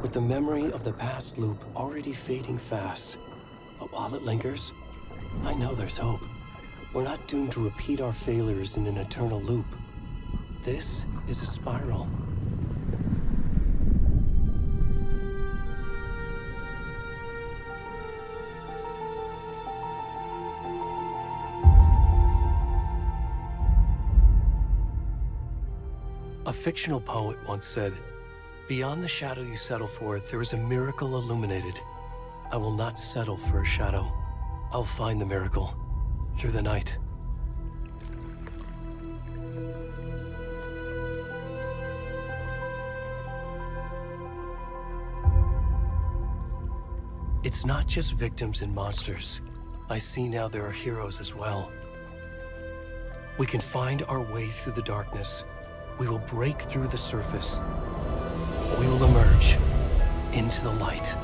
with the memory of the past loop already fading fast. But while it lingers, I know there's hope. We're not doomed to repeat our failures in an eternal loop. This is a spiral. A fictional poet once said, "Beyond the shadow you settle for, there is a miracle illuminated. I will not settle for a shadow. I'll find the miracle through the night." It's not just victims and monsters. I see now there are heroes as well. We can find our way through the darkness. We will break through the surface. We will emerge into the light.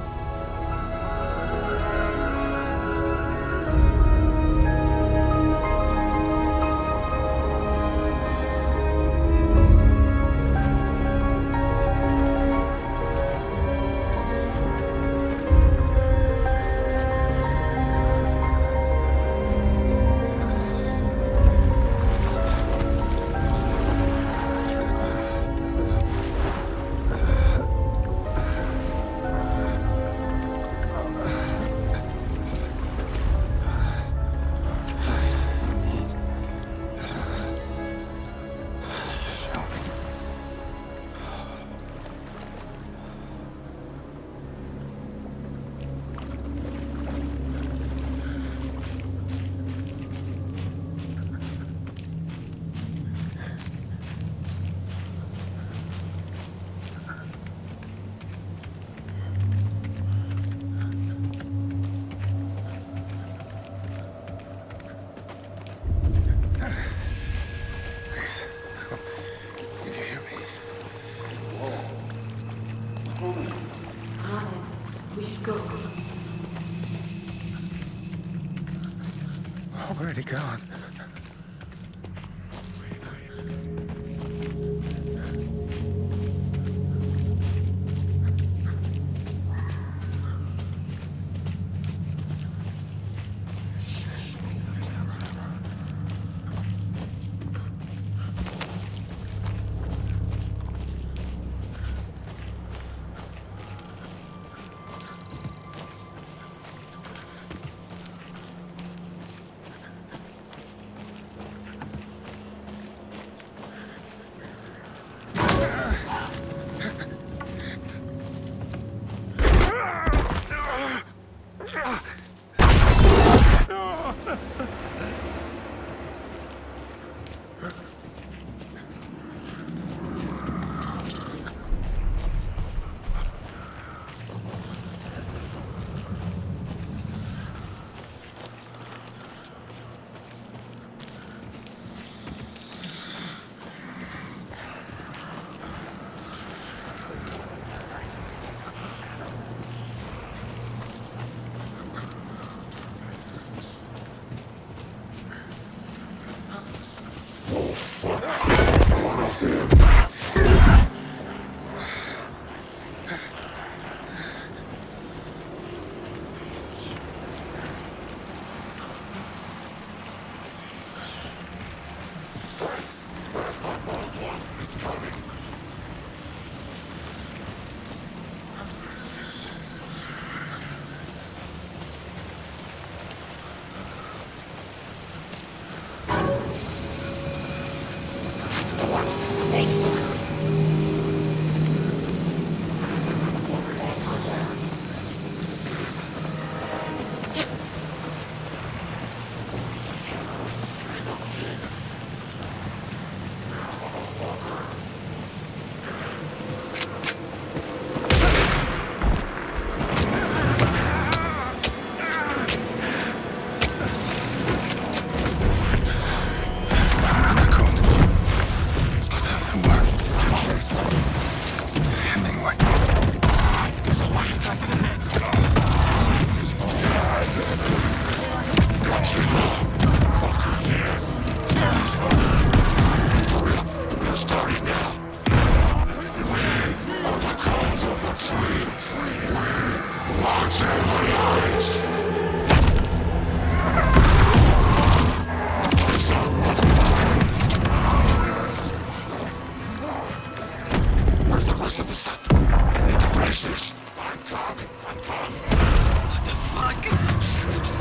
Already gone. rest of the stuff. I need to finish this. I'm coming. What the fuck? Shit.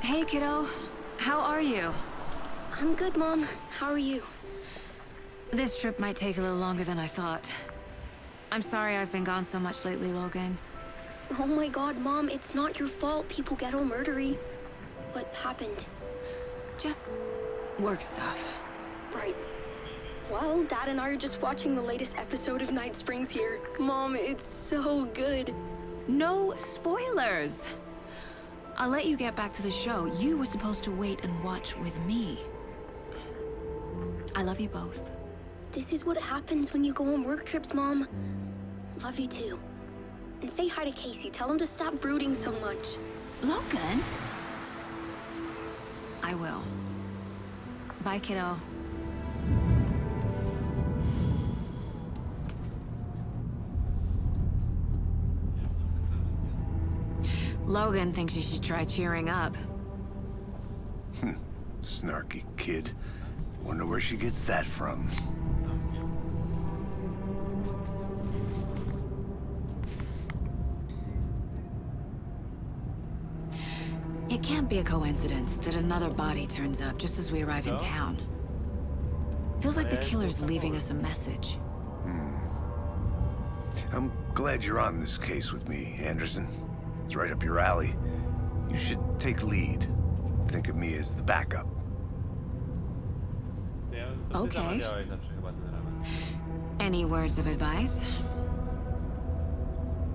Hey, kiddo. How are you? I'm good, Mom. How are you? This trip might take a little longer than I thought. I'm sorry I've been gone so much lately, Logan. Oh my god, Mom, it's not your fault people get all murdery. What happened? Just work stuff. Right. Well, Dad and I are just watching the latest episode of Night Springs here. Mom, it's so good. No spoilers! I'll let you get back to the show. You were supposed to wait and watch with me. I love you both. This is what happens when you go on work trips, Mom. Love you too. And say hi to Casey. Tell him to stop brooding so much. Logan? I will. Bye, kiddo. Logan thinks you should try cheering up. Snarky kid. Wonder where she gets that from. It can't be a coincidence that another body turns up just as we arrive in town. Feels like the killer's leaving us a message. I'm glad you're on this case with me, Anderson. It's right up your alley. You should take lead. Think of me as the backup. Okay. Any words of advice?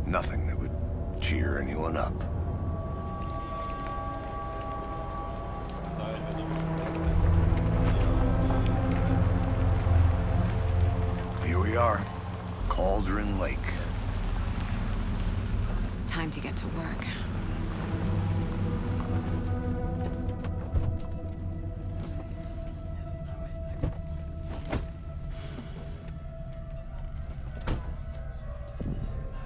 Nothing that would cheer anyone up. Here we are. Cauldron Lake. Time to get to work.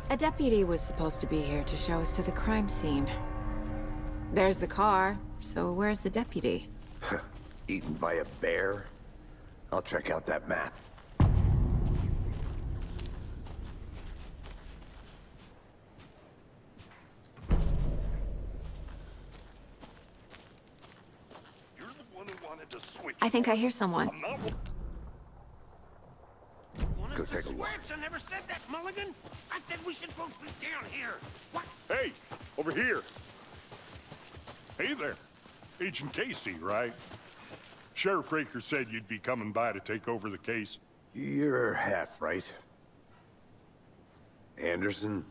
A deputy was supposed to be here to show us to the crime scene. There's the car, so where's the deputy? Eaten by a bear? I'll check out that map. I think I hear someone. Go take a look. I never said that, Mulligan. I said we should both be down here. What? Hey, over here. Hey there. Agent Casey, right? Sheriff Breaker said you'd be coming by to take over the case. You're half right. Anderson?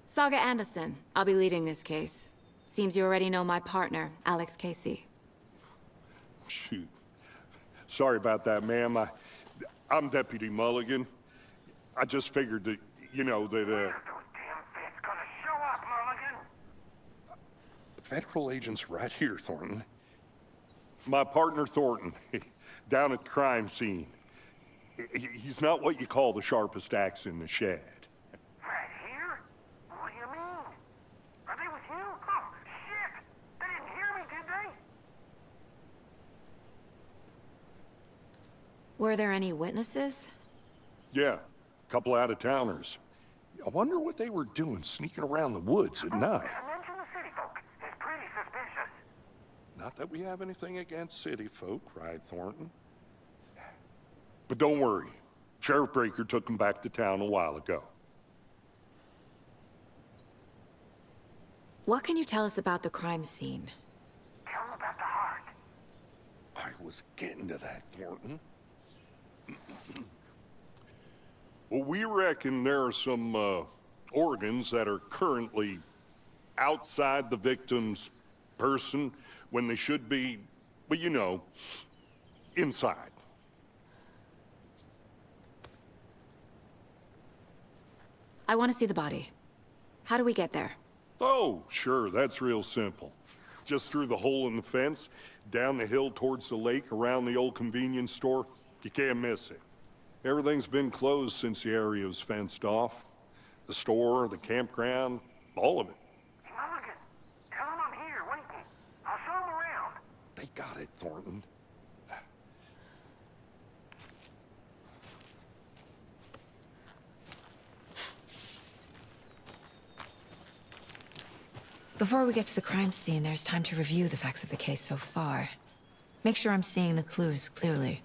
Saga Anderson. I'll be leading this case. Seems you already know my partner, Alex Casey. Shoot. Sorry about that, ma'am. I'm Deputy Mulligan. I just figured that, you know, that, Those damn feds gonna show up, Mulligan. federal agent's right here, Thornton. My partner, Thornton, down at the crime scene. He's not what you call the sharpest axe in the shed. Right here? What do you mean? Are they with you? Oh, shit! They didn't hear me, did they? Were there any witnesses? Yeah, a couple out-of-towners. I wonder what they were doing sneaking around the woods at night. Mention the city folk. It's pretty suspicious. Not that we have anything against city folk, cried Thornton. But don't worry. Sheriff Breaker took him back to town a while ago. What can you tell us about the crime scene? Tell him about the heart. I was getting to that, Thornton. Well, we reckon there are some, organs that are currently outside the victim's person when they should be, well, you know, inside. I want to see the body. How do we get there? Oh, sure, that's real simple. Just through the hole in the fence, down the hill towards the lake, around the old convenience store. You can't miss it. Everything's been closed since the area was fenced off. The store, the campground, all of it. Mulligan, tell him I'm here, waiting. I'll show him around. They got it, Thornton. Before we get to the crime scene, there's time to review the facts of the case so far. Make sure I'm seeing the clues clearly.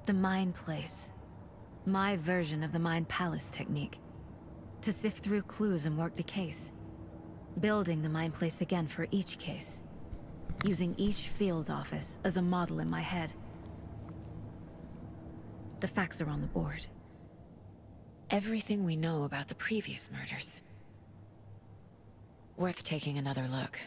The Mind Place. My version of the Mind Palace technique. To sift through clues and work the case. Building the Mind Place again for each case. Using each field office as a model in my head. The facts are on the board. Everything we know about the previous murders. Worth taking another look.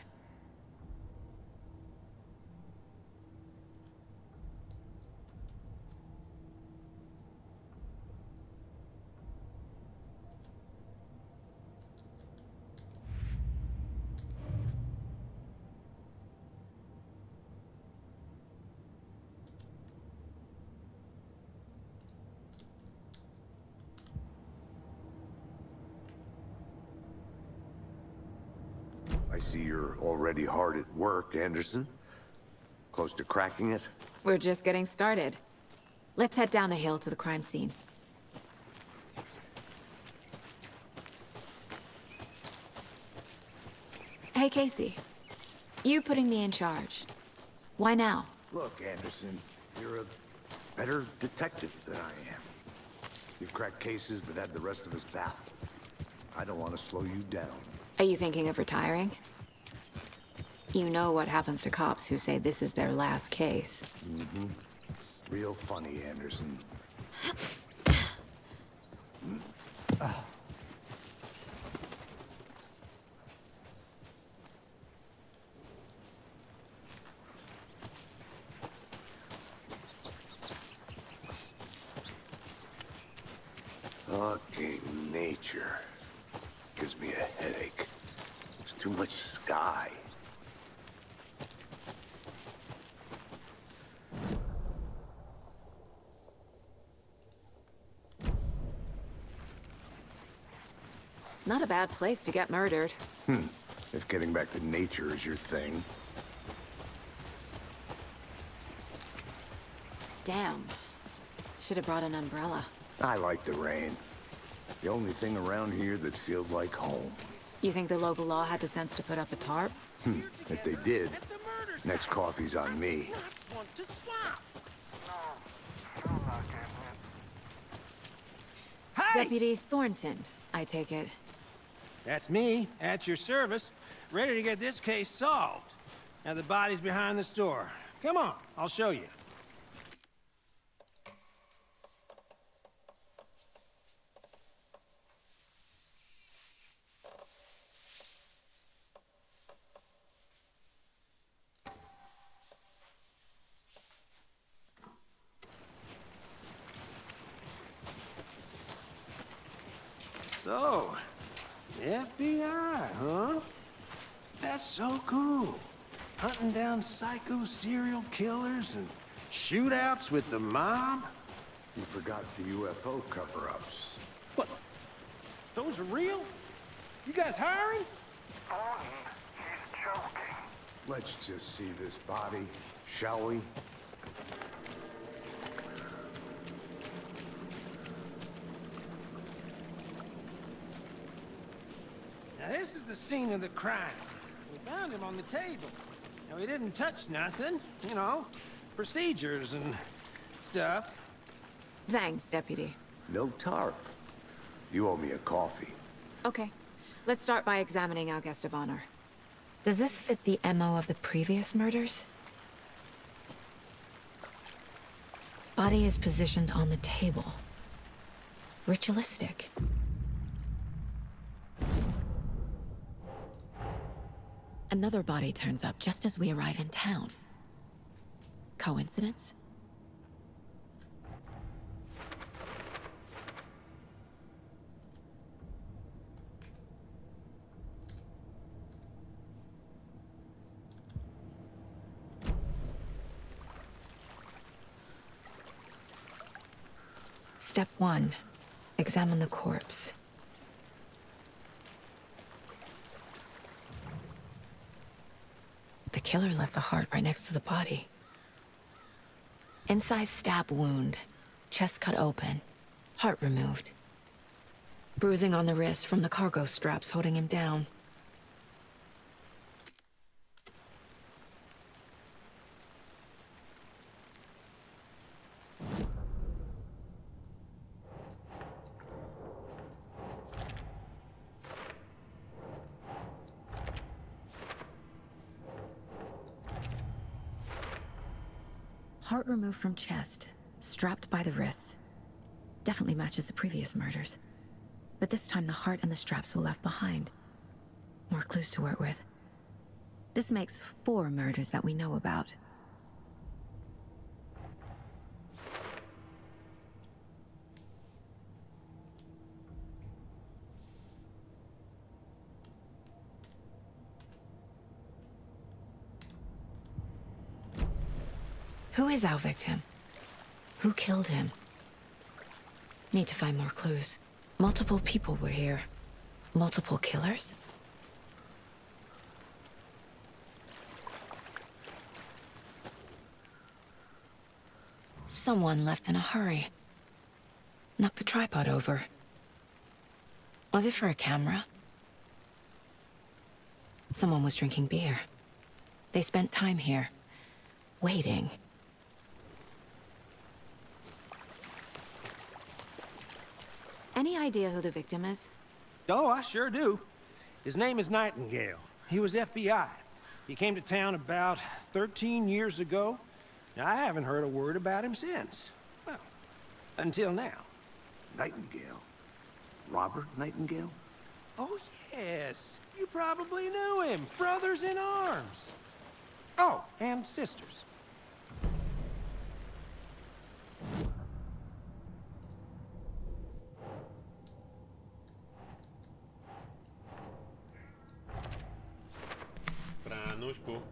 I see you're already hard at work, Anderson. Close to cracking it? We're just getting started. Let's head down the hill to the crime scene. Hey, Casey. You putting me in charge. Why now? Look, Anderson, you're a better detective than I am. You've cracked cases that had the rest of us baffled. I don't want to slow you down. Are you thinking of retiring? You know what happens to cops who say this is their last case. Mm-hmm. Real funny, Anderson. Fucking nature. Gives me a headache. There's too much sky. Not a bad place to get murdered. If getting back to nature is your thing. Damn. Should have brought an umbrella. I like the rain. The only thing around here that feels like home. You think the local law had the sense to put up a tarp? If they did, next coffee's on me. Deputy Thornton, I take it. That's me, at your service, ready to get this case solved. Now the body's behind the store. Come on, I'll show you. So, FBI, huh? That's so cool. Hunting down psycho serial killers and shootouts with the mob? You forgot the UFO cover-ups. What? Those are real? You guys hiring? Thornton, he's joking. Let's just see this body, shall we? Now this is the scene of the crime. We found him on the table. Now, we didn't touch nothing, you know, procedures and stuff. Thanks, Deputy. No tarp. You owe me a coffee. Okay, let's start by examining our guest of honor. Does this fit the MO of the previous murders? Body is positioned on the table. Ritualistic. Another body turns up just as we arrive in town. Coincidence? Step 1. Examine the corpse. The killer left the heart right next to the body. Incised stab wound. Chest cut open. Heart removed. Bruising on the wrist from the cargo straps holding him down. Heart removed from chest, strapped by the wrists. Definitely matches the previous murders. But this time the heart and the straps were left behind. More clues to work with. This makes 4 murders that we know about. Who is our victim? Who killed him? Need to find more clues. Multiple people were here. Multiple killers? Someone left in a hurry. Knocked the tripod over. Was it for a camera? Someone was drinking beer. They spent time here, waiting. Any idea who the victim is? Oh, I sure do. His name is Nightingale. He was FBI. He came to town about 13 years ago. Now, I haven't heard a word about him since. Well, until now. Nightingale? Robert Nightingale? Oh, yes. You probably knew him. Brothers in arms. Oh, and sisters. Pranos, pô.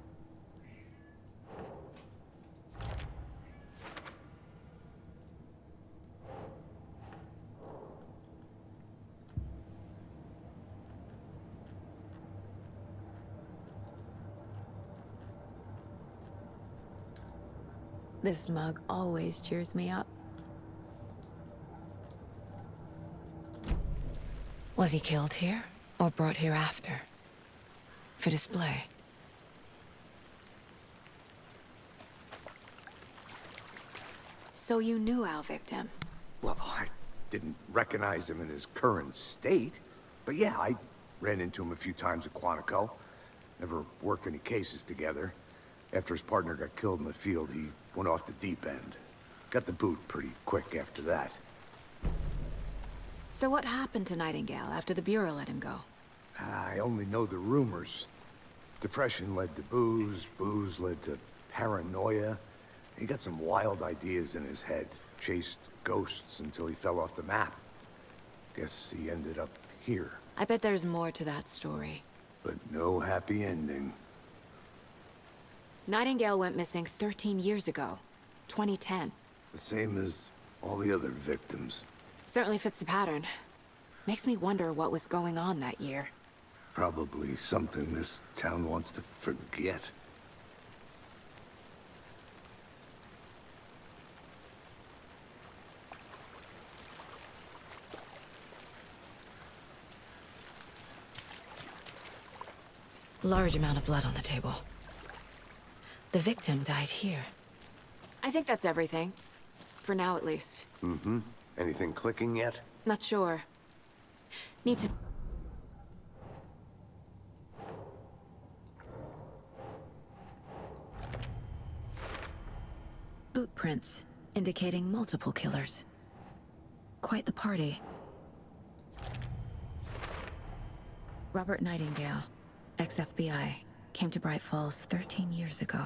This mug always cheers me up. Was he killed here, or brought here after? For display? So you knew our victim? Well, I didn't recognize him in his current state. But yeah, I ran into him a few times at Quantico. Never worked any cases together. After his partner got killed in the field, he went off the deep end. Got the boot pretty quick after that. So what happened to Nightingale after the Bureau let him go? I only know the rumors. Depression led to booze, booze led to paranoia. He got some wild ideas in his head, chased ghosts until he fell off the map. Guess he ended up here. I bet there's more to that story. But no happy ending. Nightingale went missing 13 years ago, 2010. The same as all the other victims. Certainly fits the pattern. Makes me wonder what was going on that year. Probably something this town wants to forget. Large amount of blood on the table. The victim died here. I think that's everything. For now, at least. Mm-hmm. Anything clicking yet? Not sure. Need to... Boot prints, indicating multiple killers. Quite the party. Robert Nightingale, ex-FBI, came to Bright Falls 13 years ago.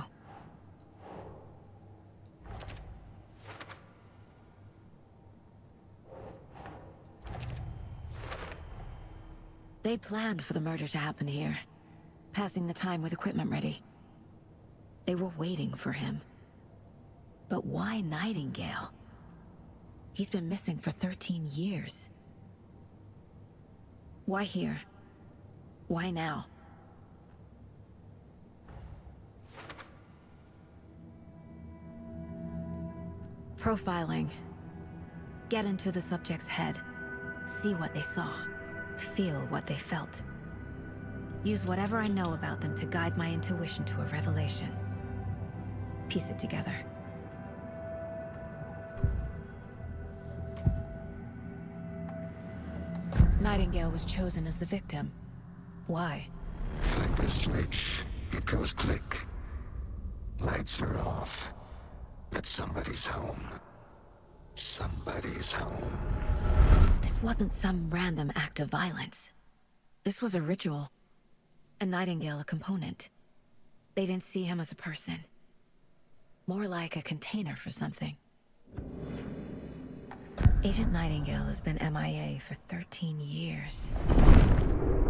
They planned for the murder to happen here, passing the time with equipment ready. They were waiting for him. But why Nightingale? He's been missing for 13 years. Why here? Why now? Profiling. Get into the subject's head. See what they saw. Feel what they felt. Use whatever I know about them to guide my intuition to a revelation. Piece it together. Nightingale was chosen as the victim. Why? Flick the switch. It goes click. Lights are off. But somebody's home. Somebody's home. This wasn't some random act of violence. This was a ritual. And Nightingale a component. They didn't see him as a person. More like a container for something. Agent Nightingale has been MIA for 13 years.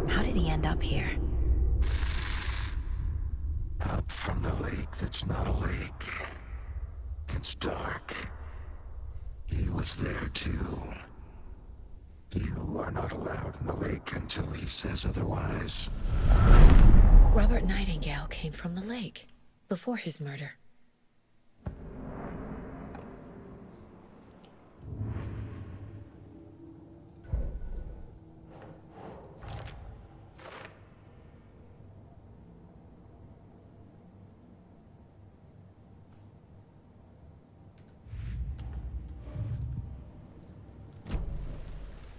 How did he end up here? Up from the lake that's not a lake. It's dark. He was there too. You are not allowed in the lake until he says otherwise. Robert Nightingale came from the lake, before his murder.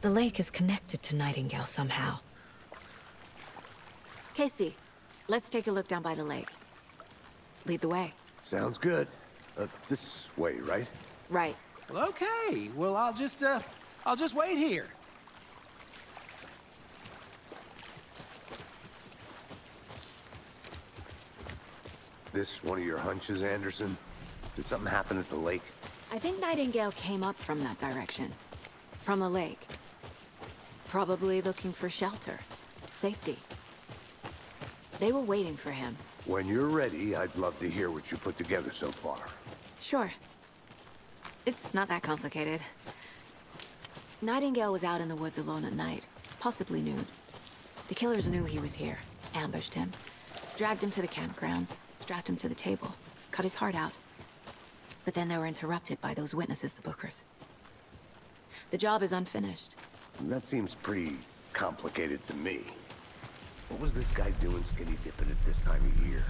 The lake is connected to Nightingale somehow. Casey, let's take a look down by the lake. Lead the way. Sounds good. This way, right? Right. Well, okay. Well, I'll just wait here. This one of your hunches, Anderson? Did something happen at the lake? I think Nightingale came up from that direction. From the lake. Probably looking for shelter. Safety. They were waiting for him. When you're ready, I'd love to hear what you put together so far. Sure. It's not that complicated. Nightingale was out in the woods alone at night, possibly nude. The killers knew he was here, ambushed him, dragged him to the campgrounds, strapped him to the table, cut his heart out. But then they were interrupted by those witnesses, the Bookers. The job is unfinished. That seems pretty complicated to me. What was this guy doing skinny dipping at this time of year?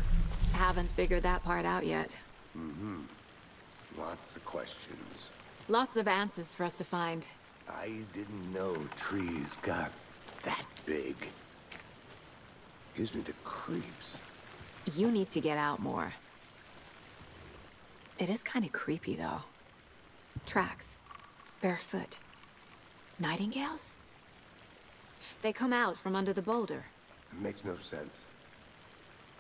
Haven't figured that part out yet. Mm-hmm. Lots of questions. Lots of answers for us to find. I didn't know trees got that big. Gives me the creeps. You need to get out more. It is kind of creepy, though. Tracks. Barefoot. Nightingales? They come out from under the boulder. It makes no sense.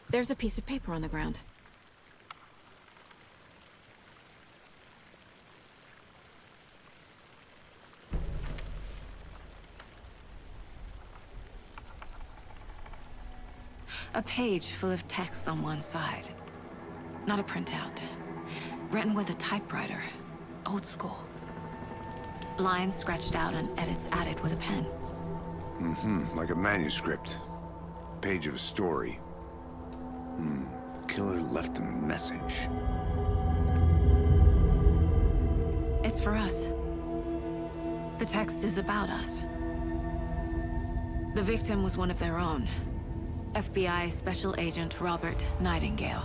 There's a piece of paper on the ground. A page full of text on one side. Not a printout. Written with a typewriter. Old school. Lines scratched out and edits added with a pen. Mm-hmm, like a manuscript. Page of a story. The killer left a message. It's for us. The text is about us. The victim was one of their own. FBI Special Agent Robert Nightingale.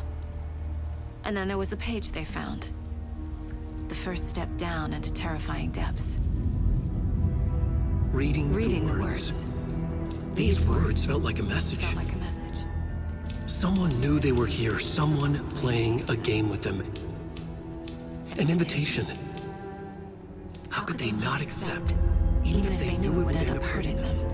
And then there was the page they found. The first step down into terrifying depths. Reading The the words. These words felt like a message. Felt like a message. Someone knew they were here, someone playing a game with them. An invitation. How could they not accept, even if they knew it would end up hurting them?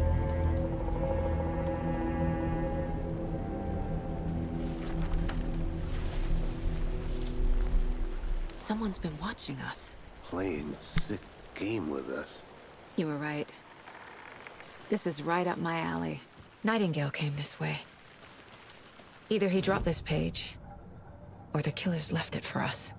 Someone's been watching us. Playing a sick game with us. You were right. This is right up my alley. Nightingale came this way. Either he dropped this page, or the killers left it for us.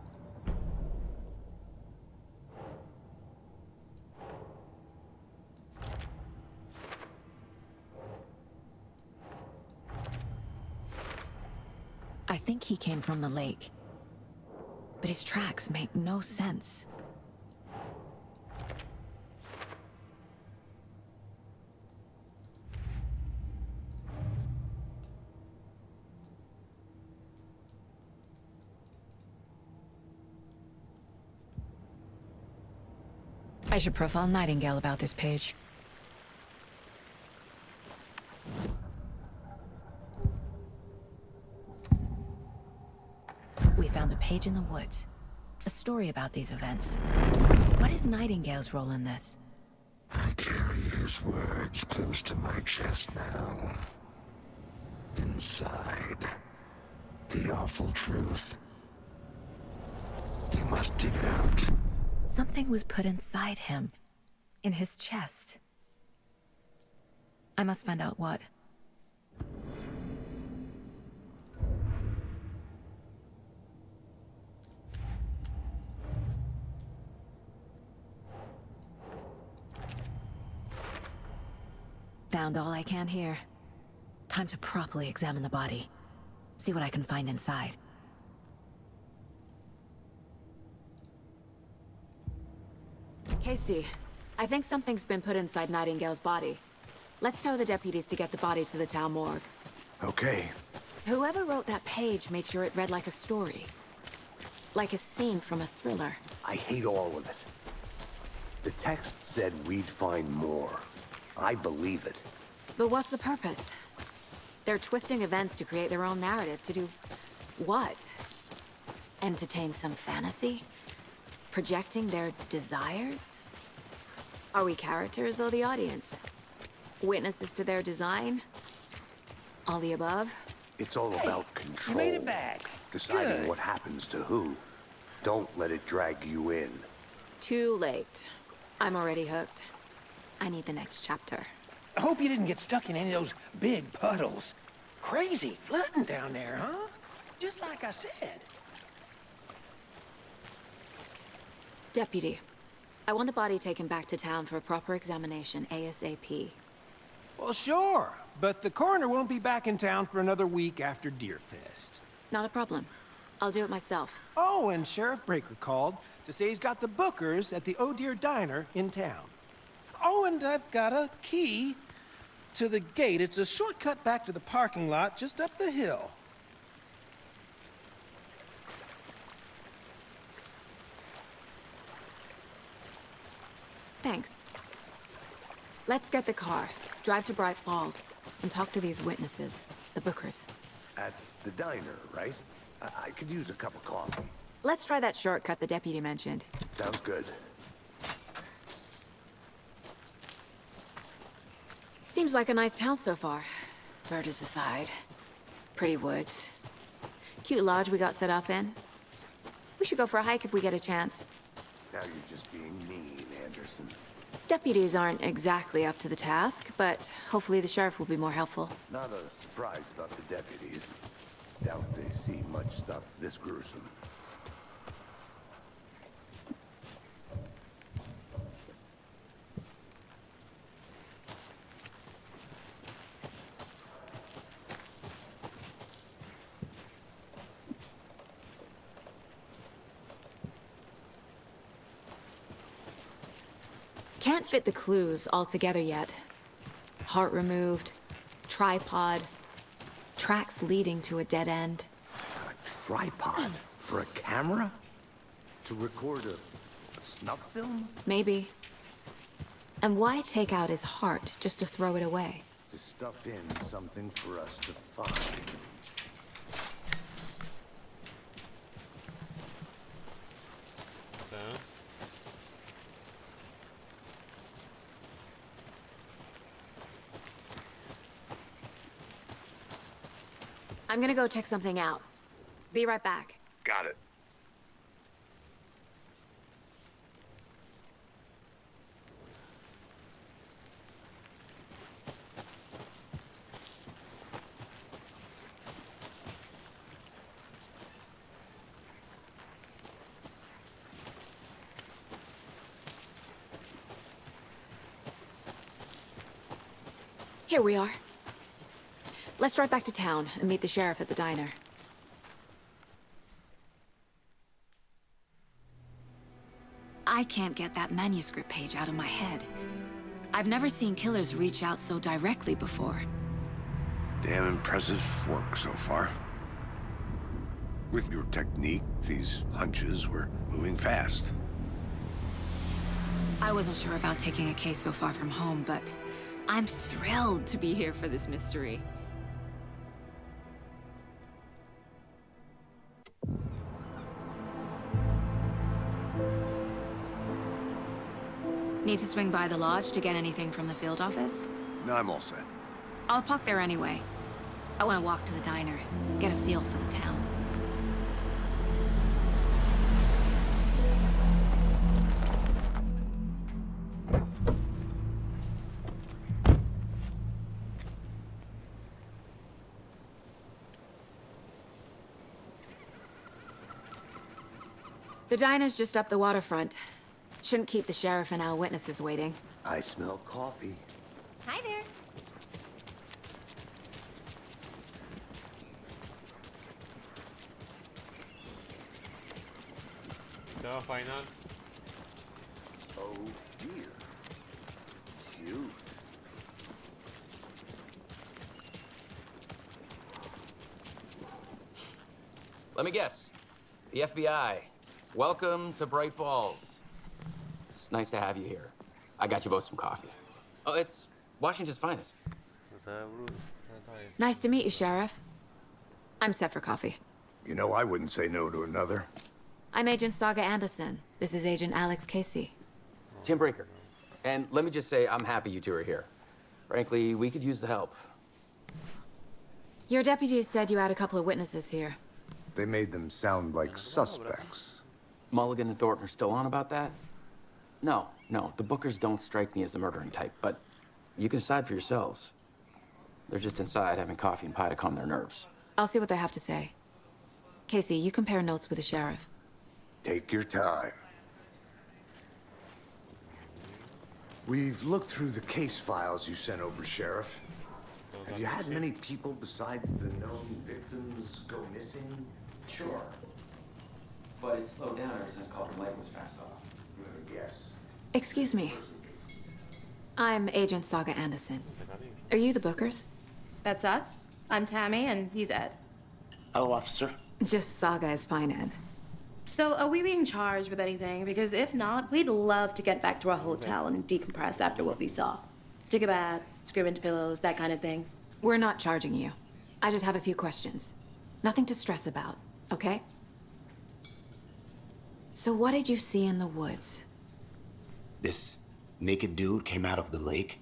I think he came from the lake. But his tracks make no sense. I should profile Nightingale about this page. We found a page in the woods. A story about these events. What is Nightingale's role in this? I carry his words close to my chest now. Inside, the awful truth. You must dig it out. Something was put inside him. In his chest. I must find out what. Found all I can here. Time to properly examine the body. See what I can find inside. Casey, I think something's been put inside Nightingale's body. Let's tell the deputies to get the body to the town morgue. Okay. Whoever wrote that page made sure it read like a story. Like a scene from a thriller. I hate all of it. The text said we'd find more. I believe it. But what's the purpose? They're twisting events to create their own narrative. To do what? Entertain some fantasy? Projecting their desires? Are we characters or the audience? Witnesses to their design? All the above? It's all about control. You made it back. Deciding Good. what happens to who. Don't let it drag you in. Too late. I'm already hooked. I need the next chapter. I hope you didn't get stuck in any of those big puddles. Crazy flooding down there, huh? Just like I said. Deputy, I want the body taken back to town for a proper examination ASAP. Well, sure. But the coroner won't be back in town for another week after Deerfest. Not a problem. I'll do it myself. Oh, and Sheriff Breaker called to say he's got the Bookers at the Oh Dear Diner in town. Oh, and I've got a key to the gate. It's a shortcut back to the parking lot just up the hill. Thanks. Let's get the car, drive to Bright Falls, and talk to these witnesses, the Bookers. At the diner, right? I could use a cup of coffee. Let's try that shortcut the deputy mentioned. Sounds good. Seems like a nice town so far. Murders aside. Pretty woods. Cute lodge we got set up in. We should go for a hike if we get a chance. Now you're just being mean, Anderson. Deputies aren't exactly up to the task, but hopefully the sheriff will be more helpful. Not a surprise about the deputies. Doubt they see much stuff this gruesome. Can't fit the clues all together yet. Heart removed, tripod, tracks leading to a dead end. A tripod? For a camera? To record a snuff film? Maybe. And why take out his heart just to throw it away? To stuff in something for us to find. So, I'm gonna go check something out. Be right back. Got it. Here we are. Let's drive back to town and meet the sheriff at the diner. I can't get that manuscript page out of my head. I've never seen killers reach out so directly before. Damn impressive work so far. With your technique, these hunches were moving fast. I wasn't sure about taking a case so far from home, but I'm thrilled to be here for this mystery. Need to swing by the lodge to get anything from the field office? No, I'm all set. I'll park there anyway. I want to walk to the diner, get a feel for the town. The diner's just up the waterfront. Shouldn't keep the sheriff and our witnesses waiting. I smell coffee. Hi there. so final. Oh dear. Cute. Let me guess. The FBI. Welcome to Bright Falls. It's nice to have you here. I got you both some coffee. Oh, it's Washington's finest. Nice to meet you, Sheriff. I'm set for coffee. You know, I wouldn't say no to another. I'm Agent Saga Anderson. This is Agent Alex Casey. Tim Breaker. And let me just say, I'm happy you two are here. Frankly, we could use the help. Your deputies said you had a couple of witnesses here. They made them sound like suspects. Mulligan and Thornton are still on about that? No, the Bookers don't strike me as the murdering type, but you can decide for yourselves. They're just inside having coffee and pie to calm their nerves. I'll see what they have to say. Casey, you compare notes with the sheriff. Take your time. We've looked through the case files you sent over, Sheriff. Have you had many people besides the known victims go missing? Sure. But it's slowed down ever since Culver Lake was fenced off. Yes. Excuse me. I'm Agent Saga Anderson. Are you the Bookers? That's us. I'm Tammy, and he's Ed. Hello, officer. Just Saga is fine, Ed. So, are we being charged with anything? Because if not, we'd love to get back to our hotel and decompress after what we saw. Take a bath, scream into pillows, that kind of thing. We're not charging you. I just have a few questions. Nothing to stress about, okay? So what did you see in the woods? This naked dude came out of the lake,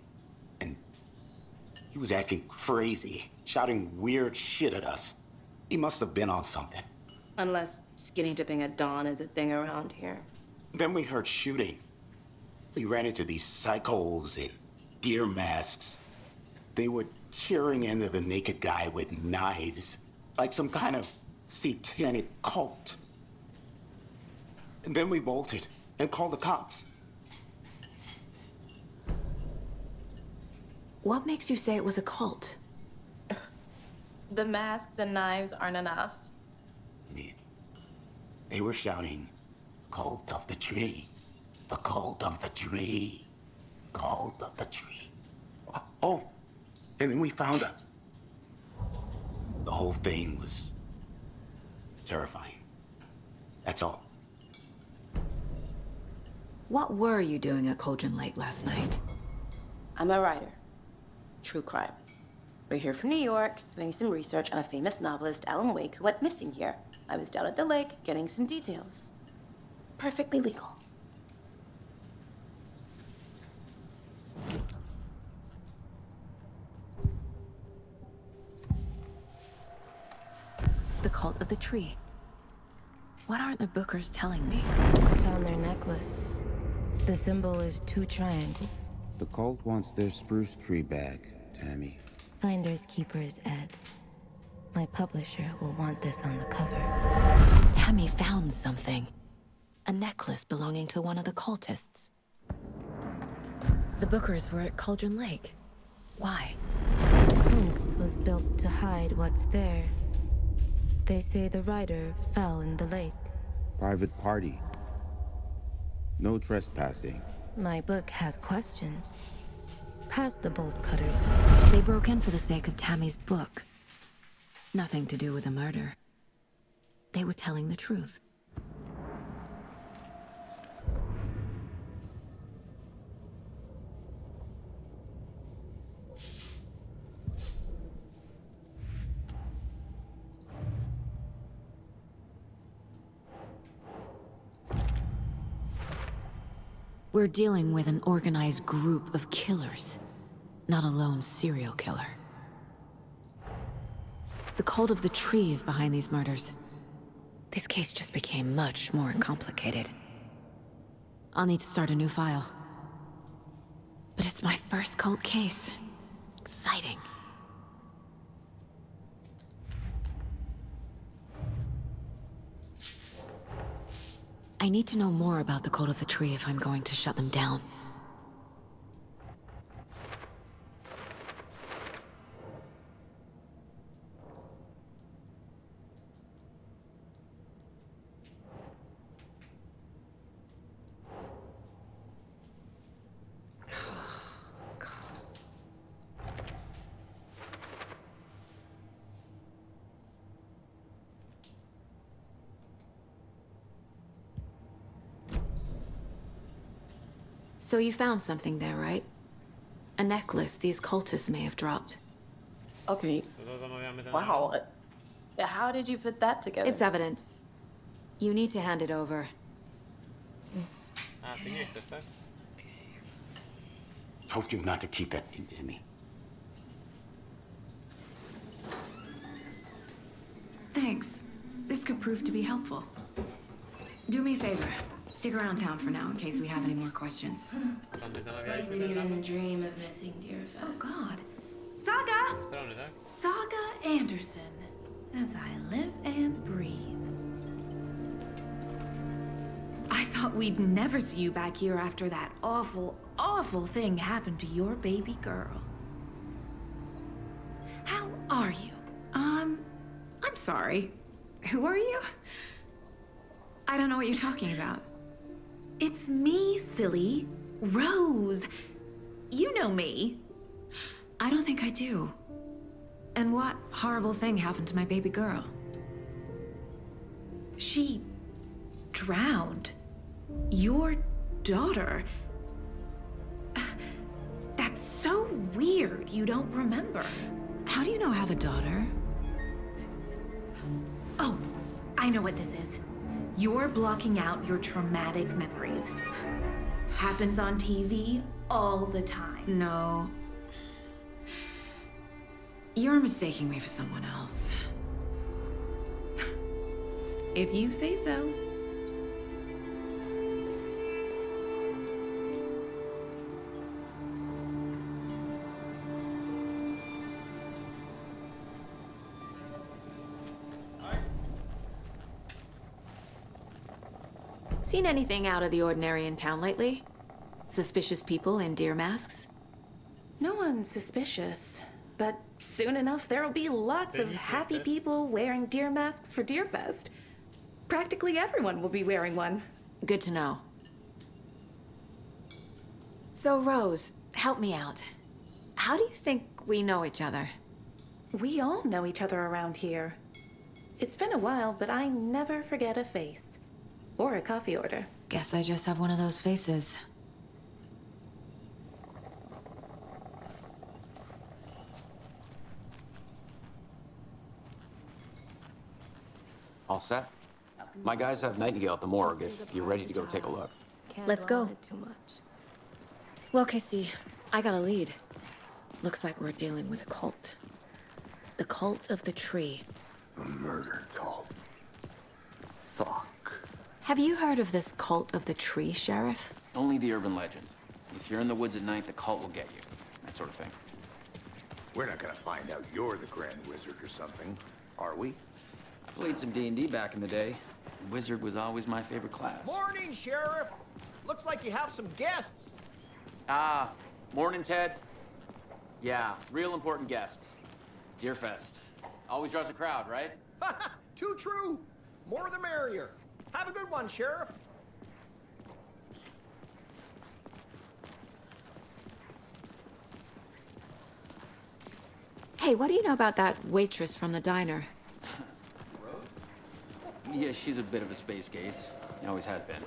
and he was acting crazy, shouting weird shit at us. He must have been on something. Unless skinny dipping at dawn is a thing around here. Then we heard shooting. We ran into these psychos in deer masks. They were tearing into the naked guy with knives, like some kind of satanic cult. And then we bolted and called the cops. What makes you say it was a cult? The masks and knives aren't enough. They were shouting, "Cult of the tree, the cult of the tree, cult of the tree." Oh, and then we found it. The whole thing was terrifying. That's all. What were you doing at Cauldron Lake last night? I'm a writer. True crime. We're here from New York, doing some research on a famous novelist, Alan Wake, who went missing here. I was down at the lake, getting some details. Perfectly legal. The cult of the tree. What aren't the Bookers telling me? I found their necklace. The symbol is 2 triangles. The cult wants their spruce tree back, Tammy. Finders keepers, Ed. My publisher will want this on the cover. Tammy found something. A necklace belonging to one of the cultists. The Bookers were at Cauldron Lake. Why? The fence was built to hide what's there. They say the writer fell in the lake. Private party. No trespassing. My book has questions. Past the bolt cutters. They broke in for the sake of Tammy's book. Nothing to do with a murder. They were telling the truth. We're dealing with an organized group of killers, not a lone serial killer. The cult of the tree is behind these murders. This case just became much more complicated. I'll need to start a new file. But it's my first cult case. Exciting. I need to know more about the cult of the tree if I'm going to shut them down. So you found something there, right? A necklace these cultists may have dropped. Okay. Wow. How did you put that together? It's evidence. You need to hand it over. Told you not to keep that thing, Tammy. Thanks. This could prove to be helpful. Do me a favor. Stick around town for now in case we have any more questions. Like we'd even dream of missing Deerfest. Oh, God. Saga! Saga Anderson. As I live and breathe. I thought we'd never see you back here after that awful, awful thing happened to your baby girl. How are you? I'm sorry. Who are you? I don't know what you're talking about. It's me, silly. Rose. You know me. I don't think I do. And what horrible thing happened to my baby girl? She drowned. Your daughter. That's so weird you don't remember. How do you know I have a daughter? Oh, I know what this is. You're blocking out your traumatic memories. Happens on TV all the time. No. You're mistaking me for someone else. If you say so. Seen anything out of the ordinary in town lately? Suspicious people in deer masks? No one's suspicious, but soon enough there'll be lots of happy people wearing deer masks for Deerfest. Practically everyone will be wearing one. Good to know. So, Rose, help me out. How do you think we know each other? We all know each other around here. It's been a while, but I never forget a face. Or a coffee order. Guess I just have one of those faces. All set? My guys have Nightingale at the morgue if you're ready to go take a look. Let's go. Well, Casey, I got a lead. Looks like we're dealing with a cult. The cult of the tree. A murder cult. Fuck. Have you heard of this cult of the tree, Sheriff? Only the urban legend. If you're in the woods at night, the cult will get you. That sort of thing. We're not gonna find out you're the Grand Wizard or something, are we? I played some D&D back in the day. Wizard was always my favorite class. Morning, Sheriff. Looks like you have some guests. Ah, morning, Ted. Yeah, real important guests. Deerfest. Always draws a crowd, right? Too true. More the merrier. Have a good one, Sheriff. Hey, what do you know about that waitress from the diner? Yeah, she's a bit of a space case. Always has been.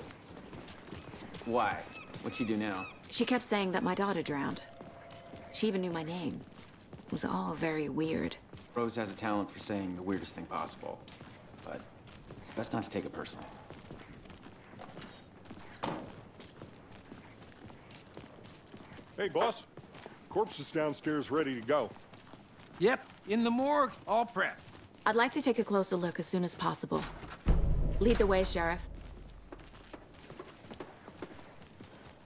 Why? What'd she do now? She kept saying that my daughter drowned. She even knew my name. It was all very weird. Rose has a talent for saying the weirdest thing possible. But it's best not to take it personally. Hey, boss. Corpse is downstairs ready to go. Yep, in the morgue, all prepped. I'd like to take a closer look as soon as possible. Lead the way, Sheriff.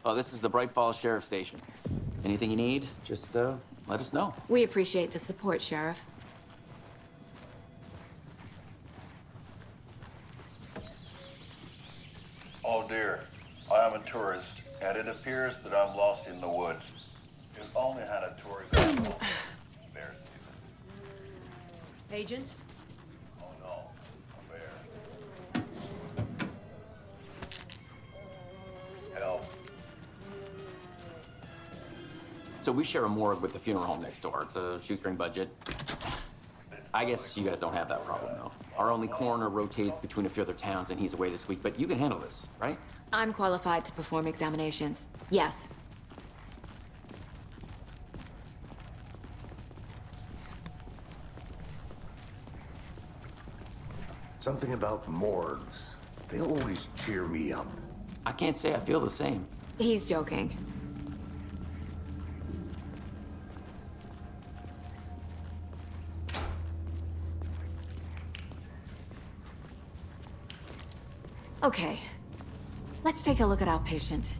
Oh, this is the Bright Falls Sheriff Station. Anything you need, just let us know. We appreciate the support, Sheriff. Oh dear, I am a tourist, and it appears that I'm lost in the woods. If only had a tourist bear season. Agent? Oh no, a bear. Help. So we share a morgue with the funeral home next door. It's a shoestring budget. I guess you guys don't have that problem, though. Our only coroner rotates between a few other towns, and he's away this week, but you can handle this, right? I'm qualified to perform examinations. Yes. Something about morgues. They always cheer me up. I can't say I feel the same. He's joking. Okay, let's take a look at our patient.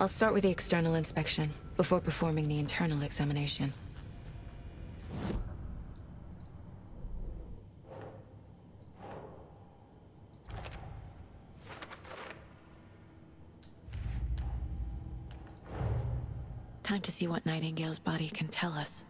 I'll start with the external inspection before performing the internal examination. Time to see what Nightingale's body can tell us.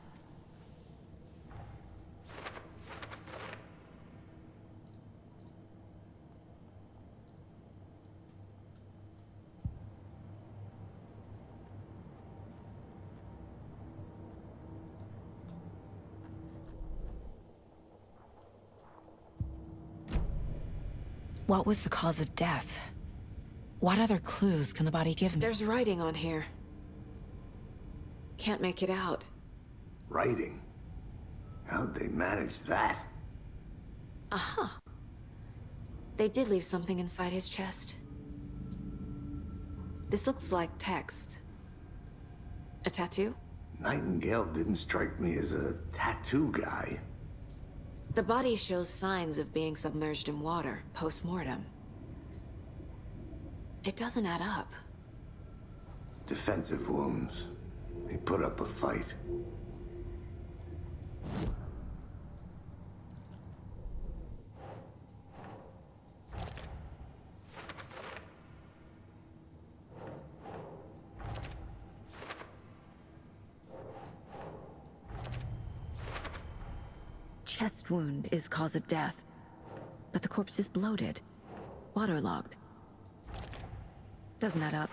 What was the cause of death? What other clues can the body give me? There's writing on here. Can't make it out. Writing? How'd they manage that? Uh-huh. They did leave something inside his chest. This looks like text. A tattoo? Nightingale didn't strike me as a tattoo guy. The body shows signs of being submerged in water, post-mortem. It doesn't add up. Defensive wounds. He put up a fight. Chest wound is cause of death, but the corpse is bloated, waterlogged. Doesn't add up.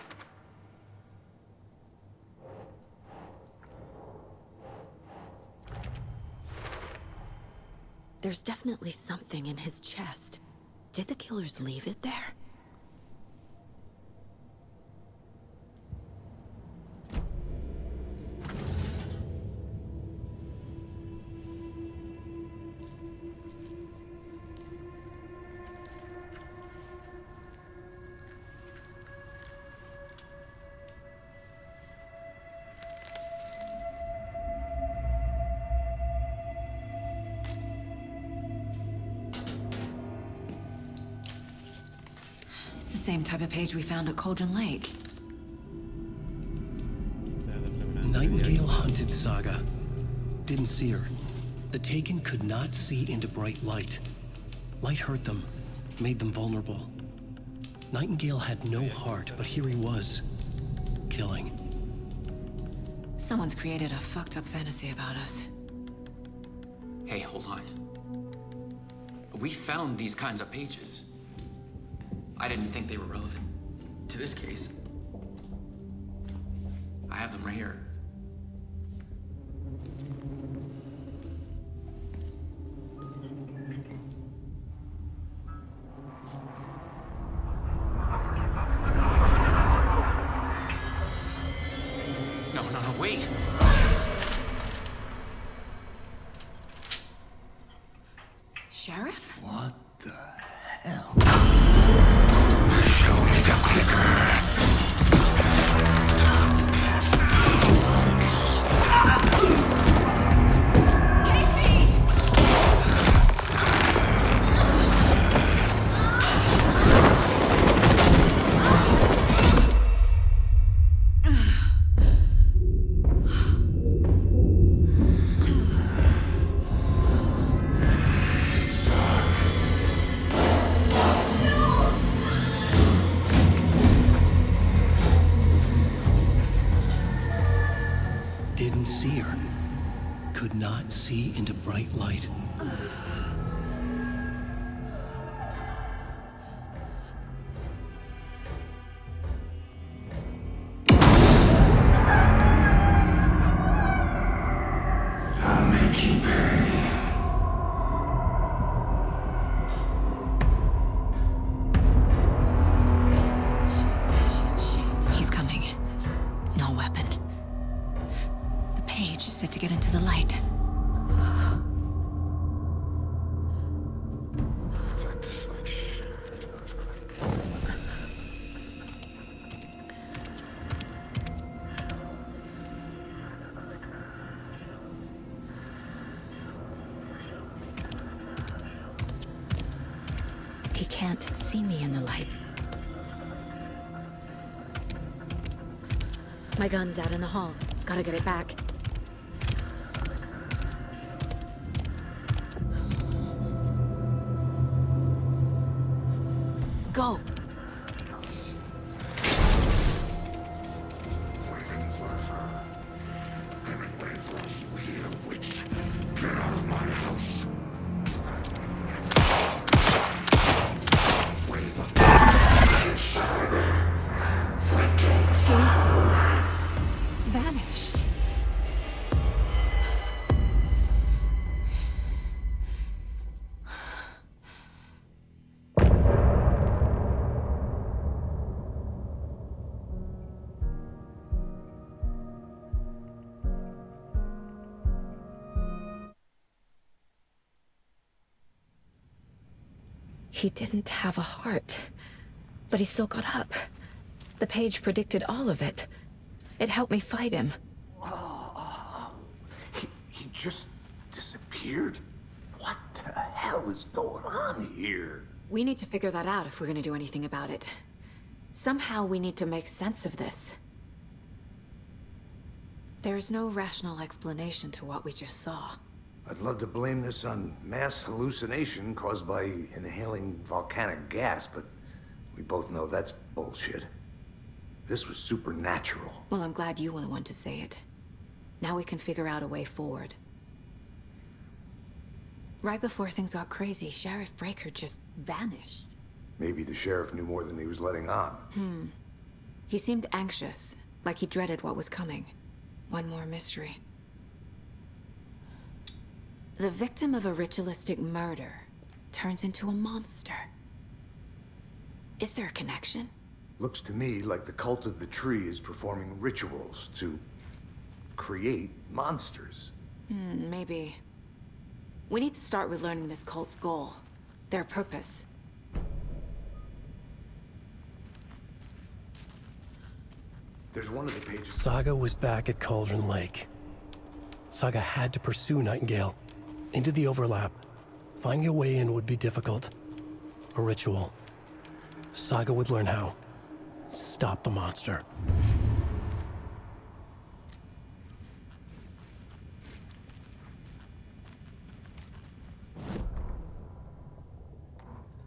There's definitely something in his chest. Did the killers leave it there? Same type of page we found at Cauldron Lake. Nightingale hunted Saga. Didn't see her. The Taken could not see into bright light. Light hurt them, made them vulnerable. Nightingale had no heart, but here he was, killing. Someone's created a fucked up fantasy about us. Hey, hold on. We found these kinds of pages. I didn't think they were relevant to this case. I have them right here. No, wait! Sheriff? What the hell? Show me the clicker. Didn't see her. Could not see into bright light. I'll make you pay. He's coming. No weapon. The page set to get into the light. He can't see me in the light. My gun's out in the hall. Gotta get it back. Go! Get out of my house. Vanished. He didn't have a heart, but he still got up. The page predicted all of it. It helped me fight him. He just disappeared? What the hell is going on here? We need to figure that out if we're gonna do anything about it. Somehow we need to make sense of this. There's no rational explanation to what we just saw. I'd love to blame this on mass hallucination caused by inhaling volcanic gas, but we both know that's bullshit. This was supernatural. Well, I'm glad you were the one to say it. Now we can figure out a way forward. Right before things got crazy, Sheriff Breaker just vanished. Maybe the sheriff knew more than he was letting on. He seemed anxious, like he dreaded what was coming. One more mystery. The victim of a ritualistic murder turns into a monster. Is there a connection? Looks to me like the cult of the tree is performing rituals to create monsters. Maybe. We need to start with learning this cult's goal, their purpose. There's one of the pages. Saga was back at Cauldron Lake. Saga had to pursue Nightingale into the overlap. Finding a way in would be difficult. A ritual. Saga would learn how. Stop the monster.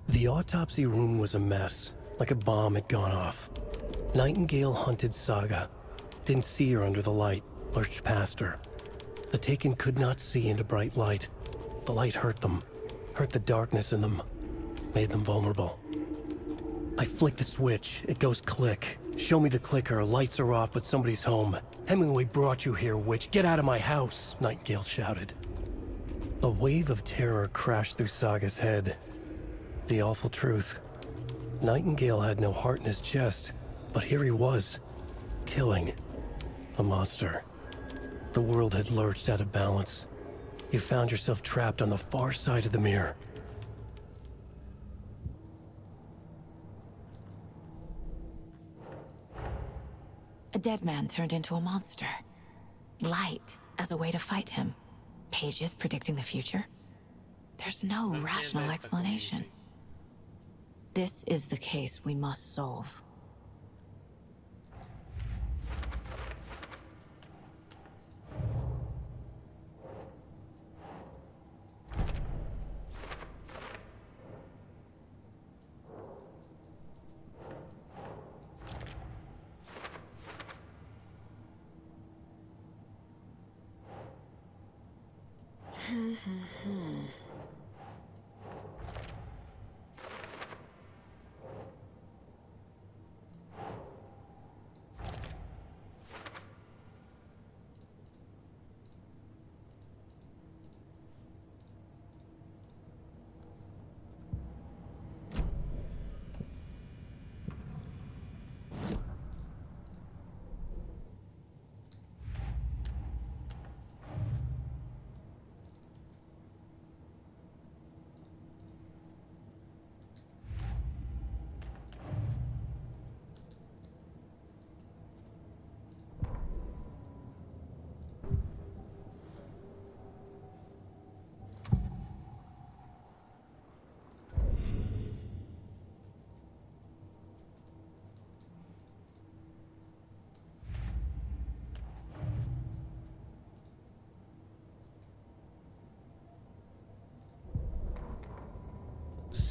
The autopsy room was a mess, like a bomb had gone off. Nightingale hunted Saga. Didn't see her under the light, lurched past her. The Taken could not see into bright light. The light hurt them, hurt the darkness in them, made them vulnerable. I flick the switch, it goes click. Show me the clicker, lights are off, but somebody's home. Hemingway brought you here, witch. Get out of my house, Nightingale shouted. A wave of terror crashed through Saga's head. The awful truth. Nightingale had no heart in his chest, but here he was, killing a monster. The world had lurched out of balance. You found yourself trapped on the far side of the mirror. A dead man turned into a monster. Light as a way to fight him. Pages predicting the future. There's no rational explanation. This is the case we must solve.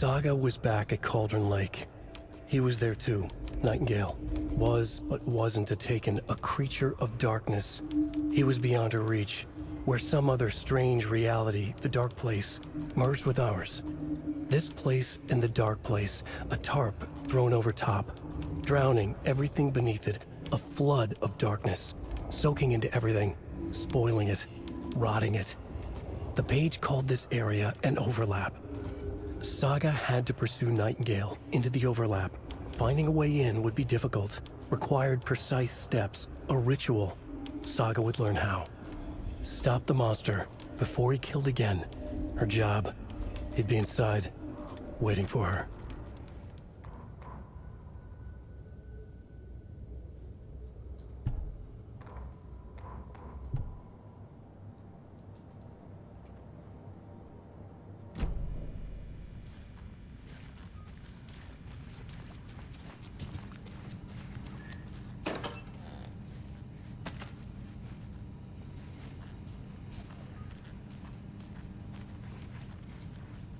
Saga was back at Cauldron Lake. He was there too, Nightingale. Was, but wasn't a Taken, a creature of darkness. He was beyond her reach, where some other strange reality, the dark place, merged with ours. This place and the dark place, a tarp thrown over top, drowning everything beneath it, a flood of darkness, soaking into everything, spoiling it, rotting it. The page called this area an overlap. Saga had to pursue Nightingale into the overlap. Finding a way in would be difficult, required precise steps, a ritual. Saga would learn how. Stop the monster before he killed again. Her job. He'd be inside, waiting for her.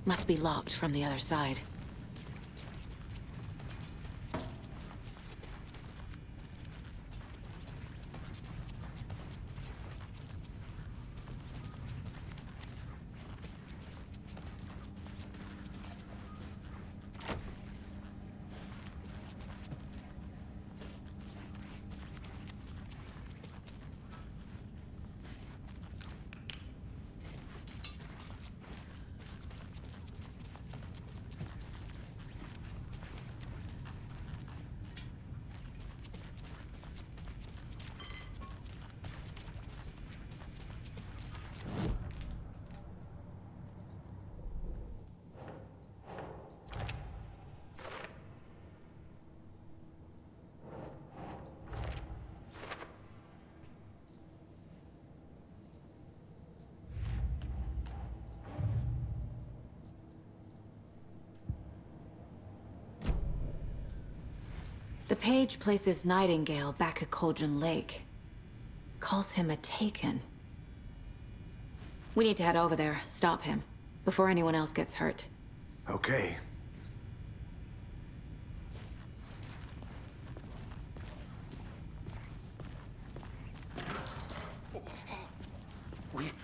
Must be locked from the other side. The page places Nightingale back at Cauldron Lake. Calls him a Taken. We need to head over there, stop him, before anyone else gets hurt. Okay.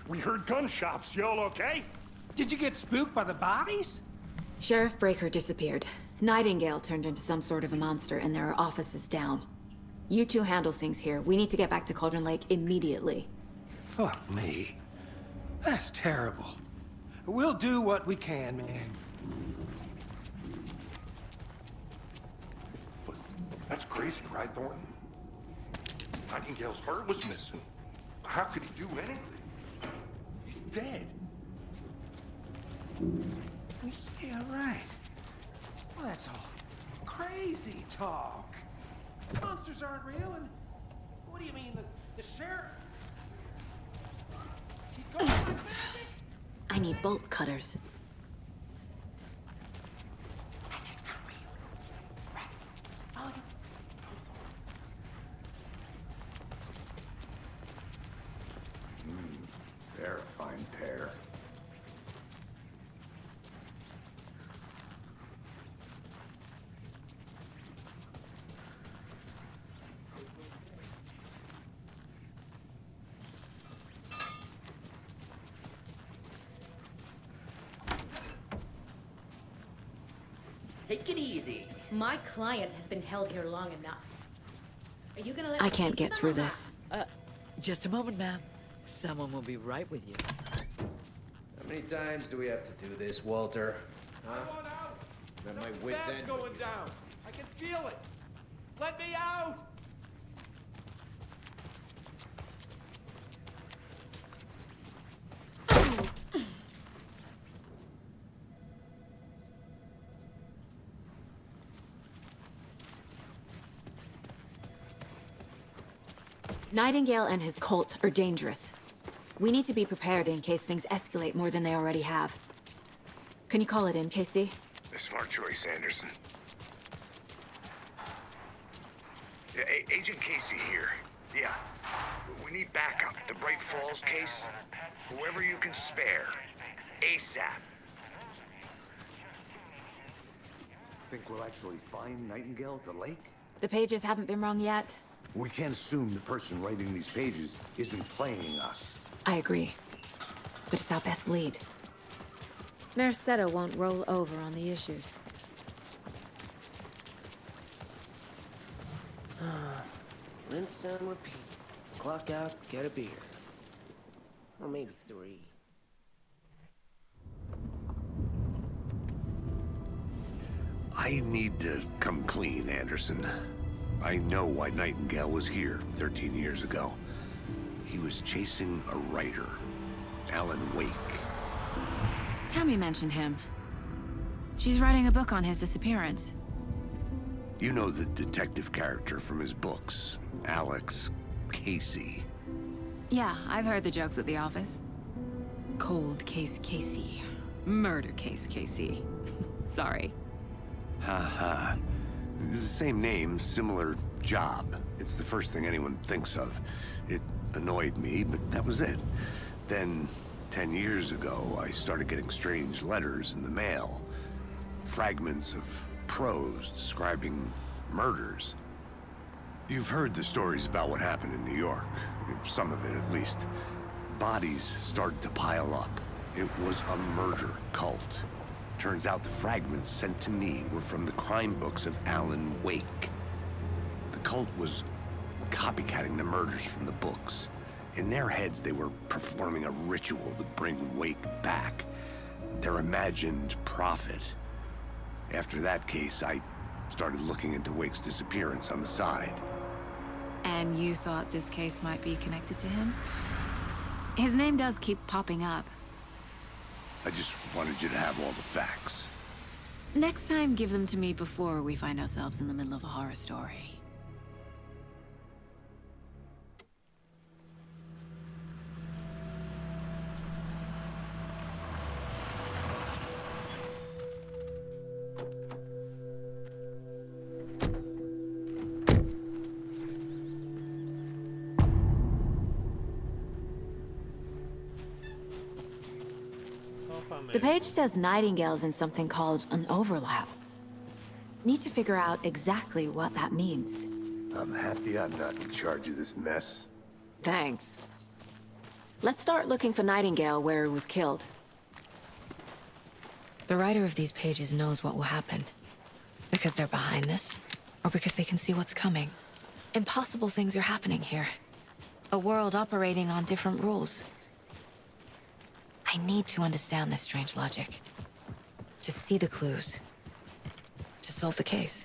We heard gunshots. Y'all okay? Did you get spooked by the bodies? Sheriff Breaker disappeared. Nightingale turned into some sort of a monster, and there are offices down. You two handle things here. We need to get back to Cauldron Lake immediately. Fuck me. That's terrible. We'll do what we can, man. That's crazy, right, Thornton? Nightingale's heart was missing. How could he do anything? He's dead. Yeah, right. Well, that's all crazy talk. Monsters aren't real, and what do you mean, the sheriff? He's going to my family? I need bolt cutters. They're a fine pair. Take it easy. My client has been held here long enough. Are you gonna let I me can't speak to get them through or not? this. Just a moment, ma'am. Someone will be right with you. How many times do we have to do this, Walter? Huh? At my wit's end. Going down. I can feel it. Let me out. Nightingale and his cult are dangerous. We need to be prepared in case things escalate more than they already have. Can you call it in, Casey? A smart choice, Anderson. Yeah, Agent Casey here. Yeah. We need backup. The Bright Falls case. Whoever you can spare. ASAP. Think we'll actually find Nightingale at the lake? The pages haven't been wrong yet. We can't assume the person writing these pages isn't playing us. I agree. But it's our best lead. Mercedo won't roll over on the issues. Rinse and repeat. Clock out, get a beer. Or maybe 3. I need to come clean, Anderson. I know why Nightingale was here 13 years ago. He was chasing a writer, Alan Wake. Tammy mentioned him. She's writing a book on his disappearance. You know the detective character from his books, Alex Casey. Yeah, I've heard the jokes at the office. Cold case Casey. Murder case Casey. Sorry. Ha ha. It's the same name, similar job. It's the first thing anyone thinks of. It annoyed me, but that was it. Then, 10 years ago, I started getting strange letters in the mail. Fragments of prose describing murders. You've heard the stories about what happened in New York. Some of it, at least. Bodies started to pile up. It was a murder cult. Turns out the fragments sent to me were from the crime books of Alan Wake. The cult was copycatting the murders from the books. In their heads, they were performing a ritual to bring Wake back. Their imagined prophet. After that case, I started looking into Wake's disappearance on the side. And you thought this case might be connected to him? His name does keep popping up. I just wanted you to have all the facts. Next time, give them to me before we find ourselves in the middle of a horror story. The page says Nightingale's in something called an overlap. Need to figure out exactly what that means. I'm happy I'm not in charge of this mess. Thanks. Let's start looking for Nightingale where he was killed. The writer of these pages knows what will happen. Because they're behind this, or because they can see what's coming. Impossible things are happening here. A world operating on different rules. I need to understand this strange logic. To see the clues. To solve the case.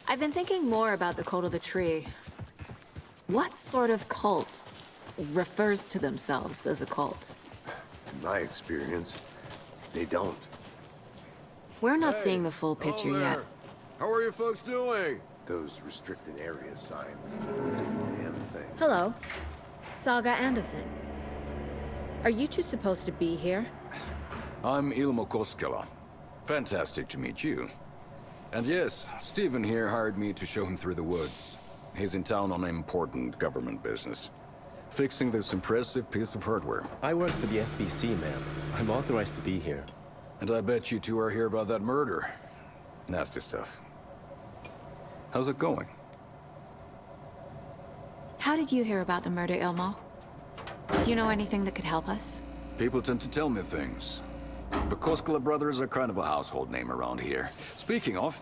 I've been thinking more about the cult of the tree. What sort of cult refers to themselves as a cult? In my experience, they don't. We're not seeing the full picture yet. How are you folks doing? Those restricted area signs. Don't do a damn thing. Hello. Saga Anderson. Are you two supposed to be here? I'm Ilmo Koskela. Fantastic to meet you. And yes, Stephen here hired me to show him through the woods. He's in town on important government business. Fixing this impressive piece of hardware. I work for the FBC, ma'am. I'm authorized to be here. And I bet you two are here about that murder. Nasty stuff. How's it going? How did you hear about the murder, Ilmo? Do you know anything that could help us? People tend to tell me things. The Koskela brothers are kind of a household name around here. Speaking of,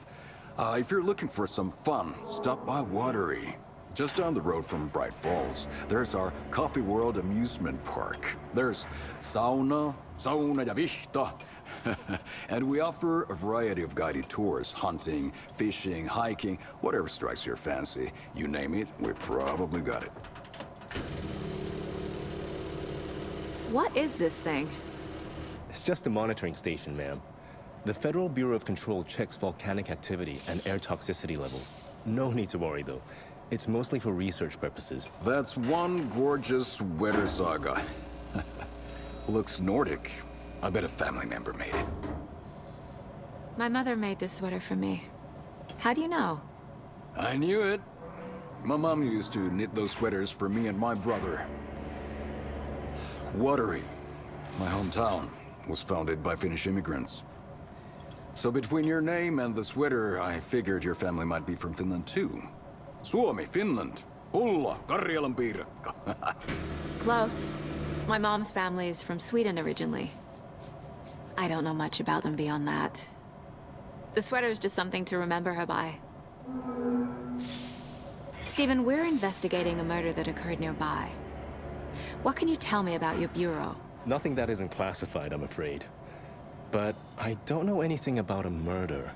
if you're looking for some fun, stop by Buttery. Just down the road from Bright Falls, there's our Coffee World amusement park. There's sauna ja vihta. And we offer a variety of guided tours, hunting, fishing, hiking, whatever strikes your fancy. You name it, we probably got it. What is this thing? It's just a monitoring station, ma'am. The Federal Bureau of Control checks volcanic activity and air toxicity levels. No need to worry, though. It's mostly for research purposes. That's one gorgeous sweater saga. Looks Nordic. I bet a family member made it. My mother made this sweater for me. How do you know? I knew it. My mom used to knit those sweaters for me and my brother. Buttery, my hometown, was founded by Finnish immigrants. So between your name and the sweater, I figured your family might be from Finland too. Suomi, Finland. Pulla, Karjalan piirakka. Close. My mom's family is from Sweden originally. I don't know much about them beyond that. The sweater is just something to remember her by. Stephen, we're investigating a murder that occurred nearby. What can you tell me about your bureau? Nothing that isn't classified, I'm afraid. But I don't know anything about a murder.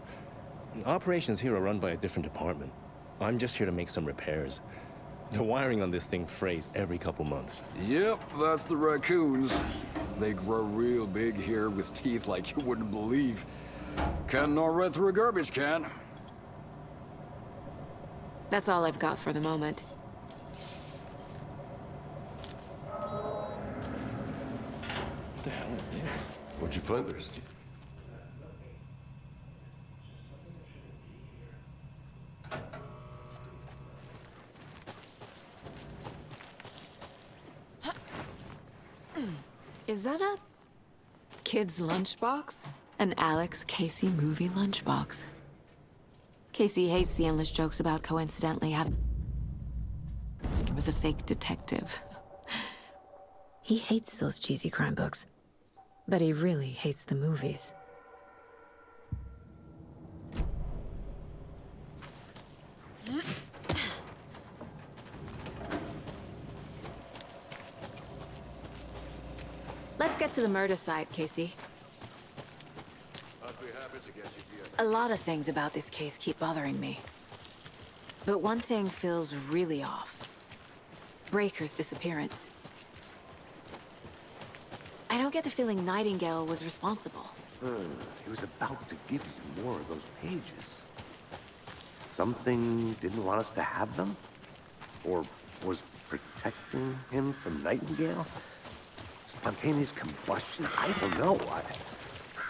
Operations here are run by a different department. I'm just here to make some repairs. The wiring on this thing frays every couple months. Yep, that's the raccoons. They grow real big here with teeth like you wouldn't believe. Can't gnaw right through a garbage can. That's all I've got for the moment. What the hell is this? What'd you find there, Steve? Is that a kid's lunchbox? An Alex Casey movie lunchbox. Casey hates the endless jokes about coincidentally having... He was a fake detective. He hates those cheesy crime books. But he really hates the movies. Let's get to the murder site, Casey. I'd be happy to get you here. A lot of things about this case keep bothering me. But one thing feels really off. Breaker's disappearance. I don't get the feeling Nightingale was responsible. He was about to give you more of those pages. Something didn't want us to have them? Or was protecting him from Nightingale? Spontaneous combustion? I don't know.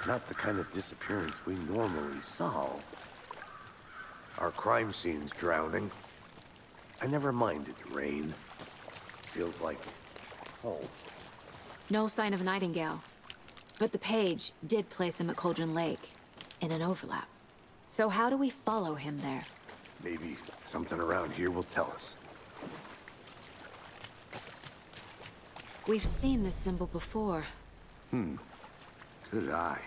Not the kind of disappearance we normally solve. Our crime scene's drowning. I never minded rain. Feels like home. No sign of Nightingale. But the page did place him at Cauldron Lake, in an overlap. So how do we follow him there? Maybe something around here will tell us. We've seen this symbol before. Good eye.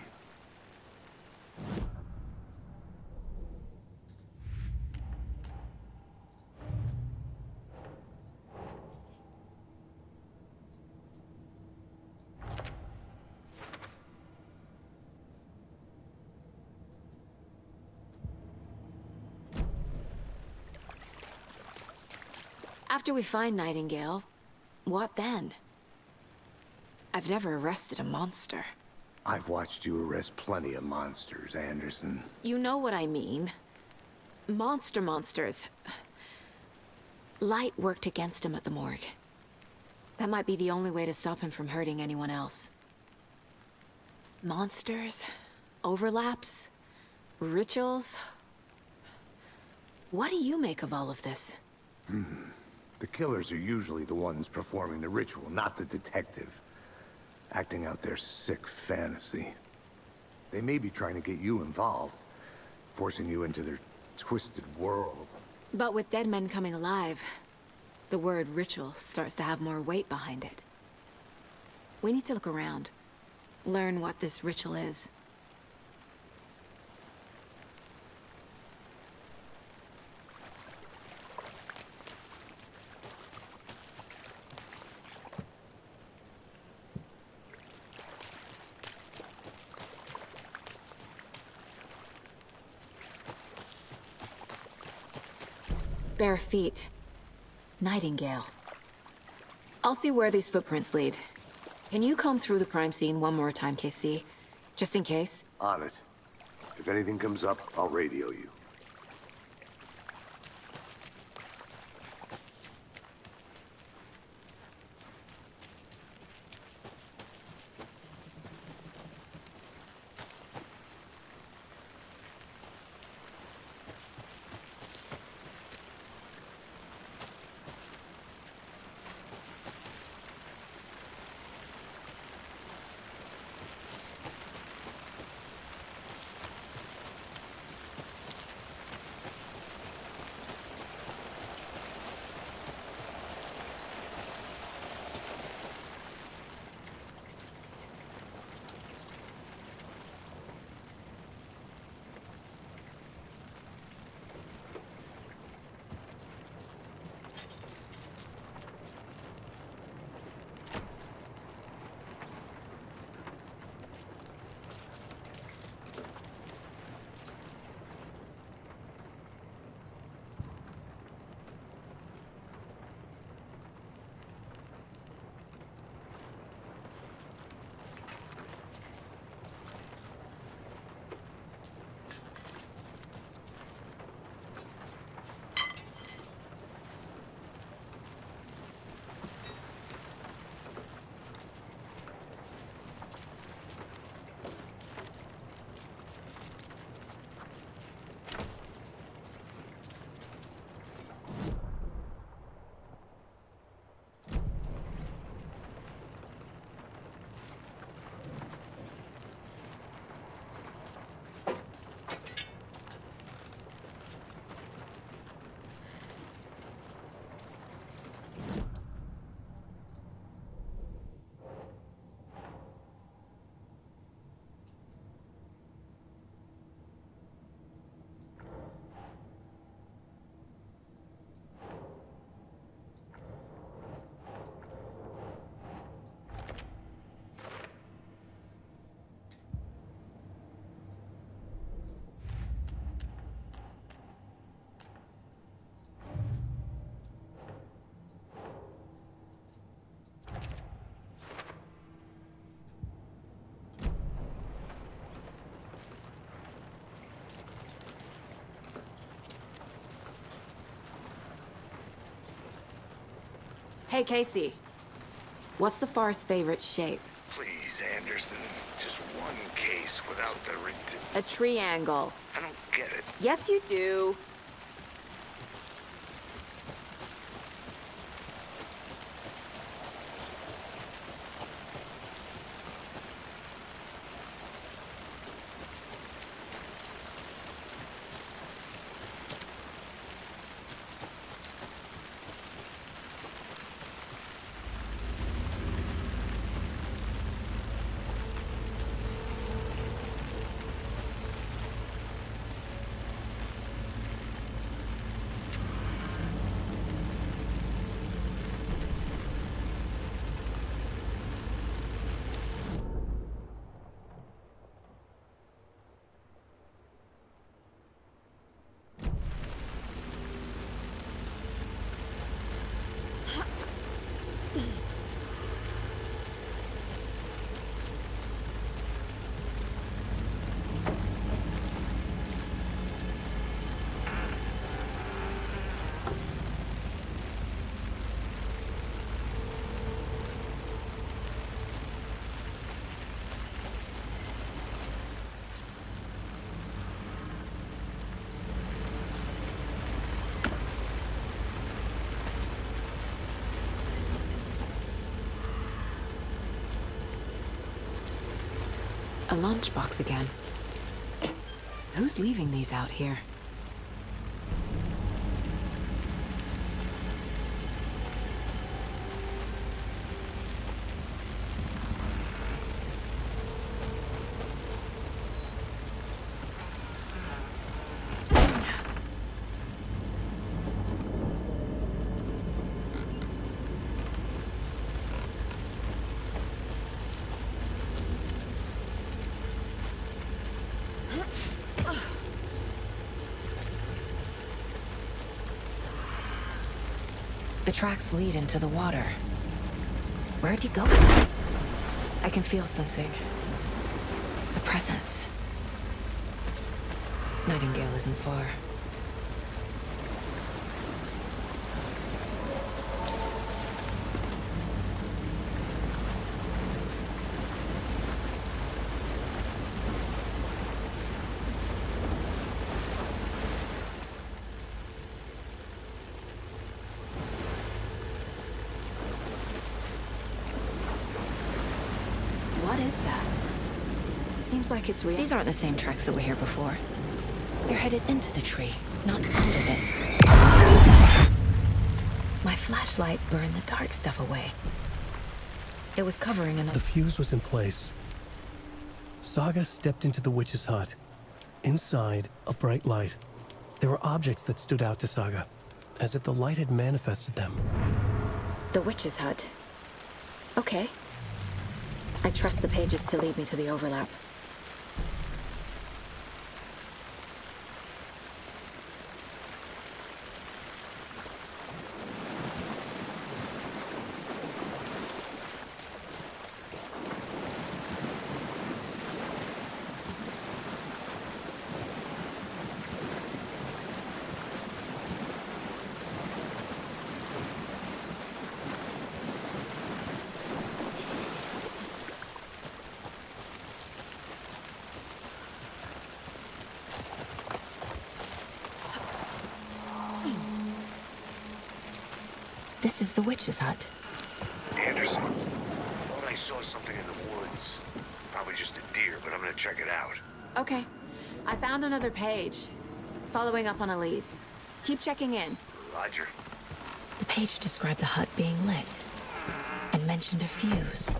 After we find Nightingale, what then? I've never arrested a monster. I've watched you arrest plenty of monsters, Anderson. You know what I mean. Monsters. Light worked against him at the morgue. That might be the only way to stop him from hurting anyone else. Monsters? Overlaps? Rituals? What do you make of all of this? The killers are usually the ones performing the ritual, not the detective. Acting out their sick fantasy. They may be trying to get you involved, forcing you into their twisted world. But with dead men coming alive, the word ritual starts to have more weight behind it. We need to look around, learn what this ritual is. Bare feet. Nightingale. I'll see where these footprints lead. Can you comb through the crime scene one more time, KC? Just in case? On it. If anything comes up, I'll radio you. Hey, Casey. What's the far's favorite shape? Please, Anderson. Just one case without the A triangle. I don't get it. Yes, you do. A lunchbox again. Who's leaving these out here? The tracks lead into the water. Where'd he go? I can feel something. A presence. Nightingale isn't far. What is that? Seems like it's real. These aren't the same tracks that were here before. They're headed into the tree, not out of it. My flashlight burned the dark stuff away. It was covering another... The fuse was in place. Saga stepped into the witch's hut. Inside, a bright light. There were objects that stood out to Saga, as if the light had manifested them. The witch's hut. Okay. I trust the pages to lead me to the overlap. This is the witch's hut. Anderson, I thought I saw something in the woods. Probably just a deer, but I'm gonna check it out. Okay. I found another page. Following up on a lead. Keep checking in. Roger. The page described the hut being lit and mentioned a fuse.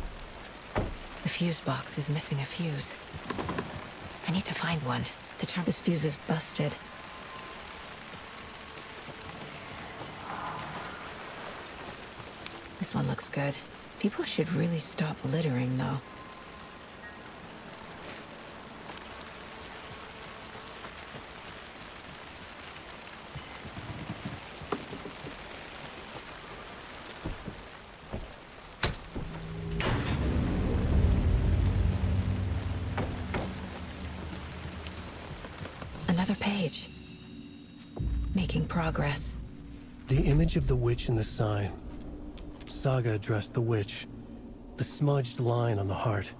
The fuse box is missing a fuse. I need to find one to turn this fuse is busted. This one looks good. People should really stop littering, though. Another page. Making progress. The image of the witch in the sign. Saga addressed the witch. The smudged line on the heart.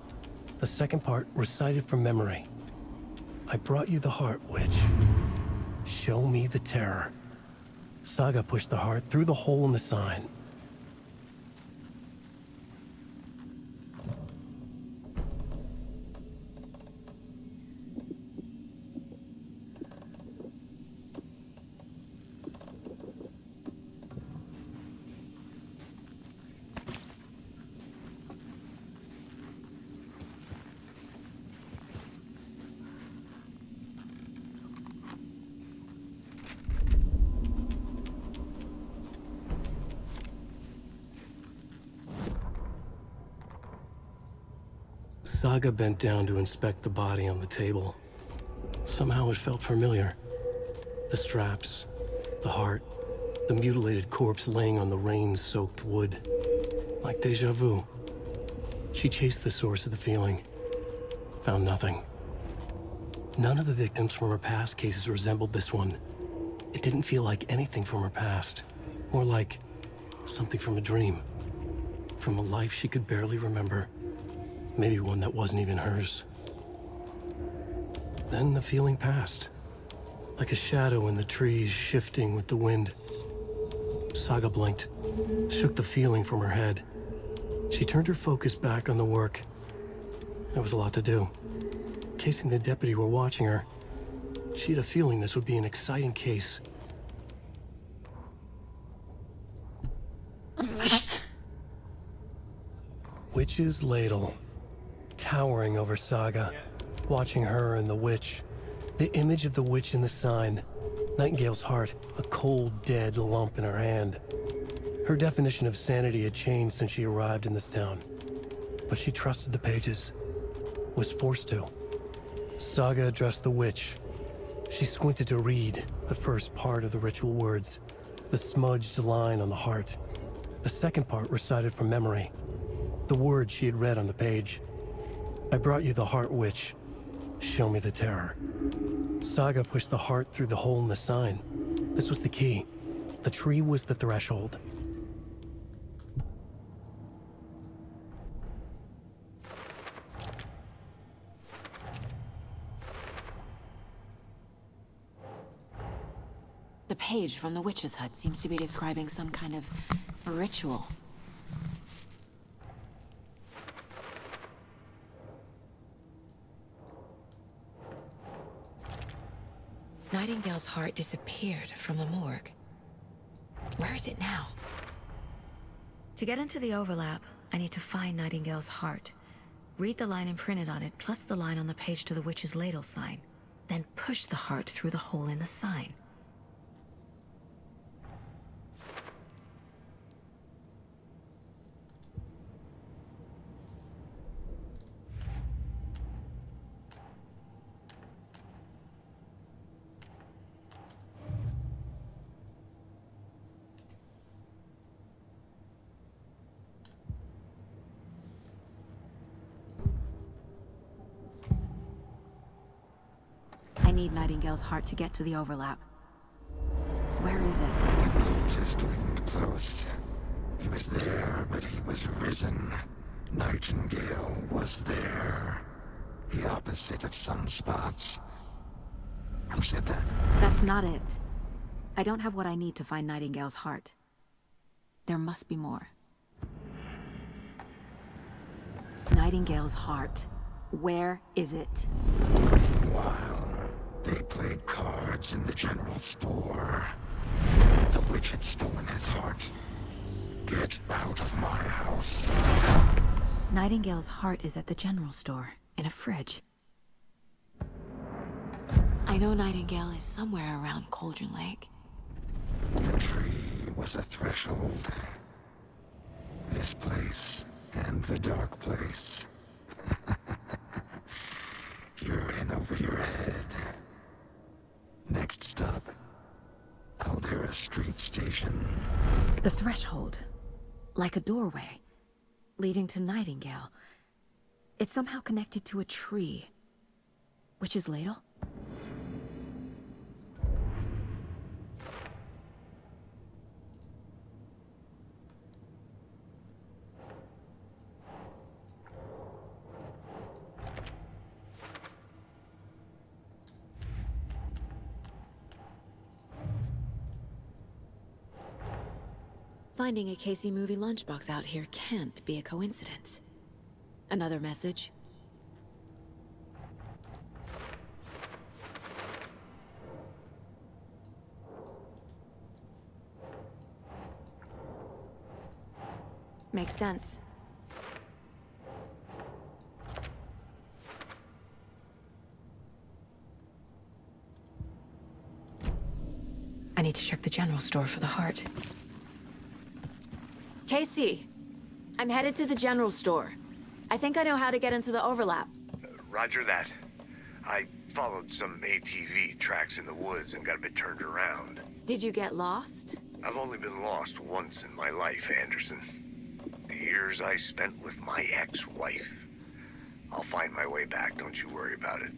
The second part recited from memory. I brought you the heart, witch. Show me the terror. Saga pushed the heart through the hole in the sign. Saga bent down to inspect the body on the table. Somehow it felt familiar. The straps, the heart, the mutilated corpse laying on the rain-soaked wood. Like deja vu. She chased the source of the feeling. Found nothing. None of the victims from her past cases resembled this one. It didn't feel like anything from her past. More like something from a dream. From a life she could barely remember. Maybe one that wasn't even hers. Then the feeling passed. Like a shadow in the trees shifting with the wind. Saga blinked, shook the feeling from her head. She turned her focus back on the work. There was a lot to do. Casey and the deputy were watching her. She had a feeling this would be an exciting case. Witch's ladle, towering over Saga, watching her and the witch. The image of the witch in the sign. Nightingale's heart, a cold, dead lump in her hand. Her definition of sanity had changed since she arrived in this town. But she trusted the pages. Was forced to. Saga addressed the witch. She squinted to read the first part of the ritual words, the smudged line on the heart. The second part recited from memory, the words she had read on the page. I brought you the heart, witch. Show me the terror. Saga pushed the heart through the hole in the sign. This was the key. The tree was the threshold. The page from the witch's hut seems to be describing some kind of ritual. Nightingale's heart disappeared from the morgue. Where is it now? To get into the overlap, I need to find Nightingale's heart. Read the line imprinted on it, plus the line on the page to the witch's ladle sign. Then push the heart through the hole in the sign. I need Nightingale's heart to get to the overlap. Where is it? The cultist leaned close. He was there, but he was risen. Nightingale was there. The opposite of sunspots. Who said that? That's not it. I don't have what I need to find Nightingale's heart. There must be more. Nightingale's heart. Where is it? While they played cards in the general store, the witch had stolen his heart. Get out of my house. Nightingale's heart is at the general store, in a fridge. I know Nightingale is somewhere around Cauldron Lake. The tree was a threshold. This place and the dark place. You're in over your head. Next stop, Caldera Street Station. The threshold. Like a doorway. Leading to Nightingale. It's somehow connected to a tree. Witch's ladle? Finding a Casey movie lunchbox out here can't be a coincidence. Another message? Makes sense. I need to check the general store for the heart. Casey, I'm headed to the general store. I think I know how to get into the overlap. Roger that. I followed some ATV tracks in the woods and got a bit turned around. Did you get lost? I've only been lost once in my life, Anderson. The years I spent with my ex-wife. I'll find my way back, don't you worry about it.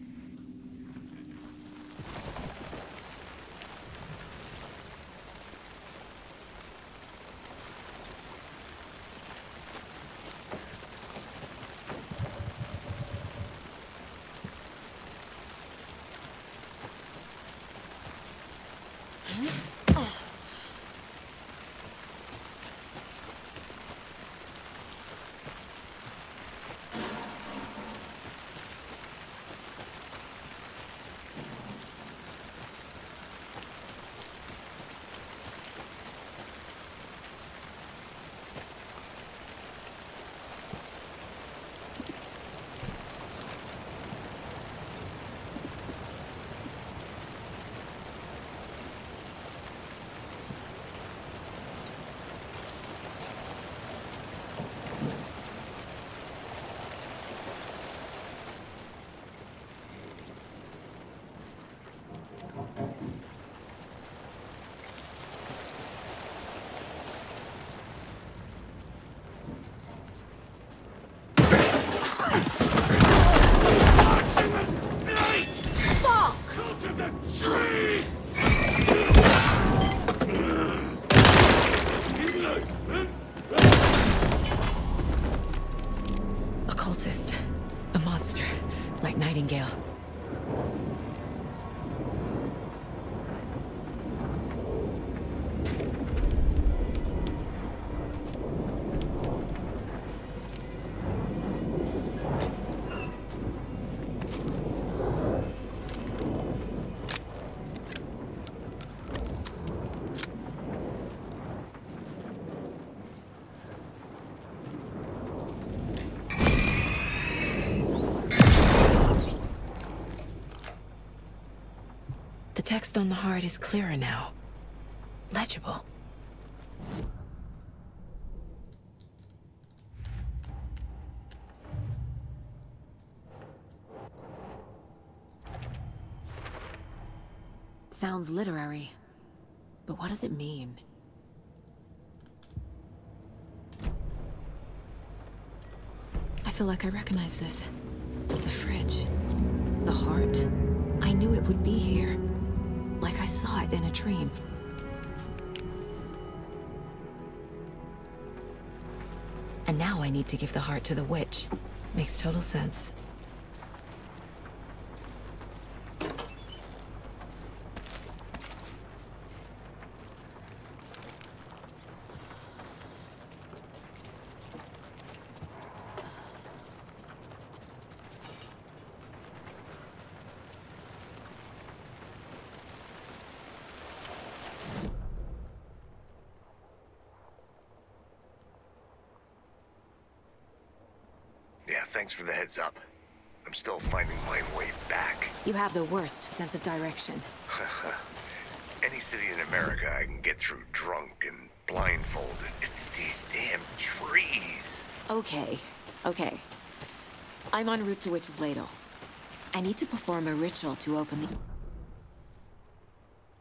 fast! Fuck! A cultist. A monster. Like Nightingale. The text on the heart is clearer now. Legible. Sounds literary. But what does it mean? I feel like I recognize this. The fridge. The heart. I knew it would be here. Like I saw it in a dream. And now I need to give the heart to the witch. Makes total sense. Yeah, thanks for the heads up. I'm still finding my way back. You have the worst sense of direction. Any city in America I can get through drunk and blindfolded. It's these damn trees. Okay. I'm en route to Witch's Ladle. I need to perform a ritual to open the...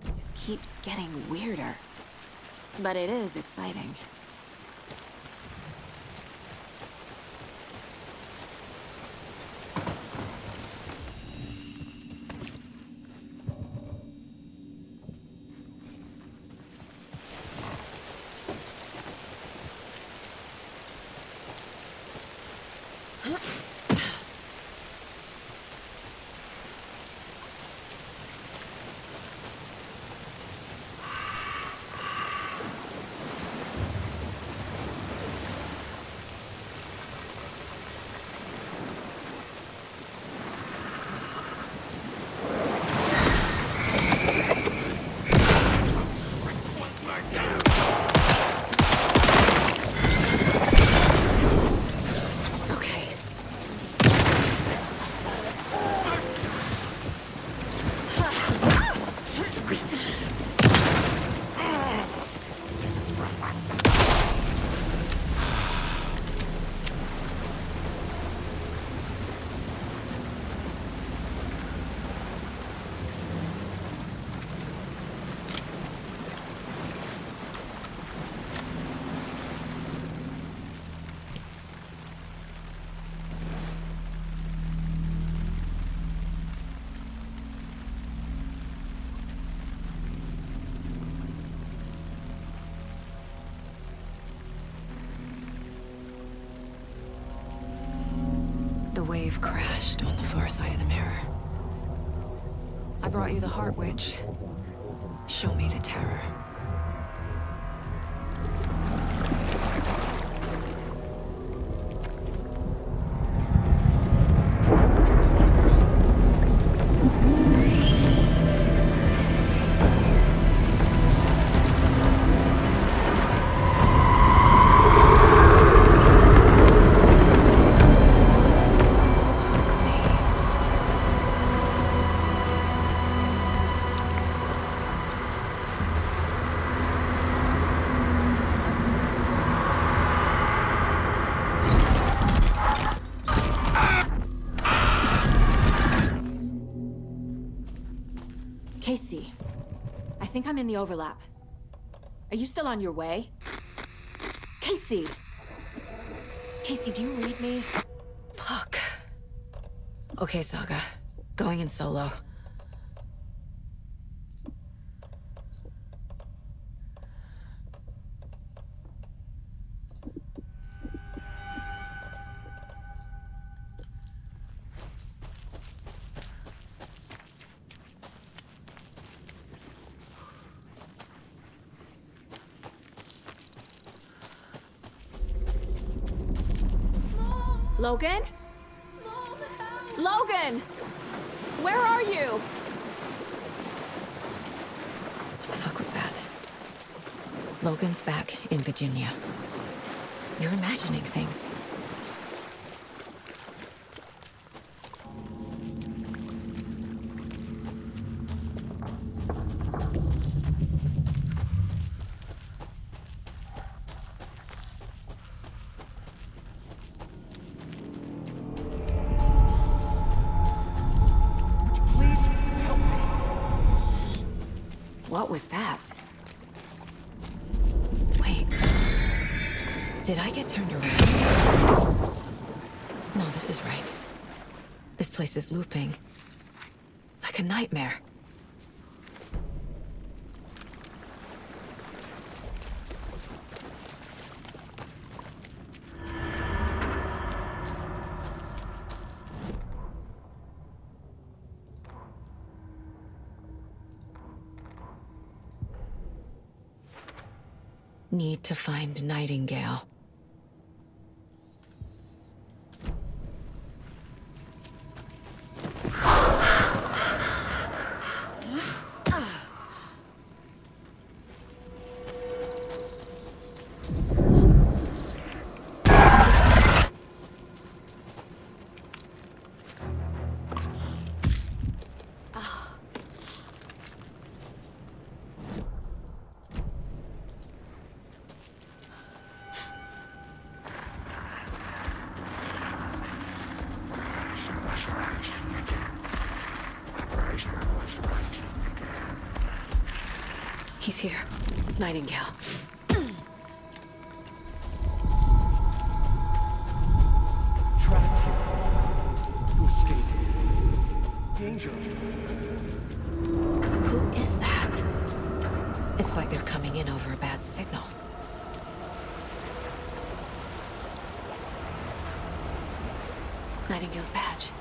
It just keeps getting weirder. But it is exciting. The wave crashed on the far side of the mirror. I brought you the Heart Witch. Show me the terror. Casey, I think I'm in the overlap. Are you still on your way? Casey! Casey, do you read me? Fuck. Okay, Saga. Going in solo. Logan? Logan! Where are you? What the fuck was that? Logan's back in Virginia. You're imagining things. What was that? Wait. Did I get turned around? No, this is right. This place is looping. Like a nightmare. Need to find Nightingale. He's here. Nightingale. Trapped here. To escape. Danger. Who is that? It's like they're coming in over a bad signal. Nightingale's badge.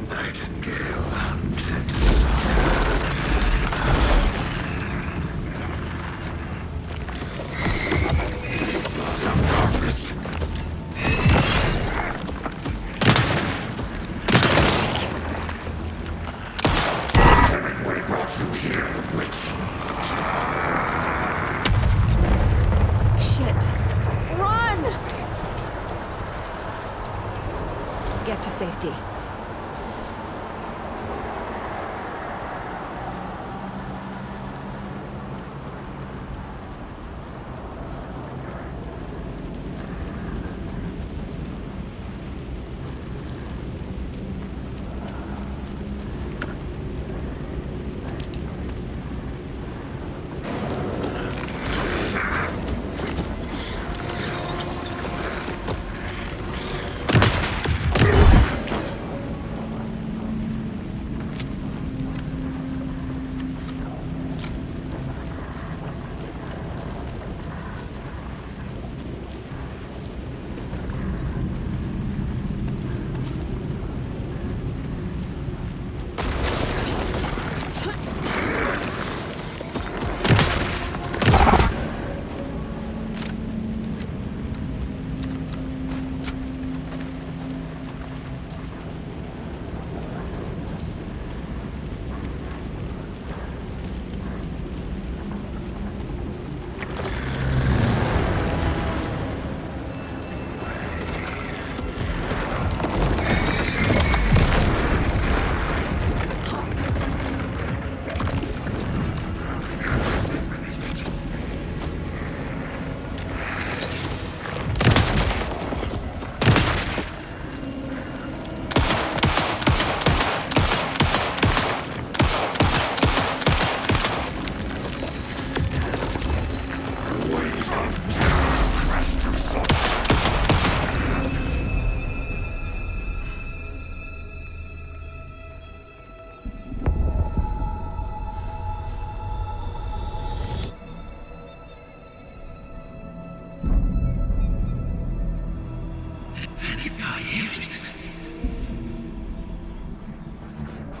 Nightingale hunted. Lord of darkness. We brought you here, witch. Shit. Run! Get to safety.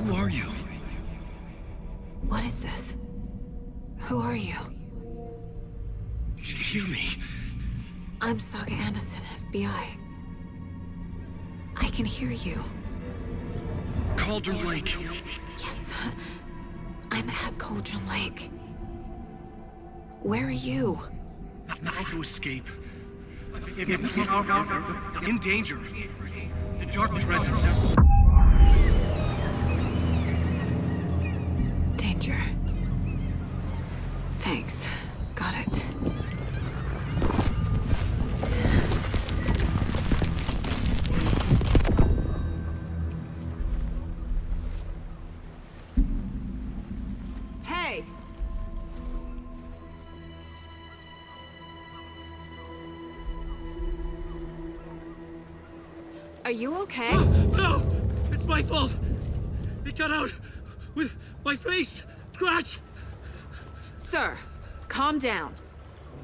Who are you? What is this? Who are you? Hear me. I'm Saga Anderson, FBI. I can hear you. Cauldron Lake. Yes, I'm at Cauldron Lake. Where are you? About to escape. In danger. The dark presence. Danger. Thanks. Got it. Hey! Are you okay? No! It's my fault! It got out with my face! Scratch! Sir, calm down.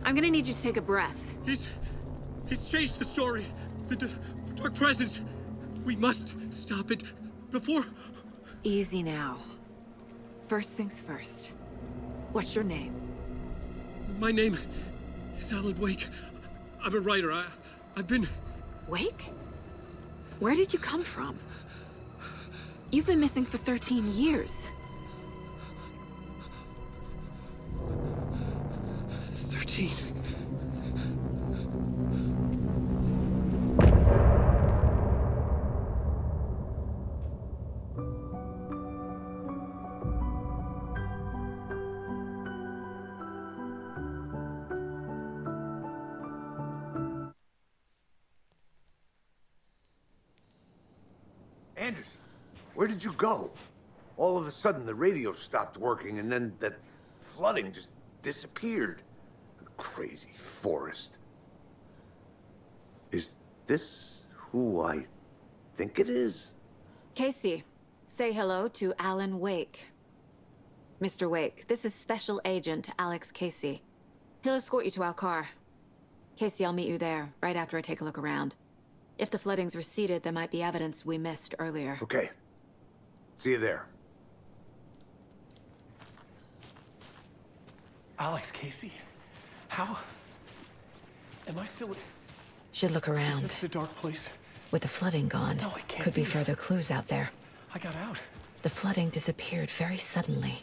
I'm gonna need you to take a breath. He's changed the story. The dark presence. We must stop it before... Easy now. First things first. What's your name? My name is Alan Wake. I'm a writer. I've been... Wake? Where did you come from? You've been missing for 13 years. 13. Anderson, where did you go? All of a sudden, the radio stopped working, and then that flooding just disappeared. Crazy forest. Is this who I think it is? Casey, say hello to Alan Wake. Mr. Wake, this is Special Agent Alex Casey. He'll escort you to our car. Casey, I'll meet you there, right after I take a look around. If the flooding's receded, there might be evidence we missed earlier. Okay. See you there. Alex Casey? How? Am I still... Should look around. Is this the dark place? With the flooding gone, No, it can't could be be. further clues out there. I got out. The flooding disappeared very suddenly.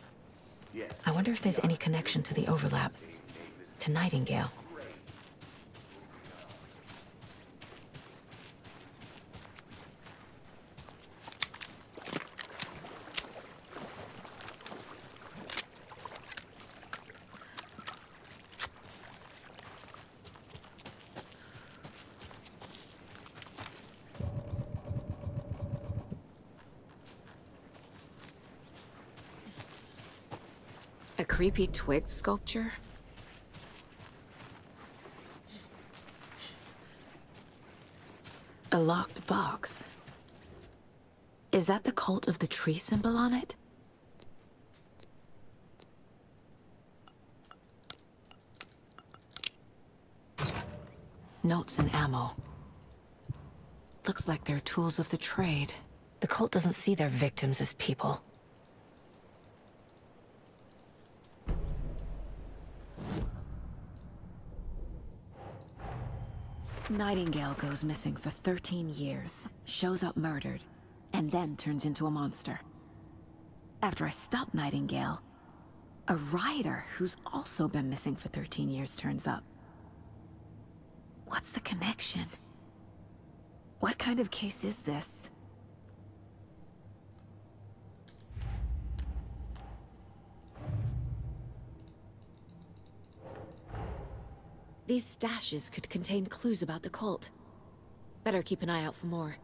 I wonder if there's any connection to the overlap. To Nightingale. A creepy twig sculpture? A locked box. Is that the cult of the tree symbol on it? Notes and ammo. Looks like they're tools of the trade. The cult doesn't see their victims as people. Nightingale goes missing for 13 years, shows up murdered, and then turns into a monster. After I stop Nightingale, a writer who's also been missing for 13 years turns up. What's the connection? What kind of case is this? These stashes could contain clues about the cult. Better keep an eye out for more.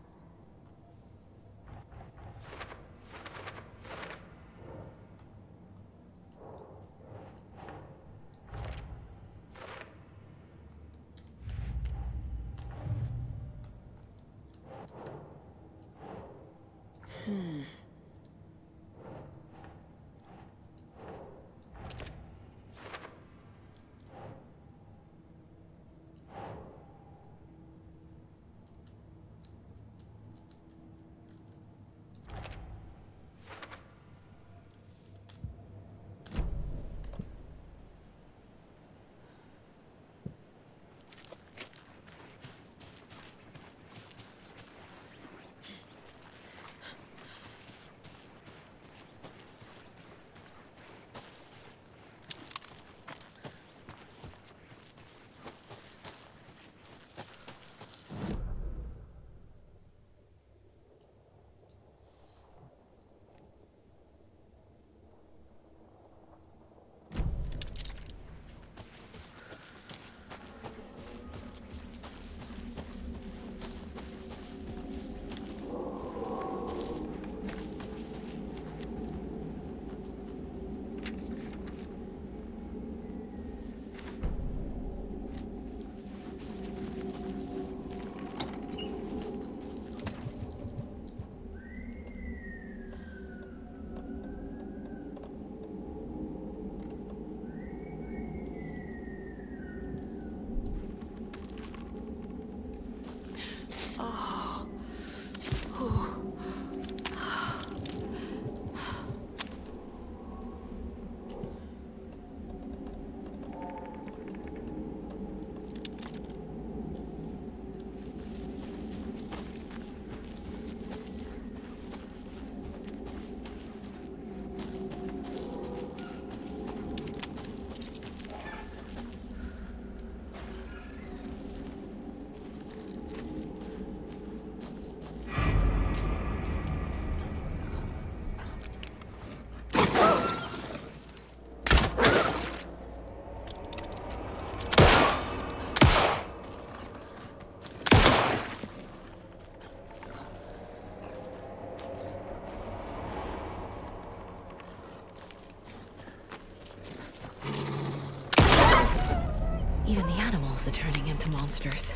themselves are turning into monsters.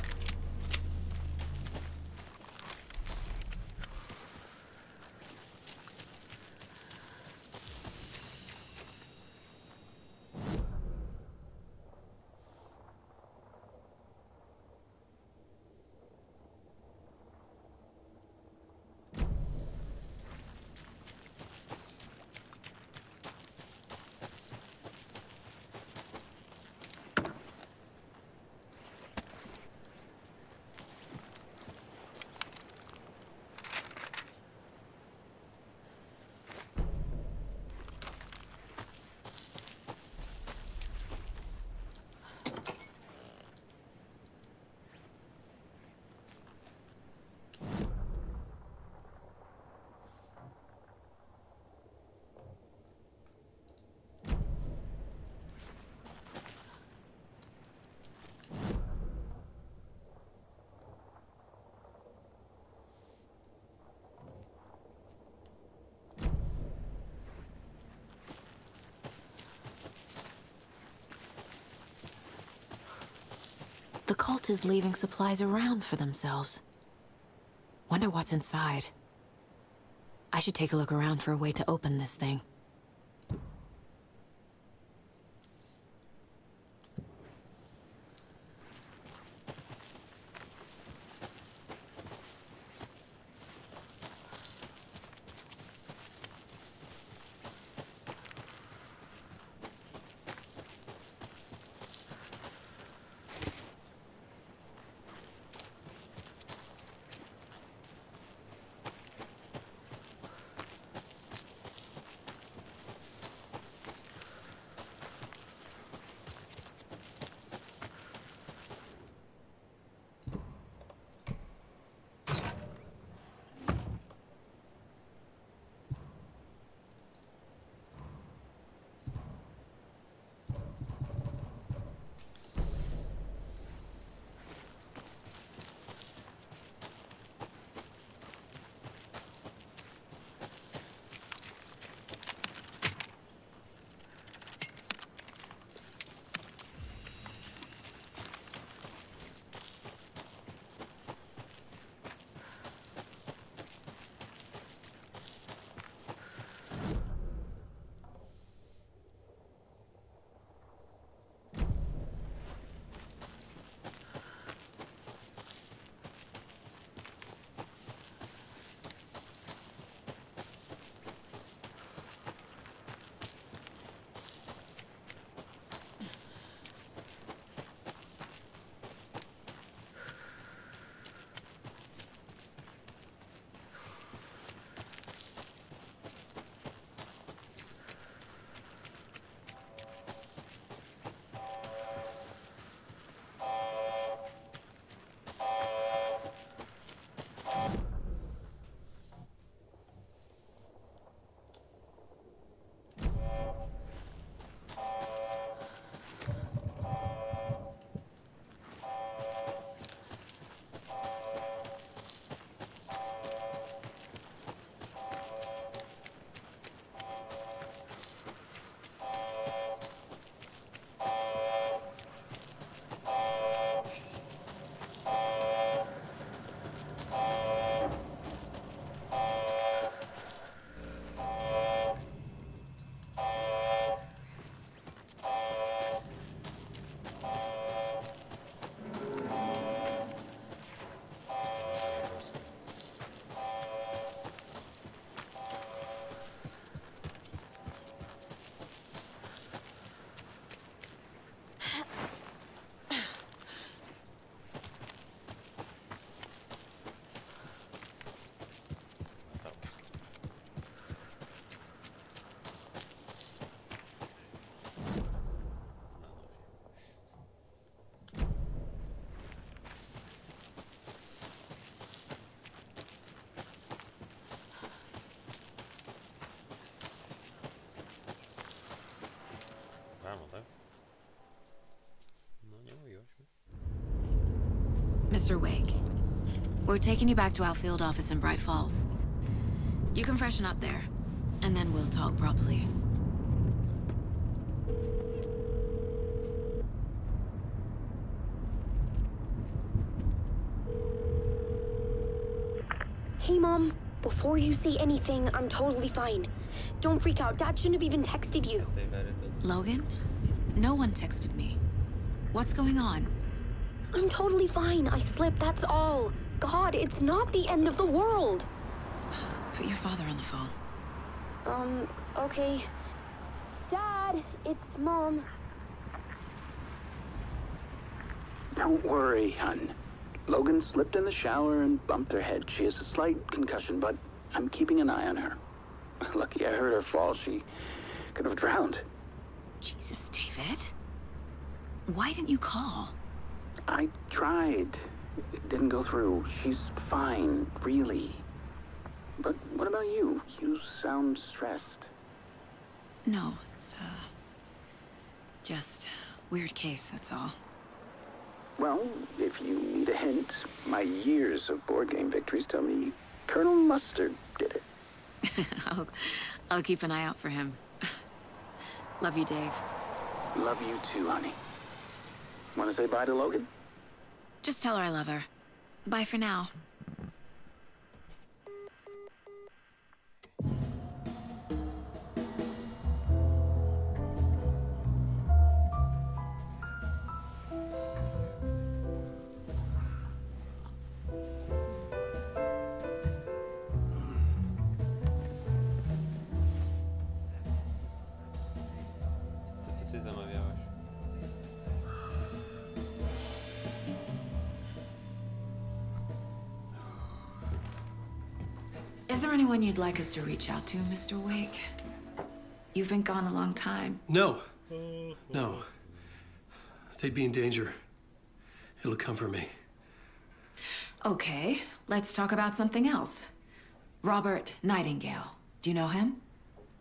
The cult is leaving supplies around for themselves. Wonder what's inside. I should take a look around for a way to open this thing. Mr. Wake, we're taking you back to our field office in Bright Falls. You can freshen up there, and then we'll talk properly. Mom, before you say anything, I'm totally fine. Don't freak out. Dad shouldn't have even texted you. Logan? No one texted me. What's going on? I'm totally fine. I slipped, that's all. God, it's not the end of the world. Put your father on the phone. Okay. Dad, it's Mom. Don't worry, hon. Logan slipped in the shower and bumped her head. She has a slight concussion, but I'm keeping an eye on her. Lucky I heard her fall. She could have drowned. Jesus, David. Why didn't you call? I tried. It didn't go through. She's fine, really. But what about you? You sound stressed. No, it's, just weird case, that's all. Well, if you need a hint, my years of board game victories tell me Colonel Mustard did it. I'll keep an eye out for him. Love you, Dave. Love you too, honey. Want to say bye to Logan? Just tell her I love her. Bye for now. Is there anyone you'd like us to reach out to, Mr. Wake? You've been gone a long time. No. No. They'd be in danger. It'll come for me. Okay, let's talk about something else. Robert Nightingale. Do you know him?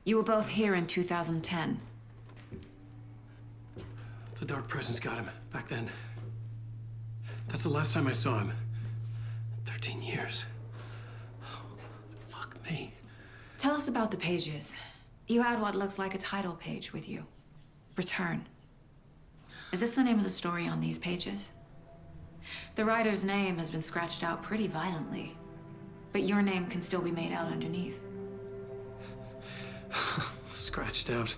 You were both here in 2010. The Dark Presence got him back then. That's the last time I saw him. 13 years. Fuck me. Tell us about the pages. You had what looks like a title page with you. Return. Is this the name of the story on these pages? The writer's name has been scratched out pretty violently, but your name can still be made out underneath. Scratched out.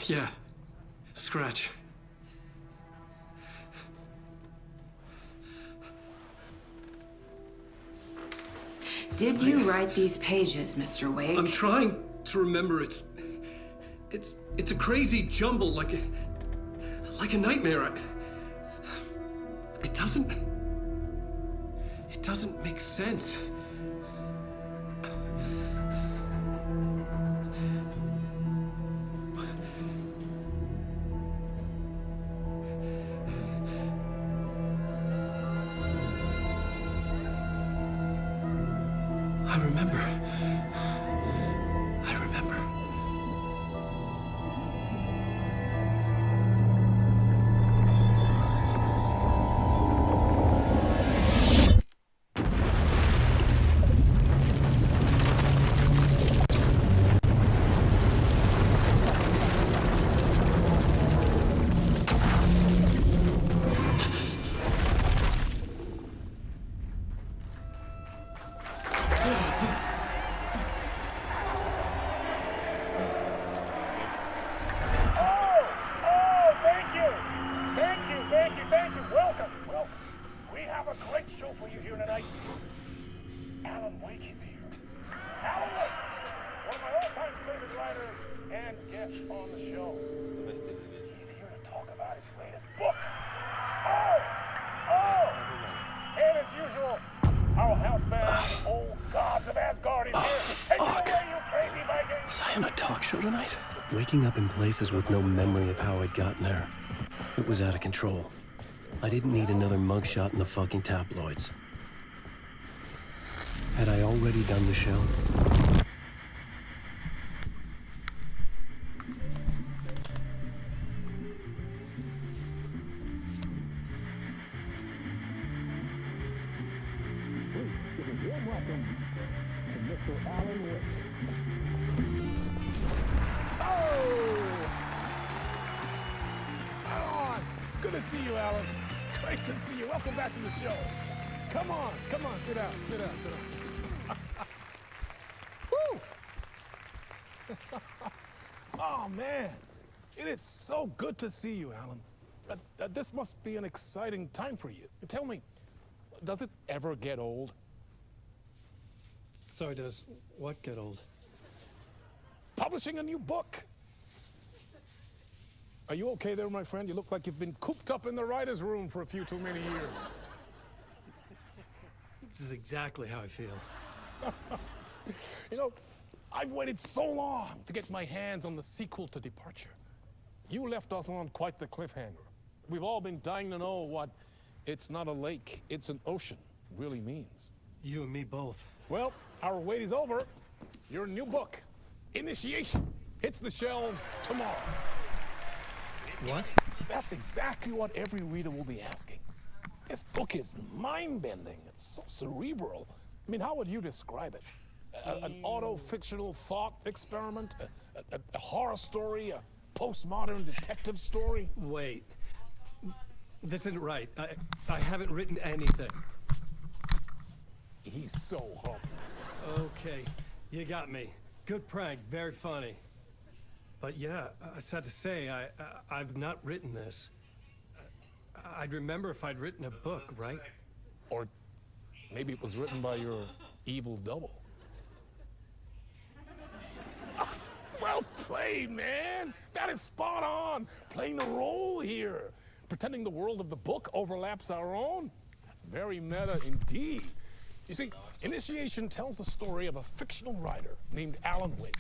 Yeah. Scratch. Did you write these pages, Mr. Wake? I'm trying to remember. It's a crazy jumble, like a nightmare. It doesn't make sense. I remember. Waking up in places with no memory of how I'd gotten there. It was out of control. I didn't need another mugshot in the fucking tabloids. Had I already done the show? Good to see you, Alan. Great to see you. Welcome back to the show. Come on, sit down. Oh, man. It is so good to see you, Alan. This must be an exciting time for you. Tell me, does it ever get old? So does what get old? Publishing a new book. Are you okay there, my friend? You look like you've been cooped up in the writer's room for a few too many years. This is exactly how I feel. You know, I've waited so long to get my hands on the sequel to Departure. You left us on quite the cliffhanger. We've all been dying to know what "it's not a lake, it's an ocean" really means. You and me both. Well, our wait is over. Your new book, Initiation, hits the shelves tomorrow. What? That's exactly what every reader will be asking. This book is mind-bending. It's so cerebral. I mean, how would you describe it? An auto-fictional thought experiment? A horror story? A postmodern detective story? Wait. This isn't right. I haven't written anything. He's so humble. Okay, you got me. Good prank, very funny. But yeah, sad to say, I've not written this. I'd remember if I'd written a book, right? Or maybe it was written by your evil double. Well played, man! That is spot on! Playing the role here. Pretending the world of the book overlaps our own. That's very meta indeed. You see, Initiation tells the story of a fictional writer named Alan Wake,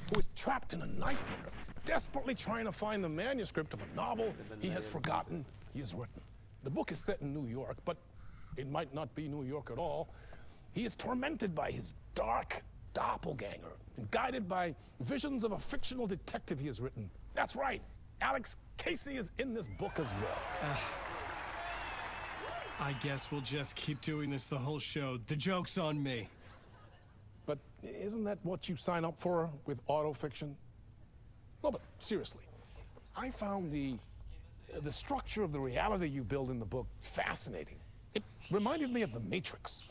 who is trapped in a nightmare, desperately trying to find the manuscript of a novel he has forgotten he has written. The book is set in New York, but it might not be New York at all. He is tormented by his dark doppelganger and guided by visions of a fictional detective he has written. That's right, Alex Casey is in this book as well. I guess we'll just keep doing this the whole show. The joke's on me. But isn't that what you sign up for with autofiction? No, but seriously, I found the structure of the reality you build in the book fascinating. It reminded me of The Matrix.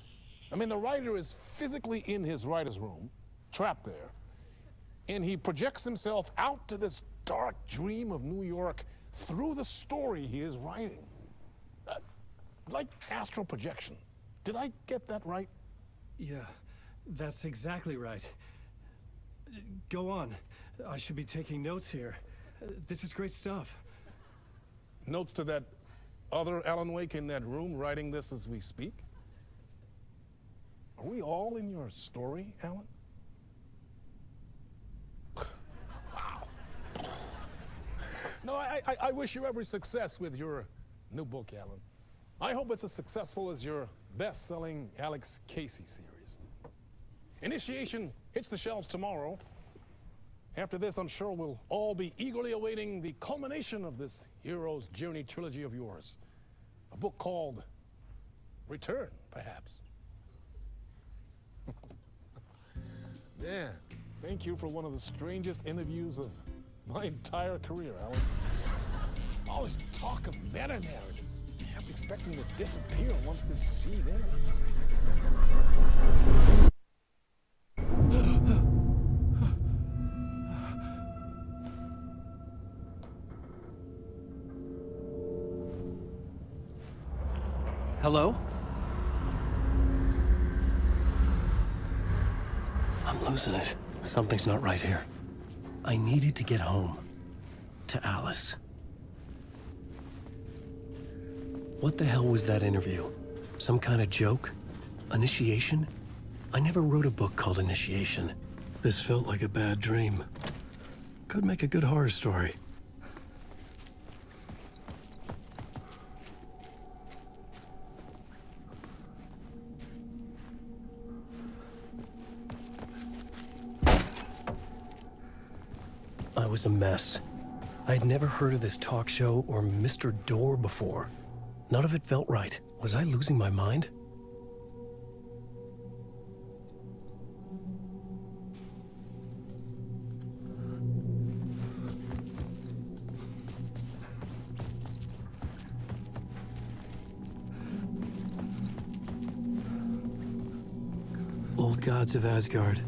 I mean, the writer is physically in his writer's room, trapped there, and he projects himself out to this dark dream of New York through the story he is writing. Like astral projection. Did I get that right? Yeah, that's exactly right. Go on. I should be taking notes here. This is great stuff. Notes to that other Alan Wake in that room writing this as we speak? Are we all in your story, Alan? Wow. No, I wish you every success with your new book, Alan. I hope it's as successful as your best-selling Alex Casey series. Initiation hits the shelves tomorrow. After this, I'm sure we'll all be eagerly awaiting the culmination of this hero's journey trilogy of yours. A book called Return, perhaps. Man, thank you for one of the strangest interviews of my entire career, Alan. All this talk of meta-narratives. I'm expecting to disappear once this scene ends. Hello? I'm losing it. Something's not right here. I needed to get home. To Alice. What the hell was that interview? Some kind of joke? Initiation? I never wrote a book called Initiation. This felt like a bad dream. Could make a good horror story. I was a mess. I'd never heard of this talk show or Mr. Door before. None of it felt right. Was I losing my mind? Old Gods of Asgard.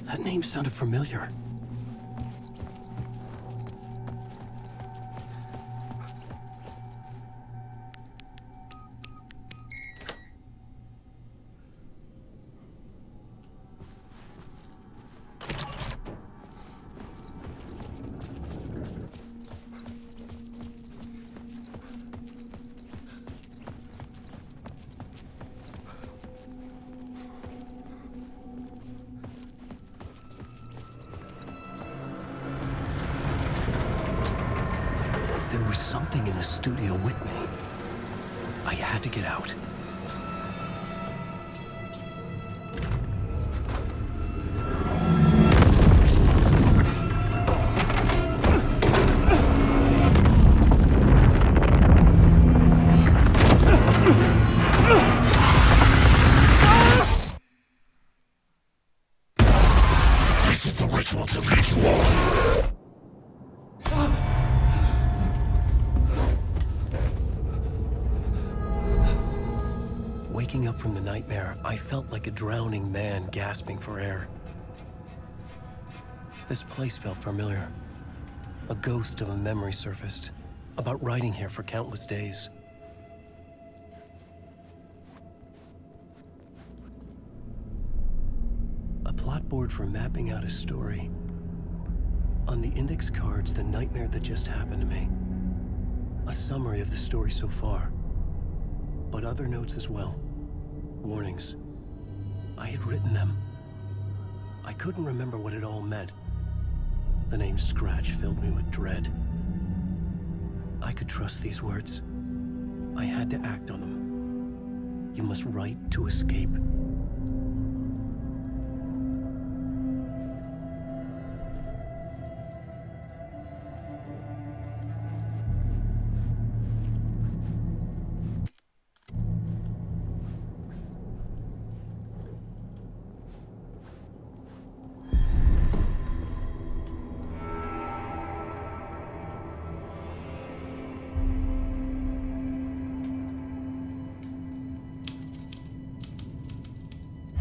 That name sounded familiar. was something in the studio with me. I had to get out. This is the ritual to lead you on. Waking up from the nightmare, I felt like a drowning man gasping for air. This place felt familiar. A ghost of a memory surfaced, about riding here for countless days. A plot board for mapping out a story. On the index cards, the nightmare that just happened to me. A summary of the story so far, but other notes as well. Warnings. I had written them. I couldn't remember what it all meant. The name Scratch filled me with dread. I could trust these words. I had to act on them. You must write to escape.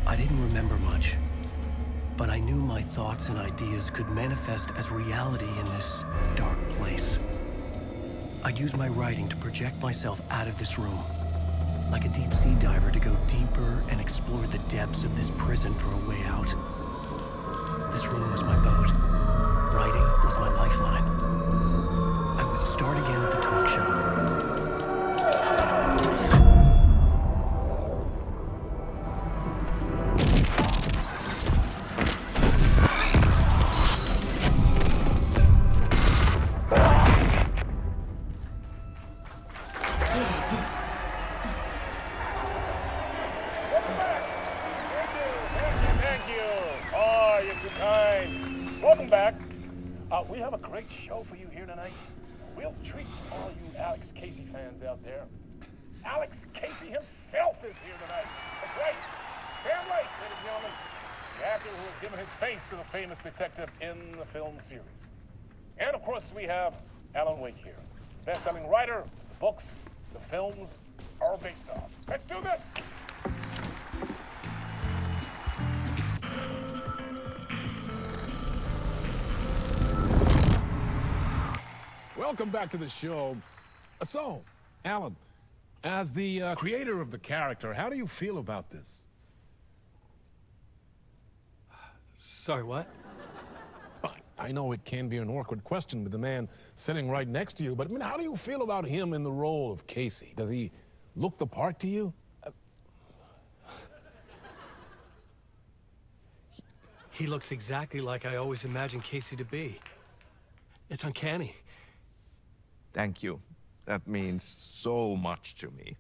I didn't remember much, but I knew my thoughts and ideas could manifest as reality in this dark place. I'd use my writing to project myself out of this room, like a deep-sea diver to go deeper and explore the depths of this prison for a way out. This room was my boat. Writing was my lifeline. I would start again at the talk show. Welcome back. We have a great show for you here tonight. We'll treat all you Alex Casey fans out there. Alex Casey himself is here tonight. That's right. Sam Lake, ladies and gentlemen. The actor who has given his face to the famous detective in the film series. And of course, we have Alan Wake here. Best-selling writer, the books, the films are based on. Let's do this! Welcome back to the show. So, Alan, as the creator of the character, how do you feel about this? Sorry, what? I know it can be an awkward question with the man sitting right next to you, but I mean, how do you feel about him in the role of Casey? Does he look the part to you? He looks exactly like I always imagined Casey to be. It's uncanny. Thank you. That means so much to me.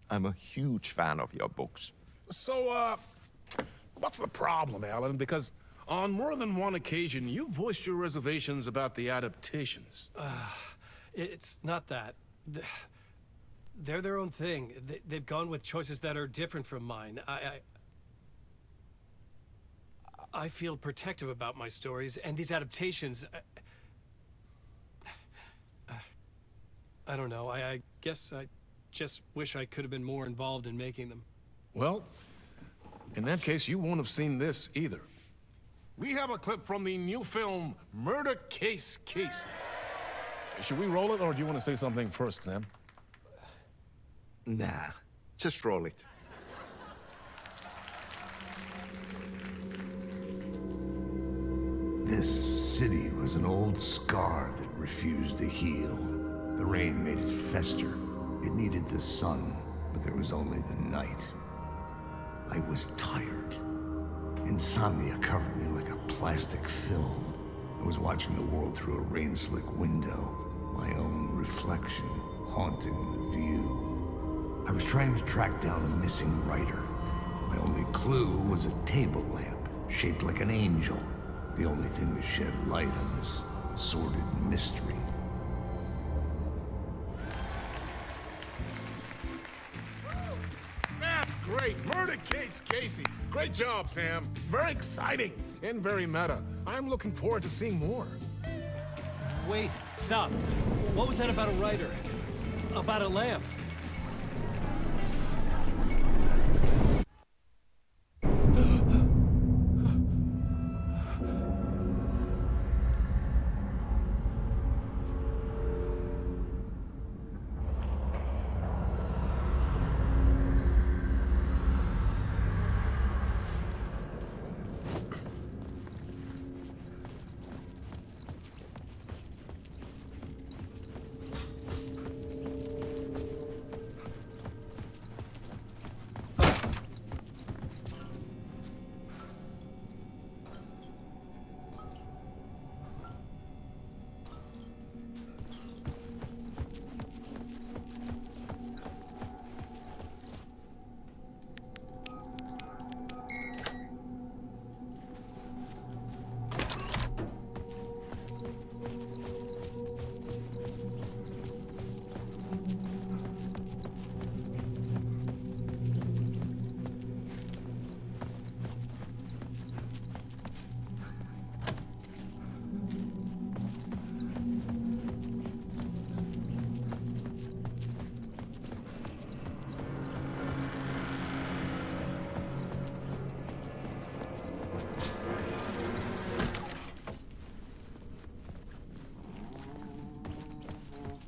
I'm a huge fan of your books. So, what's the problem, Alan? Because on more than one occasion, you voiced your reservations about the adaptations. It's not that. They're their own thing. They've gone with choices that are different from mine. I feel protective about my stories, and these adaptations... I don't know. I guess I just wish I could have been more involved in making them. Well, in that case, you won't have seen this either. We have a clip from the new film, Murder Case Casey. Should we roll it, or do you want to say something first, Sam? Nah, just roll it. This city was an old scar that refused to heal. The rain made it fester. It needed the sun, but there was only the night. I was tired. Insomnia covered me like a plastic film. I was watching the world through a rain-slick window, my own reflection haunting the view. I was trying to track down a missing writer. My only clue was a table lamp, shaped like an angel. The only thing to shed light on this sordid mystery. That's great! Murder case, Casey. Great job, Sam. Very exciting and very meta. I'm looking forward to seeing more. Wait, stop. What was that about a writer? About a lamp?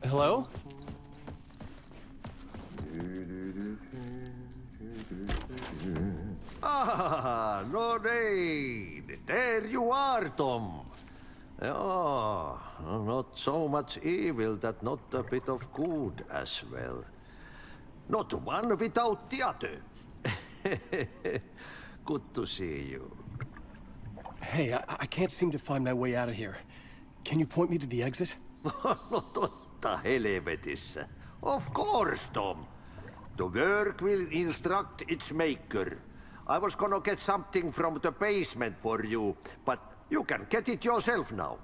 Hello? Ah, Lorraine! There you are, Tom. Oh, not so much evil that not a bit of good as well. Not one without the other. Good to see you. Hey, I can't seem to find my way out of here. Can you point me to the exit? No totta helvetissä. Of course, Tom. The work will instruct its maker. I was gonna get something from the basement for you, but you can get it yourself now.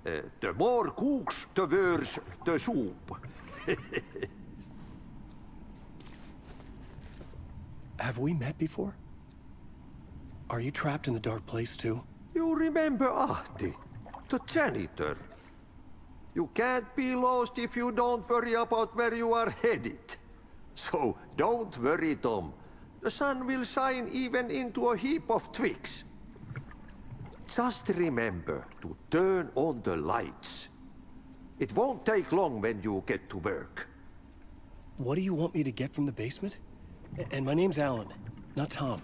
The more cooks, the worse the soup. Have we met before? Are you trapped in the dark place too? You remember Ahti, the janitor. You can't be lost if you don't worry about where you are headed. So don't worry, Tom. The sun will shine even into a heap of twigs. Just remember to turn on the lights. It won't take long when you get to work. What do you want me to get from the basement? And my name's Alan, not Tom.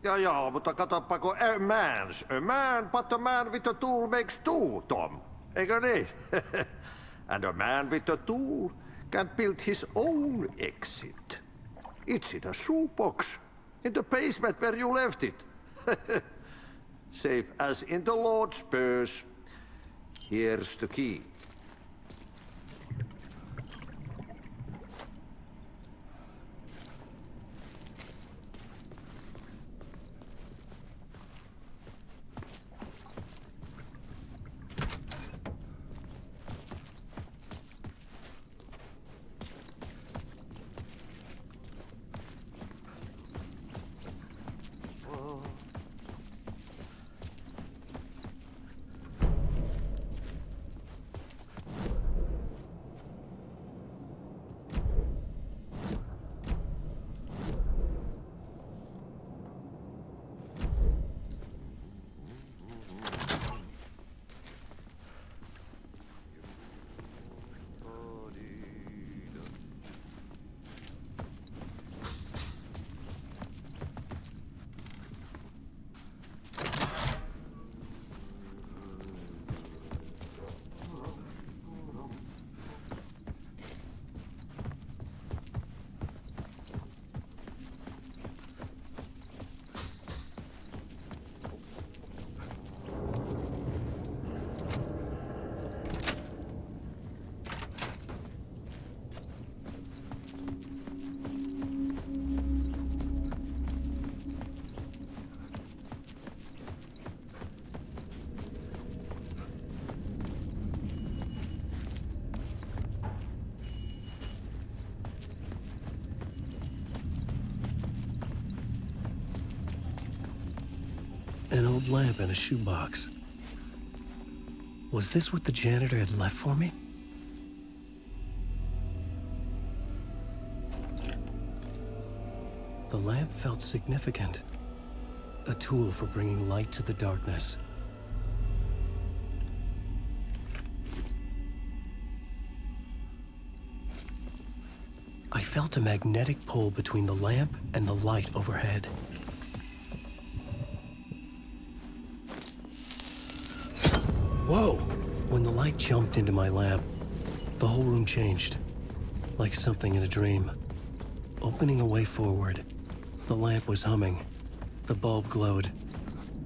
Ja, mutta katsoppa, a man, but a man with a tool makes two, Tom. Eikö niin? And a man with a tool can build his own exit. It's in a shoebox, in the basement where you left it. Safe as in the Lord's purse. Here's the key. old lamp in a shoebox. Was this what the janitor had left for me? The lamp felt significant. A tool for bringing light to the darkness. I felt a magnetic pull between the lamp and the light overhead. Whoa! When the light jumped into my lamp, the whole room changed, like something in a dream. Opening a way forward, the lamp was humming. The bulb glowed.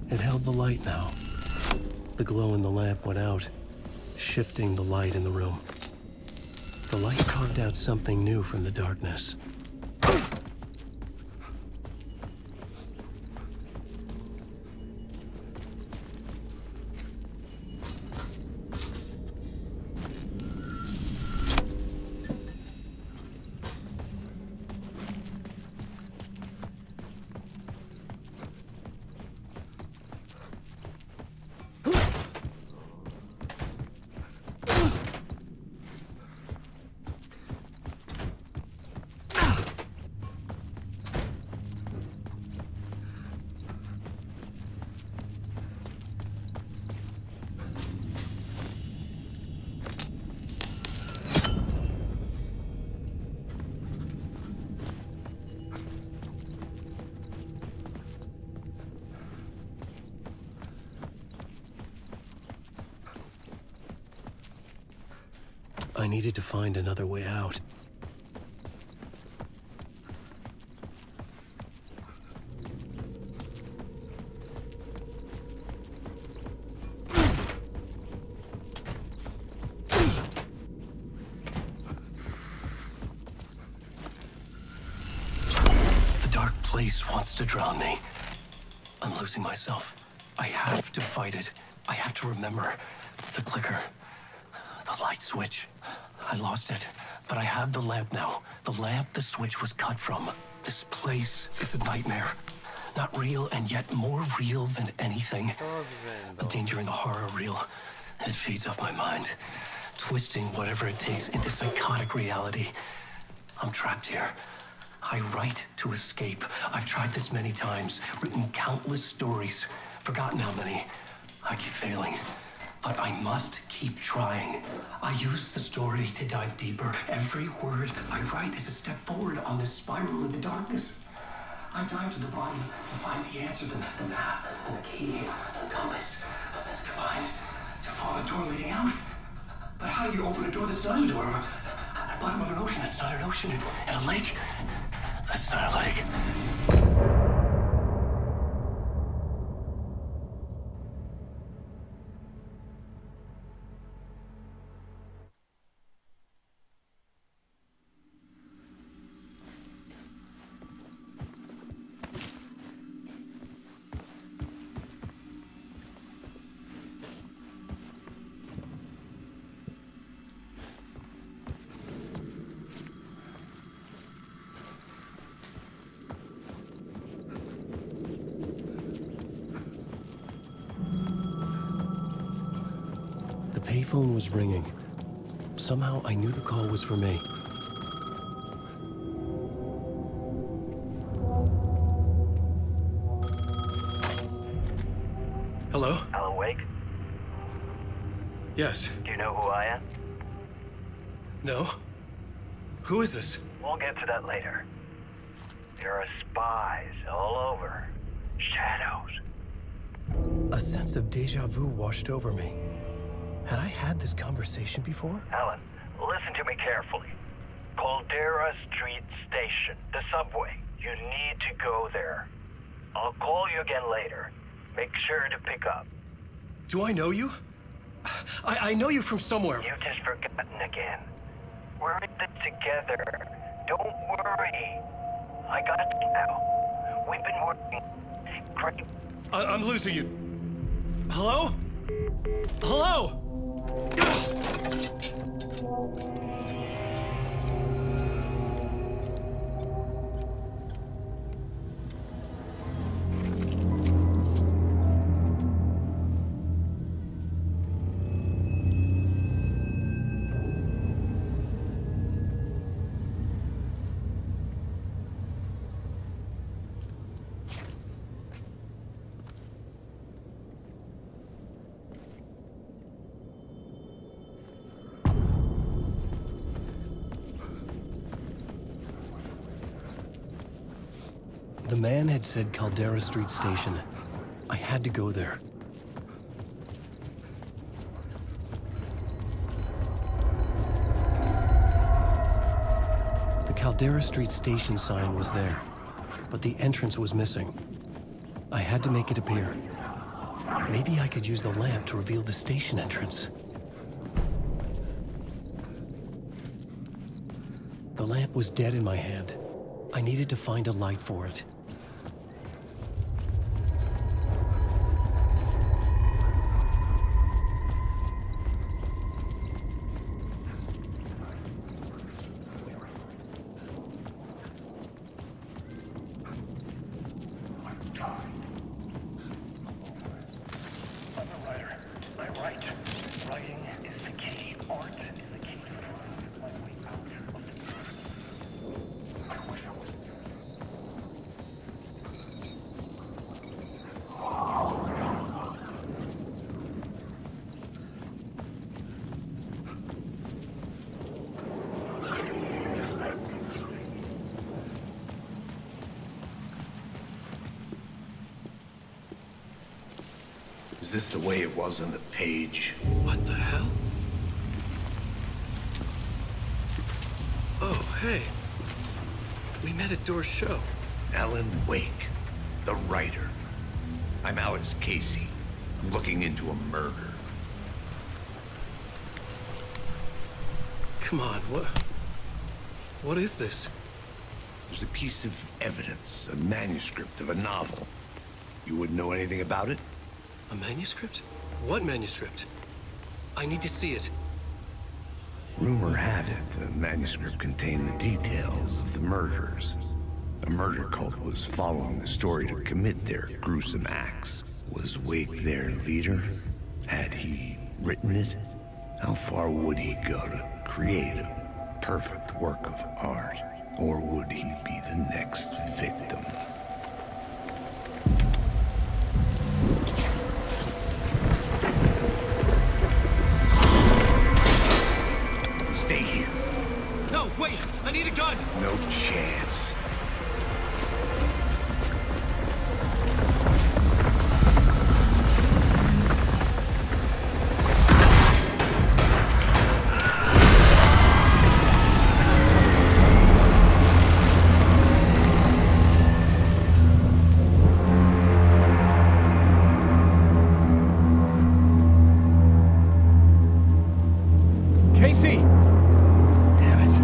It held the light now. The glow in the lamp went out, shifting the light in the room. The light carved out something new from the darkness. I needed to find another way out. The dark place wants to drown me. I'm losing myself. I have to fight it. I have to remember the clicker. The light switch. I lost it, but I have the lamp now. The lamp the switch was cut from. This place is a nightmare. Not real, and yet more real than anything. The danger and the horror real. It feeds off my mind, twisting whatever it takes into psychotic reality. I'm trapped here. I write to escape. I've tried this many times, written countless stories, forgotten how many. I keep failing. But I must keep trying. I use the story to dive deeper. Every word I write is a step forward on this spiral in the darkness. I dive to the bottom to find the answer, the map, and the key, the compass. It's combined to form a door leading out. But how do you open a door that's not a door? At the bottom of an ocean that's not an ocean. And a lake that's not a lake. The payphone was ringing. Somehow I knew the call was for me. Hello? Alan Wake? Yes. Do you know who I am? No? Who is this? We'll get to that later. There are spies all over. Shadows. A sense of deja vu washed over me. Had I had this conversation before? Alan, listen to me carefully. Caldera Street Station, the subway. You need to go there. I'll call you again later. Make sure to pick up. Do I know you? I know you from somewhere. You've just forgotten again. We're in this together. Don't worry. I got you now. We've been working great. I'm losing you. Hello? Hello? The man had said Caldera Street Station. I had to go there. The Caldera Street Station sign was there, but the entrance was missing. I had to make it appear. Maybe I could use the lamp to reveal the station entrance. The lamp was dead in my hand. I needed to find a light for it. Is this the way it was on the page? What the hell? Oh, hey. We met at Door's show. Alan Wake, the writer. I'm Alex Casey. I'm looking into a murder. Come on, what is this? There's a piece of evidence, a manuscript of a novel. You wouldn't know anything about it? A manuscript? What manuscript? I need to see it. Rumor had it the manuscript contained the details of the murders. A murder cult was following the story to commit their gruesome acts. Was Wake their leader? Had he written it? How far would he go to create a perfect work of art? Or would he be the next victim? Stay here. No, wait! I need a gun! No chance. Casey! Damn it.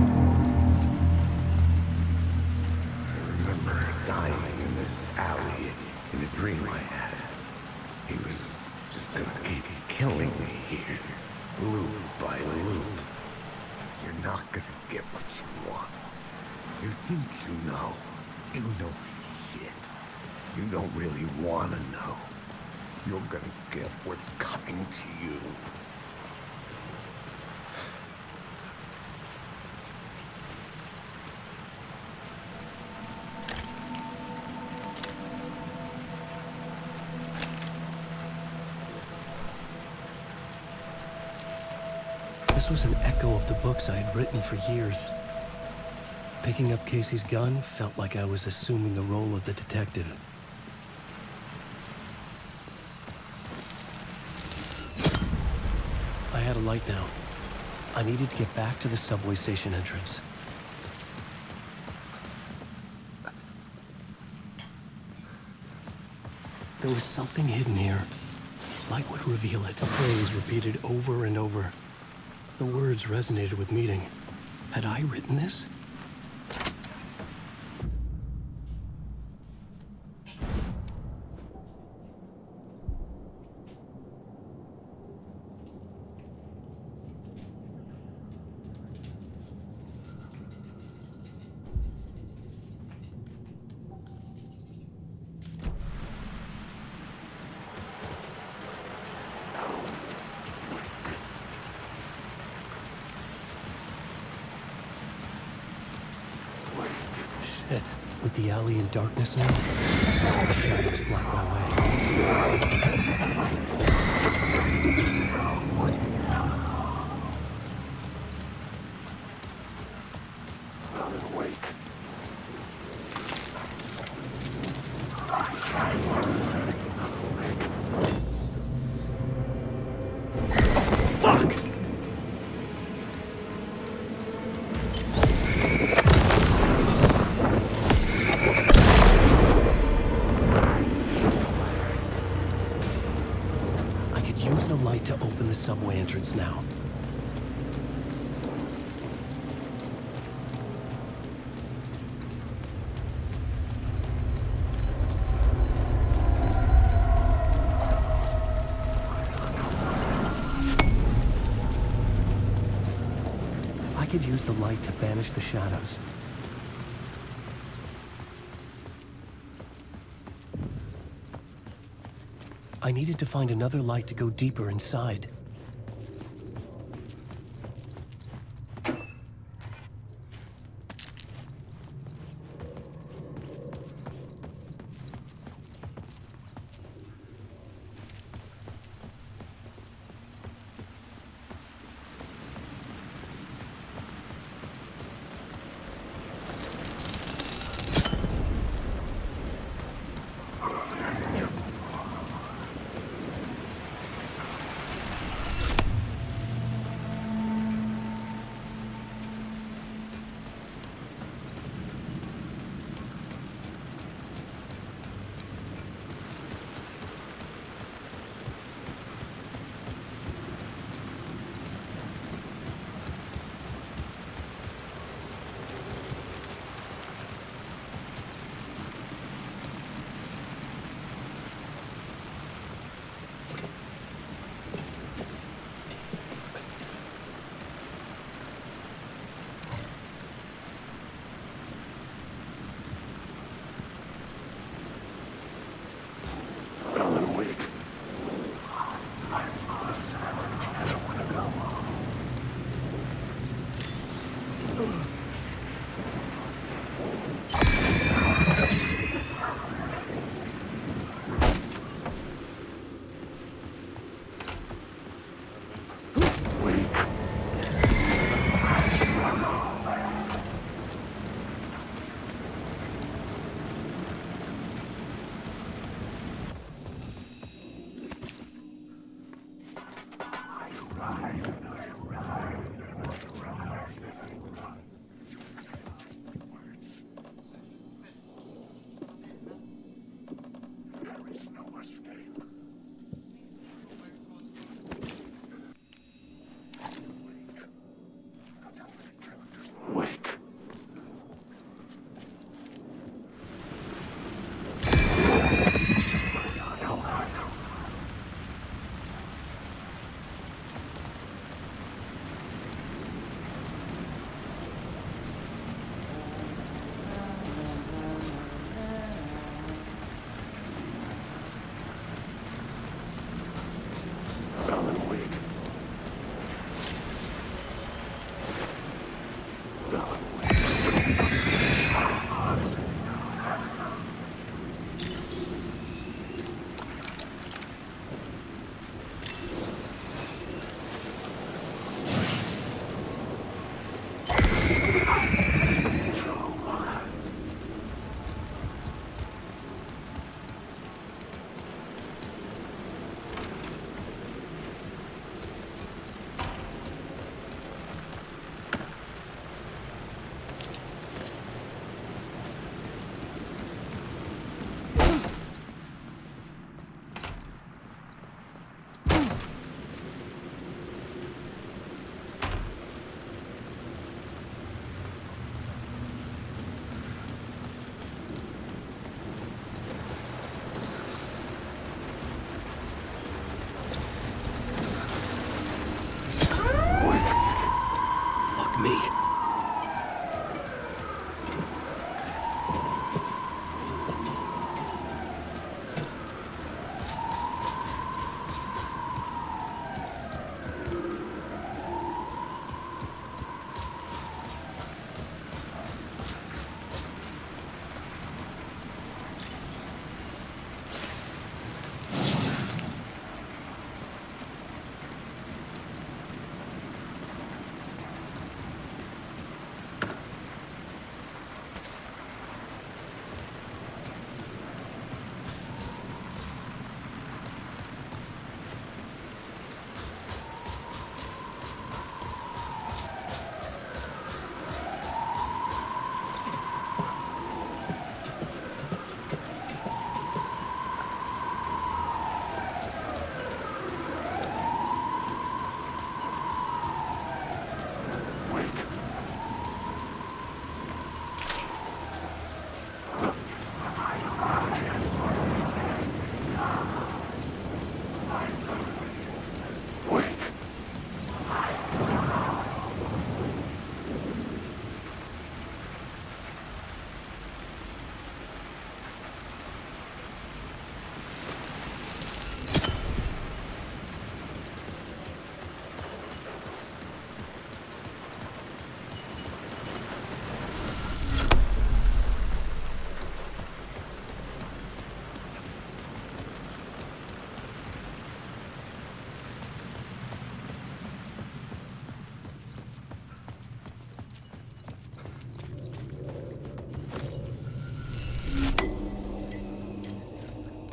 I remember dying in this alley in a dream I had. He was just gonna keep killing me here, loop by loop. You're not gonna get what you want. You think you know. You know shit. You don't really wanna know. You're gonna get what's coming to you. This was an echo of the books I had written for years. Picking up Casey's gun felt like I was assuming the role of the detective. I had a light now. I needed to get back to the subway station entrance. There was something hidden here. Light would reveal it. A phrase repeated over and over. The words resonated with meaning. Had I written this? Shit. With the alley in darkness now, the shadows block my way. Fuck! I could use the light to open the subway entrance now. I could use the light to banish the shadows. I needed to find another light to go deeper inside.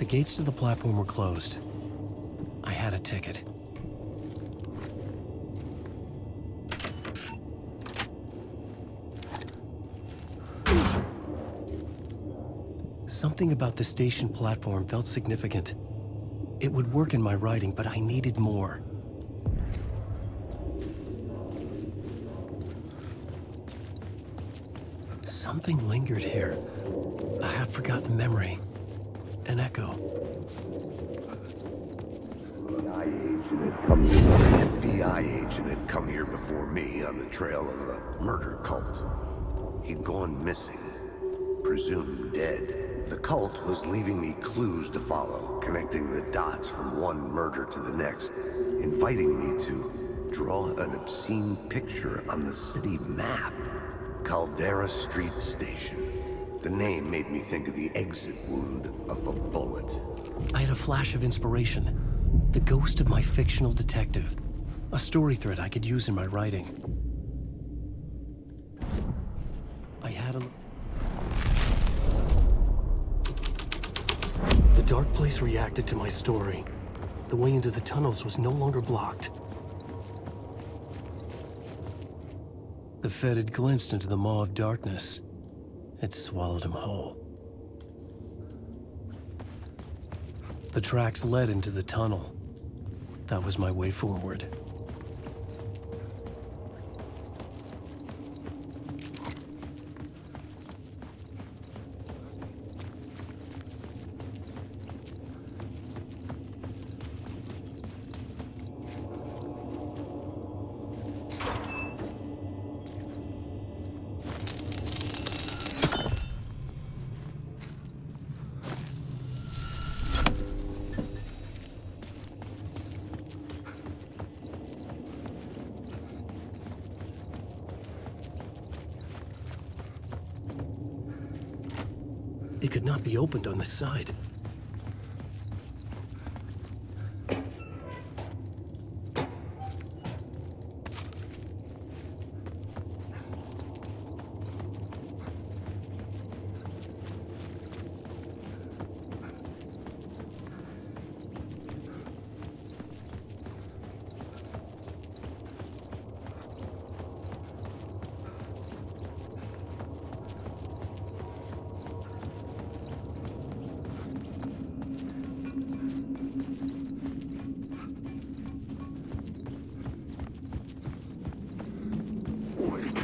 gates to the platform were closed. I had a ticket. Something about the station platform felt significant. It would work in my writing, but I needed more. Something lingered here. A half-forgotten memory. An echo. An FBI agent had come here before me on the trail of a murder cult. He'd gone missing, presumed dead. The cult was leaving me clues to follow, connecting the dots from one murder to the next, inviting me to draw an obscene picture on the city map. Caldera Street Station. The name made me think of the exit wound of a bullet. I had a flash of inspiration. The ghost of my fictional detective. A story thread I could use in my writing. I had a... The dark place reacted to my story. The way into the tunnels was no longer blocked. The Fed had glimpsed into the maw of darkness. It swallowed him whole. The tracks led into the tunnel. That was my way forward. It could not be opened on this side.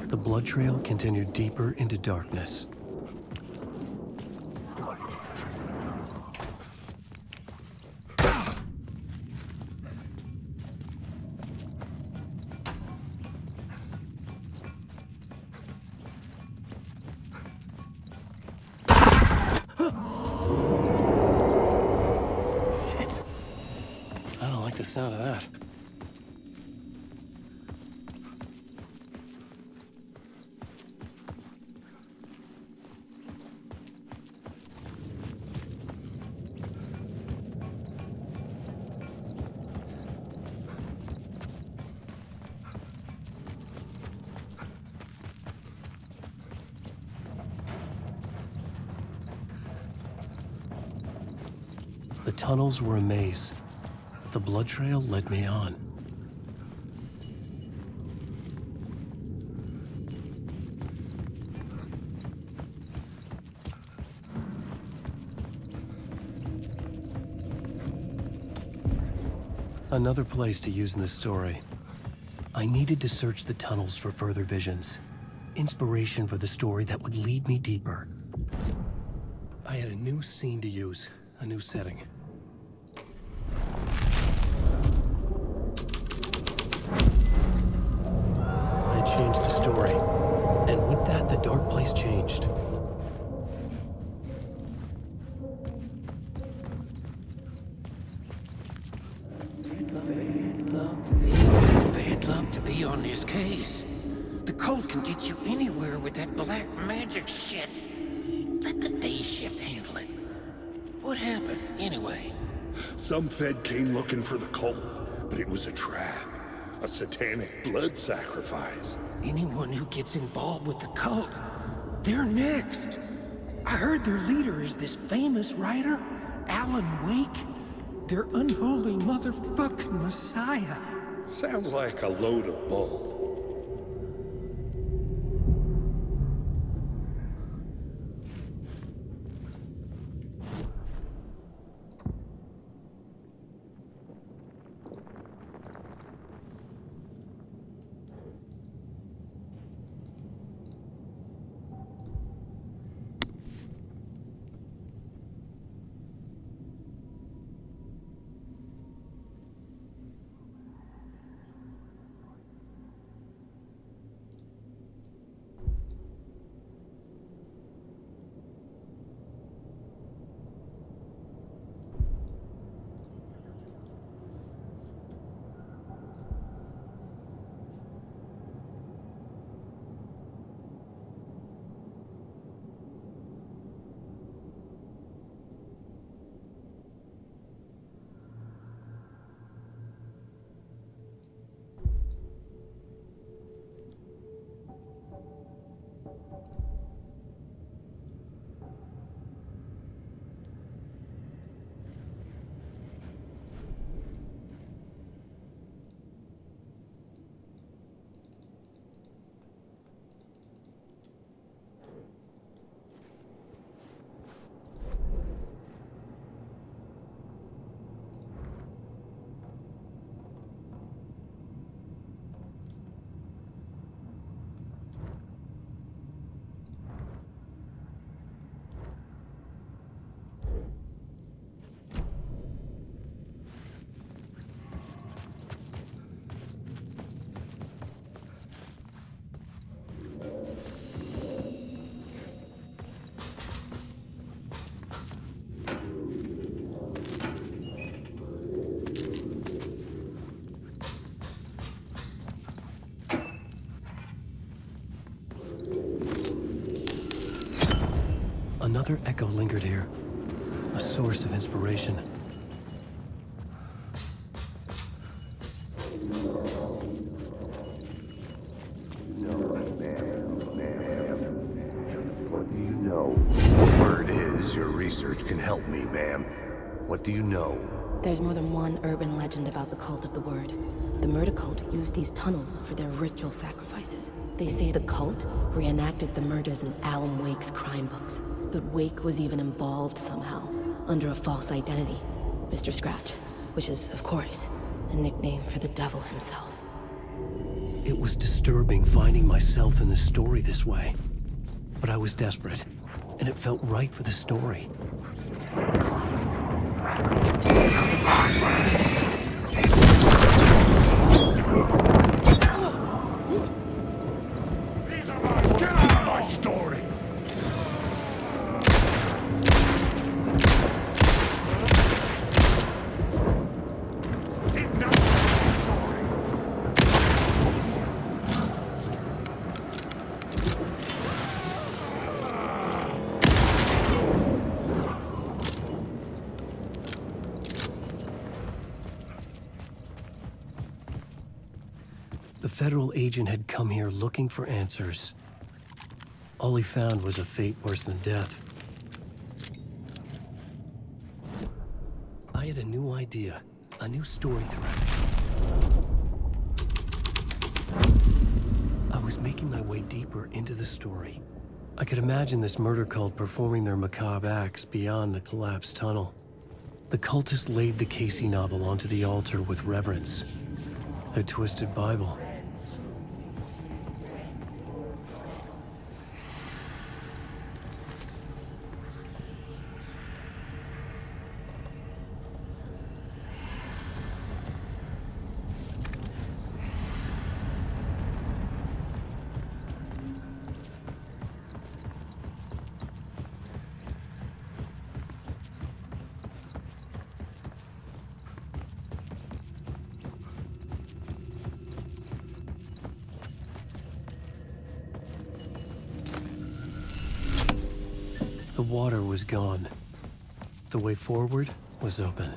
The blood trail continued deeper into darkness. Shit. I don't like the sound of that. The tunnels were a maze. The blood trail led me on. Another place to use in the story. I needed to search the tunnels for further visions. Inspiration for the story that would lead me deeper. I had a new scene to use, a new setting. I changed the story, and with that, the dark place changed. It's bad luck to be on this case. The cult can get you anywhere with that black magic shit. Let the day shift handle it. What happened, anyway? Some Fed came looking for the cult, but it was a trap. A satanic blood sacrifice. Anyone who gets involved with the cult, they're next. I heard their leader is this famous writer, Alan Wake? Their unholy motherfucking messiah. Sounds like a load of bull. Another echo lingered here, a source of inspiration. What do you know? Word is your research can help me, ma'am. What do you know? There's more than one urban legend about the Cult of the Word. The murder cult used these tunnels for their ritual sacrifices. They say the cult reenacted the murders in Alan Wake's crime books. That Wake was even involved somehow, under a false identity. Mr. Scratch, which is, of course, a nickname for the devil himself. It was disturbing finding myself in the story this way. But I was desperate, and it felt right for the story. Get out of my story! The federal agent had come here looking for answers. All he found was a fate worse than death. I had a new idea, a new story thread. I was making my way deeper into the story. I could imagine this murder cult performing their macabre acts beyond the collapsed tunnel. The cultists laid the Casey novel onto the altar with reverence. A twisted Bible. The water was gone. The way forward was open.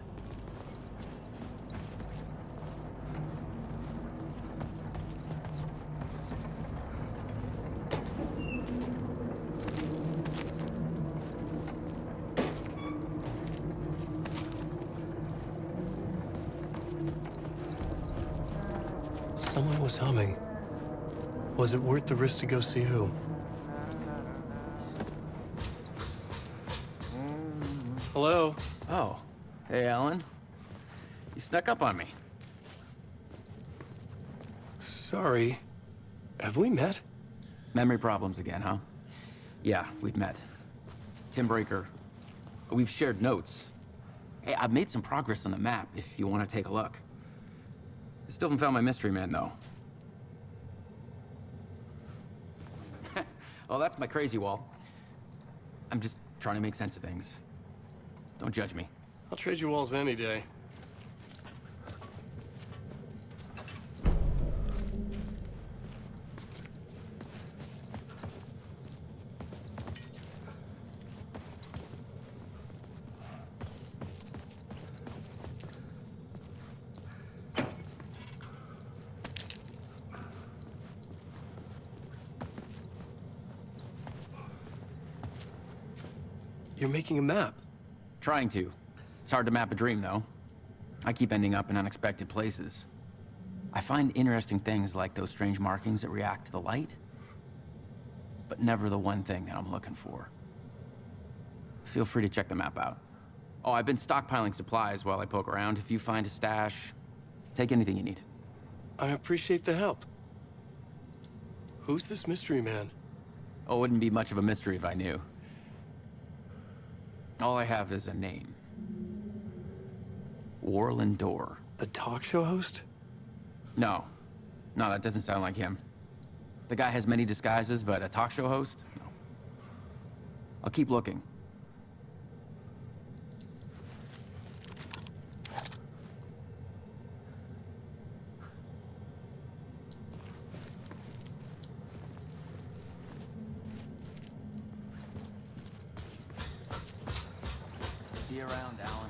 Someone was humming. Was it worth the risk to go see who? Hello? Oh. Hey, Alan. You snuck up on me. Sorry. Have we met? Memory problems again, huh? Yeah, we've met. Tim Breaker. We've shared notes. Hey, I've made some progress on the map, if you want to take a look. I still haven't found my mystery man, though. Oh, that's my crazy wall. I'm just trying to make sense of things. Don't judge me. I'll trade you walls any day. You're making a map. Trying to. It's hard to map a dream, though. I keep ending up in unexpected places. I find interesting things like those strange markings that react to the light, but never the one thing that I'm looking for. Feel free to check the map out. Oh, I've been stockpiling supplies while I poke around. If you find a stash, take anything you need. I appreciate the help. Who's this mystery man? Oh, it wouldn't be much of a mystery if I knew. All I have is a name. Warland Dorr. The talk show host? No. No, that doesn't sound like him. The guy has many disguises, but a talk show host? No. I'll keep looking. See you around, Alan.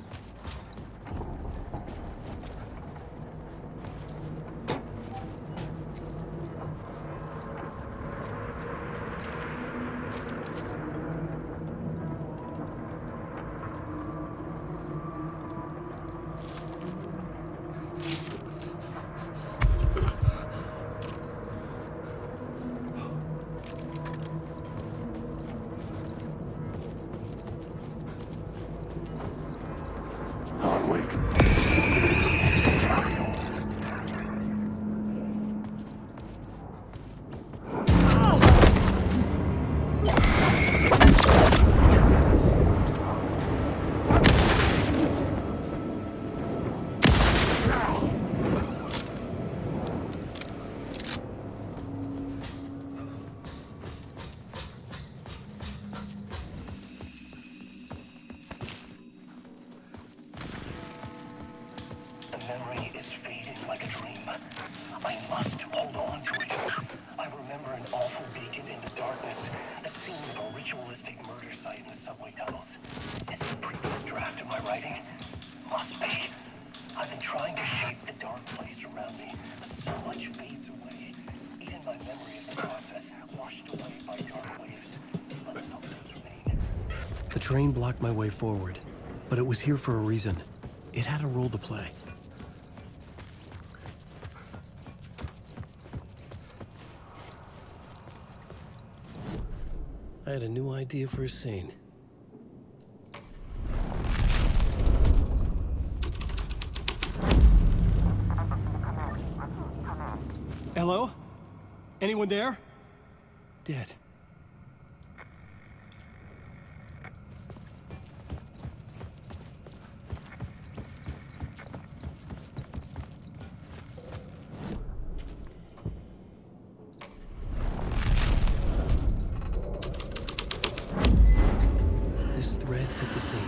The train blocked my way forward, but it was here for a reason. It had a role to play. I had a new idea for a scene. Hello? Anyone there? Dead.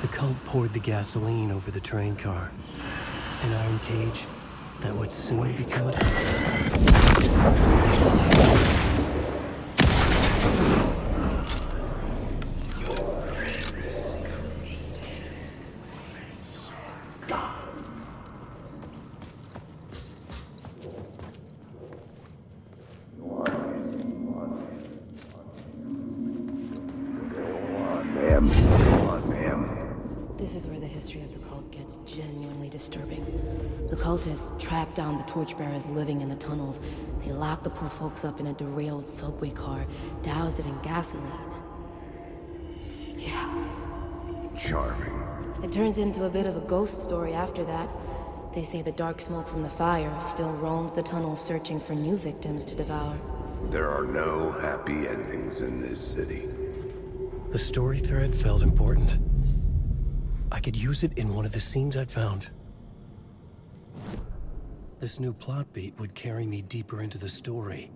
The cult poured the gasoline over the train car. An iron cage that would soon become a... This is where the history of the cult gets genuinely disturbing. The cultists tracked down the torchbearers living in the tunnels. They locked the poor folks up in a derailed subway car, doused it in gasoline. Yeah. Charming. It turns into a bit of a ghost story after that. They say the dark smoke from the fire still roams the tunnels searching for new victims to devour. There are no happy endings in this city. The story thread felt important. I could use it in one of the scenes I'd found. This new plot beat would carry me deeper into the story.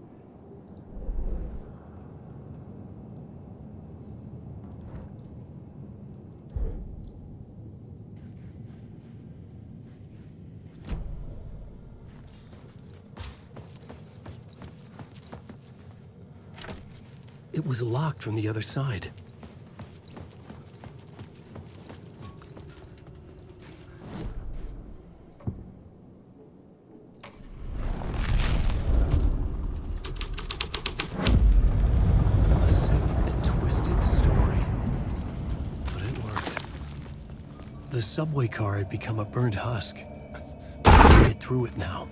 It was locked from the other side. A sick and twisted story. But it worked. The subway car had become a burnt husk. I could get through it now.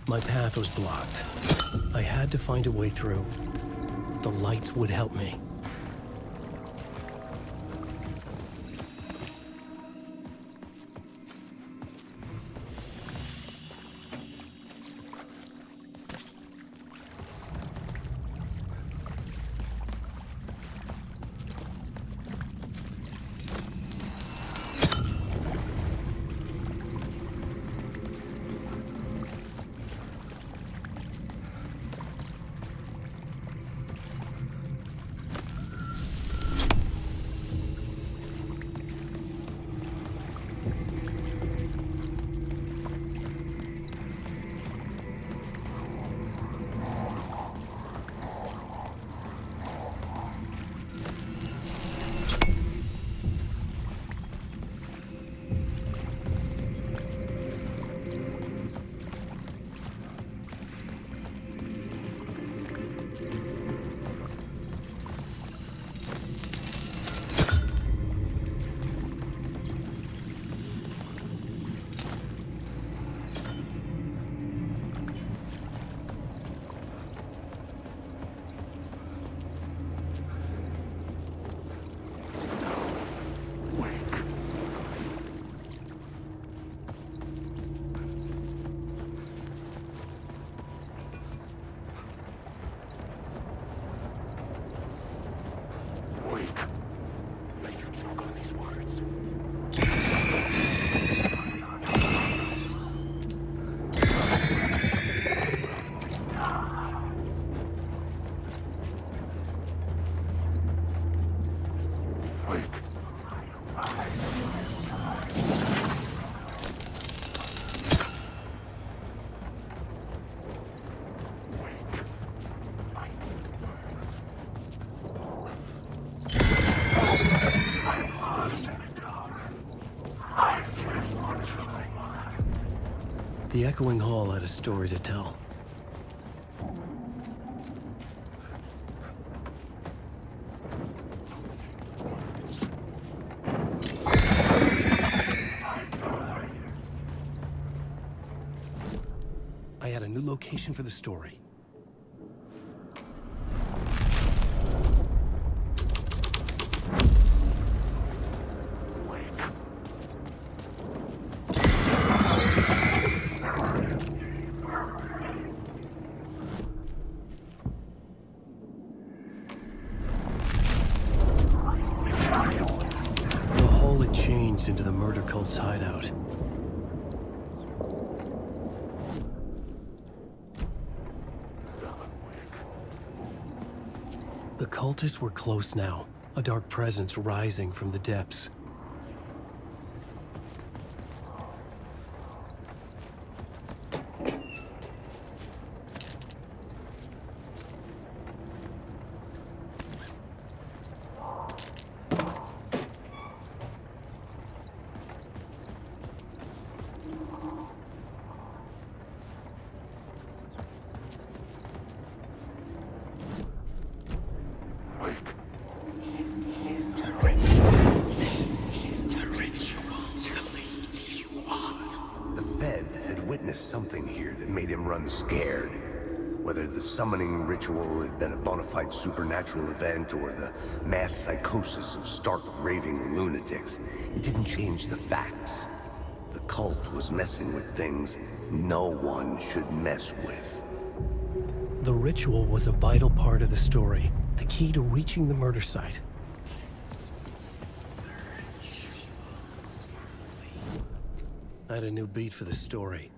My path was blocked. I had to find a way through. The lights would help me. The echoing hall had a story to tell. I had a new location for the story. Into the murder cult's hideout. The cultists were close now, a dark presence rising from the depths. Something here that made him run scared. Whether the summoning ritual had been a bona fide supernatural event or the mass psychosis of stark raving lunatics, it didn't change the facts. The cult was messing with things no one should mess with. The ritual was a vital part of the story, the key to reaching the murder site. I had a new beat for the story.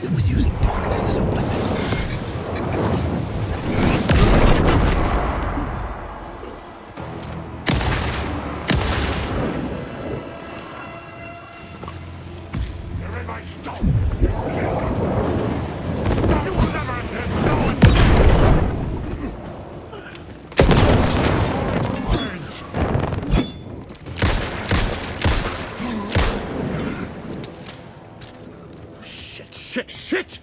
It was using darkness as a weapon. Shit!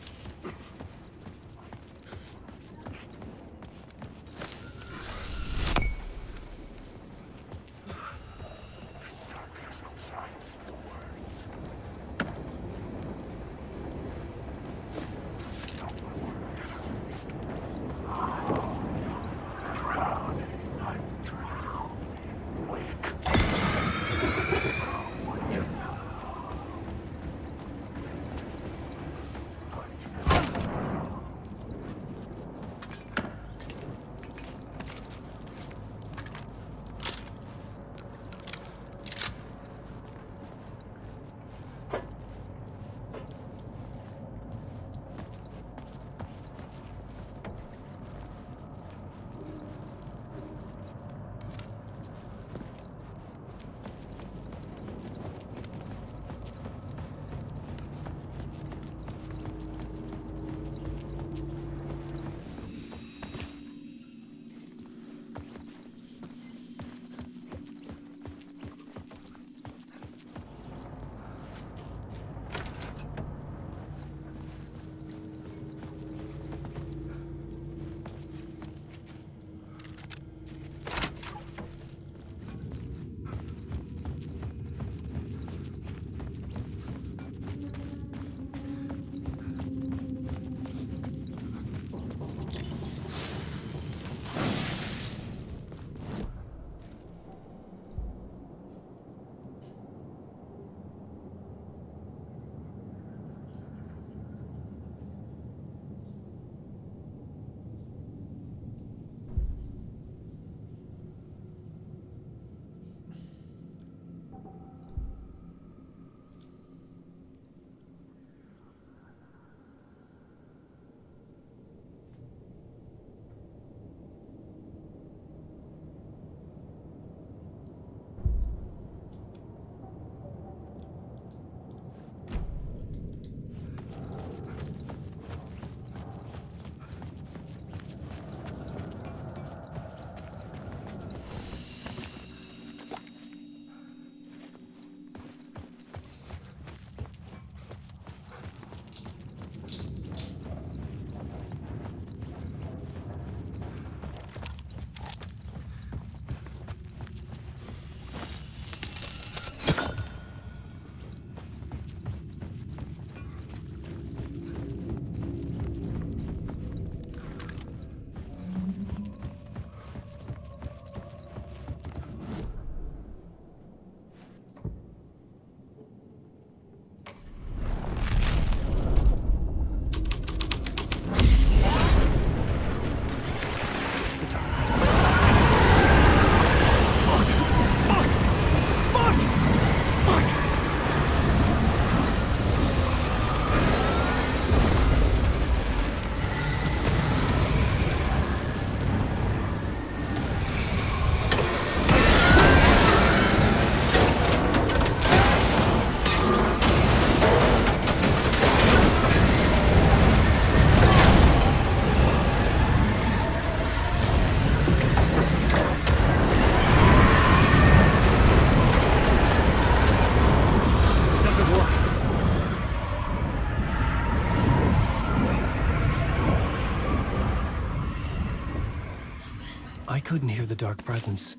couldn't hear the dark presence.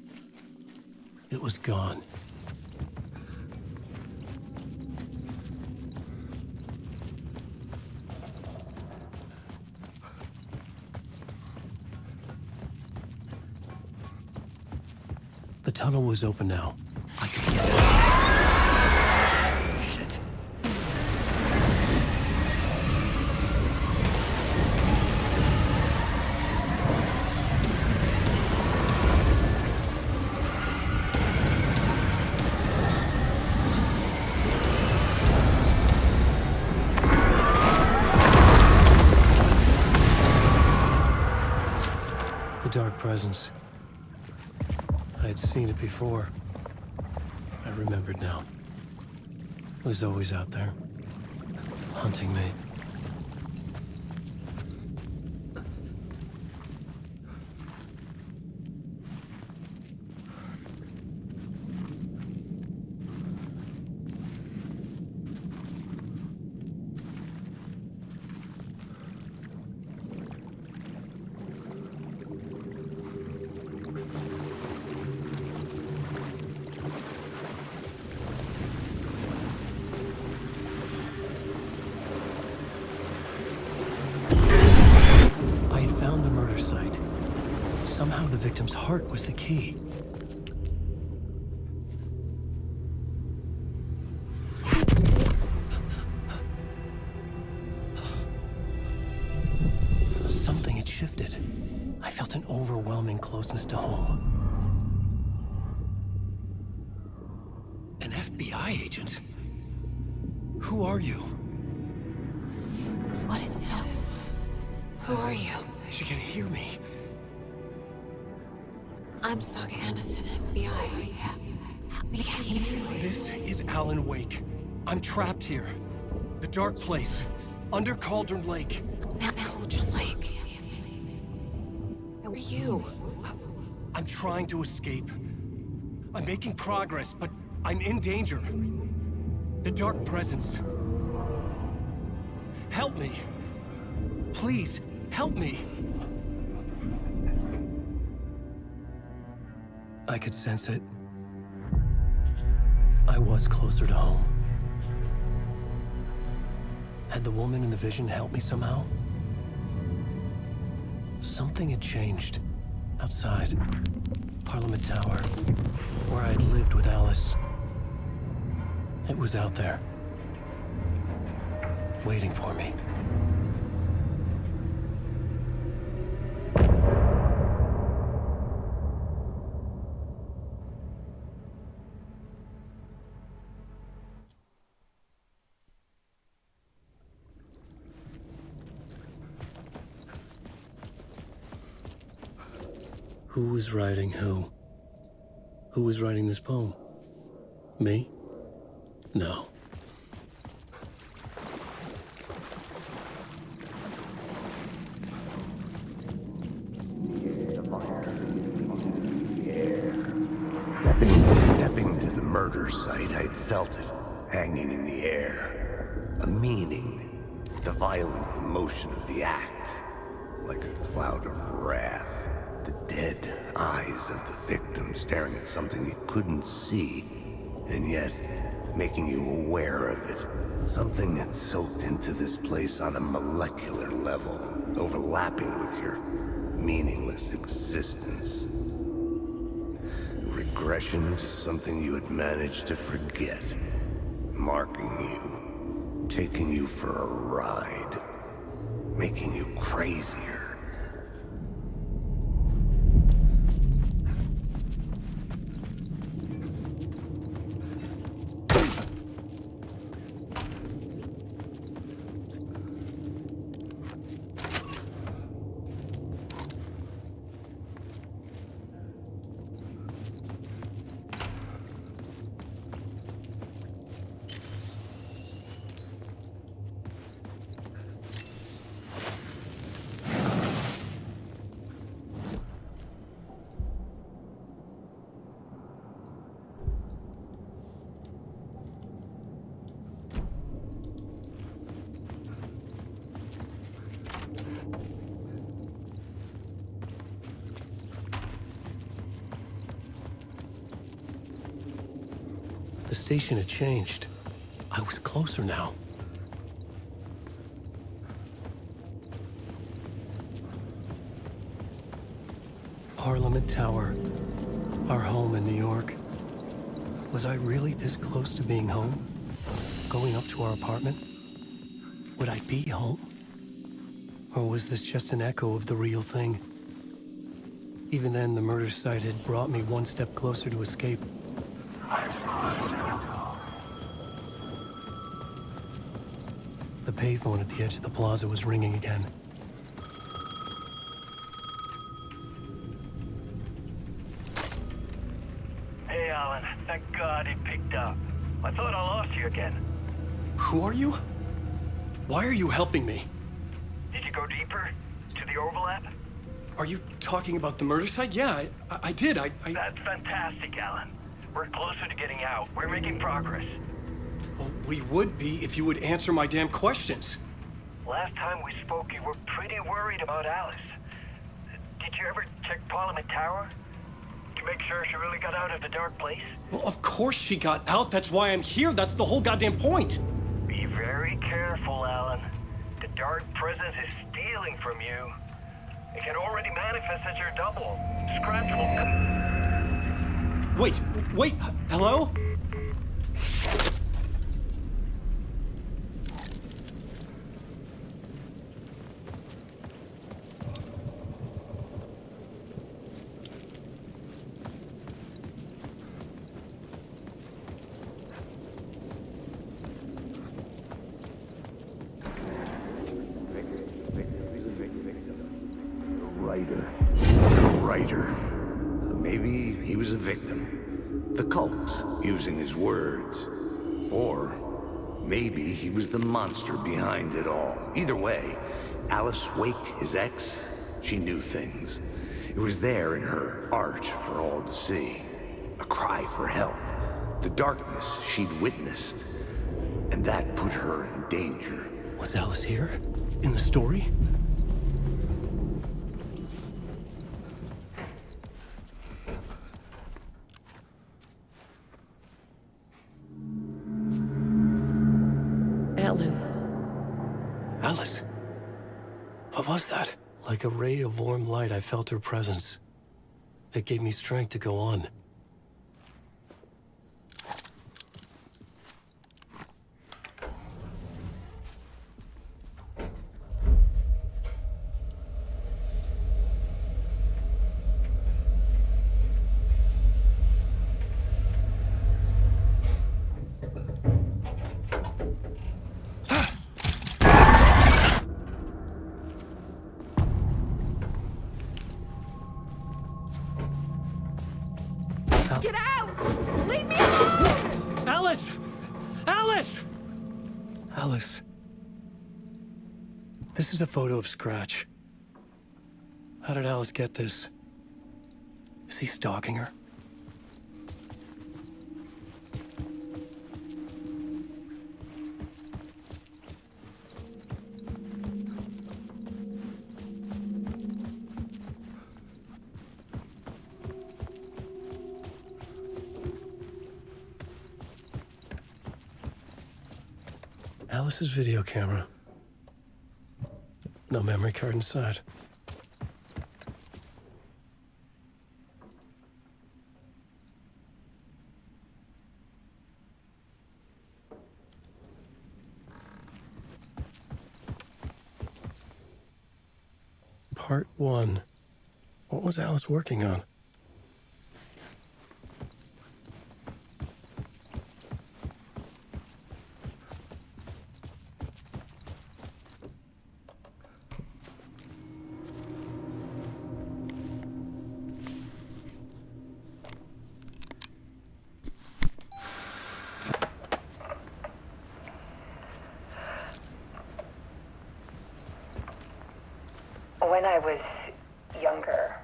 It was gone. The tunnel was open now. I could get out. Shit. The dark presence. I had seen it before. I remembered now. It was always out there, hunting me. Somehow the victim's heart was the key. Something had shifted. I felt an overwhelming closeness to home. An FBI agent? Who are you? What is this? Who are you? She can hear me. I'm Saga Anderson, FBI. This is Alan Wake. I'm trapped here. The dark place. Under Cauldron Lake. Cauldron Lake. Who are you? I'm trying to escape. I'm making progress, but I'm in danger. The dark presence. Help me. Please, help me. I could sense it. I was closer to home. Had the woman in the vision helped me somehow? Something had changed. Outside. Parliament Tower. Where I had lived with Alice. It was out there. Waiting for me. Who was writing who? Who was writing this poem? Me? No. Stepping to the murder site, I'd felt it, hanging in the air. A meaning, the violent emotion of the act, like a cloud of wrath. The dead eyes of the victim staring at something you couldn't see, and yet making you aware of it. Something that soaked into this place on a molecular level, overlapping with your meaningless existence. Regression to something you had managed to forget. Marking you, taking you for a ride, making you crazier. station had changed. I was closer now. Parliament Tower. Our home in New York. Was I really this close to being home? Going up to our apartment? Would I be home? Or was this just an echo of the real thing? Even then, the murder site had brought me one step closer to escape. The payphone at the edge of the plaza was ringing again. Hey, Alan. Thank God it picked up. I thought I lost you again. Who are you? Why are you helping me? Did you go deeper? To the overlap? Are you talking about the murder site? Yeah, I did. That's fantastic, Alan. We're closer to getting out. We're making progress. Well, we would be if you would answer my damn questions. Last time we spoke, you were pretty worried about Alice. Did you ever check Parliament Tower? To make sure she really got out of the dark place? Well, of course she got out. That's why I'm here. That's the whole goddamn point. Be very careful, Alan. The dark presence is stealing from you. It can already manifest as your double. Scratch will... Wait, hello? The writer. Maybe he was a victim. The cult, using his words. Or maybe he was the monster behind it all. Either way, Alice Wake, his ex, she knew things. It was there in her art for all to see. A cry for help. The darkness she'd witnessed. And that put her in danger. Was Alice here? In the story? Alice? What was that? Like a ray of warm light, I felt her presence. It gave me strength to go on. Get out! Leave me alone! Alice! Alice! Alice. This is a photo of Scratch. How did Alice get this? Is he stalking her? Alice's video camera. No memory card inside. Part 1. What was Alice working on? When I was younger,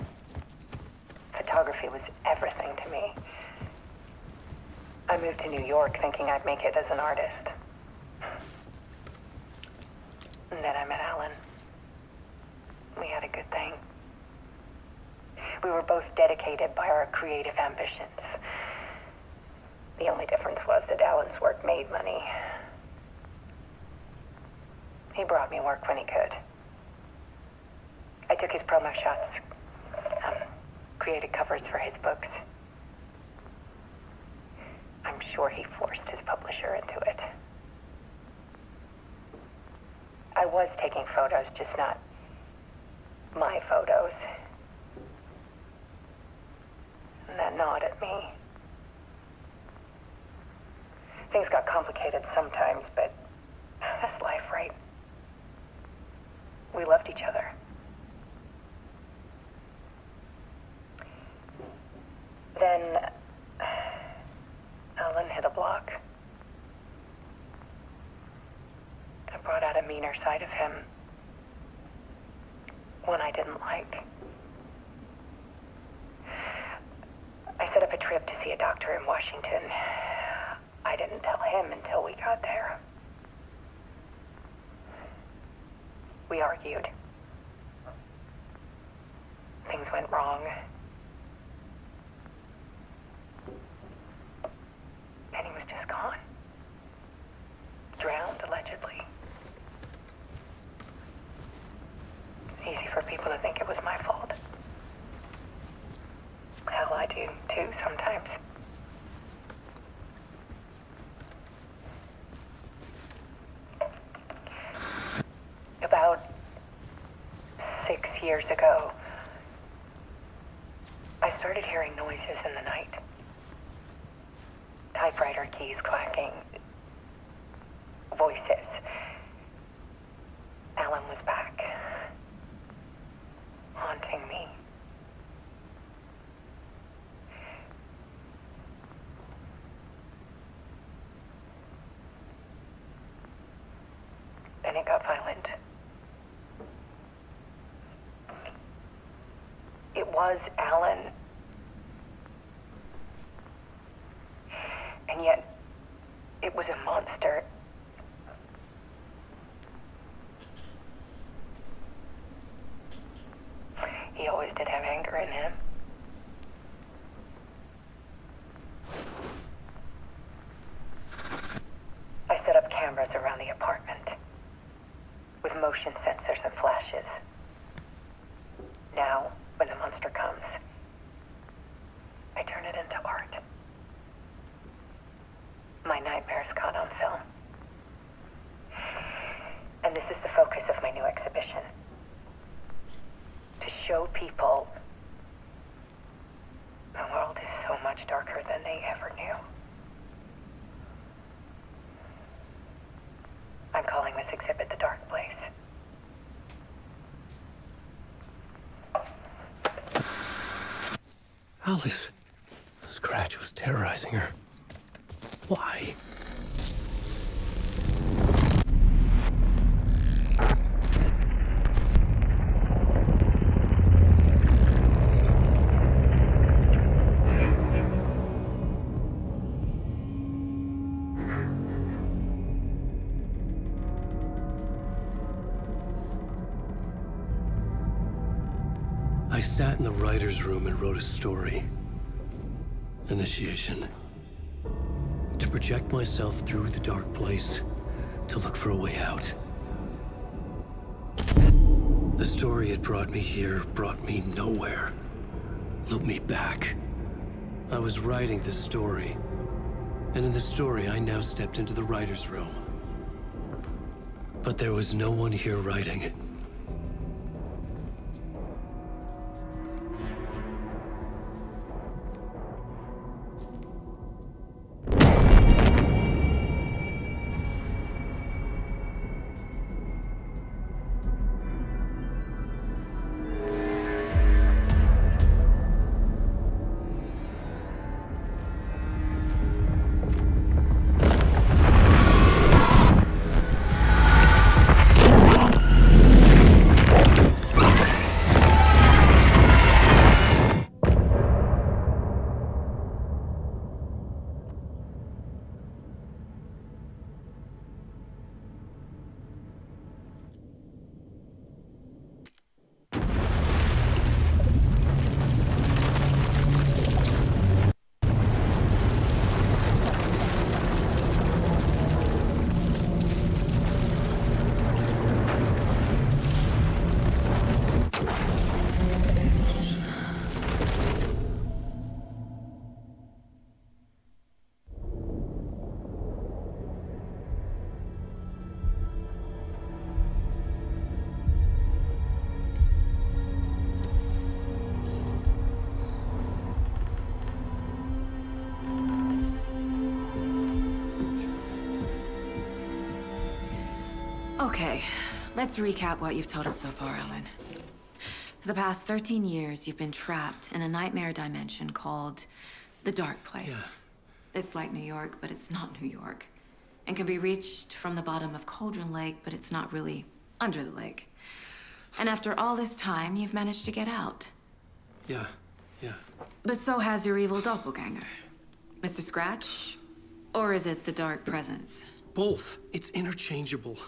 photography was everything to me. I moved to New York thinking I'd make it as an artist. And then I met Alan. We had a good thing. We were both dedicated by our creative ambitions. The only difference was that Alan's work made money. He brought me work when he could. I took his promo shots, created covers for his books. I'm sure he forced his publisher into it. I was taking photos, just not my photos. And that gnawed at me. Things got complicated sometimes, but that's life, right? We loved each other. Then Alan hit a block. I brought out a meaner side of him. One I didn't like. I set up a trip to see a doctor in Washington. I didn't tell him until we got there. We argued. Things went wrong. And he was just gone. Drowned, allegedly. Easy for people to think it was my fault. Hell, I do too sometimes. About 6 years ago, I started hearing noises in the night. Typewriter keys clacking. Voices. Alan was back. Haunting me. Then it got violent. It was Alan. And yet, it was a monster. He always did have anger in him. I set up cameras around the apartment with motion sensors and flashes. Now, when the monster comes, I turn it into art. My nightmares caught on film. And this is the focus of my new exhibition. To show people the world is so much darker than they ever knew. I'm calling this exhibit The Dark Place. Alice. Scratch was terrorizing her. Why? I sat in the writer's room and wrote a story. Initiation. To project myself through the dark place, to look for a way out. The story had brought me here, brought me nowhere. Looped me back. I was writing the story. And in the story, I now stepped into the writer's room. But there was no one here writing. Okay, let's recap what you've told us so far, Alan. For the past 13 years, you've been trapped in a nightmare dimension called the Dark Place. Yeah. It's like New York, but it's not New York. And can be reached from the bottom of Cauldron Lake, but it's not really under the lake. And after all this time, you've managed to get out. Yeah. But so has your evil doppelganger. Mr. Scratch? Or is it the Dark Presence? Both. It's interchangeable.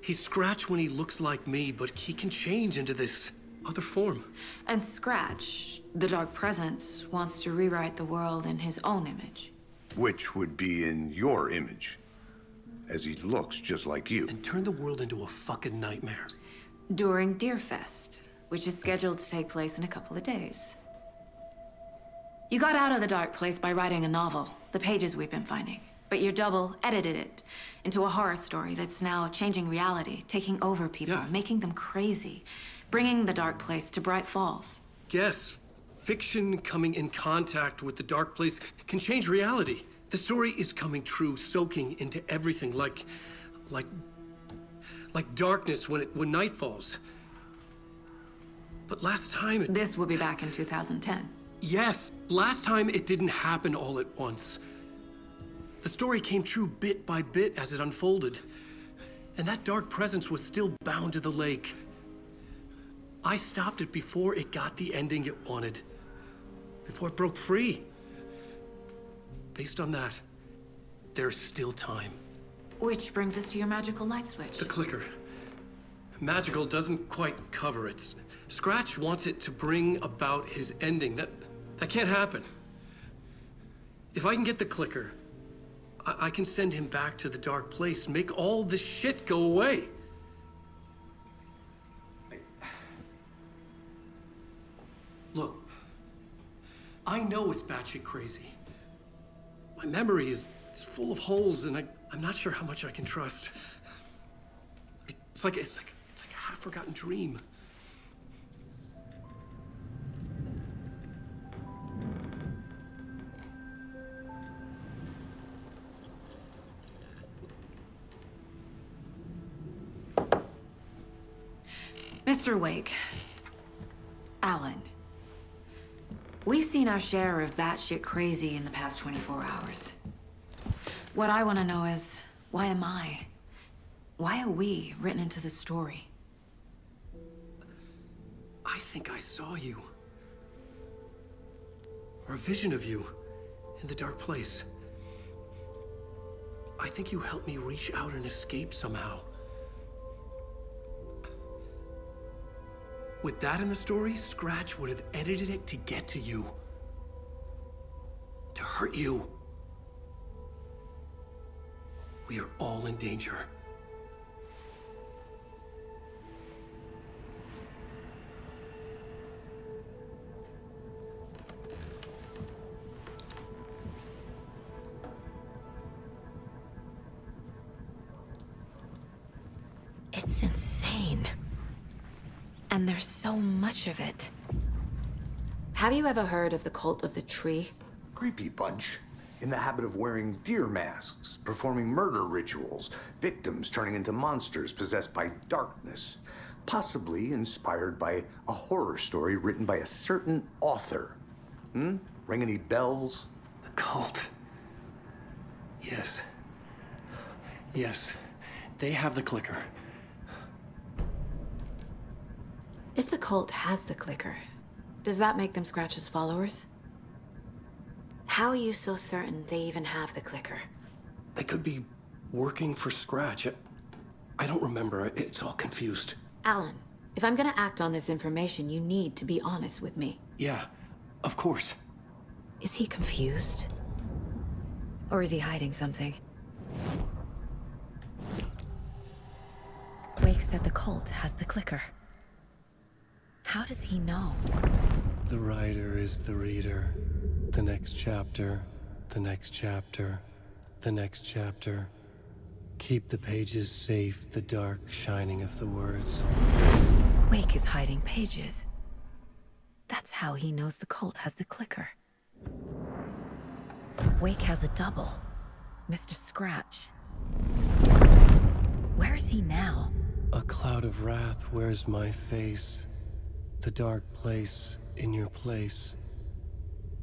He's Scratch when he looks like me, but he can change into this other form. And Scratch, the Dark Presence, wants to rewrite the world in his own image. Which would be in your image, as he looks just like you. And turn the world into a fucking nightmare. During Deerfest, which is scheduled to take place in a couple of days. You got out of the Dark Place by writing a novel, the pages we've been finding. But your double edited it into a horror story that's now changing reality, taking over people, making them crazy, bringing the Dark Place to Bright Falls. Yes, fiction coming in contact with the Dark Place can change reality. The story is coming true, soaking into everything like darkness when night falls. But last time This will be back in 2010. Yes, last time it didn't happen all at once. The story came true bit by bit as it unfolded. And that dark presence was still bound to the lake. I stopped it before it got the ending it wanted. Before it broke free. Based on that, there's still time. Which brings us to your magical light switch. The clicker. Magical doesn't quite cover it. Scratch wants it to bring about his ending. That can't happen. If I can get the clicker, I can send him back to the Dark Place, make all this shit go away. Look, I know it's batshit crazy. My memory is full of holes, and I'm not sure how much I can trust. It's like a half-forgotten dream. Mr. Wake, Alan, we've seen our share of batshit crazy in the past 24 hours. What I want to know is, why am I? Why are we written into the story? I think I saw you. Or a vision of you in the Dark Place. I think you helped me reach out and escape somehow. With that in the story, Scratch would have edited it to get to you. To hurt you. We are all in danger. It's insane. And there's so much of it. Have you ever heard of the Cult of the Tree? Creepy bunch. In the habit of wearing deer masks, performing murder rituals, victims turning into monsters possessed by darkness, possibly inspired by a horror story written by a certain author. Ring any bells? The cult. Yes. Yes. They have the clicker. If the cult has the clicker, does that make them Scratch's followers? How are you so certain they even have the clicker? They could be working for Scratch. I don't remember. It's all confused. Alan, if I'm gonna act on this information, you need to be honest with me. Yeah, of course. Is he confused? Or is he hiding something? Wake said the cult has the clicker. How does he know? The writer is the reader. The next chapter, the next chapter, the next chapter. Keep the pages safe, the dark shining of the words. Wake is hiding pages. That's how he knows the cult has the clicker. Wake has a double. Mr. Scratch. Where is he now? cloud of wrath wears my face, the dark place in your place,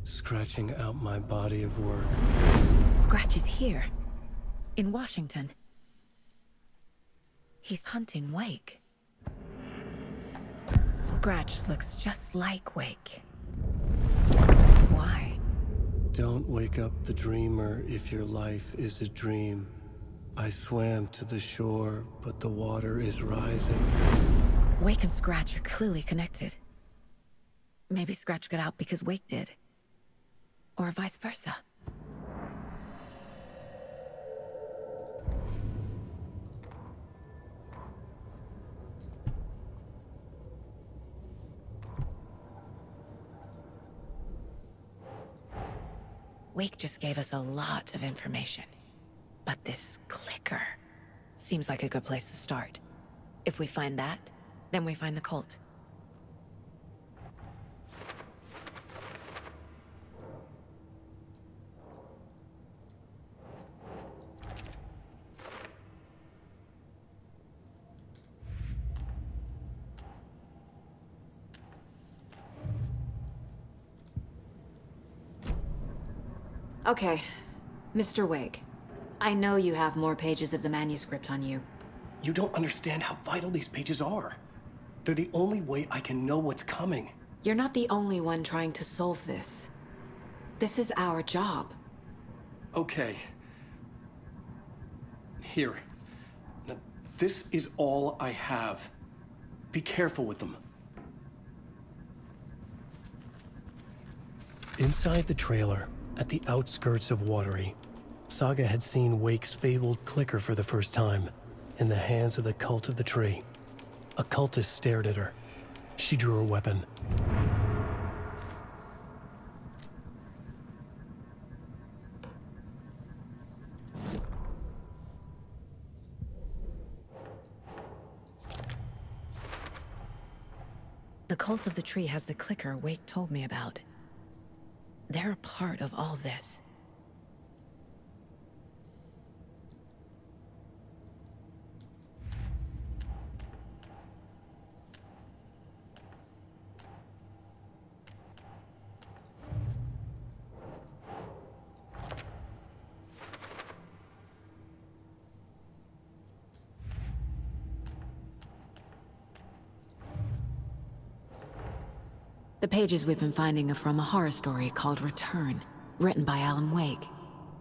scratching out my body of work. Scratch is here, in Washington. He's hunting Wake. Scratch looks just like Wake. Why? Don't wake up the dreamer if your life is a dream. I swam to the shore, but the water is rising. Wake and Scratch are clearly connected. Maybe Scratch got out because Wake did. Or vice versa. Wake just gave us a lot of information. But this clicker seems like a good place to start. If we find that, then we find the cult. Okay, Mr. Wake. I know you have more pages of the manuscript on you. You don't understand how vital these pages are. They're the only way I can know what's coming. You're not the only one trying to solve this. This is our job. Okay. Here. Now, this is all I have. Be careful with them. Inside the trailer, at the outskirts of Watery, Saga had seen Wake's fabled clicker for the first time, in the hands of the Cult of the Tree. A cultist stared at her. She drew her weapon. The Cult of the Tree has the clicker Wake told me about. They're a part of all this. The pages we've been finding are from a horror story called Return, written by Alan Wake.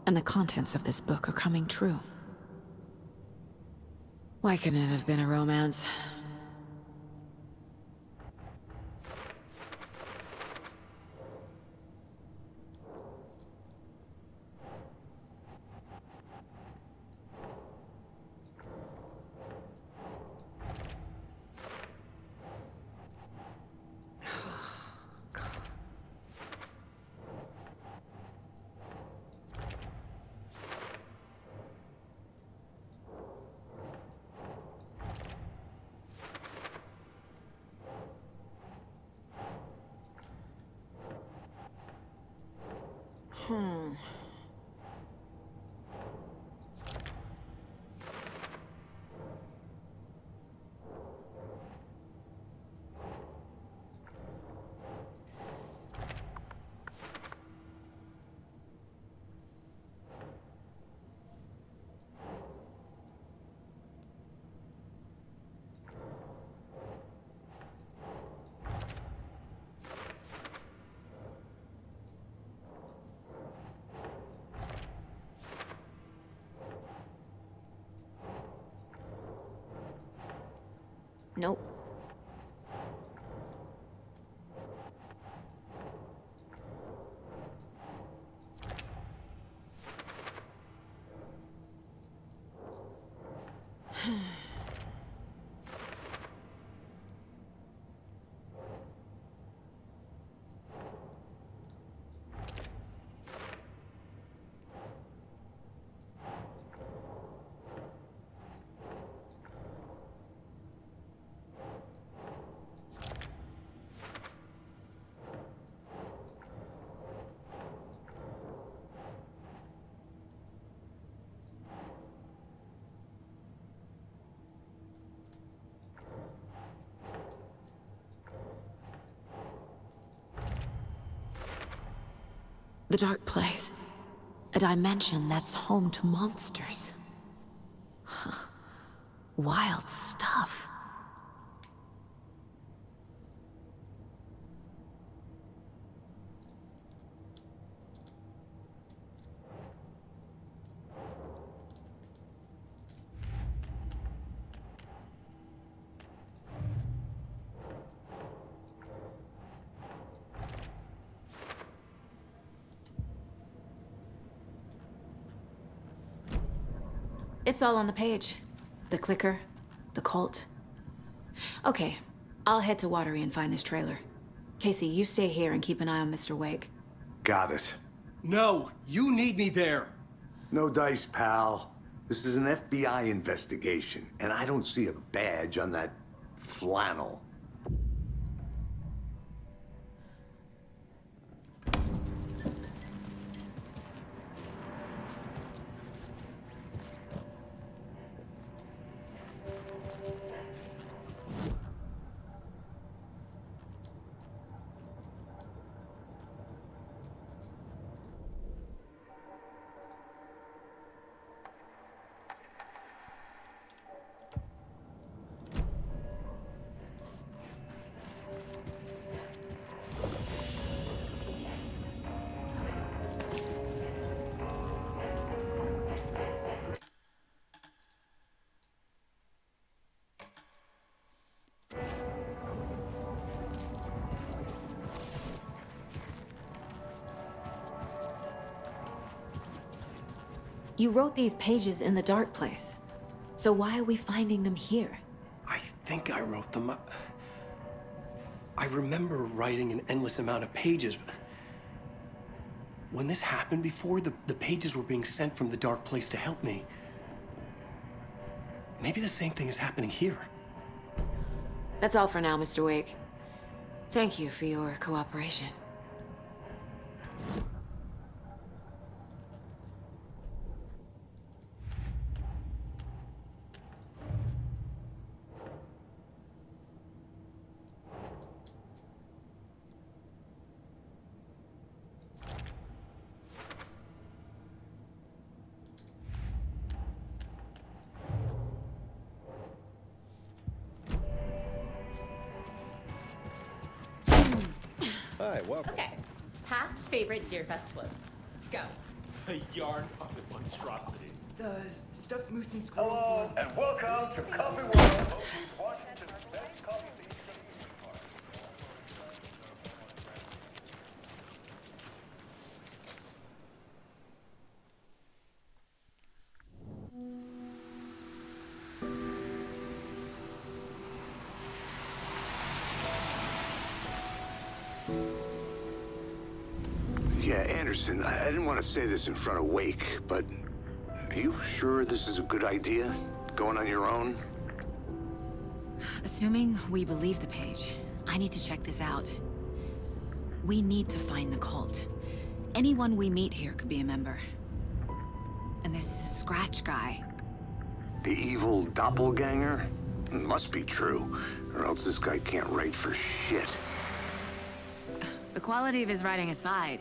And the contents of this book are coming true. Why couldn't it have been a romance? Nope. The dark place. A dimension that's home to monsters. Huh. Wild stuff. It's all on the page. The clicker, the cult. Okay, I'll head to Watery and find this trailer. Casey, you stay here and keep an eye on Mr. Wake. Got it. No, you need me there. No dice, pal. This is an FBI investigation, and I don't see a badge on that flannel. You wrote these pages in the dark place. So why are we finding them here? I think I wrote them. I remember writing an endless amount of pages. When this happened before, the pages were being sent from the dark place to help me. Maybe the same thing is happening here. That's all for now, Mr. Wake. Thank you for your cooperation. Hi, welcome. Okay. Past favorite Deerfest floats. Go. A yarn puppet monstrosity. Stuffed moose and squirrels. Hello, and welcome to Coffee World, home to Washington's best coffee beans and amusement park. Yeah, Anderson, I didn't want to say this in front of Wake, but are you sure this is a good idea? Going on your own? Assuming we believe the page, I need to check this out. We need to find the cult. Anyone we meet here could be a member. And this Scratch guy. The evil doppelganger? Must be true, or else this guy can't write for shit. The quality of his writing aside,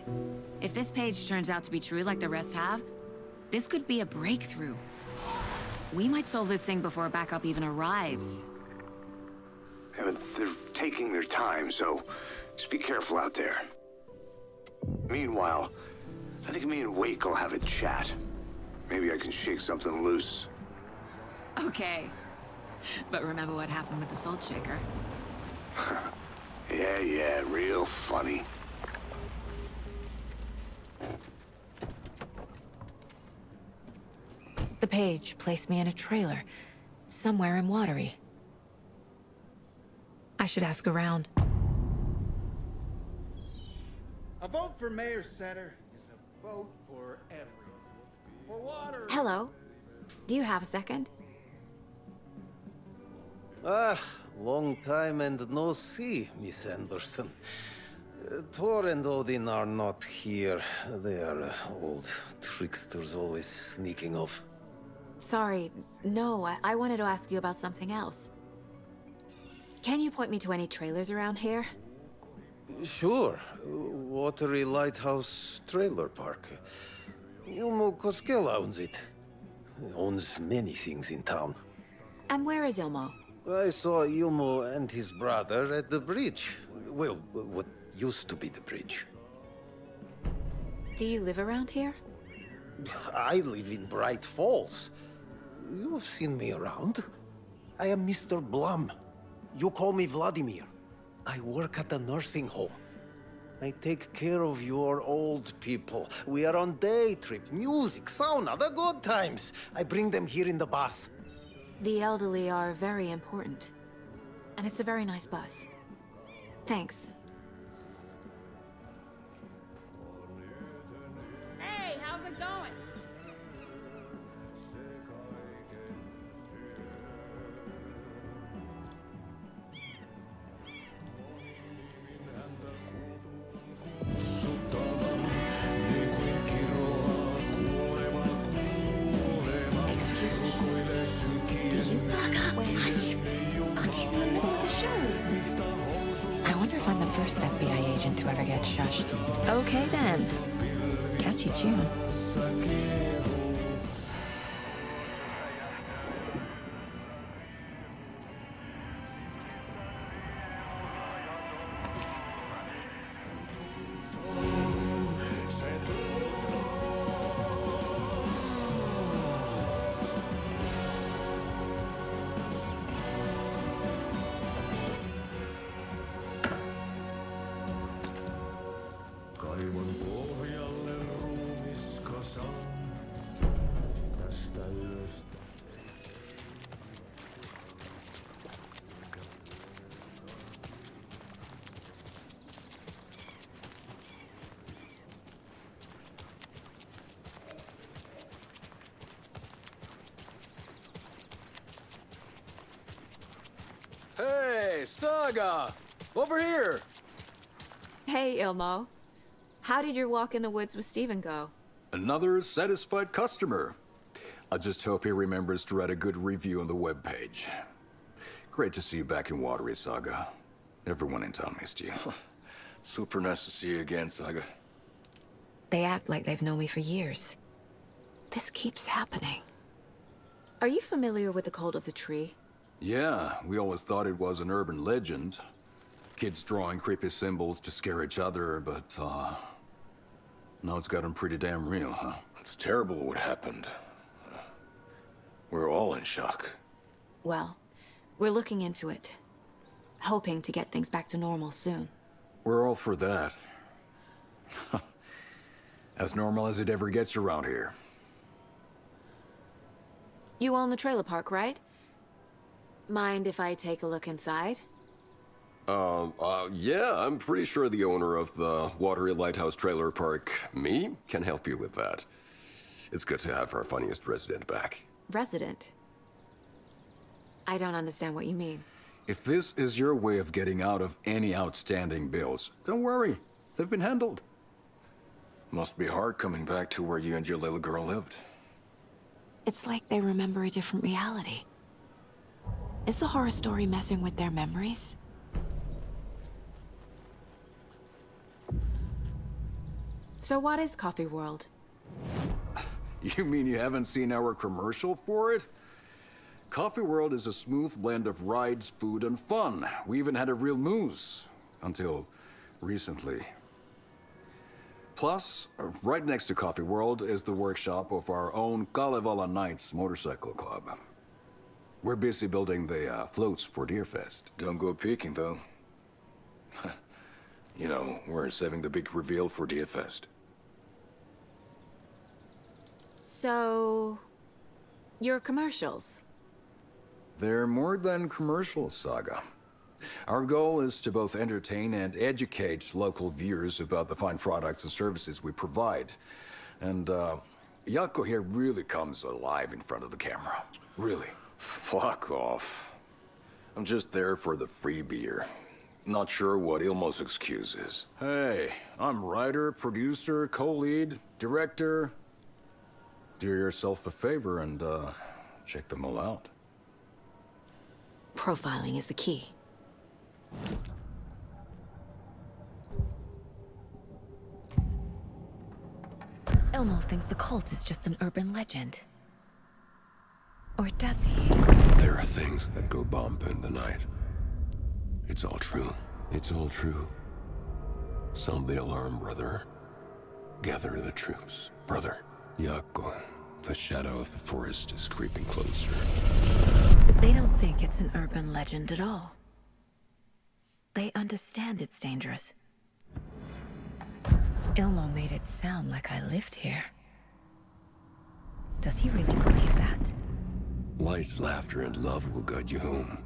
if this page turns out to be true like the rest have, this could be a breakthrough. We might solve this thing before backup even arrives. Yeah, but they're taking their time, so just be careful out there. Meanwhile, I think me and Wake will have a chat. Maybe I can shake something loose. Okay. But remember what happened with the Salt Shaker? Yeah, real funny. The page placed me in a trailer, somewhere in Watery. I should ask around. A vote for Mayor Setter is a vote for everyone. For water. Hello. Do you have a second? Ah, long time and no see, Miss Anderson. Thor and Odin are not here. They are old tricksters always sneaking off. Sorry, no, I wanted to ask you about something else. Can you point me to any trailers around here? Sure. Watery Lighthouse Trailer Park. Ilmo Koskela owns it. Owns many things in town. And where is Ilmo? I saw Ilmo and his brother at the bridge. Well, what used to be the bridge. Do you live around here? I live in Bright Falls. You've seen me around. I am Mr. Blum. You call me Vladimir. I work at a nursing home. I take care of your old people. We are on day trip, music, sauna, the good times. I bring them here in the bus. The elderly are very important. And it's a very nice bus. Thanks. Hey, how's it going? Excuse me. Do you back up? Hush. Auntie's in the middle of a show. I wonder if I'm the first FBI agent to ever get shushed. Okay then. Catchy tune. Hey, Saga! Over here! Hey, Ilmo. How did your walk in the woods with Steven go? Another satisfied customer. I just hope he remembers to write a good review on the webpage. Great to see you back in Watery, Saga. Everyone in town missed you. Super nice to see you again, Saga. They act like they've known me for years. This keeps happening. Are you familiar with the cult of the tree? Yeah, we always thought it was an urban legend. Kids drawing creepy symbols to scare each other, but, now it's gotten pretty damn real, huh? It's terrible what happened. We're all in shock. Well, we're looking into it. Hoping to get things back to normal soon. We're all for that. As normal as it ever gets around here. You own the trailer park, right? Mind if I take a look inside? Yeah, I'm pretty sure the owner of the Watery Lighthouse Trailer Park, me, can help you with that. It's good to have our funniest resident back. Resident? I don't understand what you mean. If this is your way of getting out of any outstanding bills, don't worry. They've been handled. Must be hard coming back to where you and your little girl lived. It's like they remember a different reality. Is the horror story messing with their memories? So what is Coffee World? You mean you haven't seen our commercial for it? Coffee World is a smooth blend of rides, food, and fun. We even had a real moose. Until recently. Plus, right next to Coffee World is the workshop of our own Kalevala Knights Motorcycle Club. We're busy building the floats for Deerfest. Don't go peeking, though. You know, we're saving the big reveal for Deerfest. So... your commercials? They're more than commercials, Saga. Our goal is to both entertain and educate local viewers about the fine products and services we provide. And, Yako here really comes alive in front of the camera. Really. Fuck off. I'm just there for the free beer. Not sure what Ilmo's excuse is. Hey, I'm writer, producer, co-lead, director. Do yourself a favor and, check them all out. Profiling is the key. thinks the cult is just an urban legend. Or does he? There are things that go bump in the night. It's all true. It's all true. Sound the alarm, brother. Gather the troops, brother. Yako, the shadow of the forest is creeping closer. They don't think it's an urban legend at all. They understand it's dangerous. Ilmo made it sound like I lived here. Does he really believe that? Light, laughter, and love will guide you home.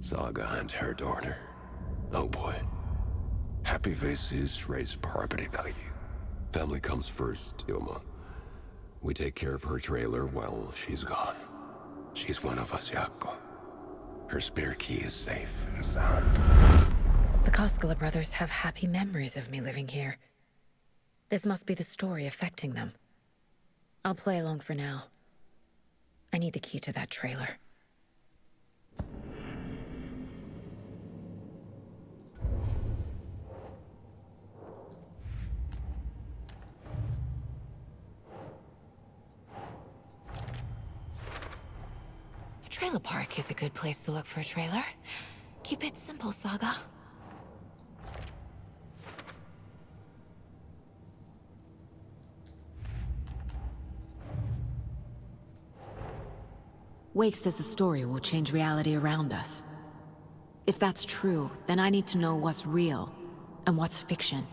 Saga and her daughter. Oh boy. Happy faces raise property value. Family comes first, Ilma. We take care of her trailer while she's gone. She's one of us, Yako. Her spare key is safe and sound. The Koskela brothers have happy memories of me living here. This must be the story affecting them. I'll play along for now. I need the key to that trailer. A trailer park is a good place to look for a trailer. Keep it simple, Saga. Wake says the story will change reality around us. If that's true, then I need to know what's real and what's fiction.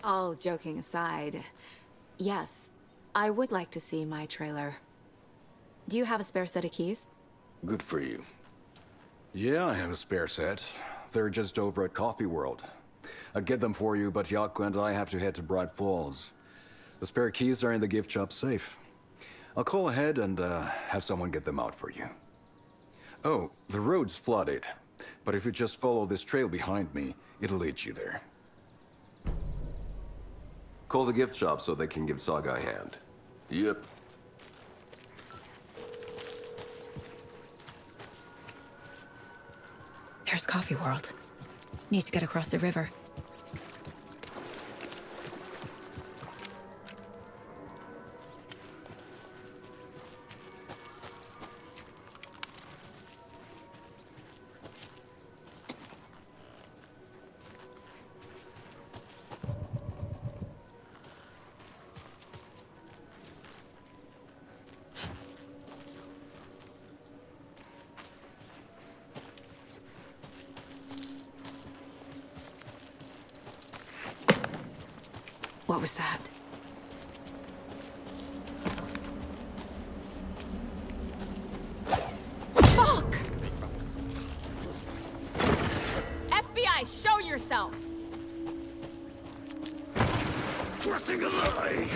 All joking aside, yes, I would like to see my trailer. Do you have a spare set of keys? Good for you. Yeah, I have a spare set. They're just over at Coffee World. I'd get them for you, but Yako and I have to head to Bright Falls. The spare keys are in the gift shop safe. I'll call ahead and have someone get them out for you. Oh, the road's flooded, but if you just follow this trail behind me, it'll lead you there. Call the gift shop so they can give Saga a hand. Yep. There's Coffee World. Need to get across the river. What was that? Fuck! FBI, show yourself! Crossing a line!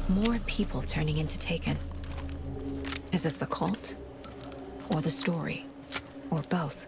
More people turning into Taken. Is this the cult? Or the story? Or both?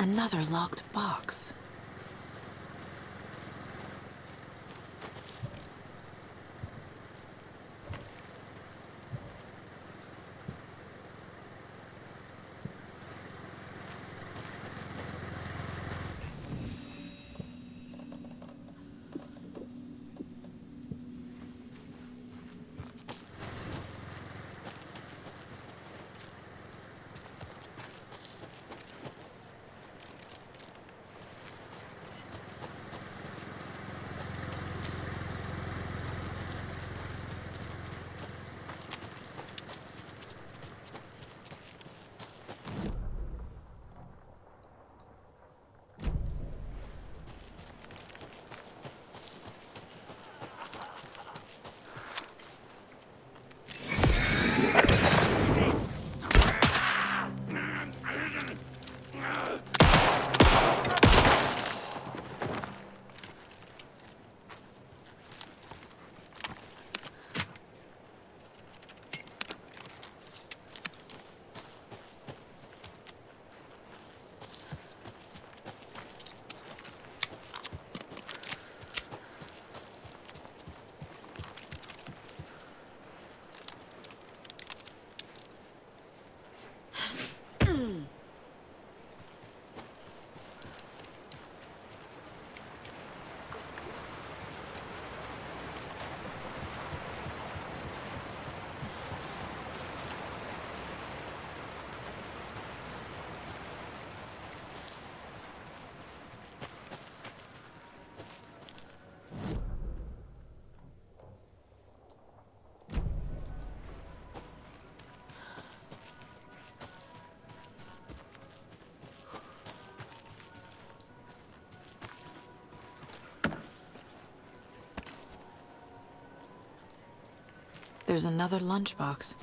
Another locked box. There's another lunchbox.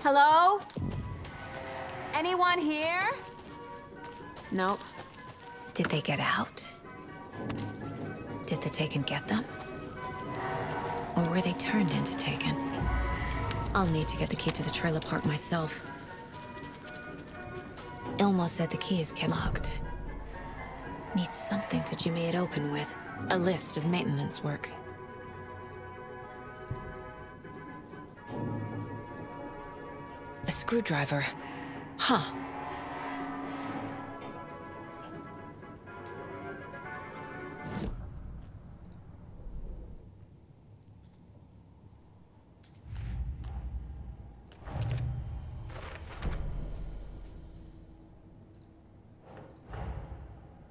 Hello? Anyone here? Nope. Did they get out? Did the Taken get them? Or were they turned into Taken? I'll need to get the key to the trailer park myself. Ilmo said the key is locked. Need something to jimmy it open with. A list of maintenance work. A screwdriver. Huh.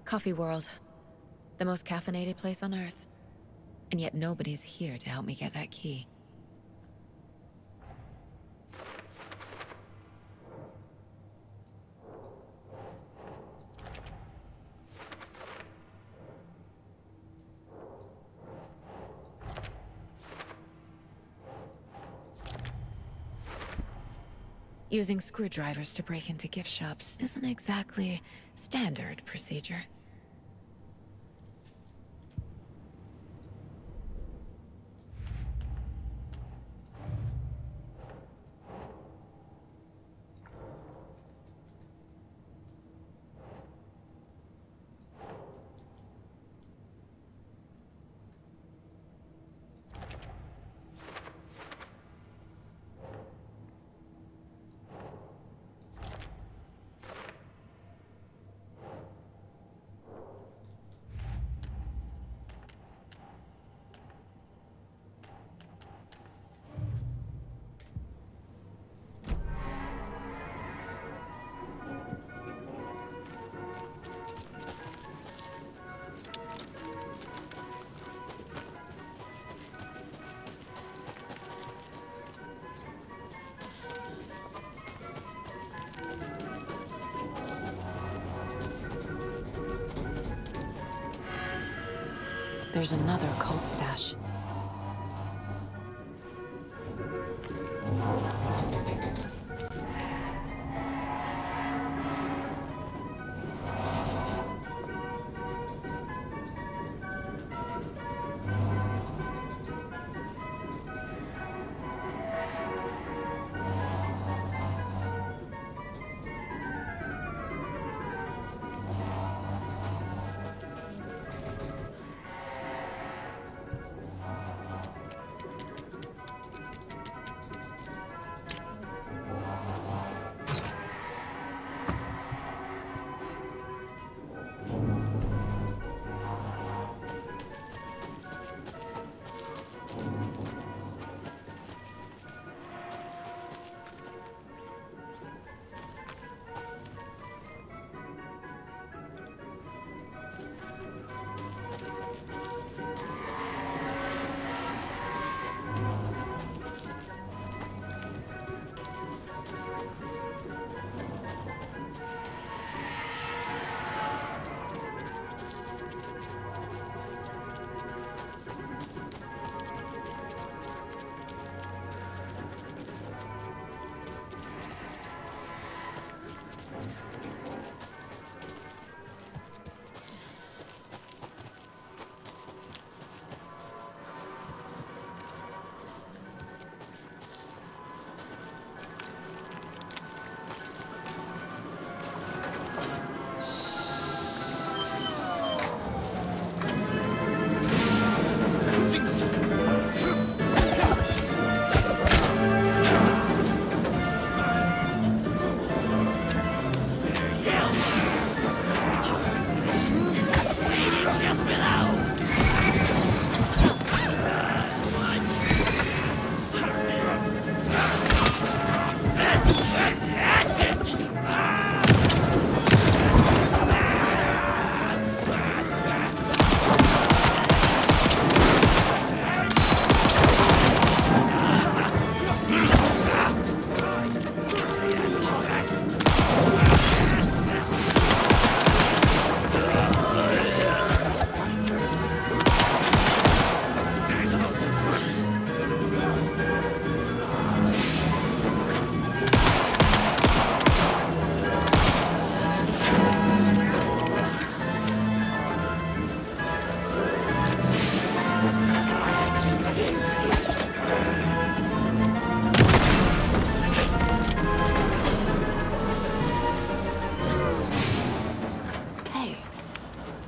Coffee World. The most caffeinated place on Earth. And yet nobody's here to help me get that key. Using screwdrivers to break into gift shops isn't exactly standard procedure. There's another cult stash.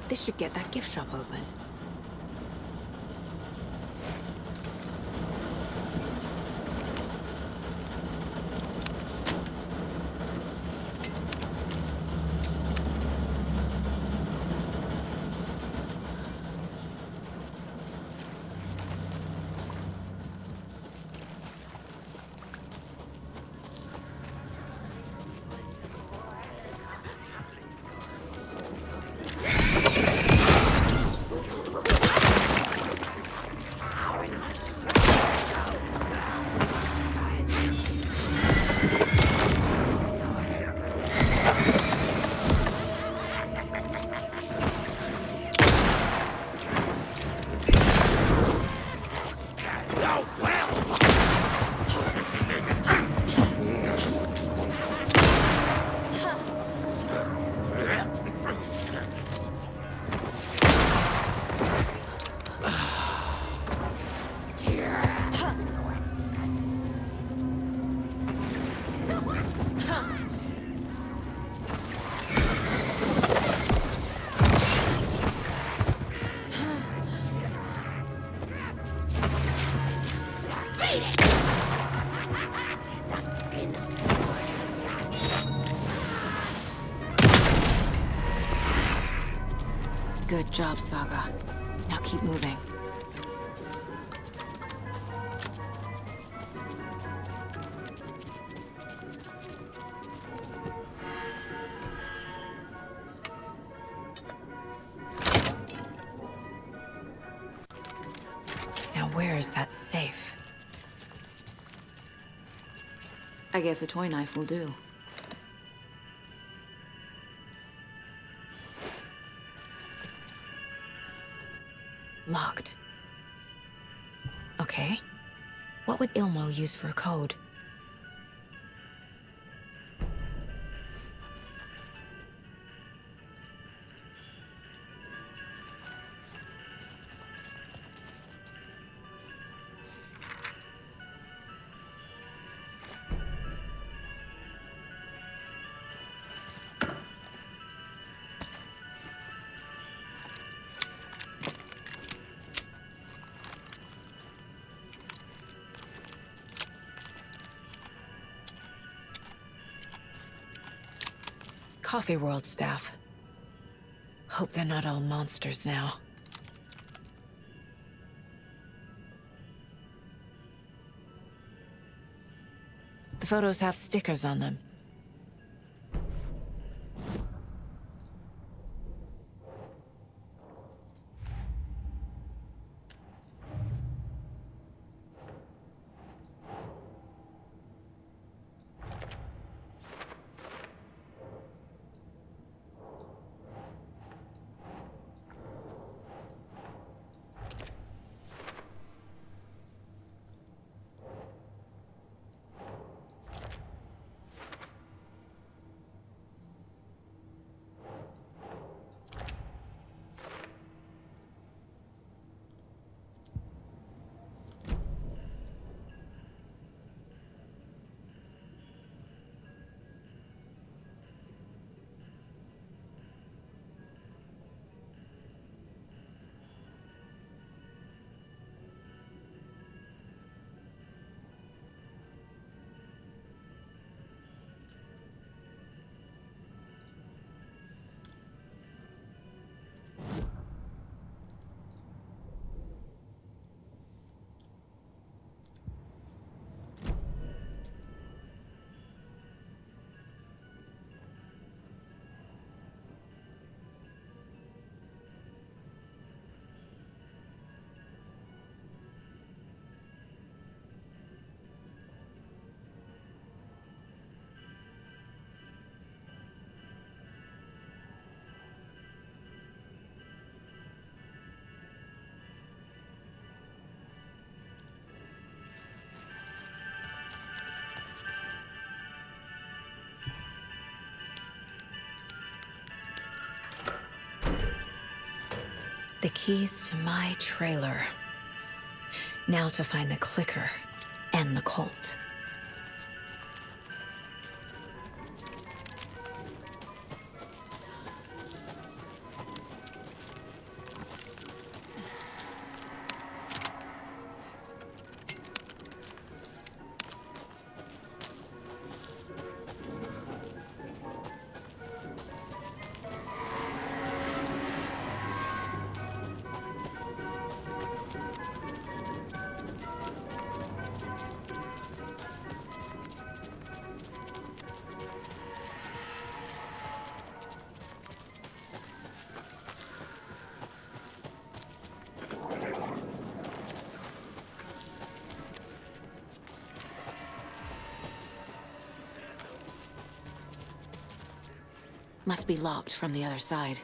This should get that gift shop open. Good job, Saga. Now keep moving. Now where is that safe? I guess a toy knife will do. Locked. Okay. What would Ilmo use for a code? Coffee World staff. Hope they're not all monsters now. The photos have stickers on them. The keys to my trailer. Now to find the clicker and the cult. Must be locked from the other side.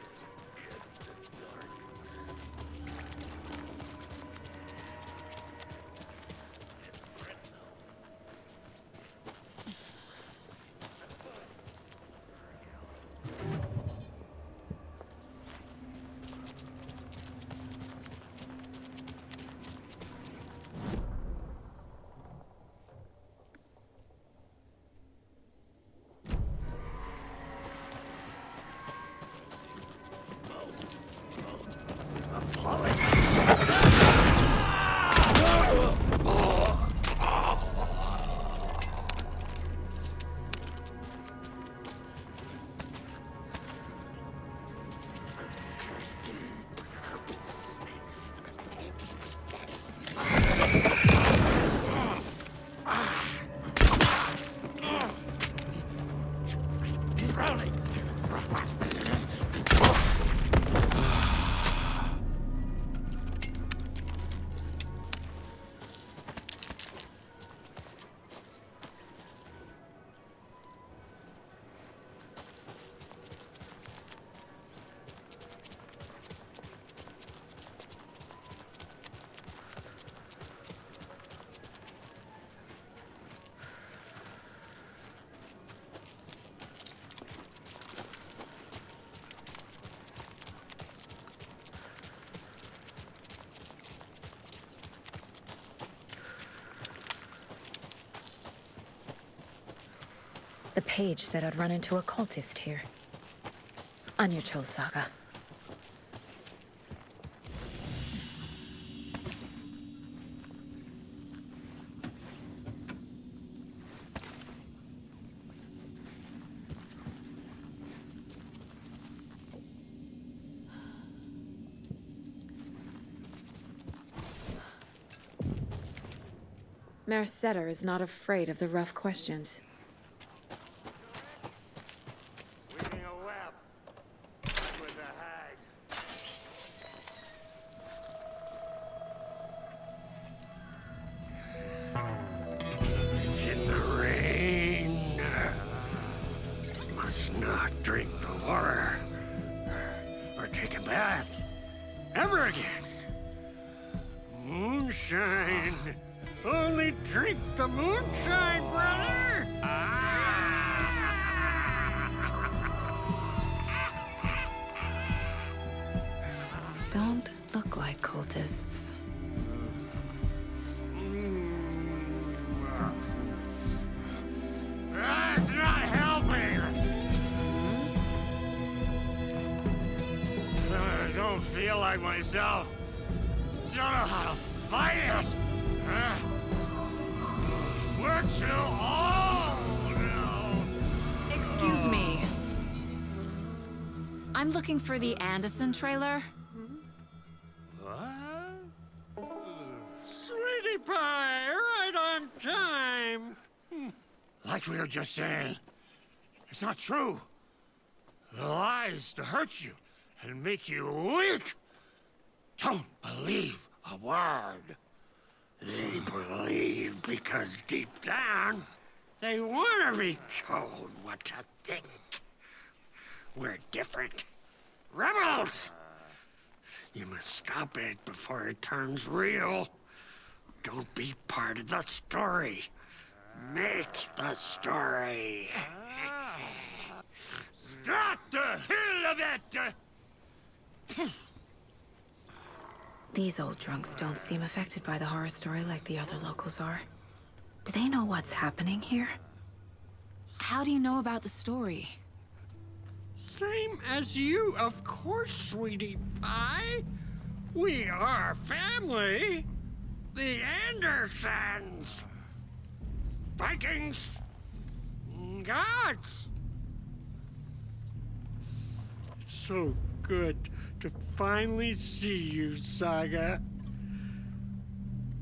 page said I'd run into a cultist here. On your toes, Saga. Mayor Setter is not afraid of the rough questions. Weaving a web with the hag. It's in the rain. Must not drink the water or take a bath ever again. Moonshine. Only drink the moonshine, brother! Don't look like cultists. That's not helping! I don't feel like myself. Don't know how to fight it! We're too old now. Excuse me. I'm looking for the Anderson trailer. What? Sweetie pie, right on time. Like we were just saying, it's not true. The lies to hurt you and make you weak. Don't believe a word. They believe because deep down, they want to be told what to think. We're different. Rebels! You must stop it before it turns real. Don't be part of the story. Make the story. Stop the hell of it! These old drunks don't seem affected by the horror story like the other locals are. Do they know what's happening here? How do you know about the story? Same as you, of course, sweetie pie. We are family. The Andersons. Vikings. Gods. It's so good to finally see you, Saga.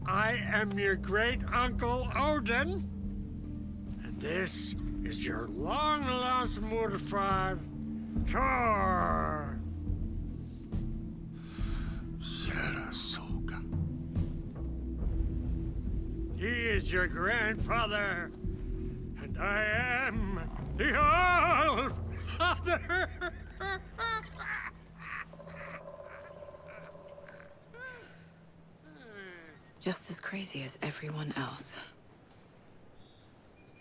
I am your great-uncle Odin. And this is your long-lost mortified Thor. Sarasota. He is your grandfather, and I am the All-Father. Just as crazy as everyone else.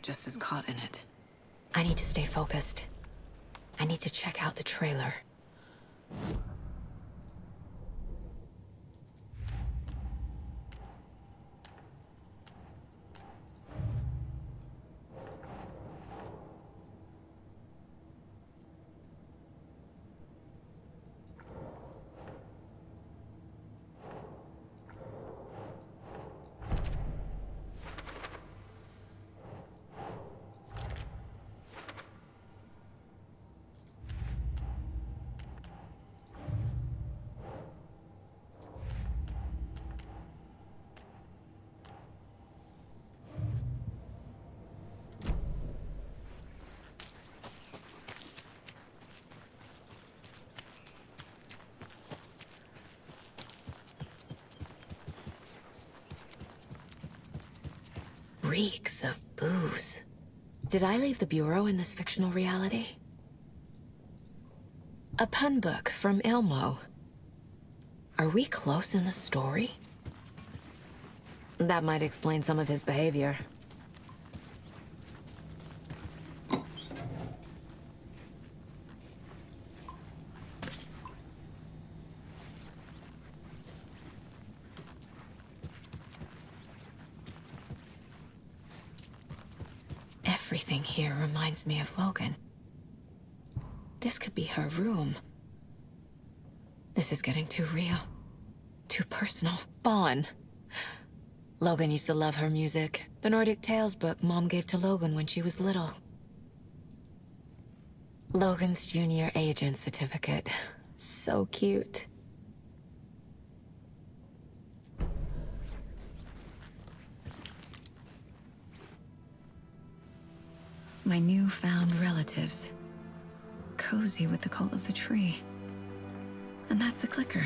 Just as caught in it. I need to stay focused. I need to check out the trailer. Reeks of booze. Did I leave the bureau in this fictional reality? A pun book from Ilmo. Are we close in the story? That might explain some of his behavior. Everything here reminds me of Logan. This could be her room. This is getting too real. Too personal. Vaughn. Logan used to love her music. The Nordic Tales book Mom gave to Logan when she was little. Logan's junior agent certificate. So cute. My newfound relatives. Cozy with the cult of the tree. And that's the clicker.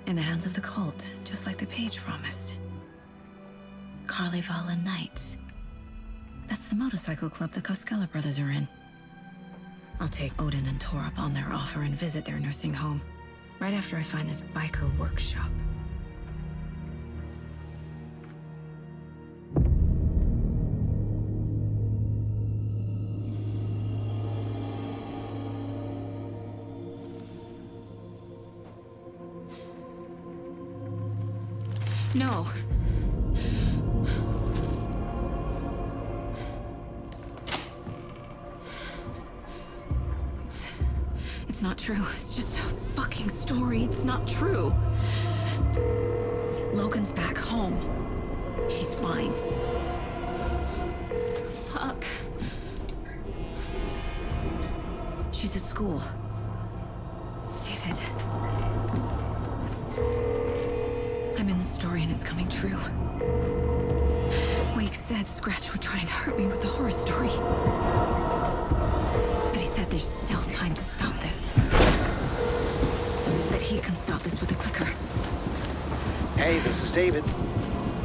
In the hands of the cult, just like the page promised. Carnival Nights. That's the motorcycle club the Koskela brothers are in. I'll take Odin and Tor up on their offer and visit their nursing home. Right after I find this biker workshop. No. It's not true. It's just a fucking story. It's not true. Logan's back home. She's fine. Fuck. She's at school. David. I'm in the story and it's coming true. Wake said Scratch would try and hurt me with the horror story. But he said there's still time to stop this. That he can stop this with a clicker. Hey, this is David.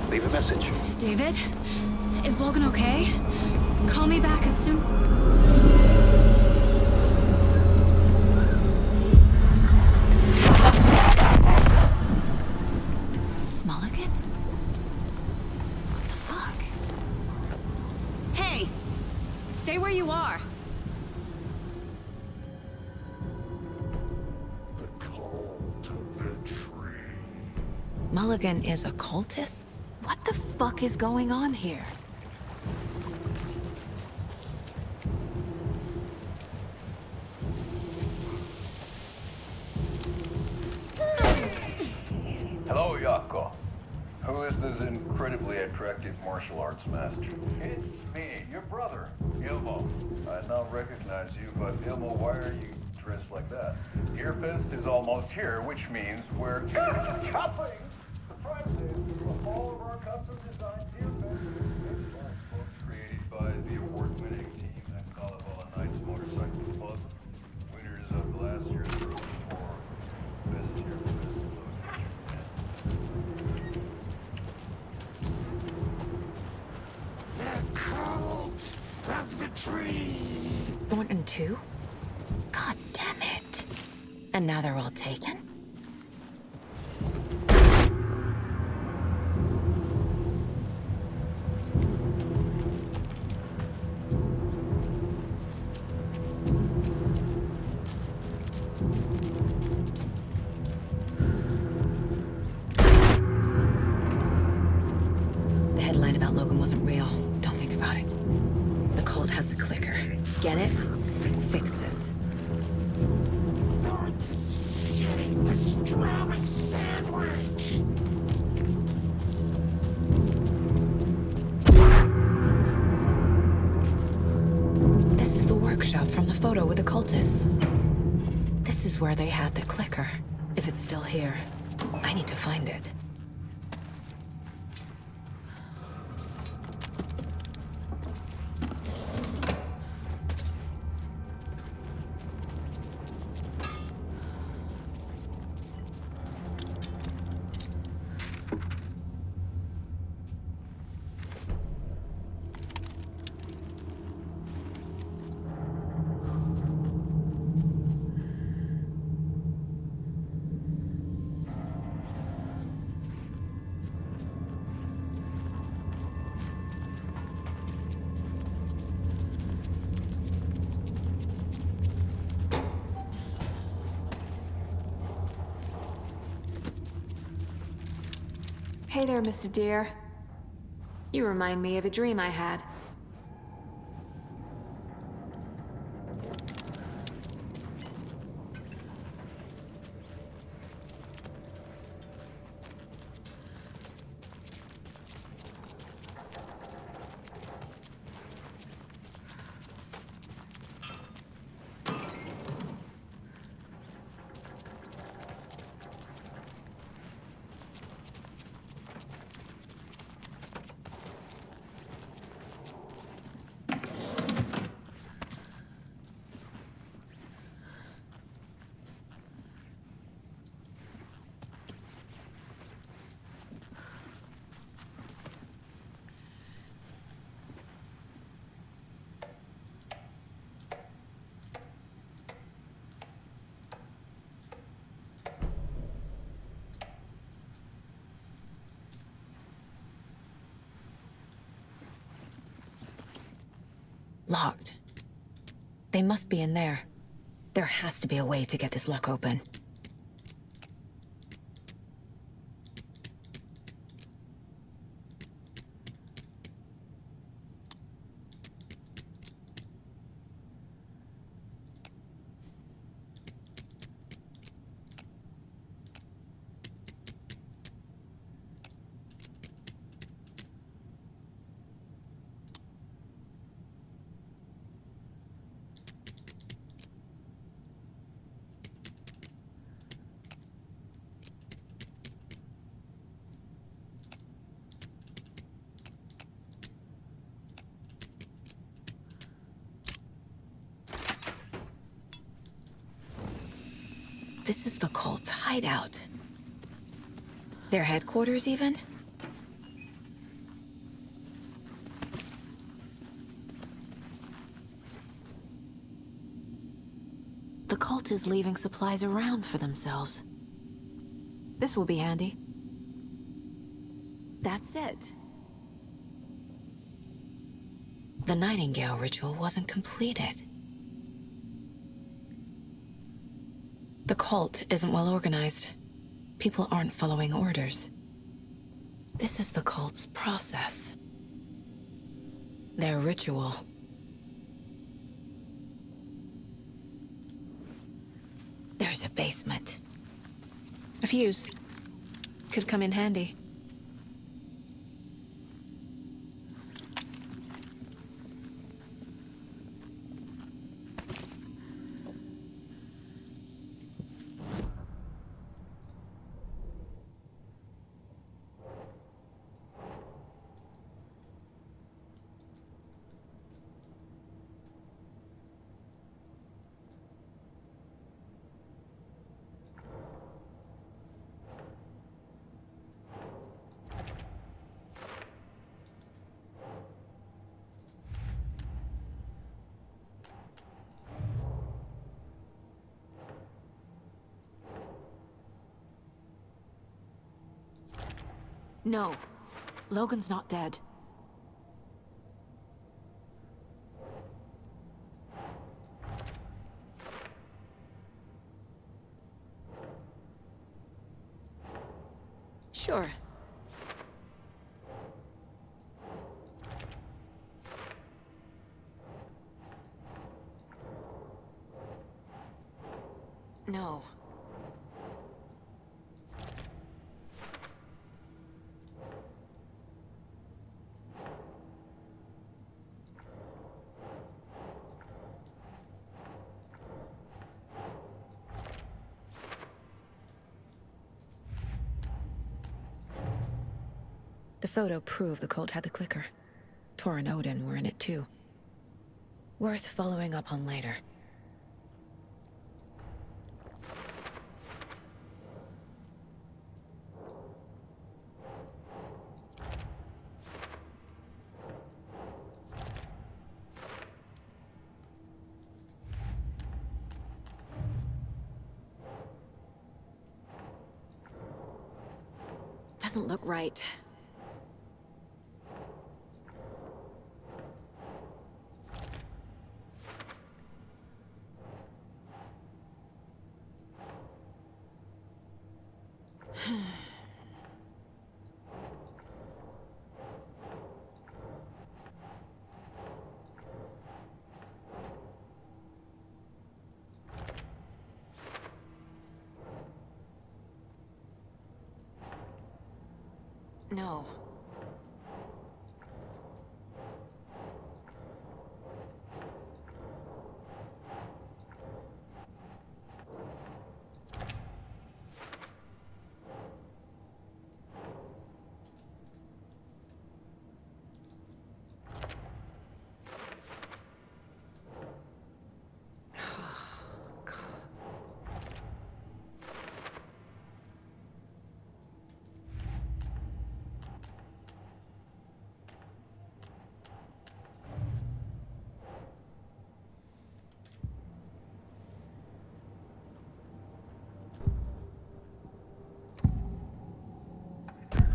Leave a message. David? Is Logan okay? Call me back as soon... Mulligan? What the fuck? Hey! Stay where you are! Mulligan is a cultist? What the fuck is going on here? Hello, Yako. Who is this incredibly attractive martial arts master? It's me, your brother, Ilmo. I now recognize you, but Ilmo, why are you dressed like that? Deer Fest is almost here, which means we're chopping the prices of all of our custom-designed Deer Fest books created by the award-winning team at Carnival Nights Motorcycle Club, winners of last year's group for Best Deer Fest. The cult of the tree. Thornton too? God damn it. And now they're all taken? The headline about Logan wasn't real. Don't think about it. The cult has the clicker. Get it? Fix this. Pastrami sandwich. This is the workshop from the photo with the cultists. This is where they had the clicker. If it's still here, I need to find it. Hey there, Mr. Deer. You remind me of a dream I had. Locked. They must be in there. There has to be a way to get this lock open. This is the cult's hideout. Their headquarters, even? The cult is leaving supplies around for themselves. This will be handy. That's it. The Nightingale ritual wasn't completed. The cult isn't well organized. People aren't following orders. This is the cult's process. Their ritual. There's a basement. A fuse. Could come in handy. No. Logan's not dead. Sure. No. The photo proved the cult had the clicker. Tor and Odin were in it too. Worth following up on later. Doesn't look right. No.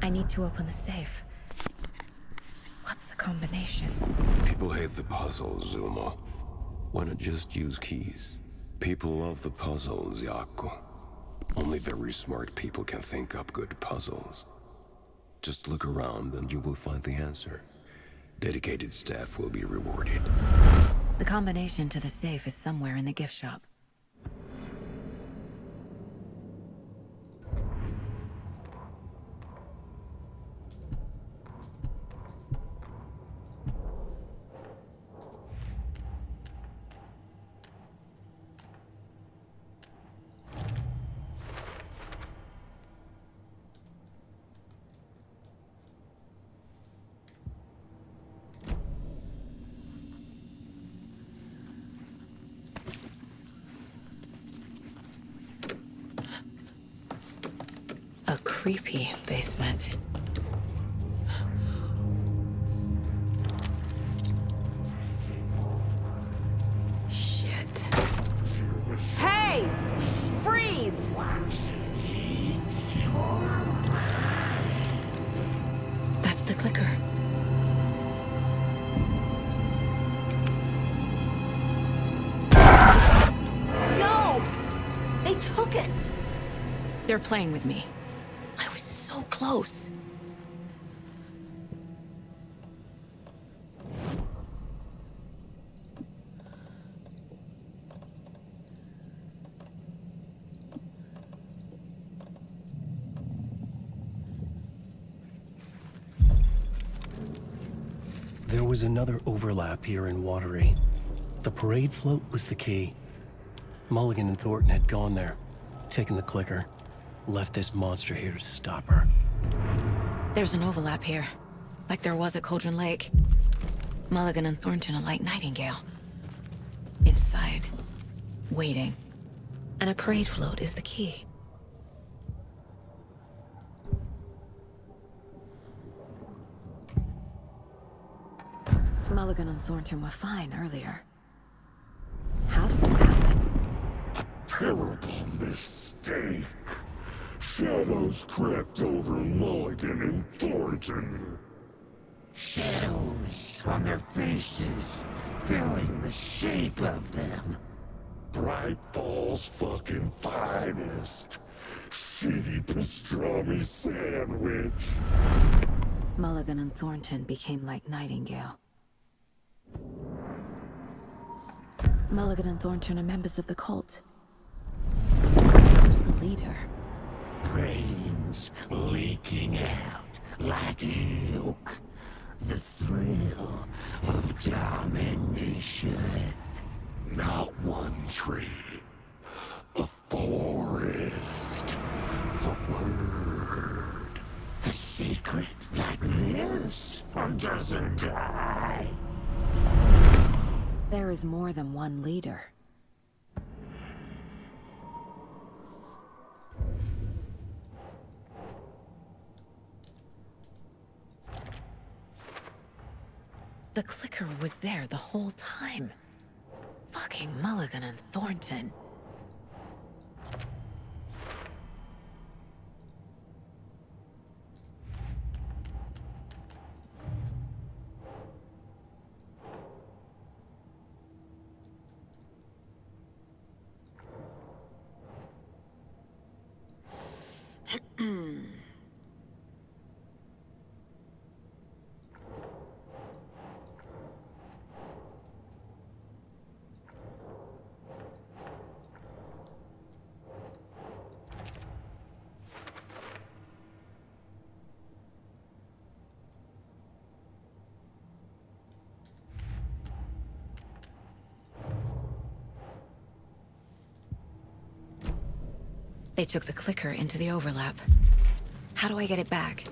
I need to open the safe. What's the code? combination. People hate the puzzle, Zuma. Why not just use keys? People love the puzzle, Ziaku. Only very smart people can think up good puzzles. Just look around and you will find the answer. Dedicated staff will be rewarded. The combination to the safe is somewhere in the gift shop. A creepy basement. Shit. Hey! Freeze! That's the clicker. No! They took it! They're playing with me. I was so close. There was another overlap here in Watery. The parade float was the key. Mulligan and Thornton had gone there, taken the clicker, left this monster here to stop her. There's an overlap here, like there was at Cauldron Lake. Mulligan and Thornton are like Nightingale. Inside, waiting. And a parade float is the key. Mulligan and Thornton were fine earlier. How did this happen? Terrible mistake. Shadows crept over Mulligan and Thornton. Shadows on their faces, filling the shape of them. Bright Falls fucking finest. Shitty pastrami sandwich. Mulligan and Thornton became like Nightingale. Mulligan and Thornton are members of the cult. Who's the leader? Brains leaking out like ilk. The thrill of domination. Not one tree. A forest. The word. A secret like this doesn't die. There is more than one leader. The clicker was there the whole time. Fucking Mulligan and Thornton. They took the clicker into the overlap. How do I get it back?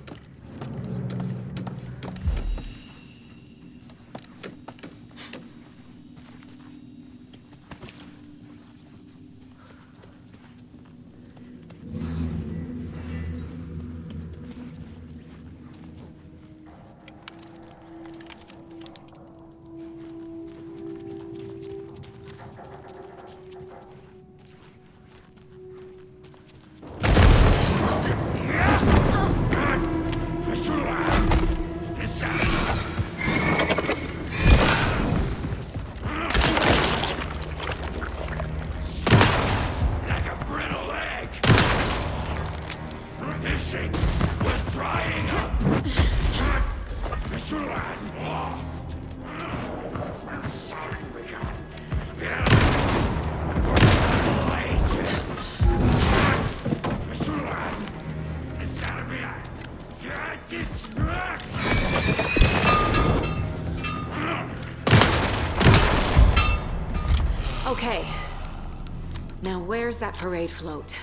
ambition was drying up. I should have lost. I'm sorry, Richard. For ages. I should have. It's gotta be a... Okay. Now where's that parade float?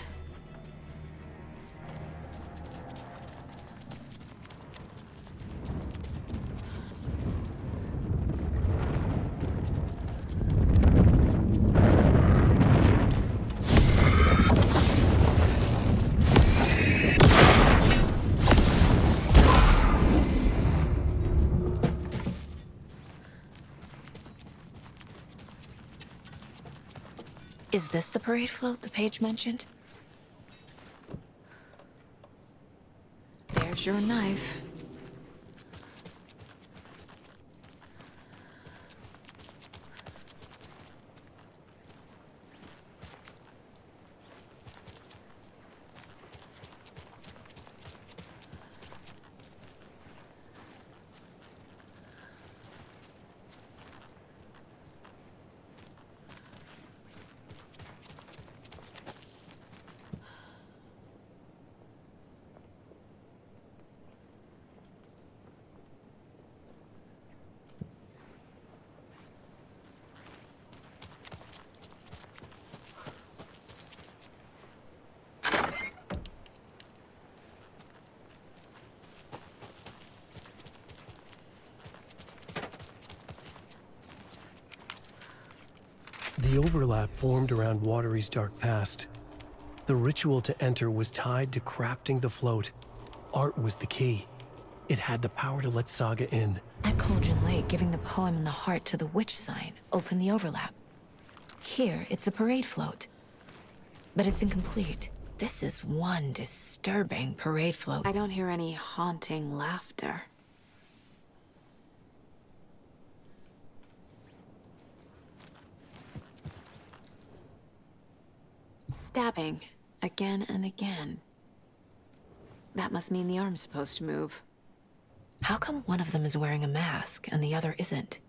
Is this the parade float the page mentioned? There's your knife. The overlap formed around Watery's dark past. The ritual to enter was tied to crafting the float. Art was the key. It had the power to let Saga in. At Cauldron Lake, giving the poem and the heart to the witch sign opened the overlap. Here, it's the parade float. But it's incomplete. This is one disturbing parade float. I don't hear any haunting laughter. Stabbing, again and again. That must mean the arm's supposed to move. How come one of them is wearing a mask and the other isn't?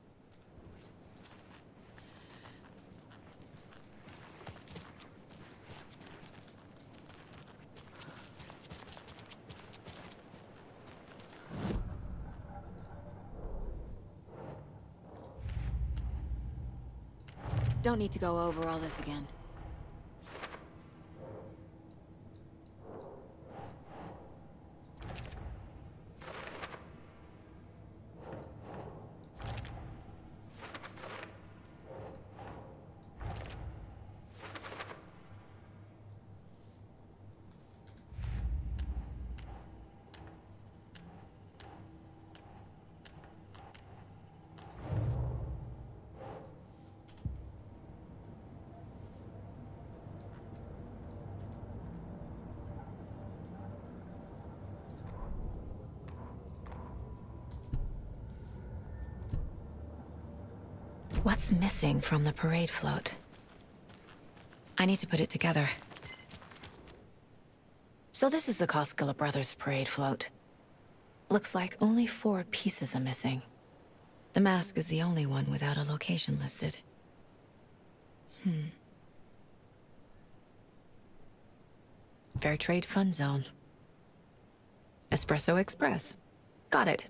Don't need to go over all this again. What's missing from the parade float? I need to put it together. So this is the Koskela Brothers parade float. Looks like only 4 pieces are missing. The mask is the only one without a location listed. Fair Trade Fun Zone. Espresso Express. Got it.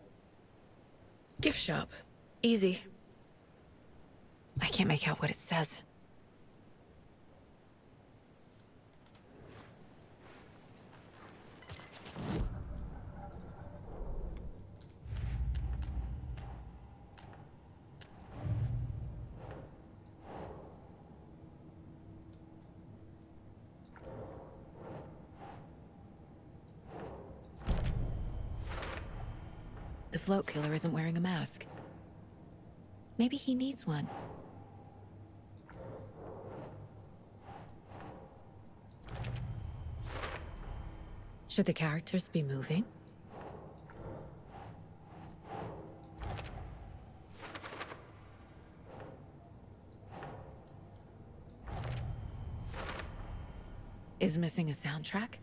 Gift shop. Easy. I can't make out what it says. The float killer isn't wearing a mask. Maybe he needs one. Should the characters be moving? Is missing a soundtrack?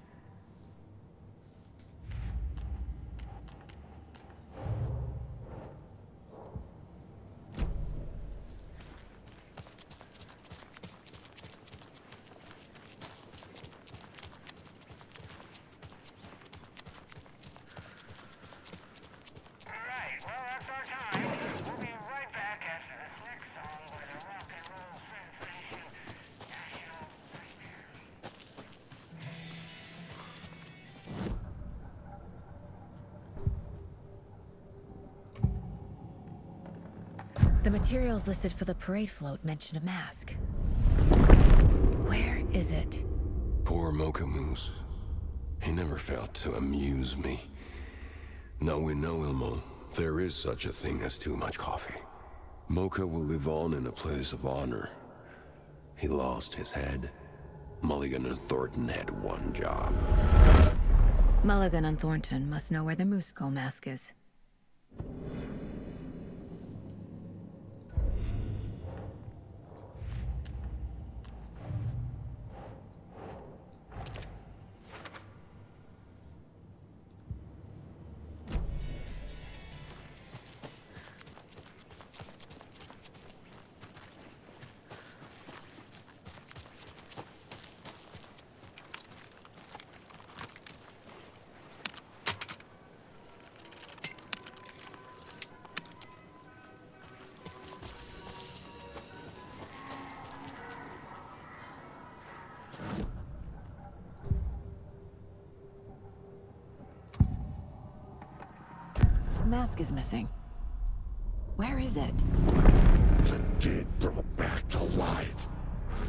The materials listed for the parade float mention a mask. Where is it? Poor Mocha Moose. He never failed to amuse me. Now we know, Ilmo, there is such a thing as too much coffee. Mocha will live on in a place of honor. He lost his head. Mulligan and Thornton had one job. Mulligan and Thornton must know where the Moose Skull mask is. The mask is missing. Where is it? The dead brought back to life.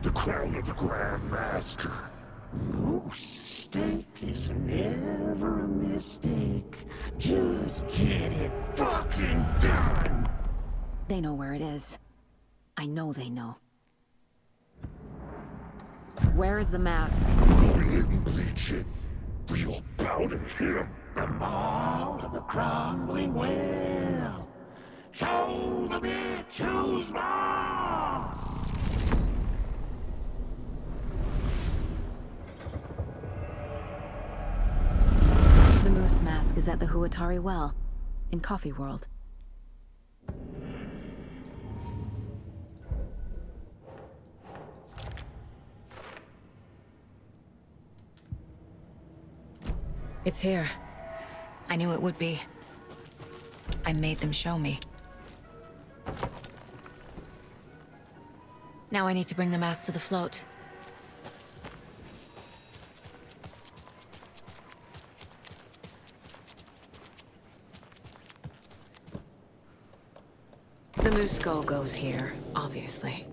The crown of the Grand Master. Moose steak is never a mistake. Just get it fucking done! They know where it is. I know they know. Where is the mask? Go ahead and bleach it. Real bout of him. The mall of the crumbling well. Show the bitch who's boss! The moose mask is at the Huatari Well, in Coffee World. It's here. I knew it would be. I made them show me. Now I need to bring the mask to the float. The moose skull goes here, obviously.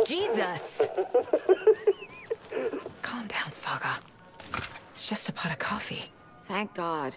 Jesus! Calm down, Saga. It's just a pot of coffee. Thank God.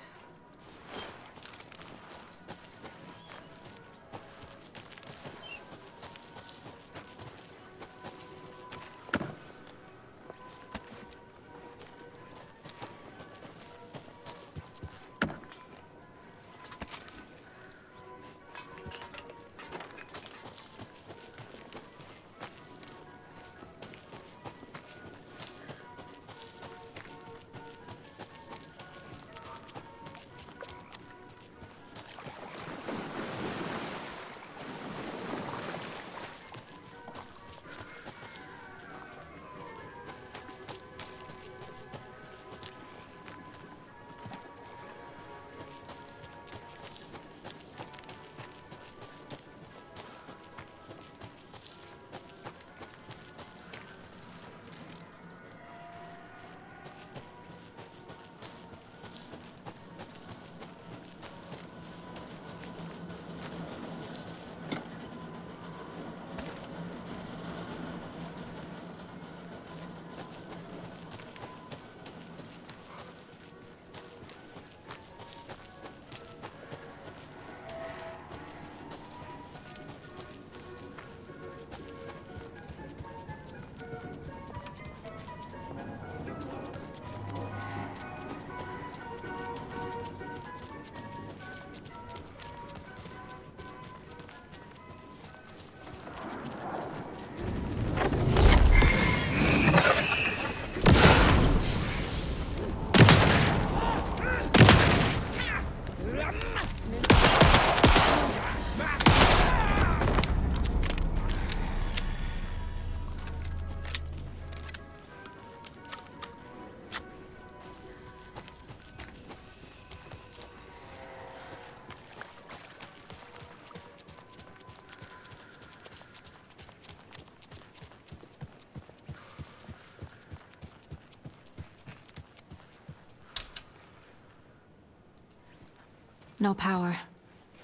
No power.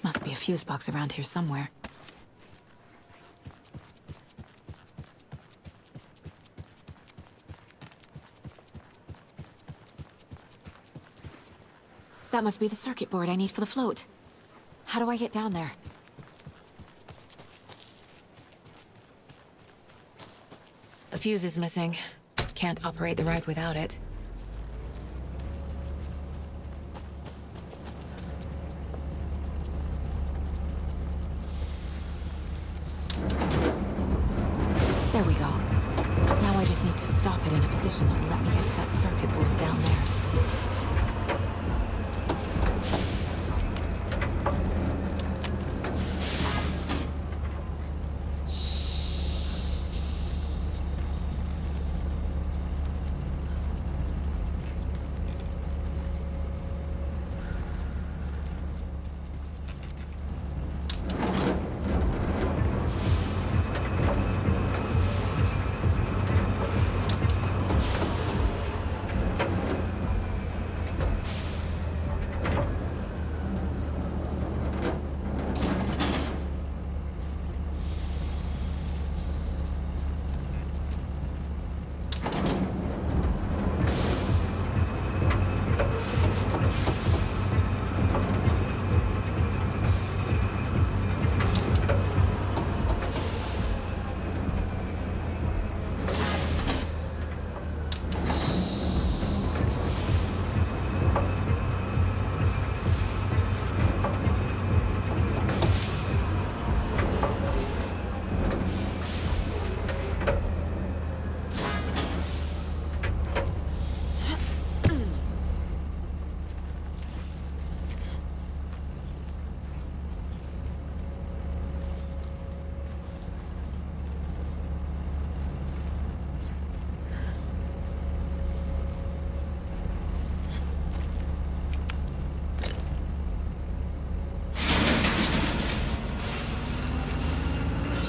Must be a fuse box around here somewhere. That must be the circuit board I need for the float. How do I get down there? A fuse is missing. Can't operate the ride without it. There we go. Now I just need to stop it in a position that will let me get to that circuit board down there.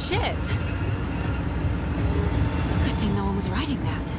Shit! Good thing no one was riding that.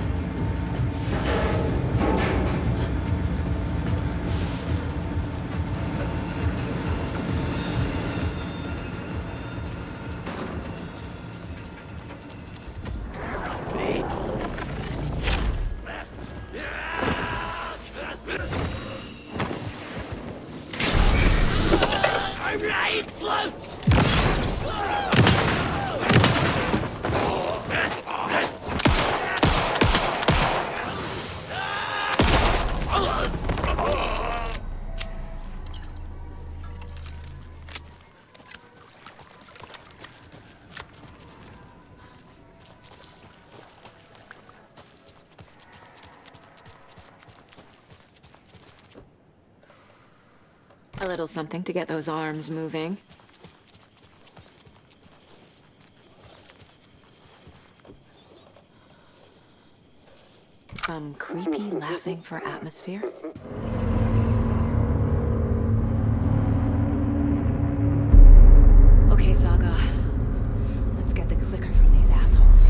A little something to get those arms moving. Some creepy laughing for atmosphere. Okay, Saga. Let's get the clicker from these assholes.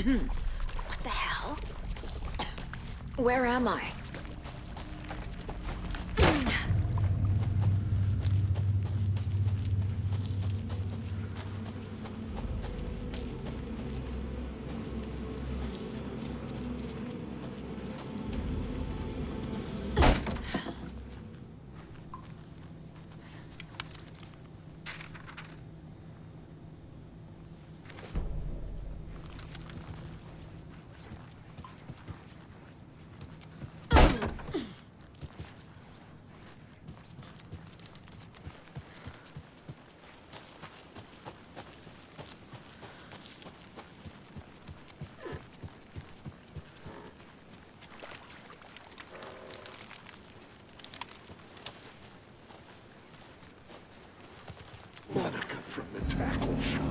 What the hell? Where am I? Monica from the tackle shop.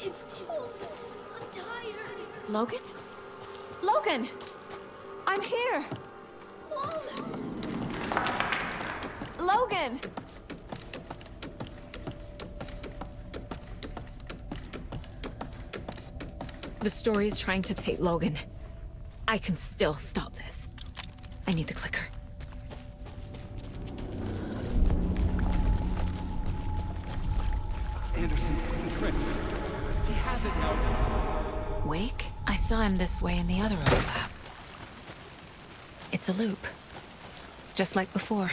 It's cold. I'm tired. Logan? Logan! I'm here! Logan! The story is trying to take Logan. I can still stop this. I need the clicker. Anderson fucking tricked. He has it now. Wake? I saw him this way in the other overlap. It's a loop. Just like before.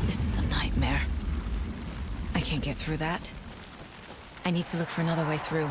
This is a nightmare. I can't get through that. I need to look for another way through.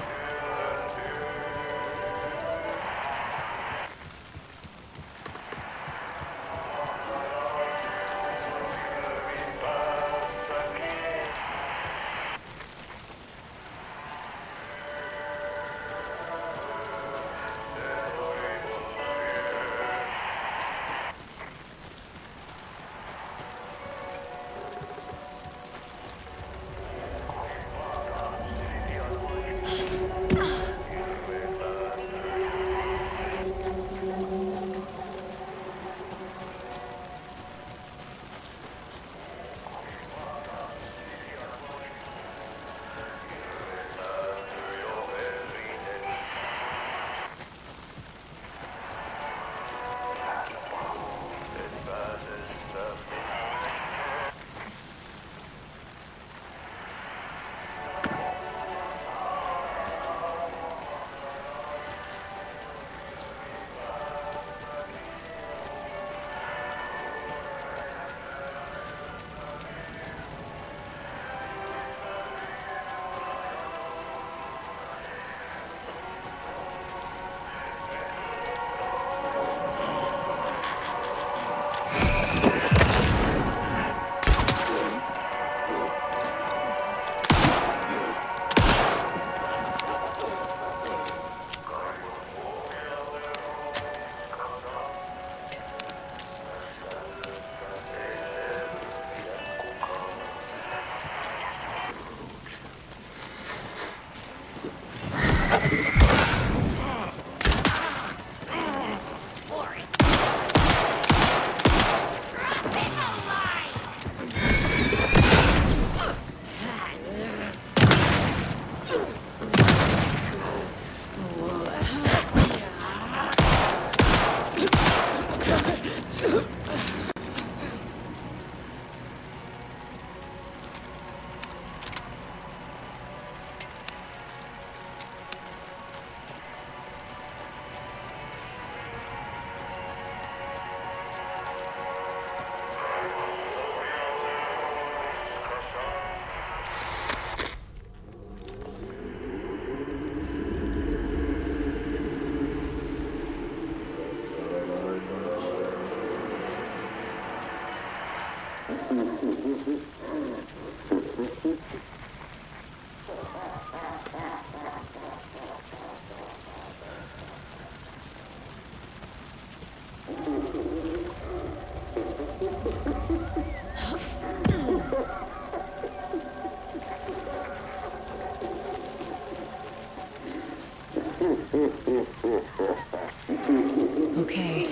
Okay.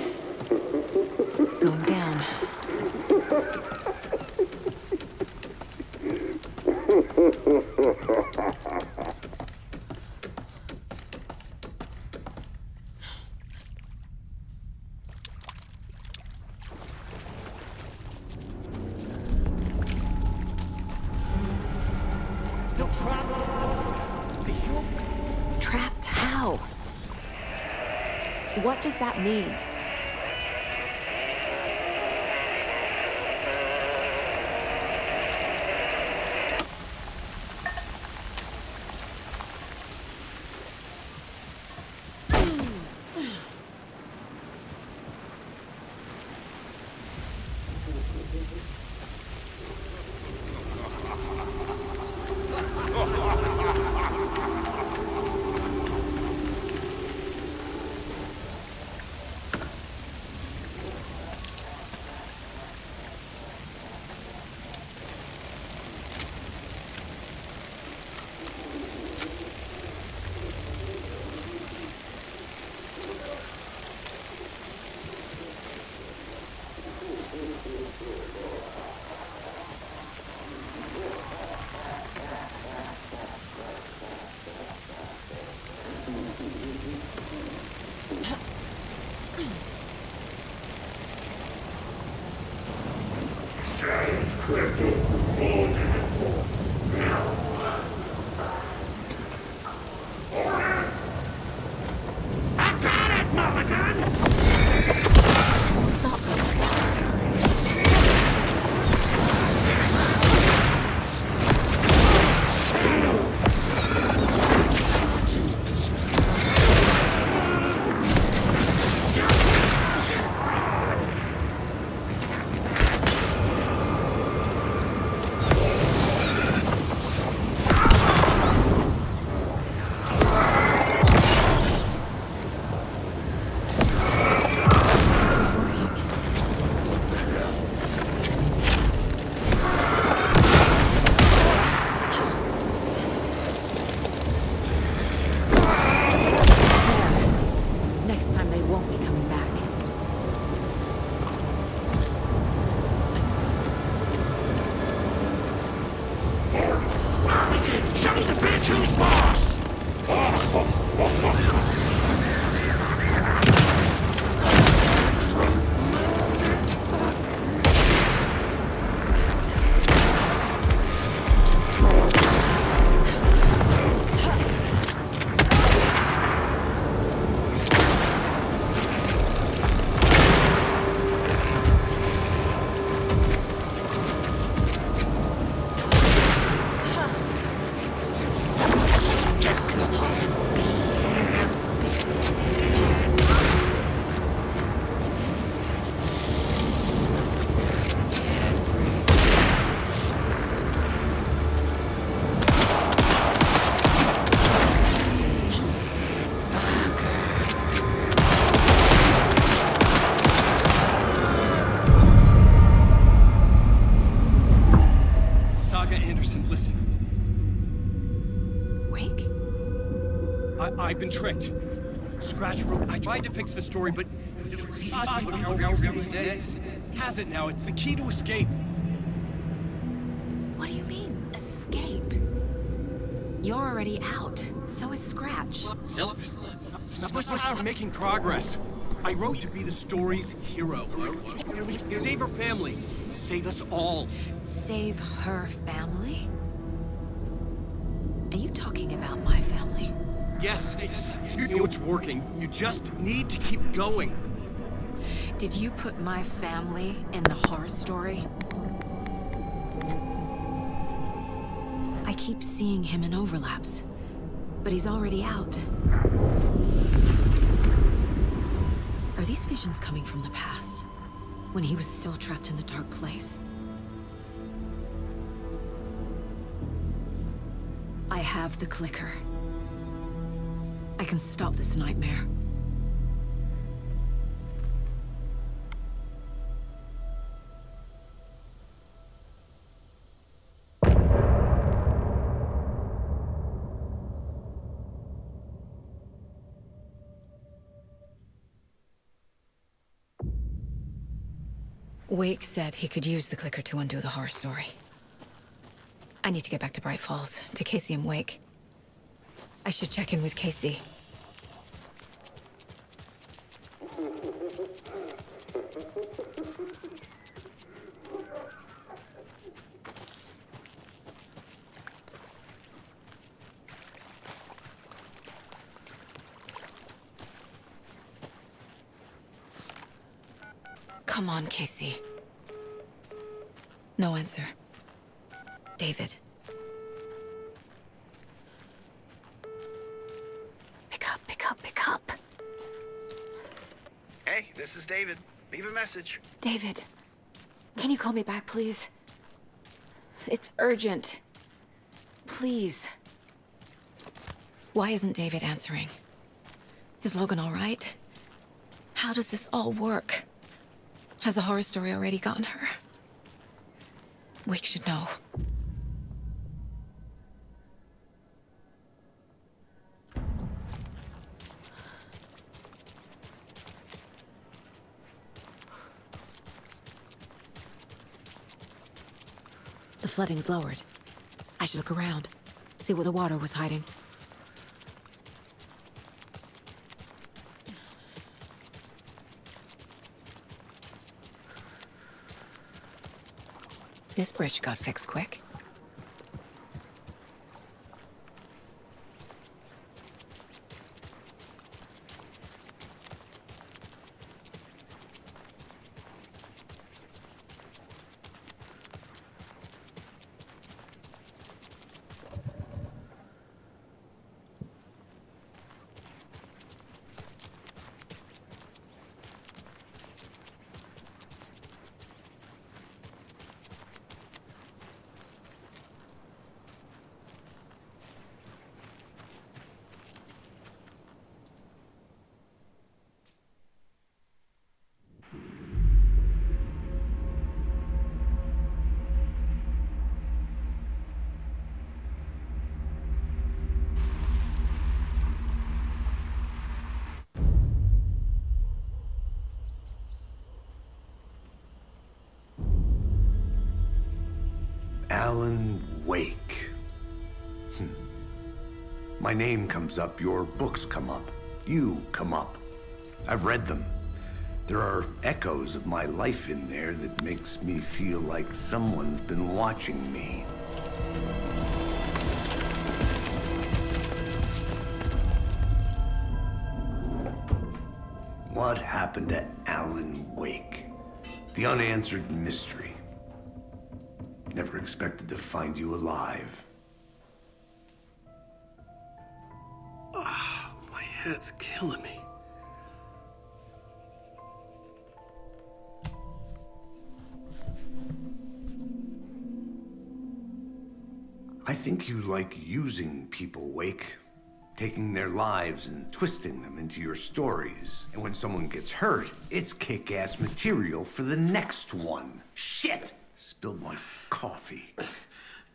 Going down. Still trapped. Trapped how? What does that mean? I've been tricked. Scratch wrote. I tried to fix the story, but has it now. It's the key to escape. What do you mean, escape? You're already out. So is Scratch. We're making progress. I wrote to be the story's hero. Save her family. Save us all. Save her family? Are you talking about my family? Yes, you know it's working. You just need to keep going. Did you put my family in the horror story? I keep seeing him in overlaps, but he's already out. Are these visions coming from the past? When he was still trapped in the dark place? I have the clicker. I can stop this nightmare. Wake said he could use the clicker to undo the horror story. I need to get back to Bright Falls, to Casey and Wake. I should check in with Casey. Come on, Casey. No answer. David. Pick up, pick up, pick up. Hey, this is David. Leave a message. David, can you call me back, please? It's urgent. Please. Why isn't David answering? Is Logan all right? How does this all work? Has the horror story already gotten her? Wake should know. The flooding's lowered. I should look around, see where the water was hiding. This bridge got fixed quick. Alan Wake. My name comes up, your books come up, you come up. I've read them. There are echoes of my life in there that makes me feel like someone's been watching me. What happened to Alan Wake? The unanswered mystery. Never expected to find you alive. My head's killing me. I think you like using people, Wake. Taking their lives and twisting them into your stories. And when someone gets hurt, it's kick-ass material for the next one. Shit! Spilled my coffee.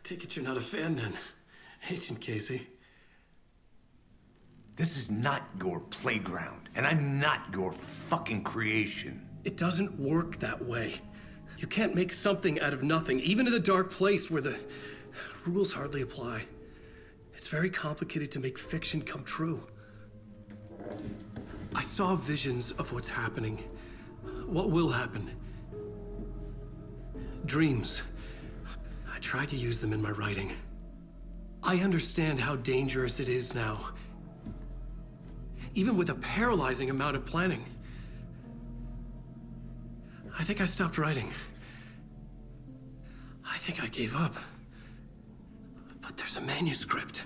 Take it you're not a fan then, Agent Casey. This is not your playground, and I'm not your fucking creation. It doesn't work that way. You can't make something out of nothing, even in the dark place where the rules hardly apply. It's very complicated to make fiction come true. I saw visions of what's happening, what will happen. Dreams. I tried to use them in my writing. I understand how dangerous it is now. Even with a paralyzing amount of planning. I think I stopped writing. I think I gave up. But there's a manuscript.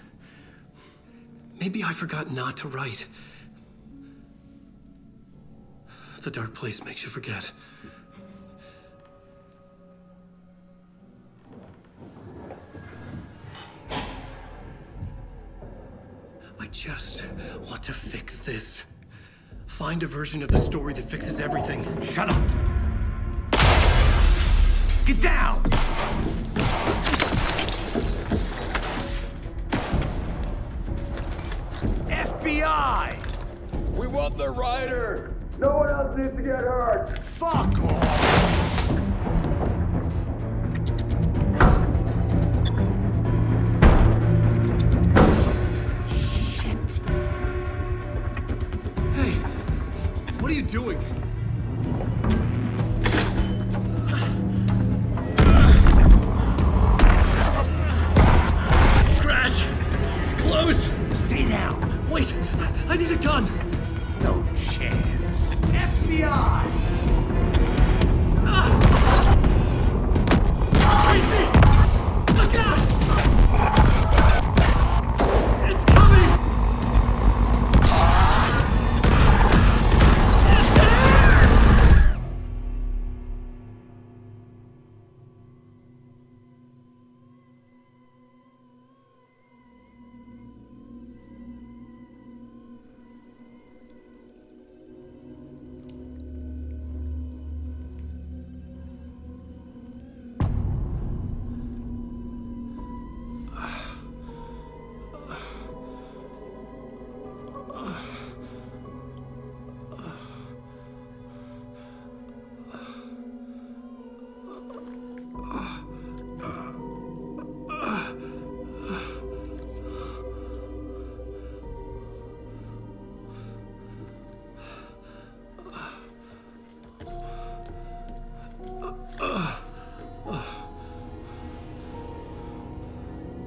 Maybe I forgot not to write. The dark place makes you forget. to fix this. Find a version of the story that fixes everything. Shut up! Get down! FBI! We want the rider! No one else needs to get hurt! Fuck off! What are you doing? Scratch! He's close! Stay down! Wait! I need a gun! No chance. FBI! Crazy! Look out! It's coming! It's there!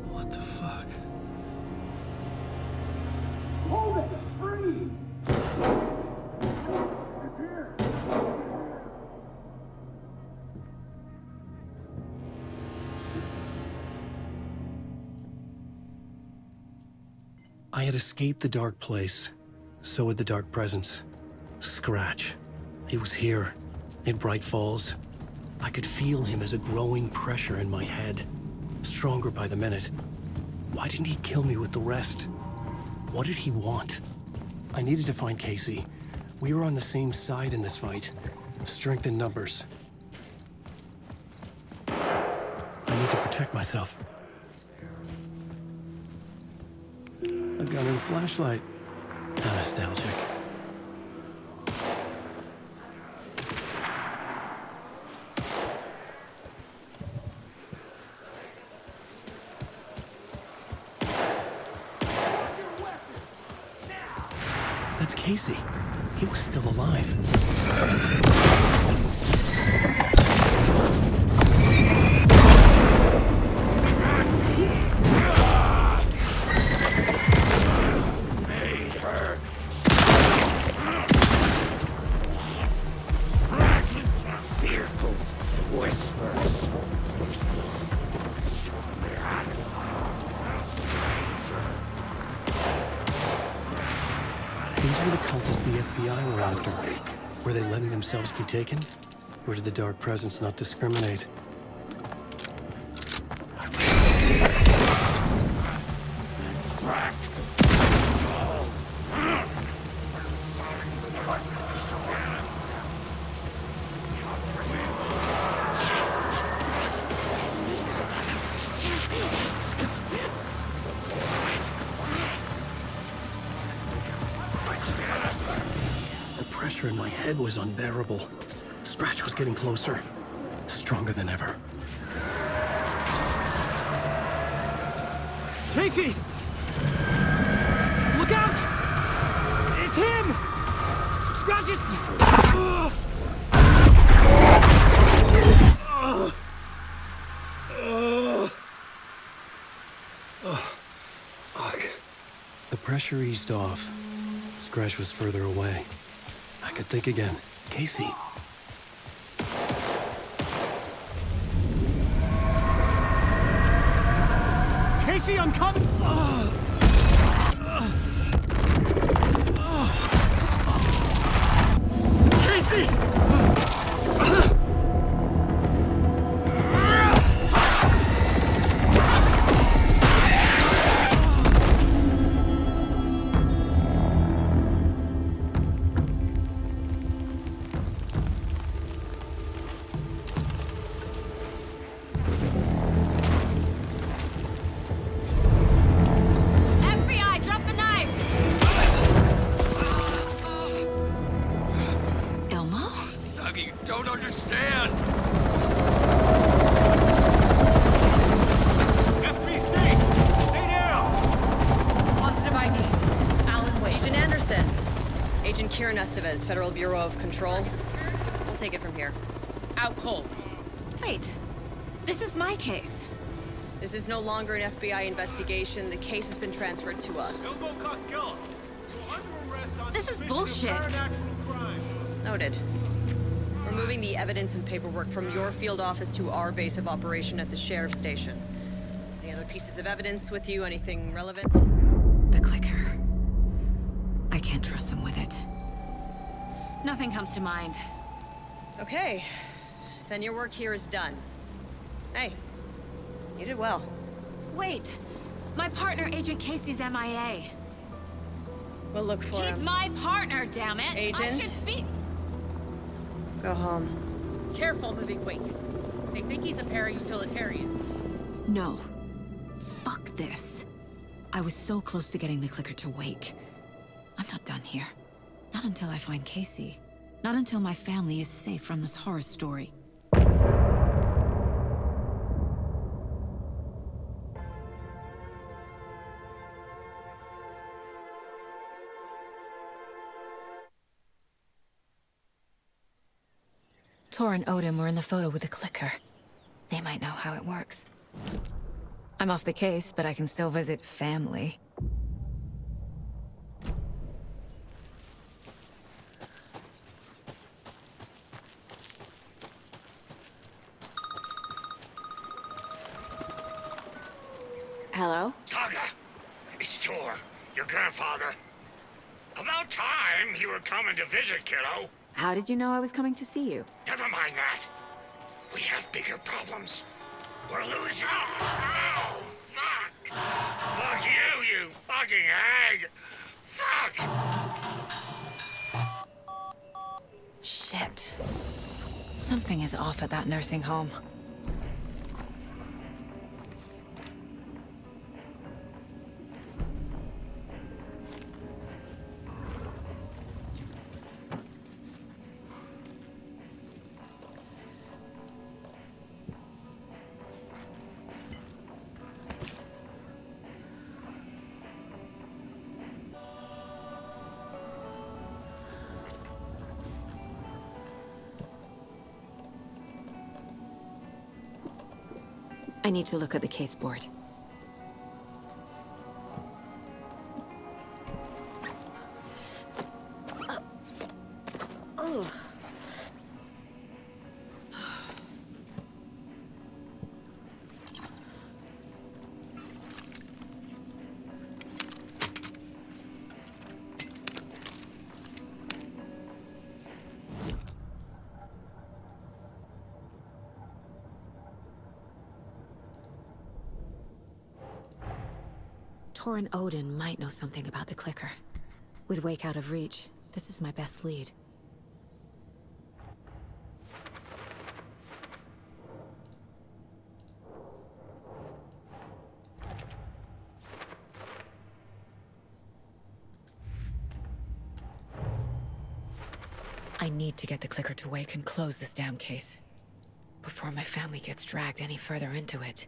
What the fuck? Hold it! Free! I had escaped the dark place. So had the dark presence. Scratch. He was here, in Bright Falls. I could feel him as a growing pressure in my head. Stronger by the minute. Why didn't he kill me with the rest? What did he want? I needed to find Casey. We were on the same side in this fight. Strength in numbers. I need to protect myself. A gun and a flashlight. How nostalgic. That's Casey. He was still alive. These were the cultists the FBI were after. Were they letting themselves be taken? Or did the dark presence not discriminate? The pressure in my head was unbearable. Scratch was getting closer. Stronger than ever. Casey! Look out! It's him! Scratch it! Fuck. The pressure eased off. Scratch was further away. I could think again. Casey. Casey, I'm coming! Casey! Estevez, Federal Bureau of Control. We'll take it from here. Out cold. Wait. This is my case. This is no longer an FBI investigation. The case has been transferred to us. This is bullshit. Noted. We're moving the evidence and paperwork from your field office to our base of operation at the sheriff's station. Any other pieces of evidence with you? Anything relevant? The clicker. I can't trust them with it. Nothing comes to mind. Okay. Then your work here is done. Hey, you did well. Wait! My partner, Agent Casey's MIA. We'll look for him. He's my partner, damn it! Agent? I should be... Go home. Careful moving Wake. They think he's a para-utilitarian. No. Fuck this. I was so close to getting the clicker to Wake. I'm not done here. Not until I find Casey. Not until my family is safe from this horror story. Tor and Odin were in the photo with the clicker. They might know how it works. I'm off the case, but I can still visit family. Hello? Saga, it's Tor, your grandfather. About time you were coming to visit, kiddo. How did you know I was coming to see you? Never mind that. We have bigger problems. We're losing. Oh, fuck! Fuck you, you fucking hag! Fuck! Shit. Something is off at that nursing home. I need to look at the case board. Ugh. Tor and Odin might know something about the clicker. With Wake out of reach, this is my best lead. I need to get the clicker to Wake and close this damn case. Before my family gets dragged any further into it.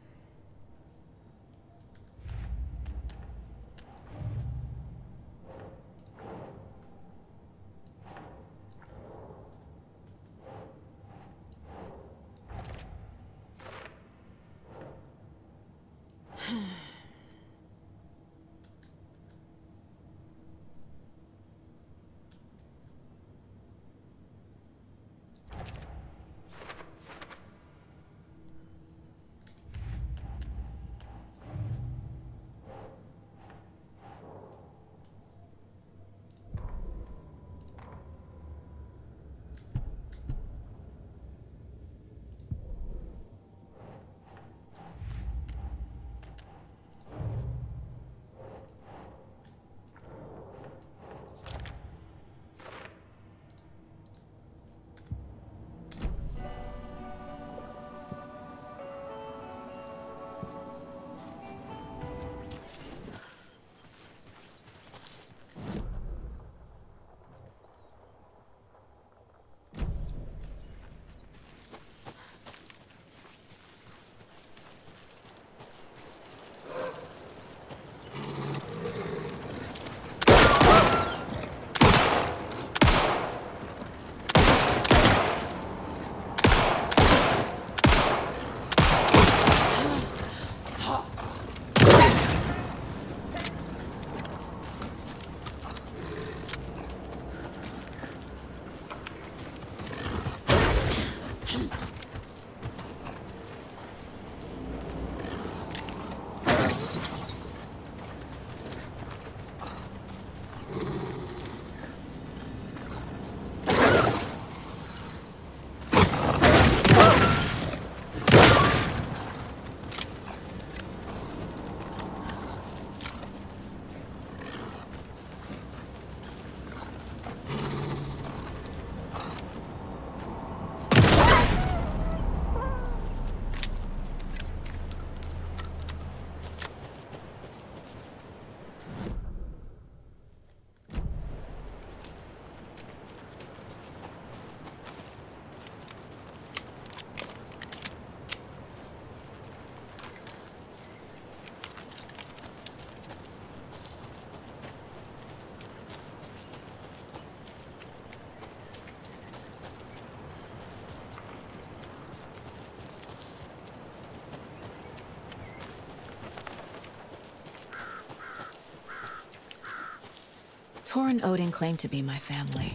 Tor and Odin claim to be my family.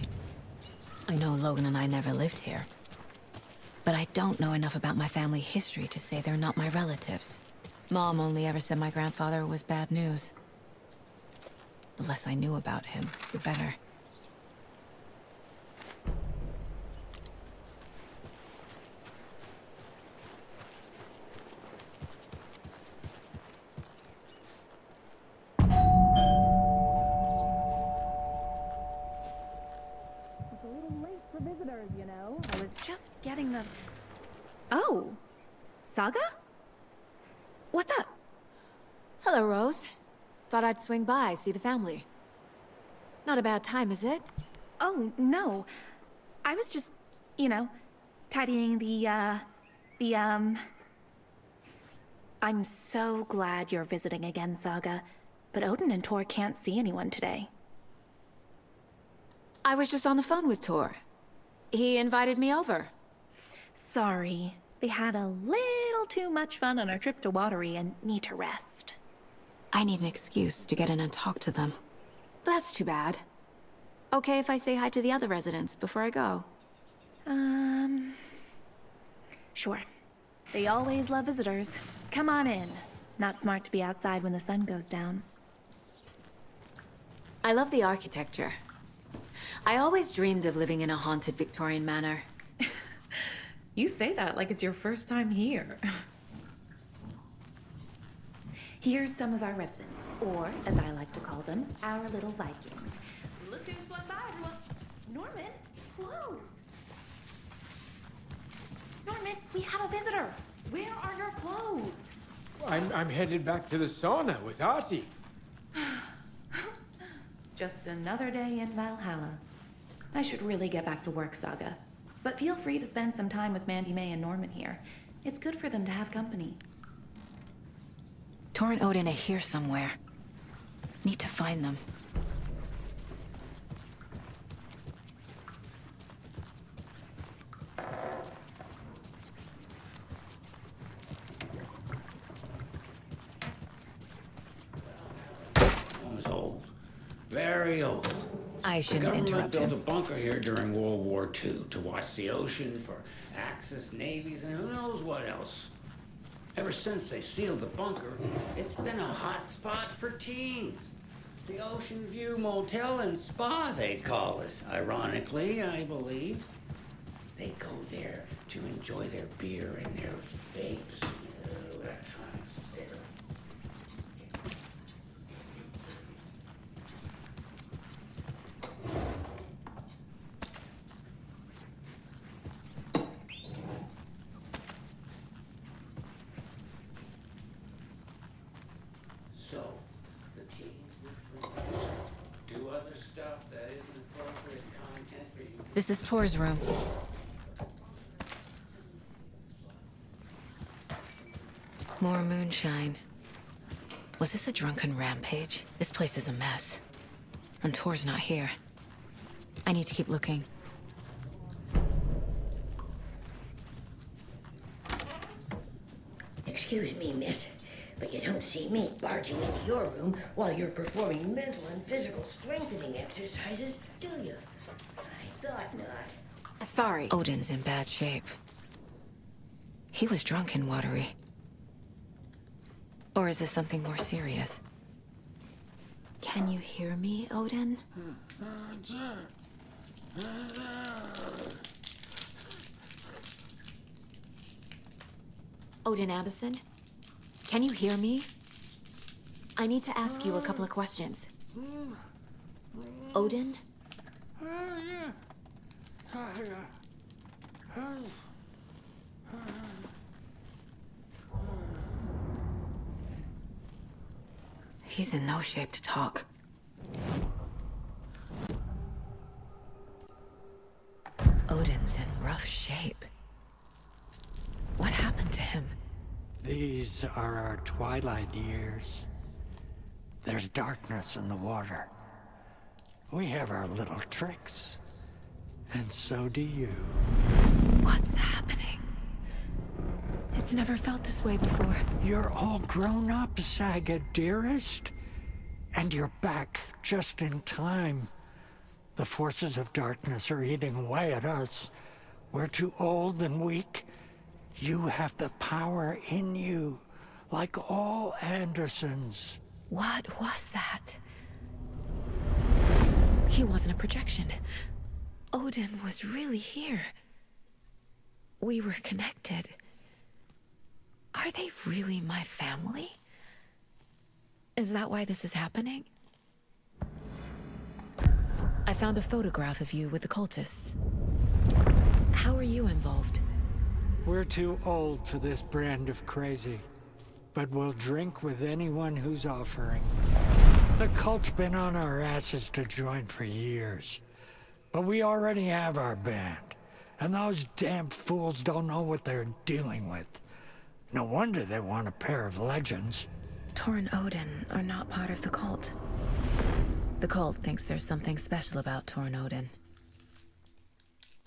I know Logan and I never lived here. But I don't know enough about my family history to say they're not my relatives. Mom only ever said my grandfather was bad news. The less I knew about him, the better. You know, I was just getting the... Oh, Saga? What's up? Hello, Rose. Thought I'd swing by, see the family. Not a bad time, is it? Oh, no. I was just, you know, tidying I'm so glad you're visiting again, Saga. But Odin and Tor can't see anyone today. I was just on the phone with Tor. He invited me over. Sorry. They had a little too much fun on our trip to Watery and need to rest. I need an excuse to get in and talk to them. That's too bad. Okay if I say hi to the other residents before I go? Sure. They always love visitors. Come on in. Not smart to be outside when the sun goes down. I love the architecture. I always dreamed of living in a haunted Victorian manor. You say that like it's your first time here. Here's some of our residents, or as I like to call them, our little Vikings. Look who's swung by, everyone. Norman, clothes. Norman, we have a visitor. Where are your clothes? I'm headed back to the sauna with Artie. Just another day in Valhalla. I should really get back to work, Saga. But feel free to spend some time with Mandy May and Norman here. It's good for them to have company. Tor and Odin are here somewhere. Need to find them. Home is old. Very old. I shouldn't interrupt him. The government built him. a bunker here during World War II to watch the ocean for Axis navies and who knows what else. Ever since they sealed the bunker, it's been a hot spot for teens. The Ocean View Motel and Spa, they call it. Ironically, I believe. They go there to enjoy their beer and their vapes. Electronic cigarettes. So, the teens would do other stuff that isn't appropriate content for you. This is Tor's room. More moonshine. Was this a drunken rampage? This place is a mess. And Tor's not here. I need to keep looking. Excuse me, miss, but you don't see me barging into your room while you're performing mental and physical strengthening exercises, do you? I thought not. Sorry. Odin's in bad shape. He was drunk and watery. Or is this something more serious? Can you hear me, Odin? Odin Anderson? Can you hear me? I need to ask you a couple of questions. Odin? He's in no shape to talk. Odin's in rough shape. What happened to him? These are our twilight years. There's darkness in the water. We have our little tricks. And so do you. What's happening? It's never felt this way before. You're all grown up, Saga, dearest. And you're back just in time. The forces of darkness are eating away at us. We're too old and weak. You have the power in you, like all Andersons. What was that? He wasn't a projection. Odin was really here. We were connected. Are they really my family? Is that why this is happening? I found a photograph of you with the cultists. How are you involved? We're too old for this brand of crazy, but we'll drink with anyone who's offering. The cult's been on our asses to join for years, but we already have our band, and those damn fools don't know what they're dealing with. No wonder they want a pair of legends. Tor and Odin are not part of the cult. The cult thinks there's something special about Tor and Odin.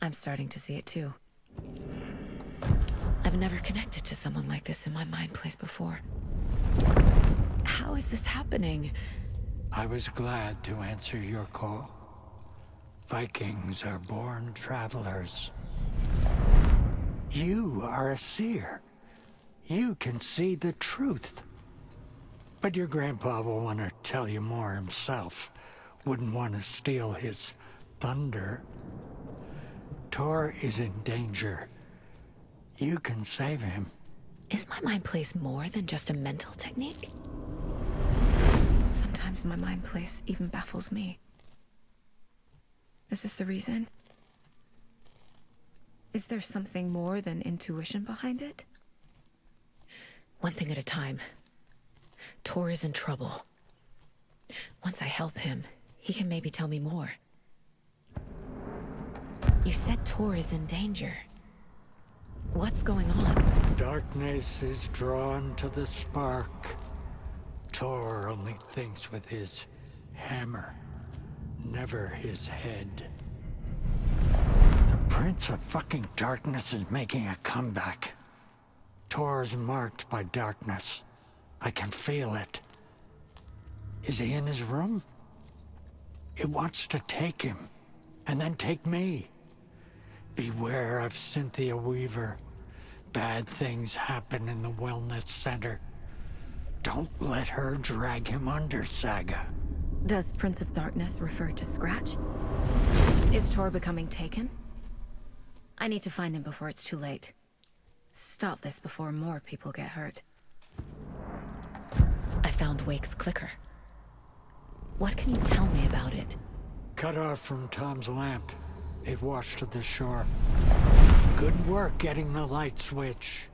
I'm starting to see it too. I've never connected to someone like this in my mind place before. How is this happening? I was glad to answer your call. Vikings are born travelers. You are a seer. You can see the truth. But your grandpa will want to tell you more himself. Wouldn't want to steal his thunder. Tor is in danger. You can save him. Is my mind place more than just a mental technique? Sometimes my mind place even baffles me. Is this the reason? Is there something more than intuition behind it? One thing at a time. Tor is in trouble. Once I help him, he can maybe tell me more. You said Tor is in danger. What's going on? Darkness is drawn to the spark. Tor only thinks with his hammer, never his head. The Prince of fucking Darkness is making a comeback. Tor's marked by darkness. I can feel it. Is he in his room? It wants to take him, and then take me. Beware of Cynthia Weaver. Bad things happen in the wellness center. Don't let her drag him under, Saga. Does Prince of Darkness refer to Scratch? Is Tor becoming taken? I need to find him before it's too late. Stop this before more people get hurt. I found Wake's clicker. What can you tell me about it? Cut off from Tom's lamp. It washed to the shore. Good work getting the light switch.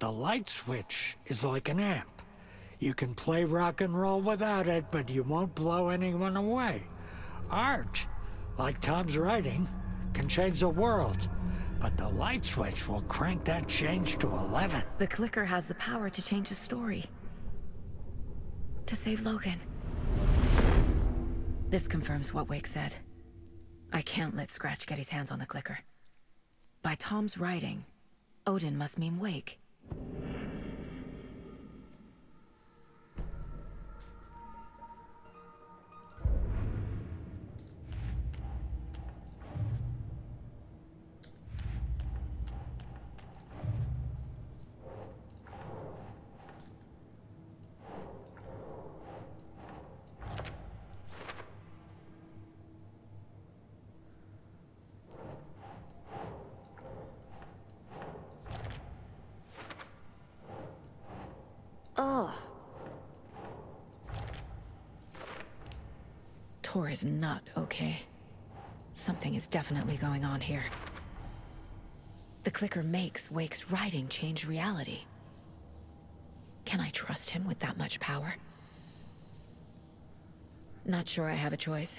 The light switch is like an amp. You can play rock and roll without it, but you won't blow anyone away. Art, like Tom's writing, can change the world. But the light switch will crank that change to 11. The clicker has the power to change the story. To save Logan. This confirms what Wake said. I can't let Scratch get his hands on the clicker. By Tom's writing, Odin must mean Wake. Tor is not okay. Something is definitely going on here. The clicker makes Wake's writing change reality. Can I trust him with that much power? Not sure I have a choice.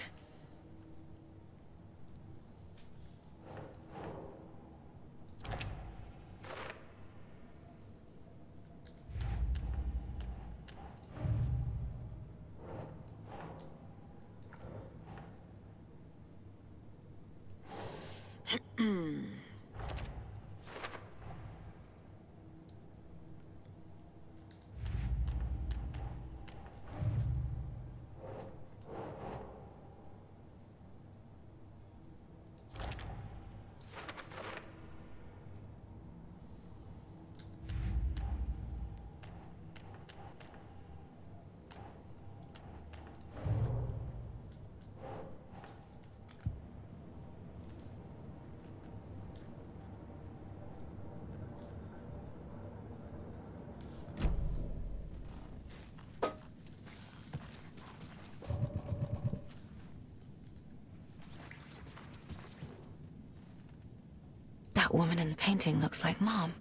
That woman in the painting looks like Mom.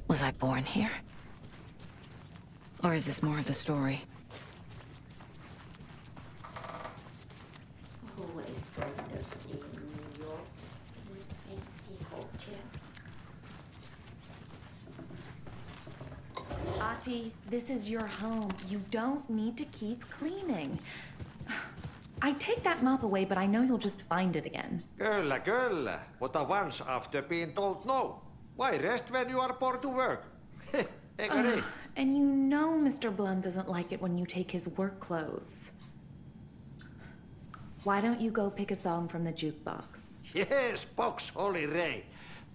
Was I born here? Or is this more of the story? Always dreamed of seeing New York with fancy hotel. Ahti, this is your home. You don't need to keep cleaning. I take that mop away, but I know you'll just find it again. Girl, what a once after being told no. Why rest when you are bored to work? And you know Mr. Blum doesn't like it when you take his work clothes. Why don't you go pick a song from the jukebox? Yes, box holy Ray.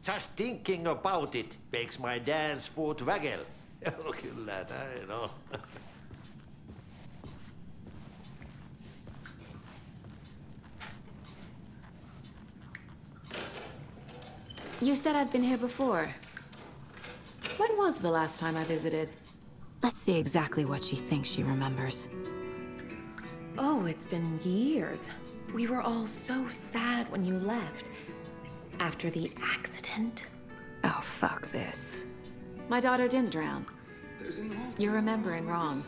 Just thinking about it makes my dance foot waggle. Oh, kyllä, I know. You said I'd been here before. When was the last time I visited? Let's see exactly what she thinks she remembers. Oh, it's been years. We were all so sad when you left. After the accident. Oh, fuck this. My daughter didn't drown. You're remembering wrong.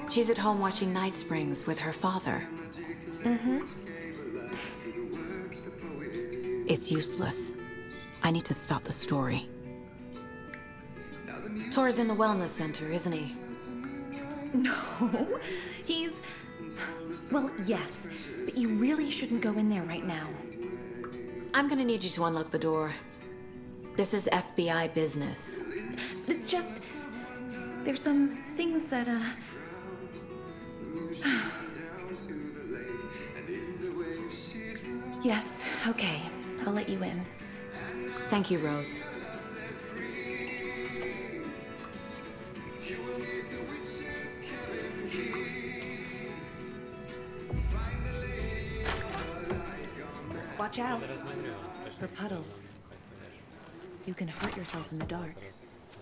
She's at home watching Night Springs with her father. Mm-hmm. It's useless. I need to stop the story. Tor's in the wellness center, isn't he? No, he's... Well, yes, but you really shouldn't go in there right now. I'm gonna need you to unlock the door. This is FBI business. It's just... There's some things that, Yes, okay. I'll let you in. Thank you, Rose. Watch out. For puddles. You can hurt yourself in the dark.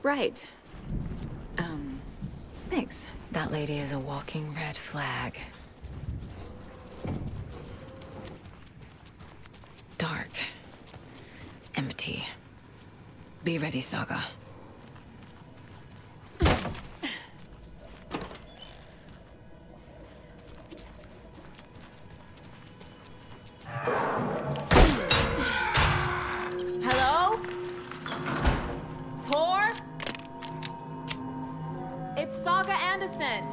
Right. Thanks. That lady is a walking red flag. Dark. Empty. Be ready, Saga. Hello? Tor? It's Saga Anderson.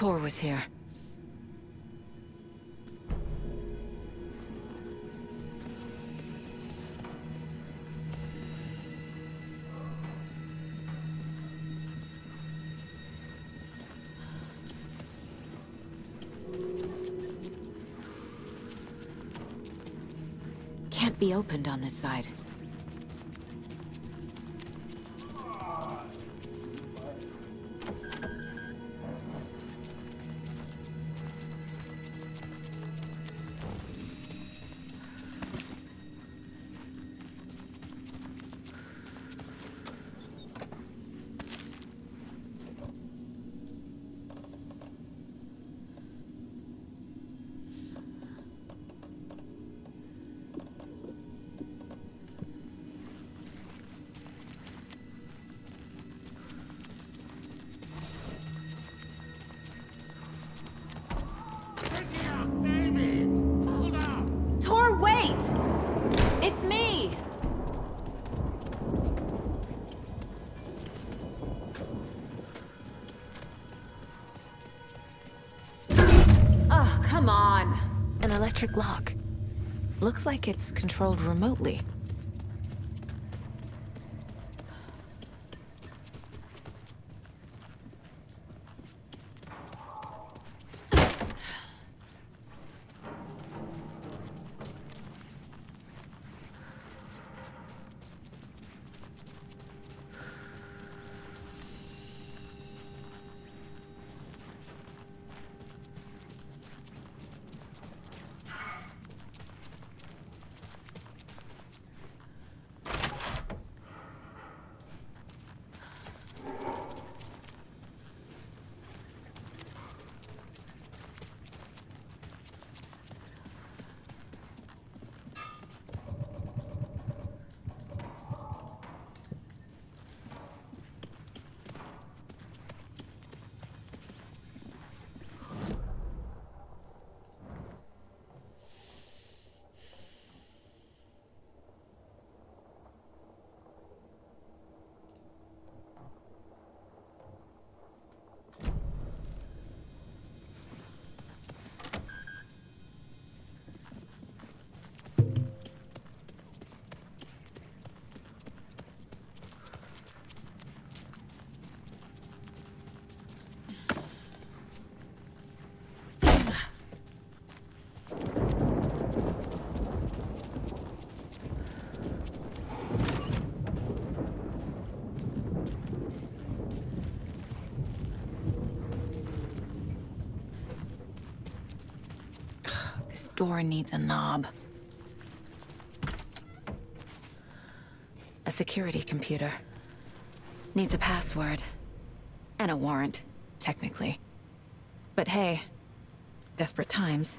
Tor was here. Can't be opened on this side. Tor, wait! It's me! Oh, come on! An electric lock. Looks like it's controlled remotely. This door needs a knob. A security computer. Needs a password. And a warrant, technically. But hey, desperate times.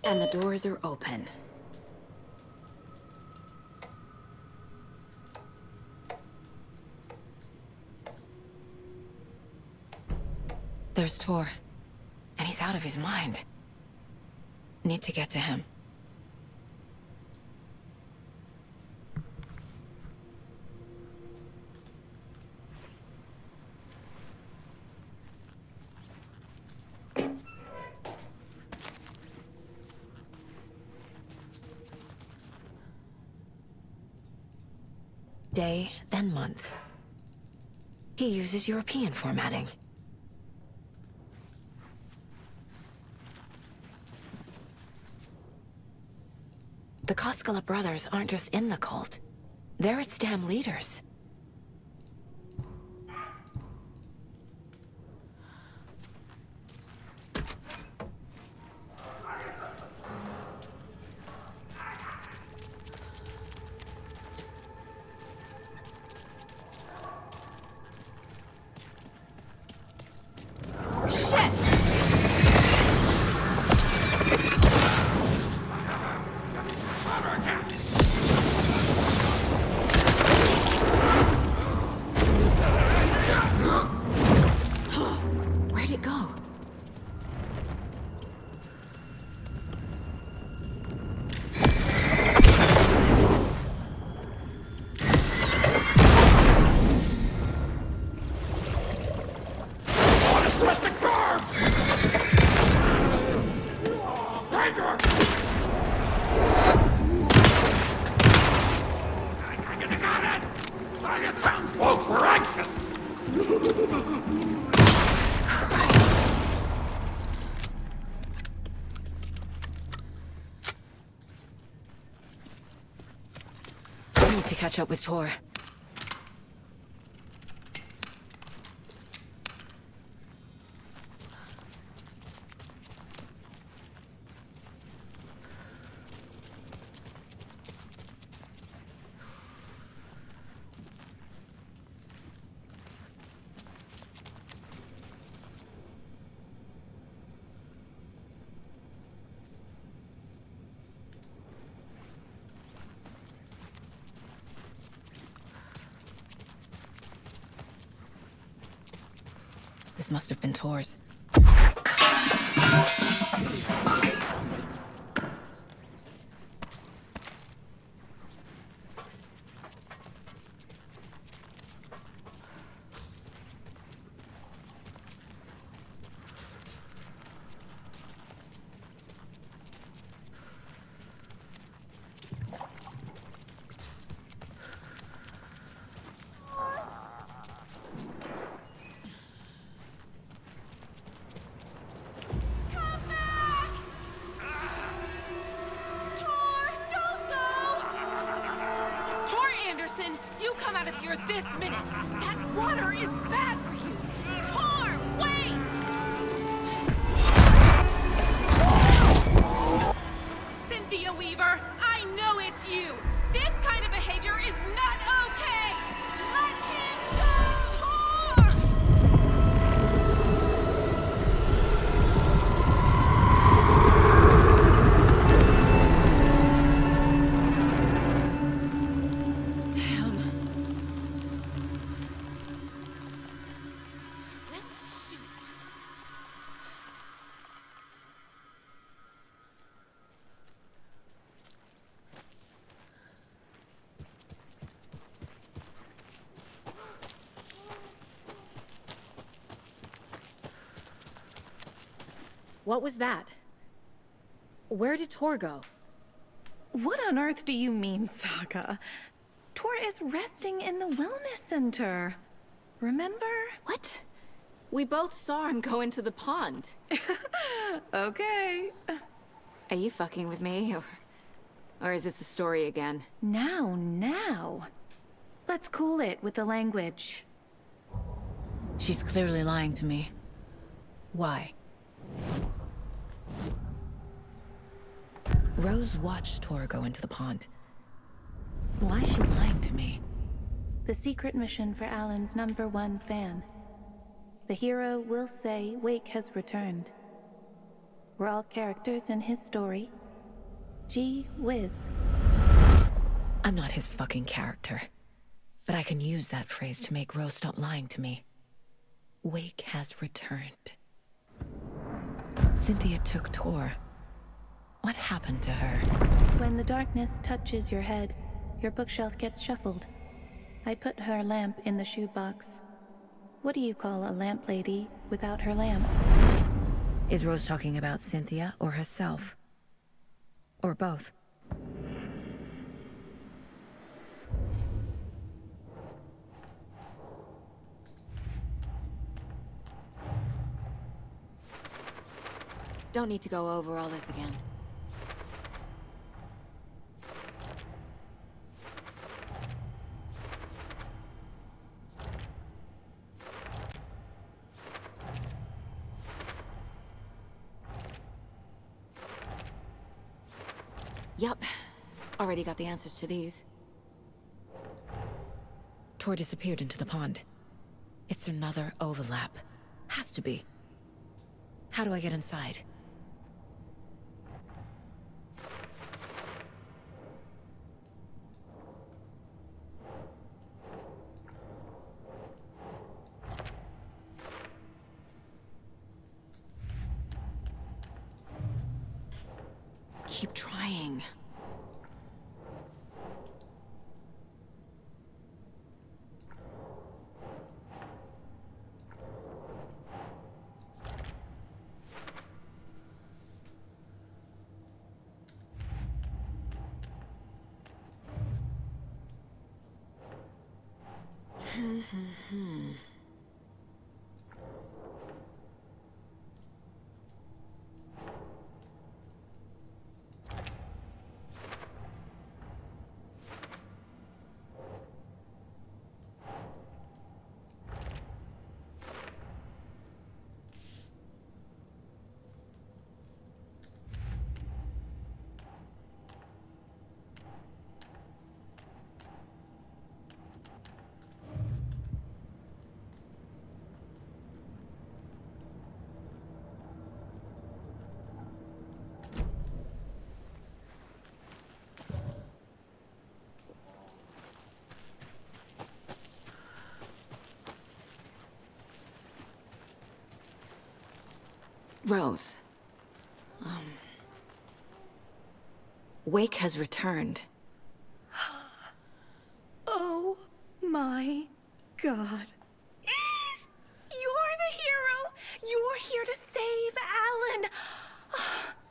And the doors are open. There's Tor. And he's out of his mind. Need to get to him. Day, then month. He uses European formatting. The Koskela brothers aren't just in the cult. They're its damn leaders. Where'd it go? I need to catch up with Tor. This must have been Tor's. You come out of here this minute! That water is bad for you! Tor, wait! Cynthia Weaver, I know it's you! This kind of behavior is not okay! Let him go! Tor! What was that? Where did Tor go? What on earth do you mean, Saga? Tor is resting in the wellness center. Remember? What? We both saw him go into the pond. Okay. Are you fucking with me? Or is this a story again? Now. Let's cool it with the language. She's clearly lying to me. Why? Rose watched Tor go into the pond. Why is she lying to me? The secret mission for Alan's #1 fan. The hero will say Wake has returned. We're all characters in his story. Gee whiz. I'm not his fucking character. But I can use that phrase to make Rose stop lying to me. Wake has returned. Cynthia took Tor. What happened to her? When the darkness touches your head, your bookshelf gets shuffled. I put her lamp in the shoebox. What do you call a lamp lady without her lamp? Is Rose talking about Cynthia or herself? Or both? Don't need to go over all this again. Yup. Already got the answers to these. Tor disappeared into the pond. It's another overlap. Has to be. How do I get inside? Keep trying. Rose. Wake has returned. Oh my God. You're the hero! You're here to save Alan!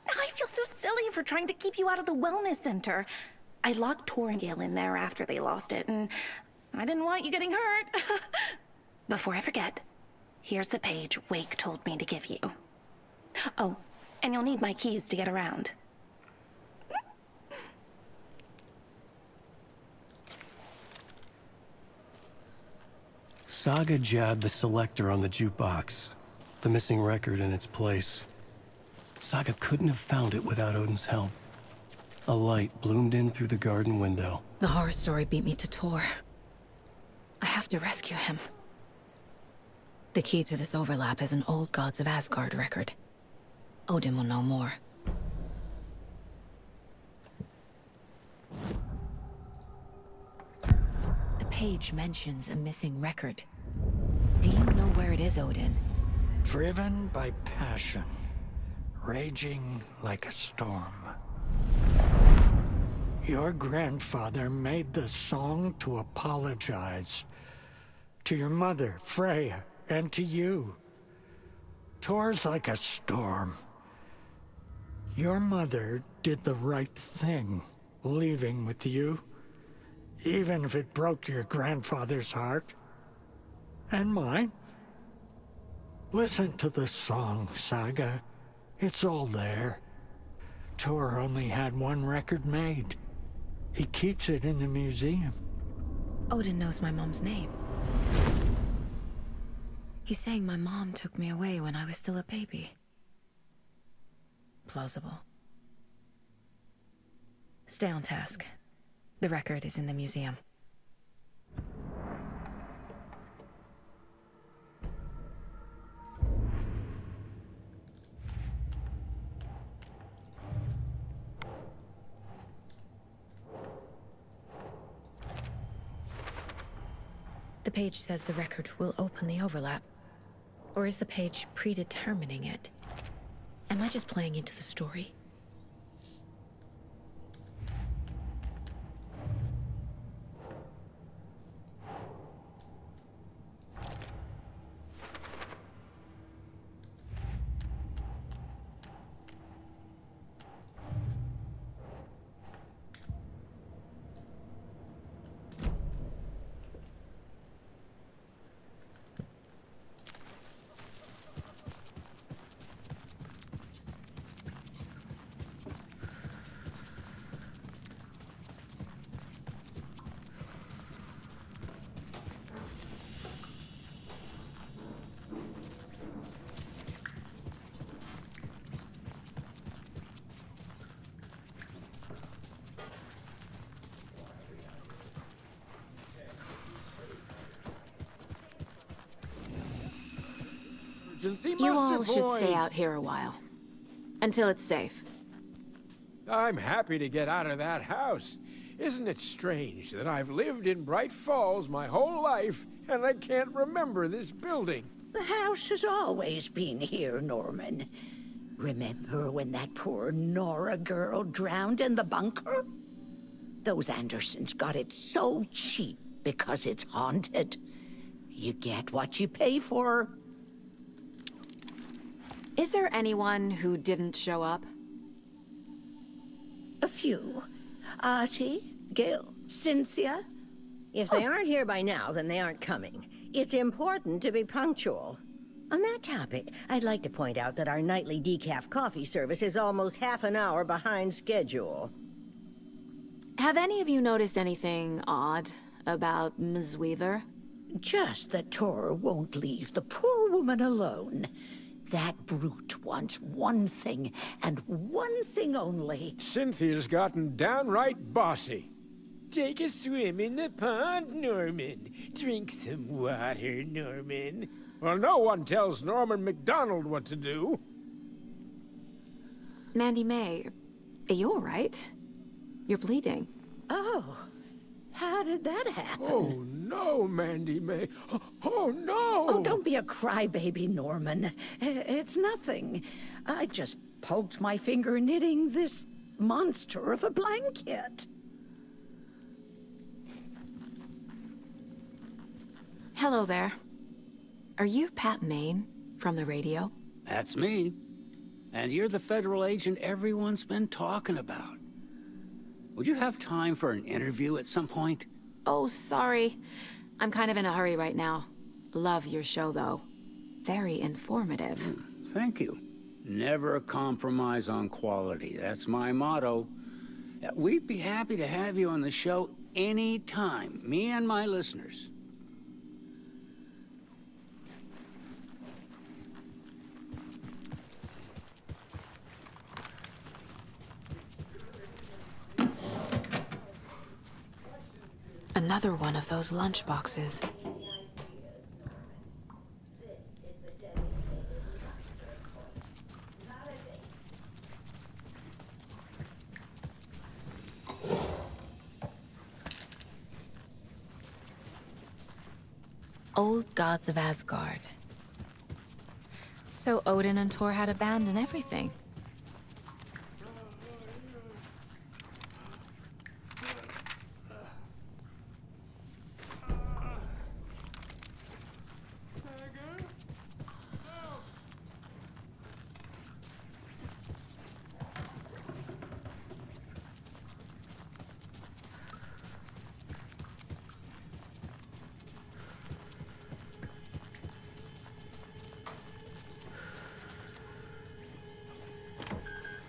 I feel so silly for trying to keep you out of the wellness center. I locked Tor and Gale in there after they lost it, and I didn't want you getting hurt. Before I forget, here's the page Wake told me to give you. Oh, and you'll need my keys to get around. Saga jabbed the selector on the jukebox, the missing record in its place. Saga couldn't have found it without Odin's help. A light bloomed in through the garden window. The horror story beat me to Tor. I have to rescue him. The key to this overlap is an old Gods of Asgard record. Odin will know more. The page mentions a missing record. Do you know where it is, Odin? Driven by passion, raging like a storm. Your grandfather made the song to apologize. To your mother, Freya, and to you. Tor's like a storm. Your mother did the right thing, leaving with you, even if it broke your grandfather's heart. And mine. Listen to the song, Saga. It's all there. Tor only had one record made. He keeps it in the museum. Odin knows my mom's name. He's saying my mom took me away when I was still a baby. Plausible. Stay on task. The record is in the museum. The page says the record will open the overlap. Or is the page predetermining it? Am I just playing into the story? You all should stay out here a while. Until it's safe. I'm happy to get out of that house. Isn't it strange that I've lived in Bright Falls my whole life, and I can't remember this building? The house has always been here, Norman. Remember when that poor Nora girl drowned in the bunker? Those Andersons got it so cheap because it's haunted. You get what you pay for. Is there anyone who didn't show up? A few. Artie, Gil, Cynthia. If they aren't here by now, then they aren't coming. It's important to be punctual. On that topic, I'd like to point out that our nightly decaf coffee service is almost half an hour behind schedule. Have any of you noticed anything odd about Ms. Weaver? Just that Tor won't leave the poor woman alone. That brute wants one thing, and one thing only. Cynthia's gotten downright bossy. Take a swim in the pond, Norman. Drink some water, Norman. Well, no one tells Norman MacDonald what to do. Mandy May, are you all right? You're bleeding. Oh, how did that happen? Oh, no, Mandy May. Oh, no! Oh, don't be a crybaby, Norman. It's nothing. I just poked my finger knitting this monster of a blanket. Hello there. Are you Pat Maine from the radio? That's me. And you're the federal agent everyone's been talking about. Would you have time for an interview at some point? Oh, sorry. I'm kind of in a hurry right now. Love your show, though. Very informative. Thank you. Never compromise on quality. That's my motto. We'd be happy to have you on the show anytime, me and my listeners. Another one of those lunch boxes. Old gods of Asgard. So Odin and Thor had a band and everything.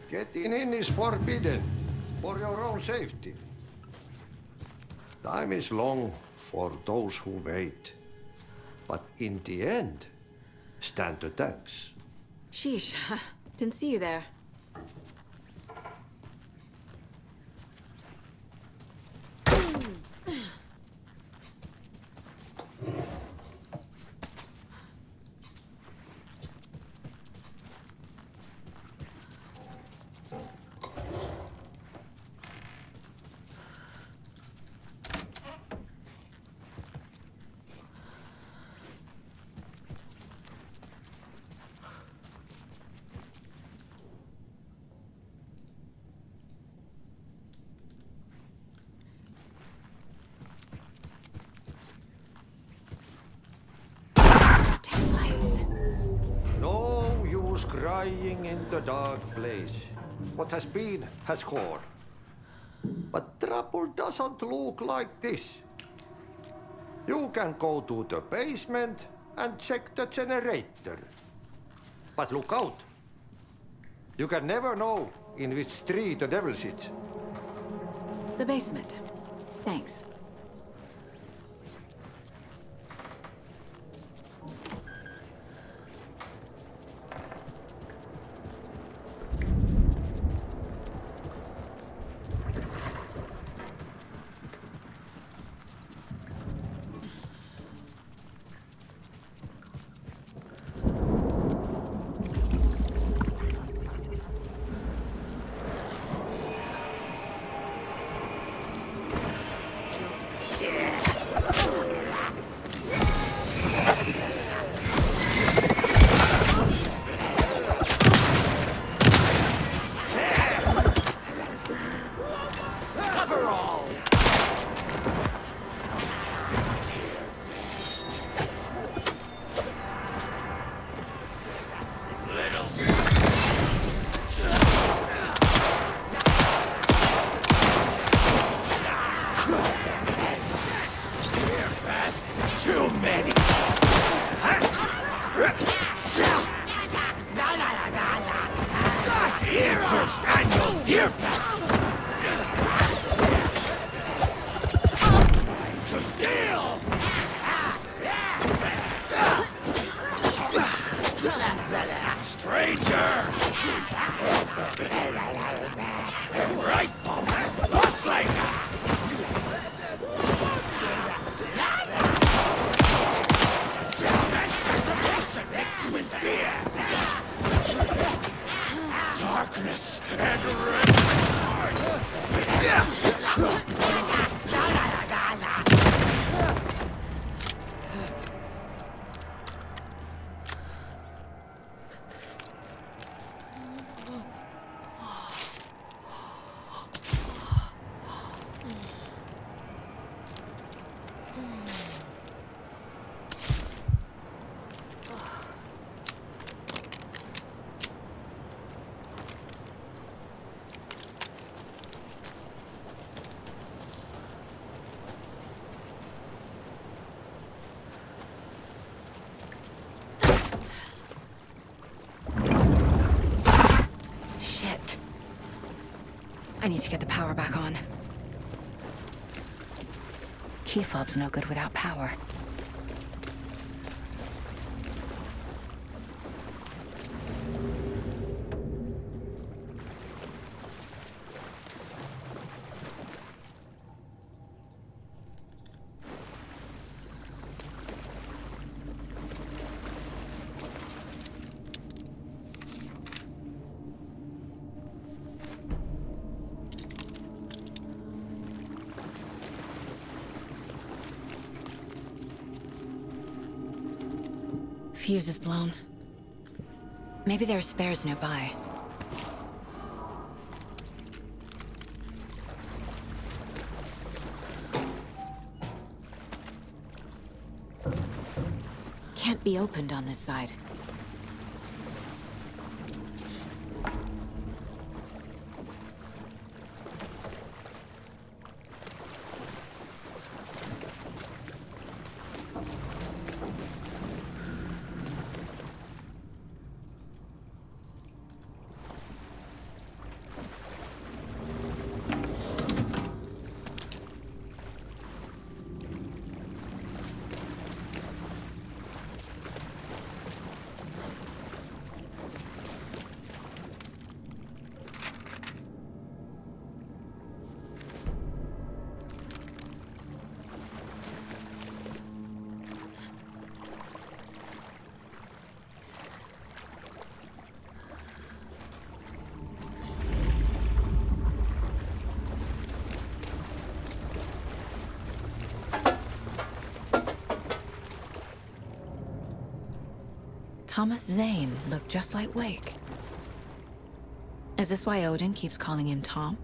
Getting in is forbidden, for your own safety. Time is long for those who wait, but in the end, stand the thanks. Sheesh, didn't see you there. crying in the dark place. What has been has gone. But trouble doesn't look like this. You can go to the basement and check the generator. But look out. You can never know in which tree the devil sits. The basement. Thanks. I need to get the power back on. Key fob's no good without power. Fuse is blown. Maybe there are spares nearby. Can't be opened on this side. Thomas Zane looked just like Wake. Is this why Odin keeps calling him Tom?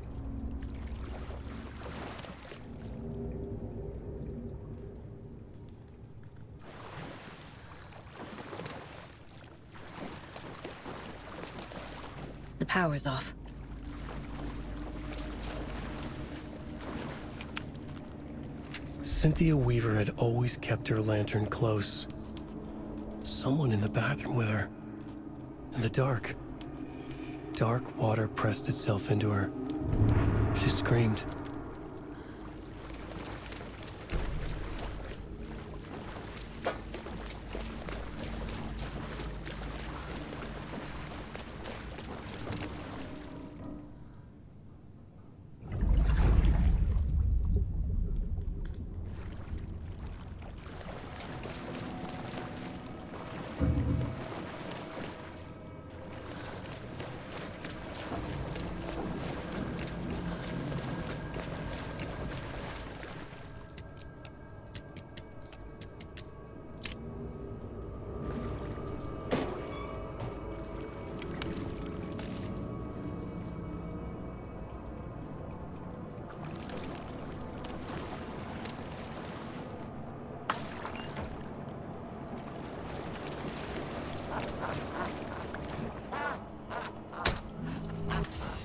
Power's off. Cynthia Weaver had always kept her lantern close. Someone in the bathroom with her. In the dark. Dark water pressed itself into her. She screamed.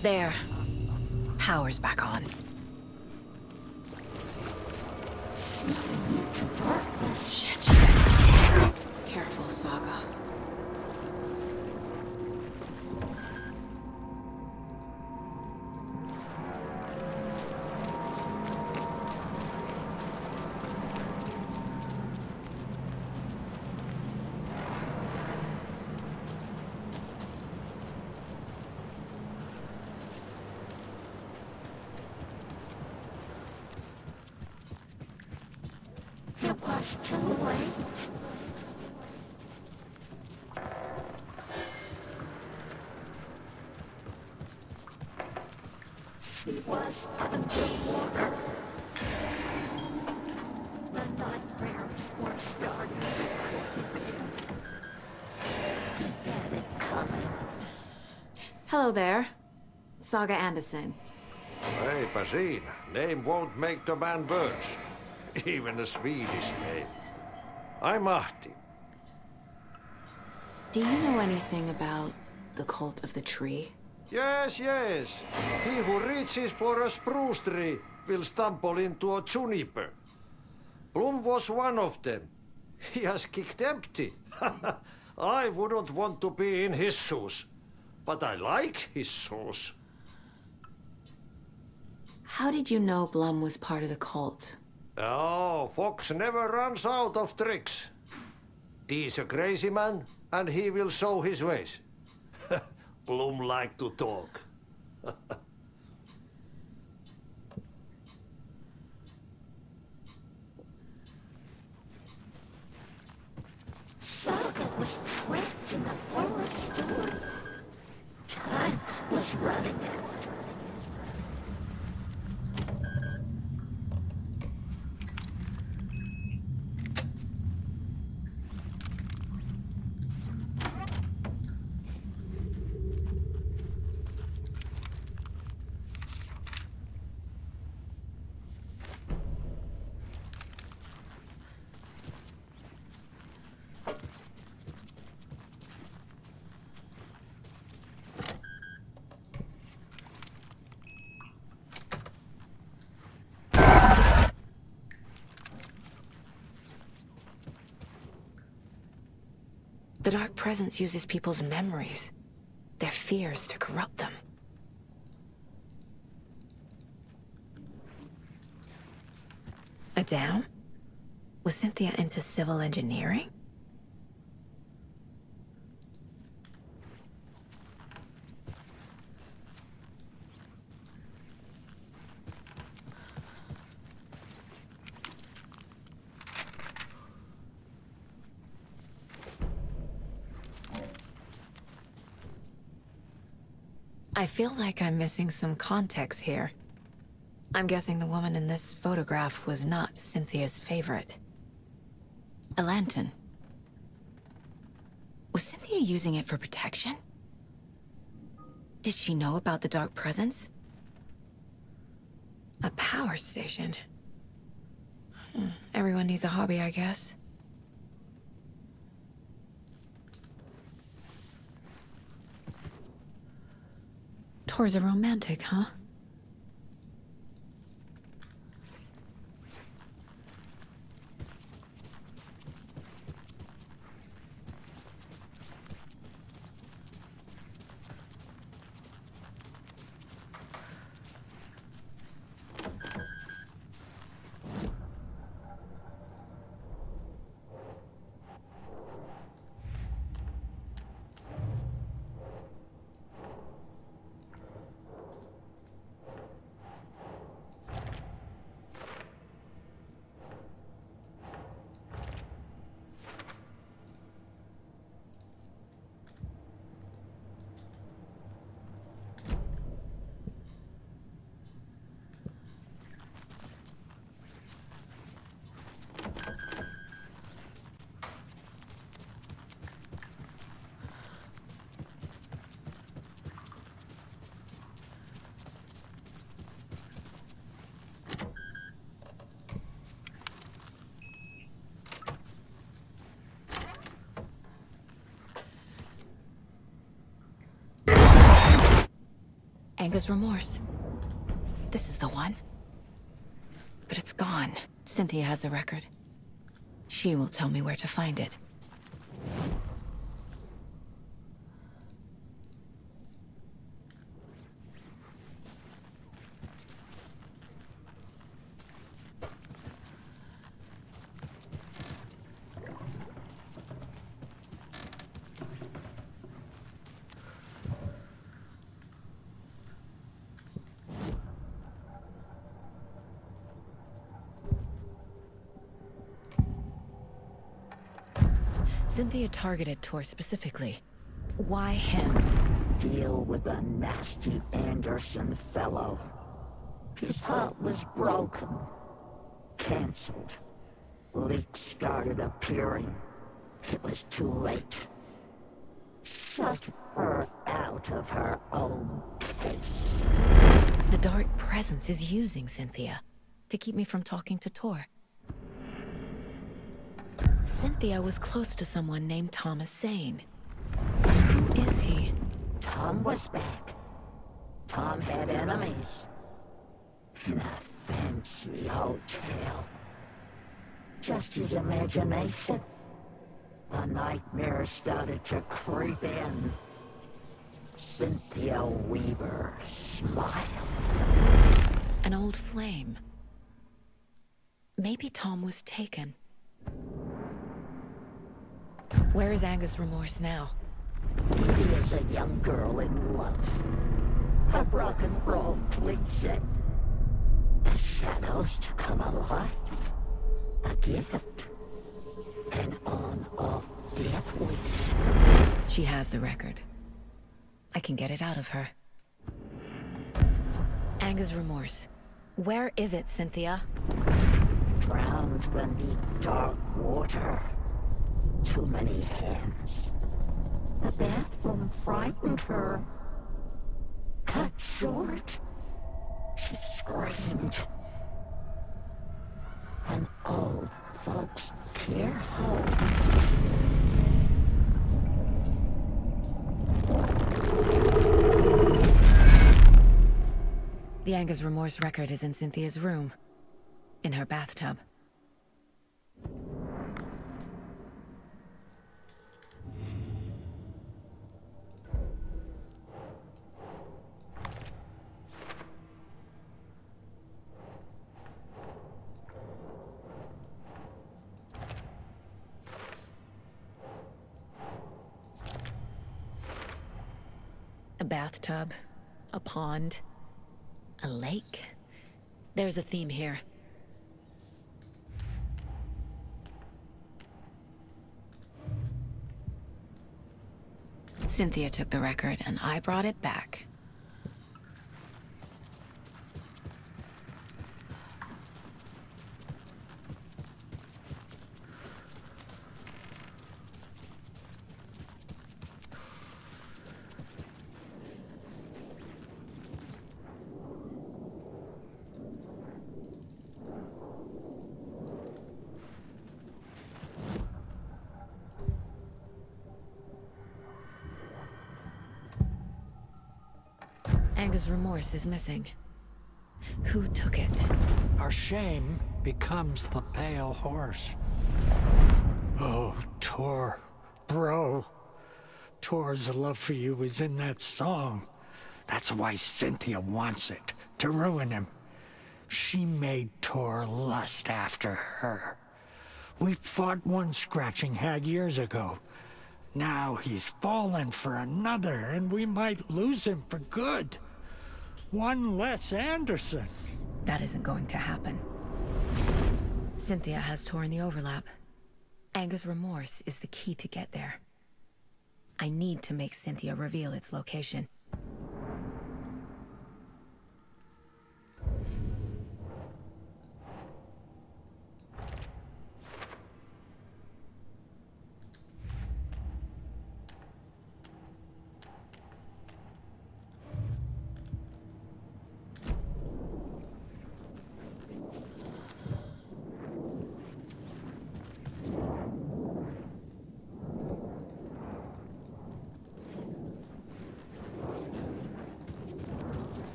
There. Power's back on. Shit. Careful, Saga. It was too late. She was underwater. The nightmares were starting. He had it coming. Hello there. Saga Anderson. Hey, Basin. Name won't make the man worse. Even a Swedish name. I'm Ahti. Do you know anything about the cult of the tree? Yes, yes. He who reaches for a spruce tree will stumble into a juniper. Blum was one of them. He has kicked empty. I wouldn't want to be in his shoes. But I like his shoes. How did you know Blum was part of the cult? Oh, Fox never runs out of tricks. He's a crazy man, and he will show his ways. Blum like to talk. Saga was trapped in a forest storm. Time was running out. The Dark Presence uses people's memories, their fears to corrupt them. A dam? Was Cynthia into civil engineering? I feel like I'm missing some context here. I'm guessing the woman in this photograph was not Cynthia's favorite. A lantern. Was Cynthia using it for protection? Did she know about the Dark Presence? A power station. Everyone needs a hobby, I guess. Tor's a romantic, huh? Anger's remorse. This is the one. But it's gone. Cynthia has the record. She will tell me where to find it. Cynthia targeted Tor specifically. Why him? Deal with the nasty Anderson fellow. His heart was broken. Cancelled. Leaks started appearing. It was too late. Shut her out of her own case. The dark presence is using Cynthia to keep me from talking to Tor. Cynthia was close to someone named Thomas Zane. Who is he? Tom was back. Tom had enemies. In a fancy hotel. Just his imagination. The nightmare started to creep in. Cynthia Weaver smiled. An old flame. Maybe Tom was taken. Where is Anger's remorse now? Edie is a young girl in love. A rock and roll cliche. The shadows to come alive. A gift. An on-off death wish. She has the record. I can get it out of her. Anger's remorse. Where is it, Cynthia? Drowned beneath dark water. Too many hands. The bathroom frightened her. Cut short. She screamed. An old folks' care home. The Anger's remorse record is in Cynthia's room. In her bathtub. A bathtub, a pond, a lake. There's a theme here. Cynthia took the record and I brought it back. Anger's remorse is missing. Who took it? Our shame becomes the pale horse. Oh, Tor. Bro. Tor's love for you is in that song. That's why Cynthia wants it, to ruin him. She made Tor lust after her. We fought one scratching hag years ago. Now he's fallen for another, and we might lose him for good. One less Anderson. That isn't going to happen. Cynthia has Tor in the overlap. Anger's remorse is the key to get there. I need to make Cynthia reveal its location.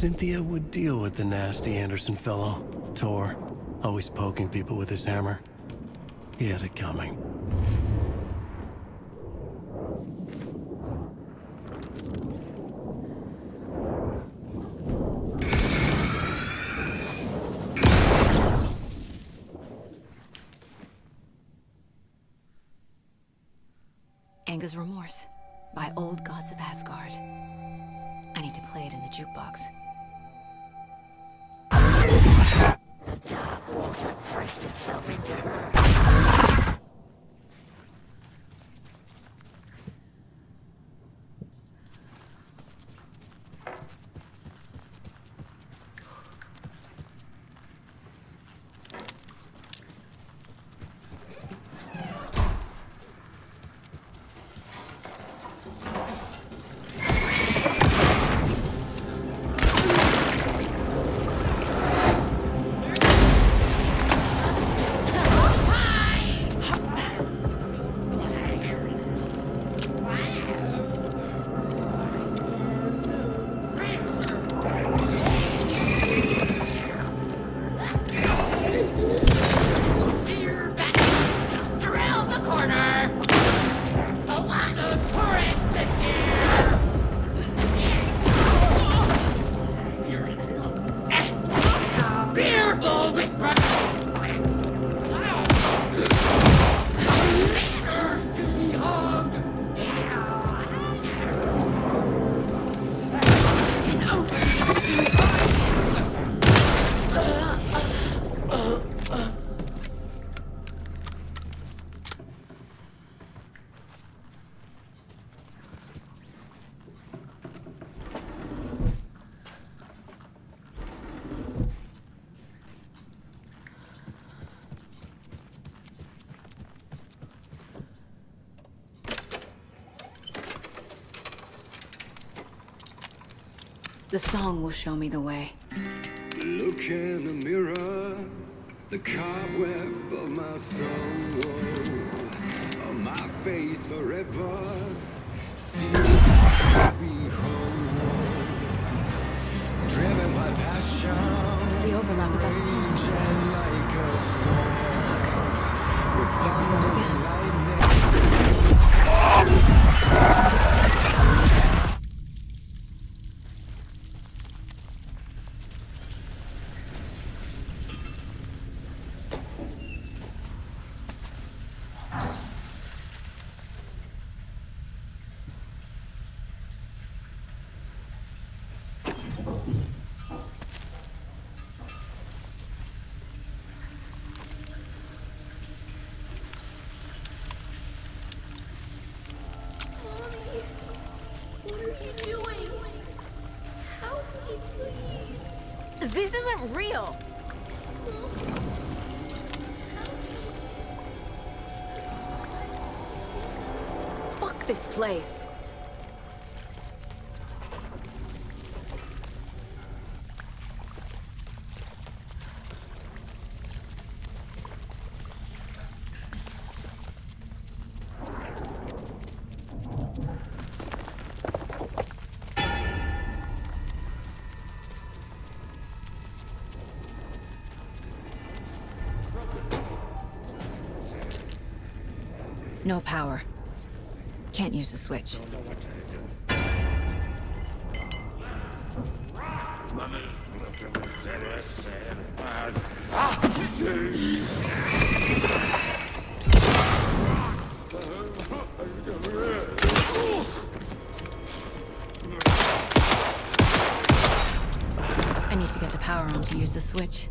Cynthia would deal with the nasty Anderson fellow. Tor, always poking people with his hammer. He had it coming. Anger's Remorse by Old Gods of Asgard. I need to play it in the jukebox. The song will show me the way. Look in the mirror, the cobweb of my soul, of my face forever. See me home, driven by passion. The overlap is unforgettable. Like a storm, with thunder and This isn't real! Fuck this place! No power. Can't use the switch. I need to get the power on to use the switch.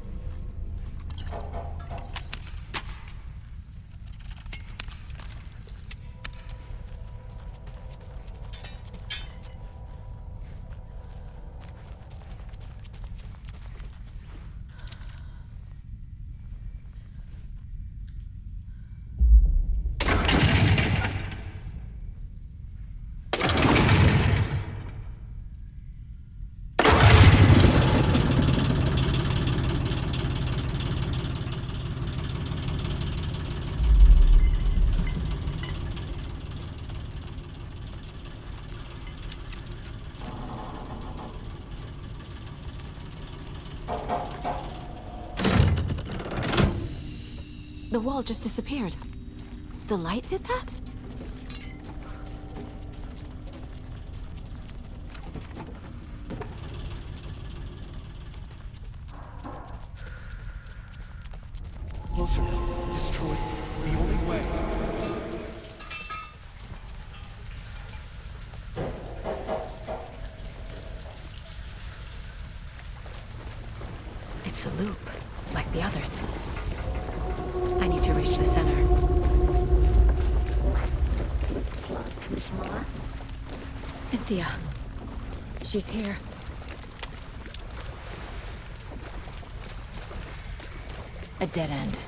The wall just disappeared. The light did that? Closer. Destroy. The only way. It's a loop, like the others. I need to reach the center. Cynthia. She's here. A dead end.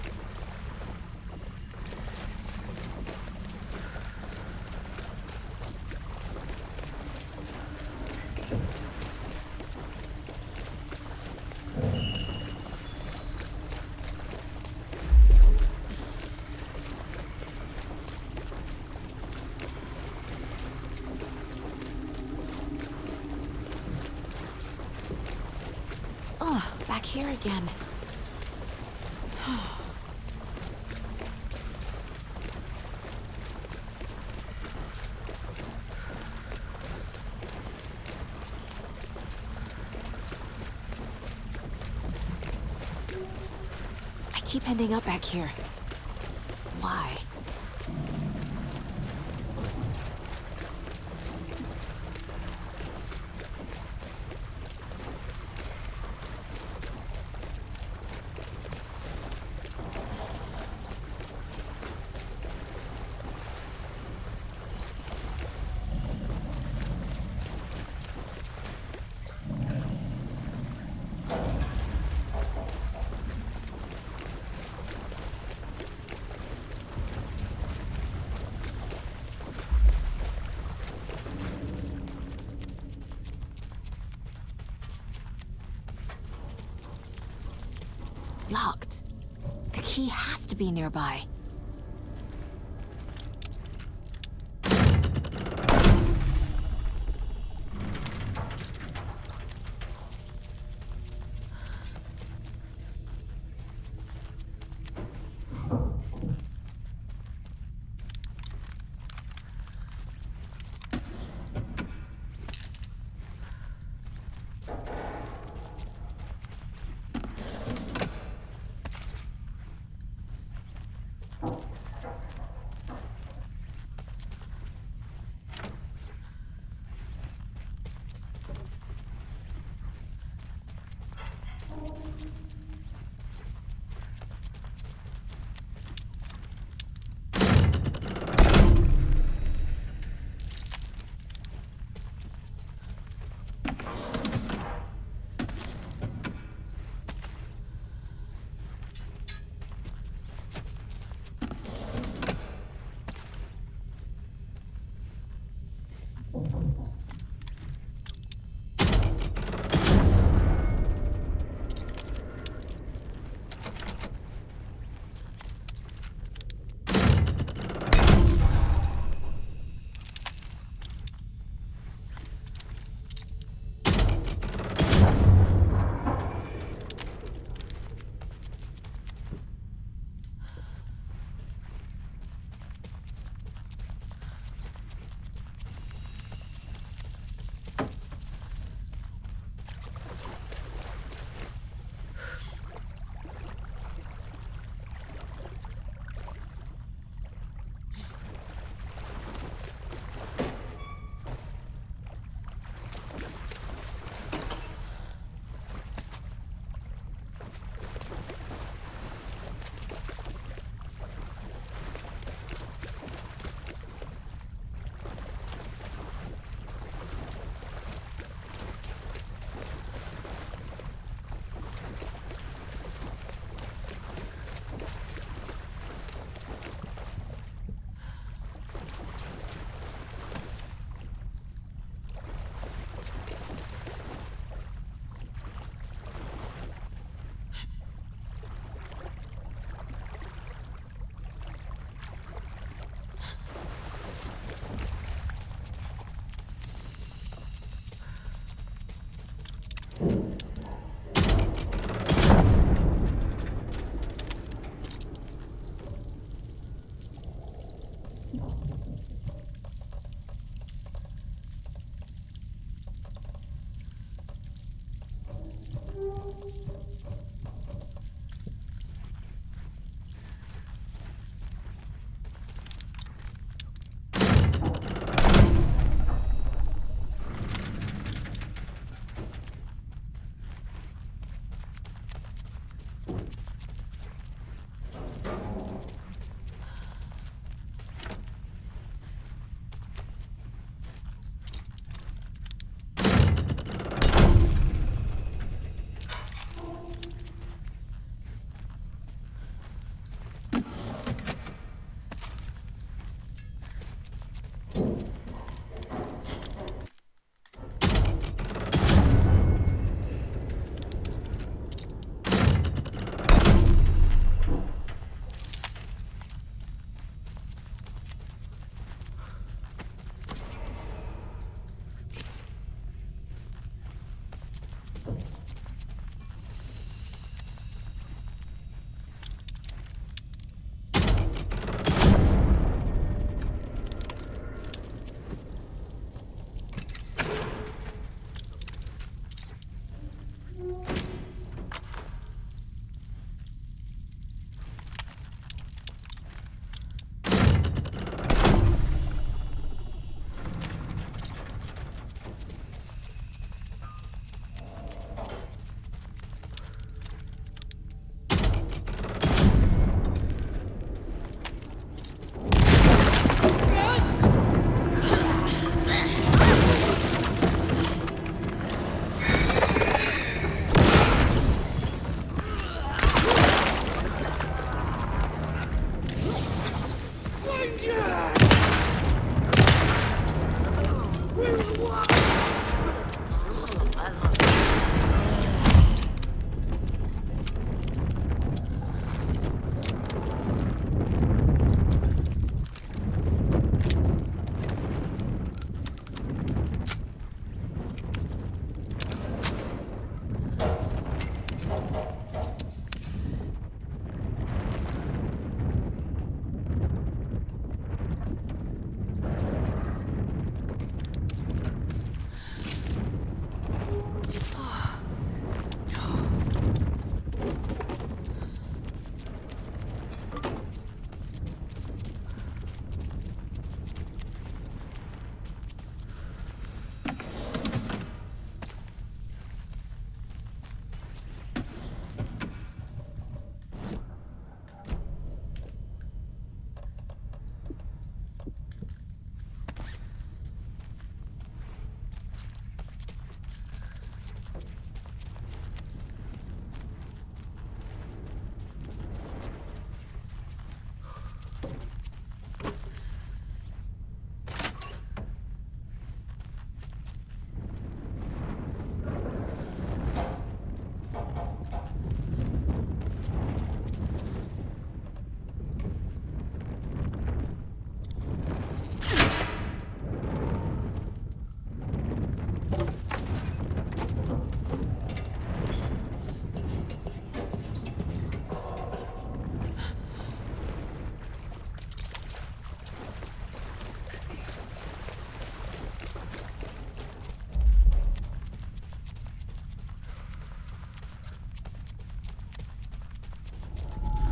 Oh, back here again. I keep ending up back here. Why? Locked. The key has to be nearby.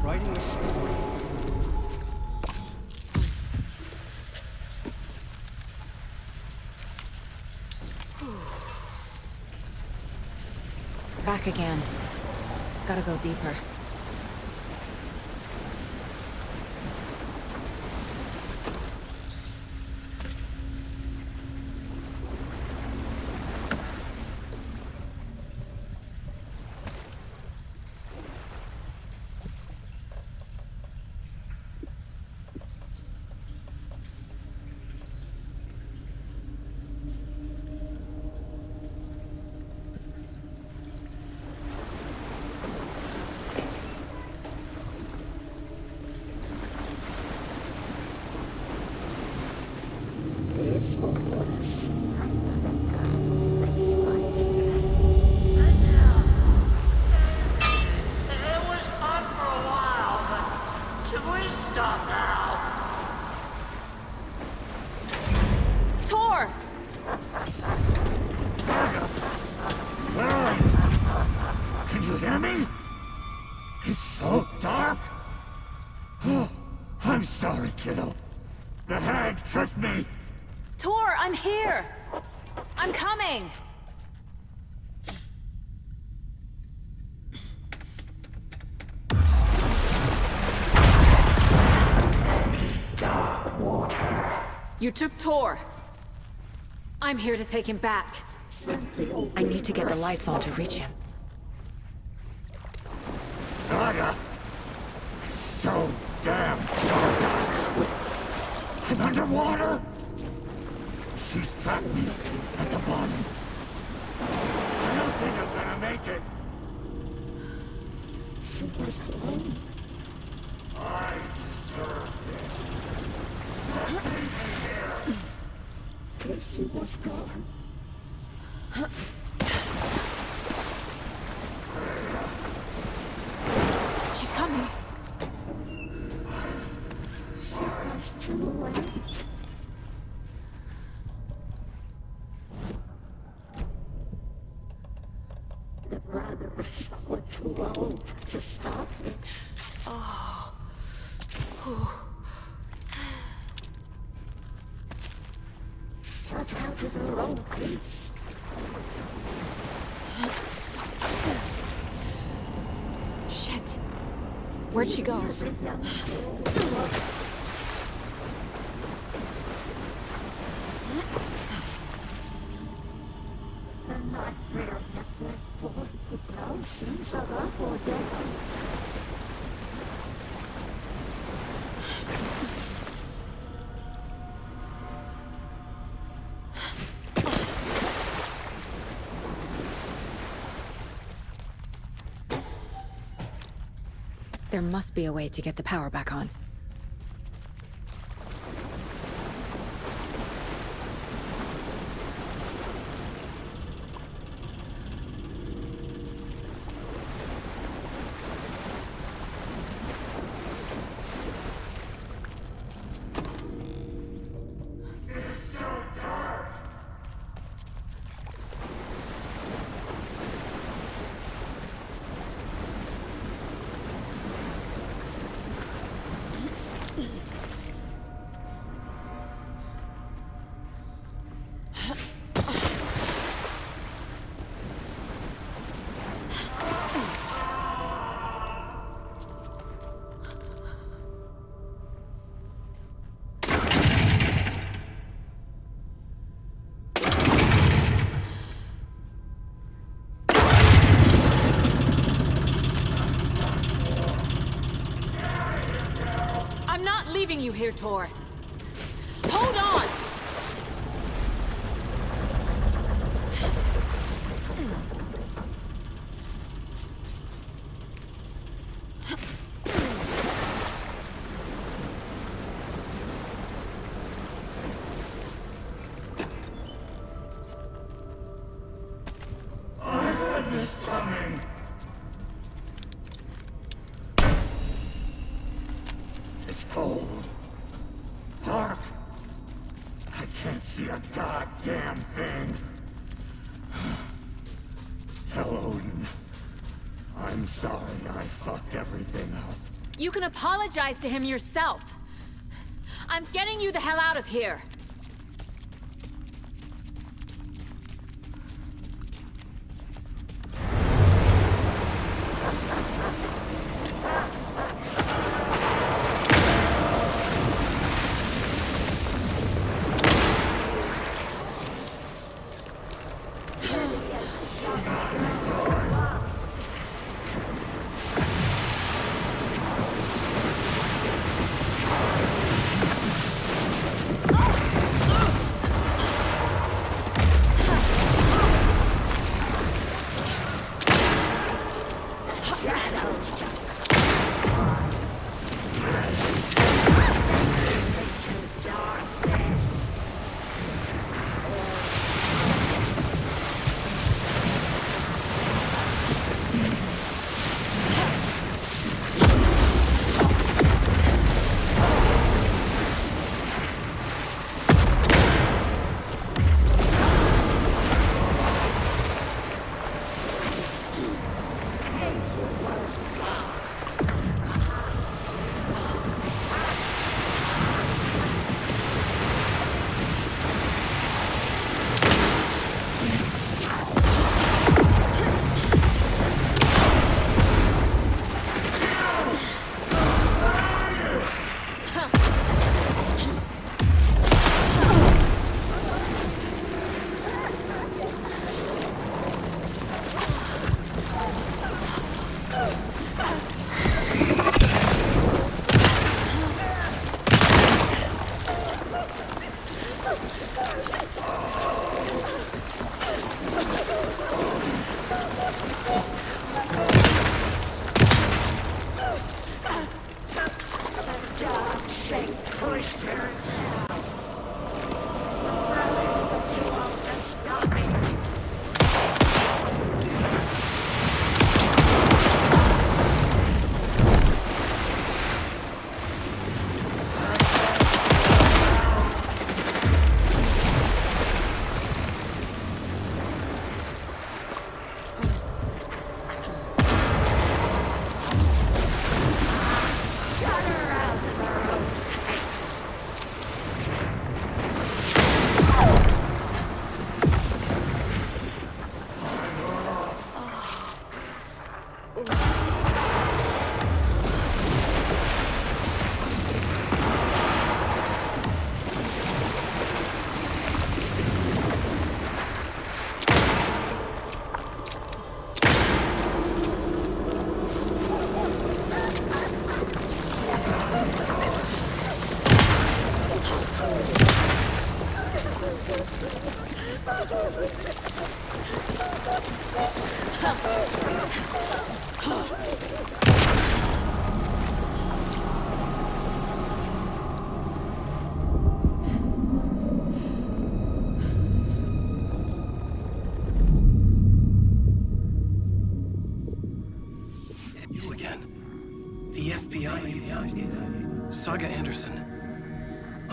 Writing a story. Back again. Gotta go deeper. Can you hear me? It's so dark. Oh, I'm sorry, kiddo. The hag tricked me. Tor, I'm here! I'm coming! Dark water. You took Tor. I'm here to take him back. I need to get the lights on to reach him. Saga! So damn dark. I'm underwater. She's trapped me at the bottom. I don't think I'm gonna make it. She was alone. I deserved it. Let me in here. Casey was gone. She's coming. She was too late. The brothers were too old to stop it. Oh. Shut out of her own peace. Shit. Where'd she go? The nightmare of the black boy who now seems alive or dead. There must be a way to get the power back on. I'm not leaving you here, Tor. Hold on! I had this coming. It's cold. Dark. I can't see a goddamn thing. Tell Odin. I'm sorry I fucked everything up. You can apologize to him yourself. I'm getting you the hell out of here.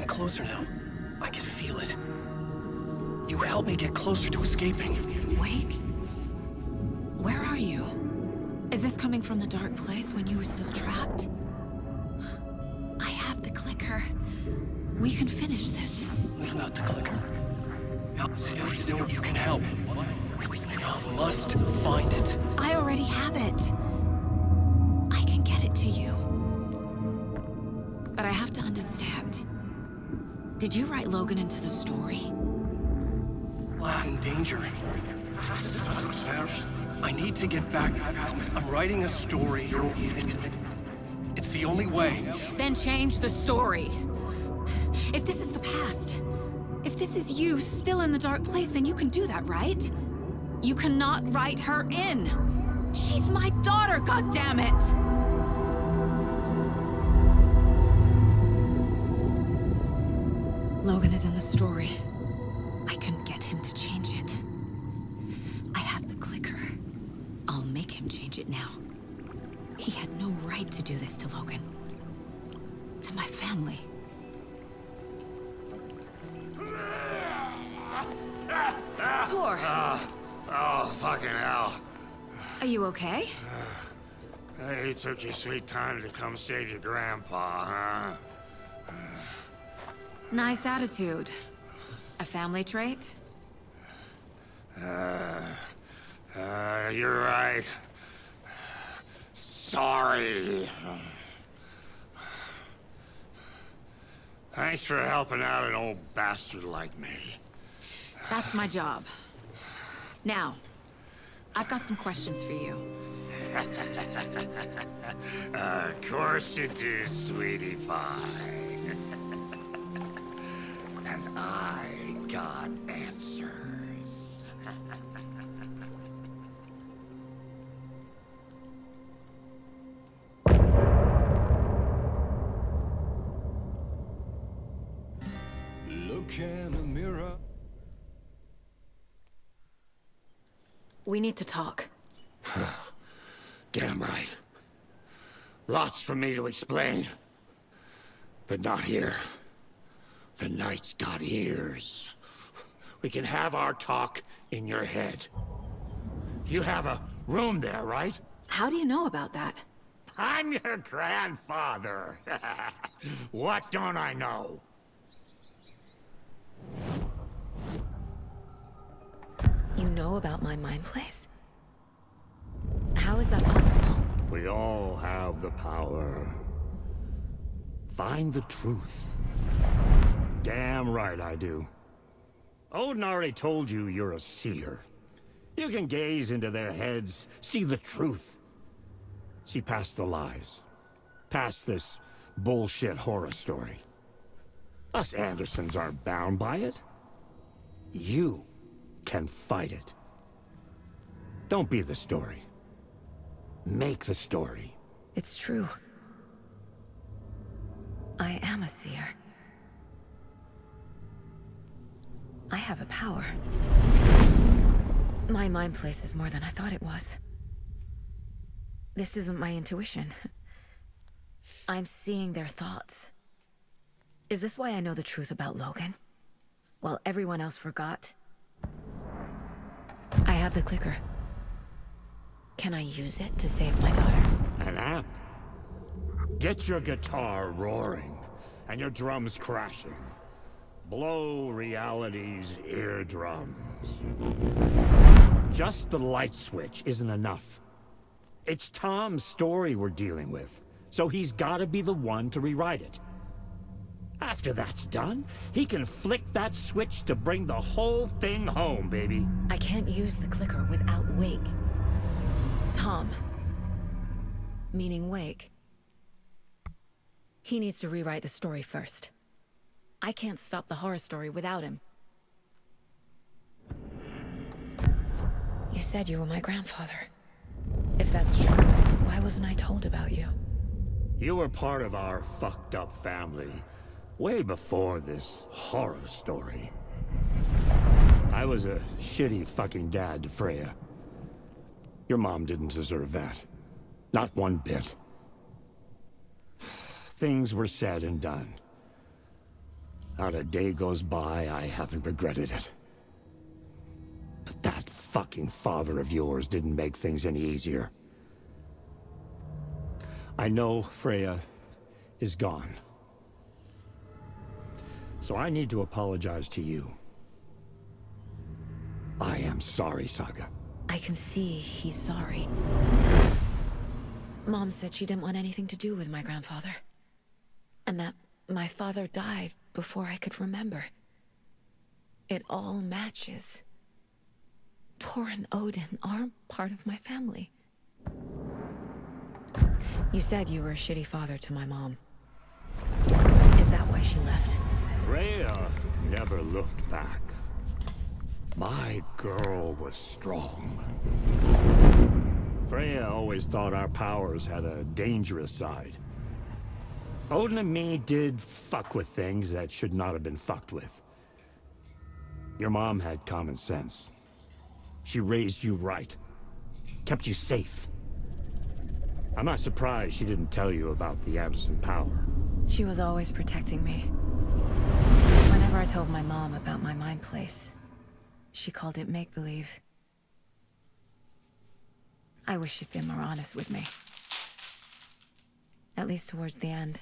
getting closer now. I can feel it. You help me get closer to escaping. Wake? Where are you? Is this coming from the dark place when you were still trapped? I have the clicker. We can finish this. What about the clicker? You can help. I must find it. I already have it. I can get it to you. But I have to understand. Did you write Logan into the story? Lad's in danger. I need to get back. I'm writing a story. It's the only way. Then change the story. If this is the past, if this is you still in the dark place, then you can do that, right? You cannot write her in. She's my daughter, goddammit! Logan is in the story. I can get him to change it. I have the clicker. I'll make him change it now. He had no right to do this to Logan. To my family. Tor! Oh, fucking hell. Are you okay? Hey, you took your sweet time to come save your grandpa, huh? Nice attitude. A family trait? You're right. Sorry. Thanks for helping out an old bastard like me. That's my job. Now, I've got some questions for you. Of course you do, sweetie pie. And I got answers. Look in the mirror. We need to talk. Damn right. Lots for me to explain. But not here. The night's got ears. We can have our talk in your head. You have a room there, right? How do you know about that? I'm your grandfather. What don't I know? You know about my mind place? How is that possible? We all have the power. Find the truth. Damn right I do. Odin already told you you're a seer. You can gaze into their heads, see the truth. See past the lies. Past this bullshit horror story. Us Andersons aren't bound by it. You can fight it. Don't be the story. Make the story. It's true. I am a seer. I have a power. My mind place is more than I thought it was. This isn't my intuition. I'm seeing their thoughts. Is this why I know the truth about Logan? While everyone else forgot? I have the clicker. Can I use it to save my daughter? An amp. Get your guitar roaring and your drums crashing. Blow reality's eardrums. Just the light switch isn't enough. It's Tom's story we're dealing with, so he's gotta be the one to rewrite it. After that's done, he can flick that switch to bring the whole thing home, baby. I can't use the clicker without Wake. Tom. Meaning Wake. He needs to rewrite the story first. I can't stop the horror story without him. You said you were my grandfather. If that's true, why wasn't I told about you? You were part of our fucked up family, way before this horror story. I was a shitty fucking dad to Freya. Your mom didn't deserve that. Not one bit. Things were said and done. Not a day goes by I haven't regretted it. But that fucking father of yours didn't make things any easier. I know Freya is gone. So I need to apologize to you. I am sorry, Saga. I can see he's sorry. Mom said she didn't want anything to do with my grandfather. And that my father died before I could remember. It all matches. Tor and Odin are part of my family. You said you were a shitty father to my mom. Is that why she left? Freya never looked back. My girl was strong. Freya always thought our powers had a dangerous side. Odin and me did fuck with things that should not have been fucked with. Your mom had common sense. She raised you right. Kept you safe. I'm not surprised she didn't tell you about the Anderson power. She was always protecting me. Whenever I told my mom about my mind place, she called it make-believe. I wish she'd been more honest with me. At least towards the end.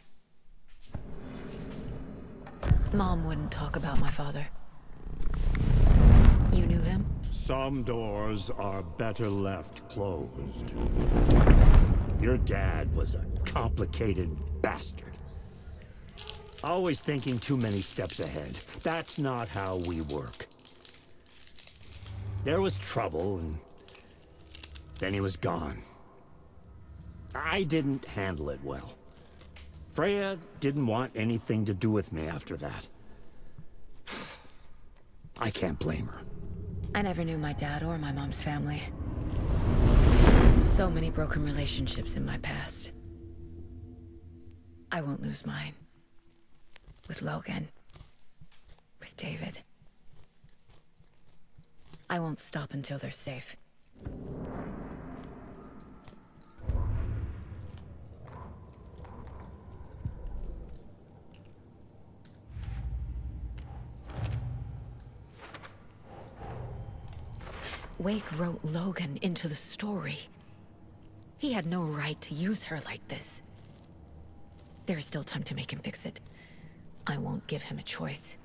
Mom wouldn't talk about my father. You knew him? Some doors are better left closed. Your dad was a complicated bastard. Always thinking too many steps ahead. That's not how we work. There was trouble, and then he was gone. I didn't handle it well. Freya didn't want anything to do with me after that. I can't blame her. I never knew my dad or my mom's family. So many broken relationships in my past. I won't lose mine. With Logan. With David. I won't stop until they're safe. Wake wrote Logan into the story. He had no right to use her like this. There is still time to make him fix it. I won't give him a choice.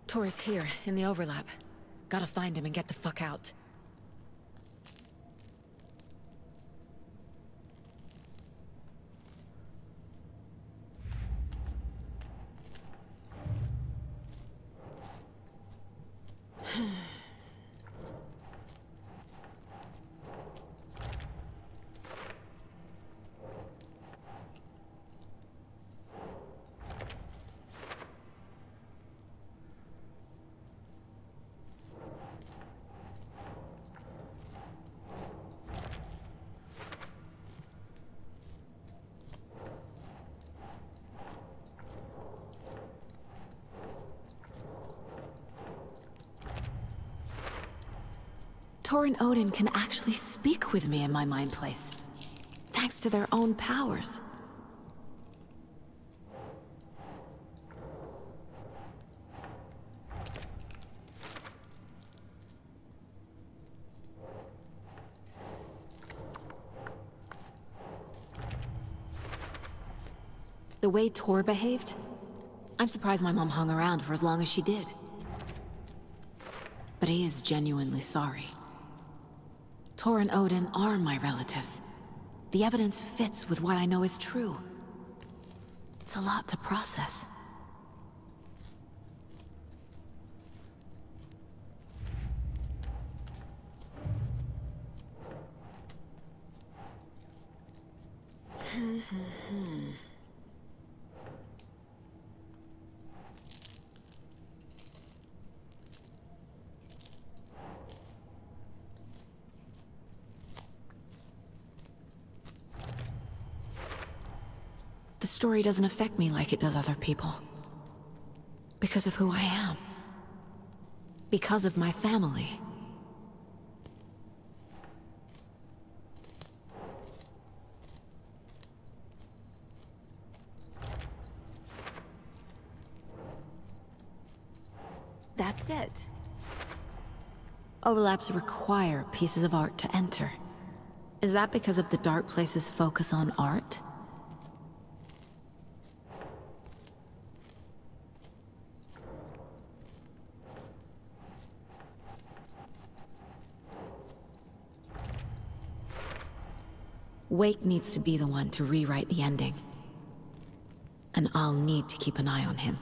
Tor is here, in the overlap. Gotta find him and get the fuck out. Tor and Odin can actually speak with me in my mind place, thanks to their own powers. The way Tor behaved, I'm surprised my mom hung around for as long as she did. But he is genuinely sorry. Tor and Odin are my relatives. The evidence fits with what I know is true. It's a lot to process. The story doesn't affect me like it does other people. Because of who I am. Because of my family. That's it. Overlaps require pieces of art to enter. Is that because of the Dark Place's focus on art? Wake needs to be the one to rewrite the ending. And I'll need to keep an eye on him.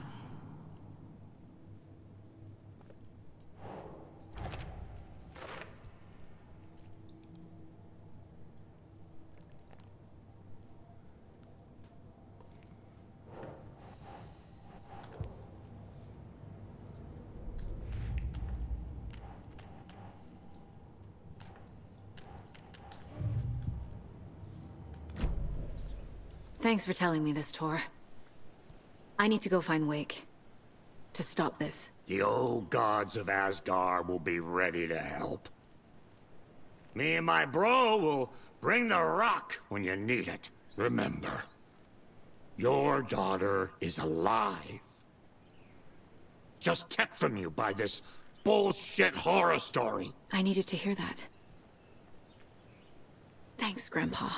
Thanks for telling me this, Tor. I need to go find Wake. To stop this. The old gods of Asgard will be ready to help. Me and my bro will bring the rock when you need it. Remember, your daughter is alive. Just kept from you by this bullshit horror story. I needed to hear that. Thanks, Grandpa.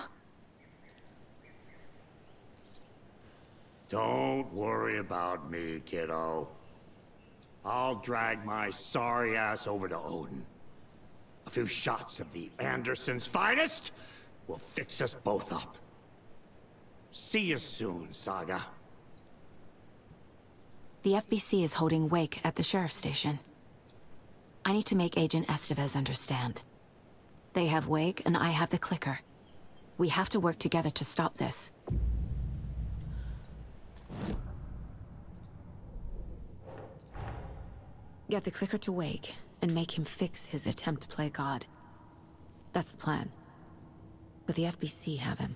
Don't worry about me, kiddo. I'll drag my sorry ass over to Odin. A few shots of the Andersons' finest will fix us both up. See you soon, Saga. The FBC is holding Wake at the sheriff's station. I need to make Agent Estevez understand. They have Wake and I have the clicker. We have to work together to stop this. Get the clicker to Wake, and make him fix his attempt to play God. That's the plan. But the FBC have him.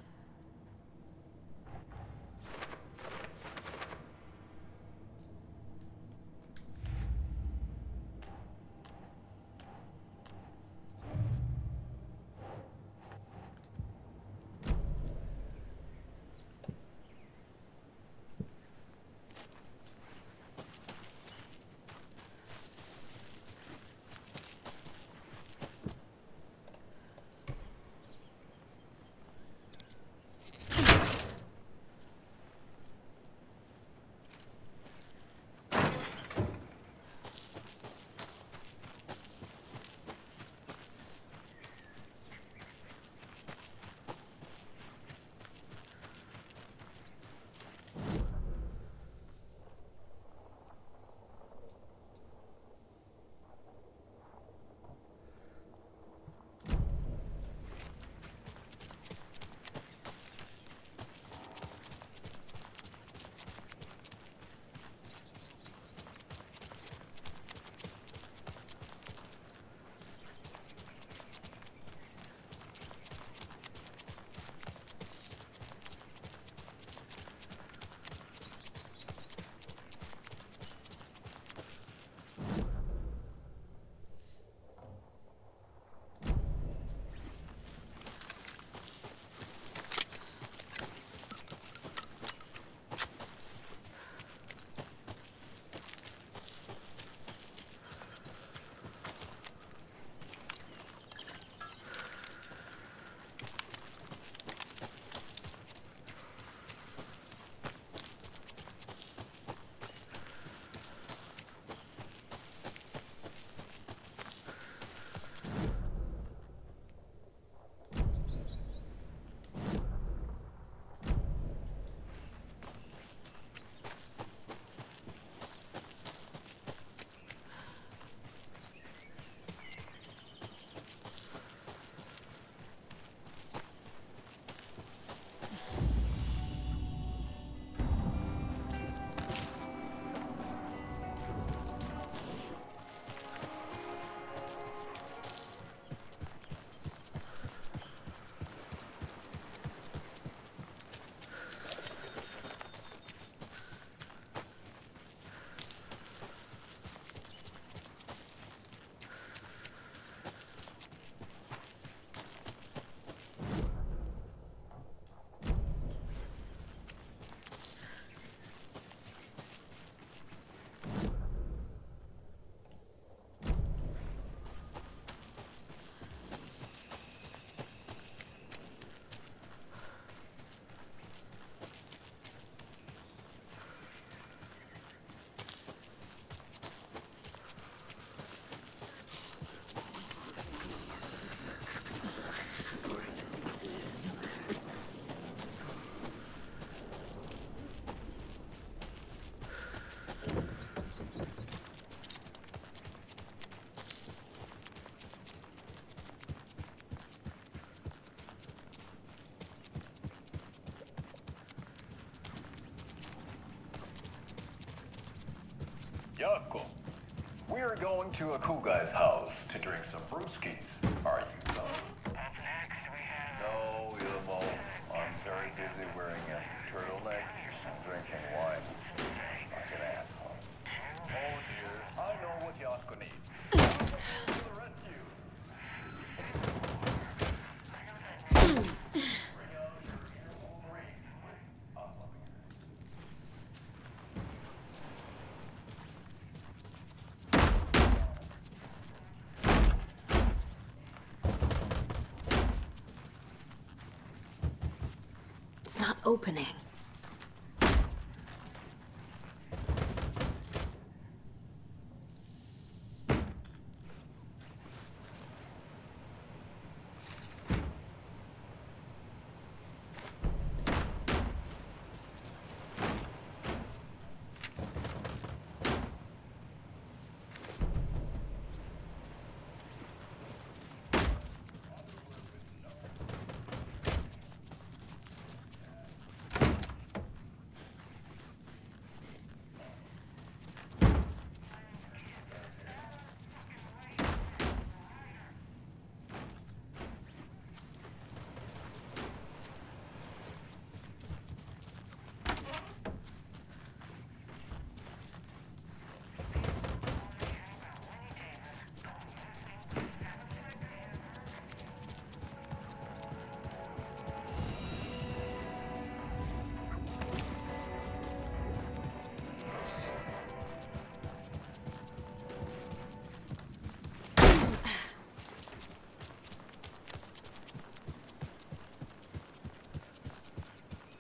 Yako. We're going to a cool guy's house to drink some brewskis. Are you coming? Up next we have... No, Ilmo. I'm very busy wearing a turtleneck and drinking wine. Like an asshole. Oh dear, I know what Yako needs. To the rescue. It's not opening.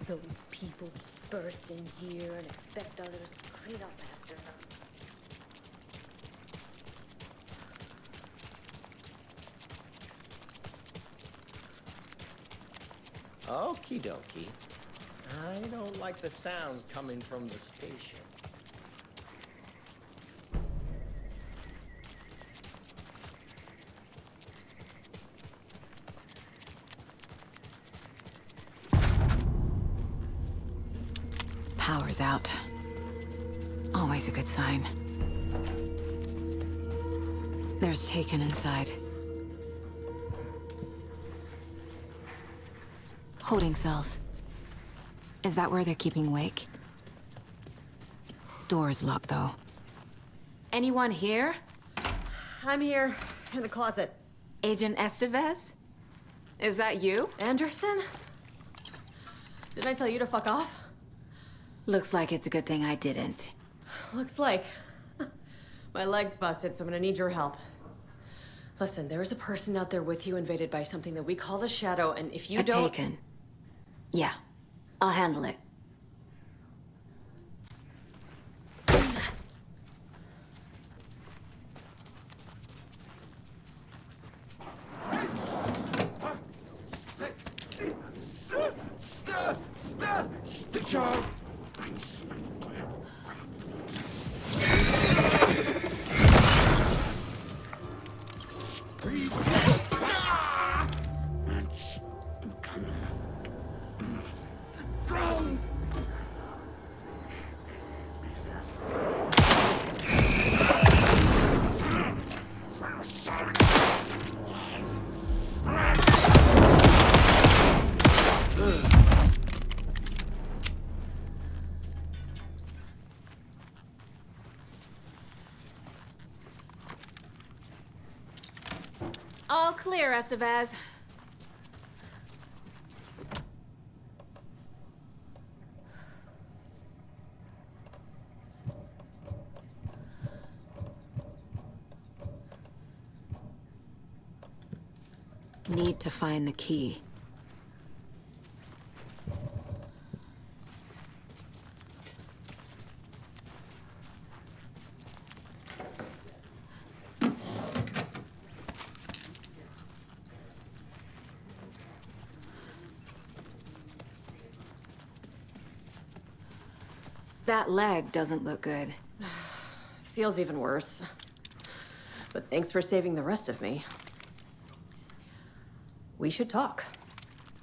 Those people just burst in here and expect others to clean up after them. Okie dokie. I don't like the sounds coming from the station. Power's out. Always a good sign. There's Taken inside. Holding cells. Is that where they're keeping Wake? Door's locked, though. Anyone here? I'm here, in the closet. Agent Estevez? Is that you? Anderson? Didn't I tell you to fuck off? Looks like it's a good thing I didn't. Looks like. My leg's busted, so I'm gonna need your help. Listen, there is a person out there with you invaded by something that we call the Shadow, and if you don't... Taken. Yeah, I'll handle it. All clear, Estevez. Need to find the key. That leg doesn't look good. Feels even worse. But thanks for saving the rest of me. We should talk.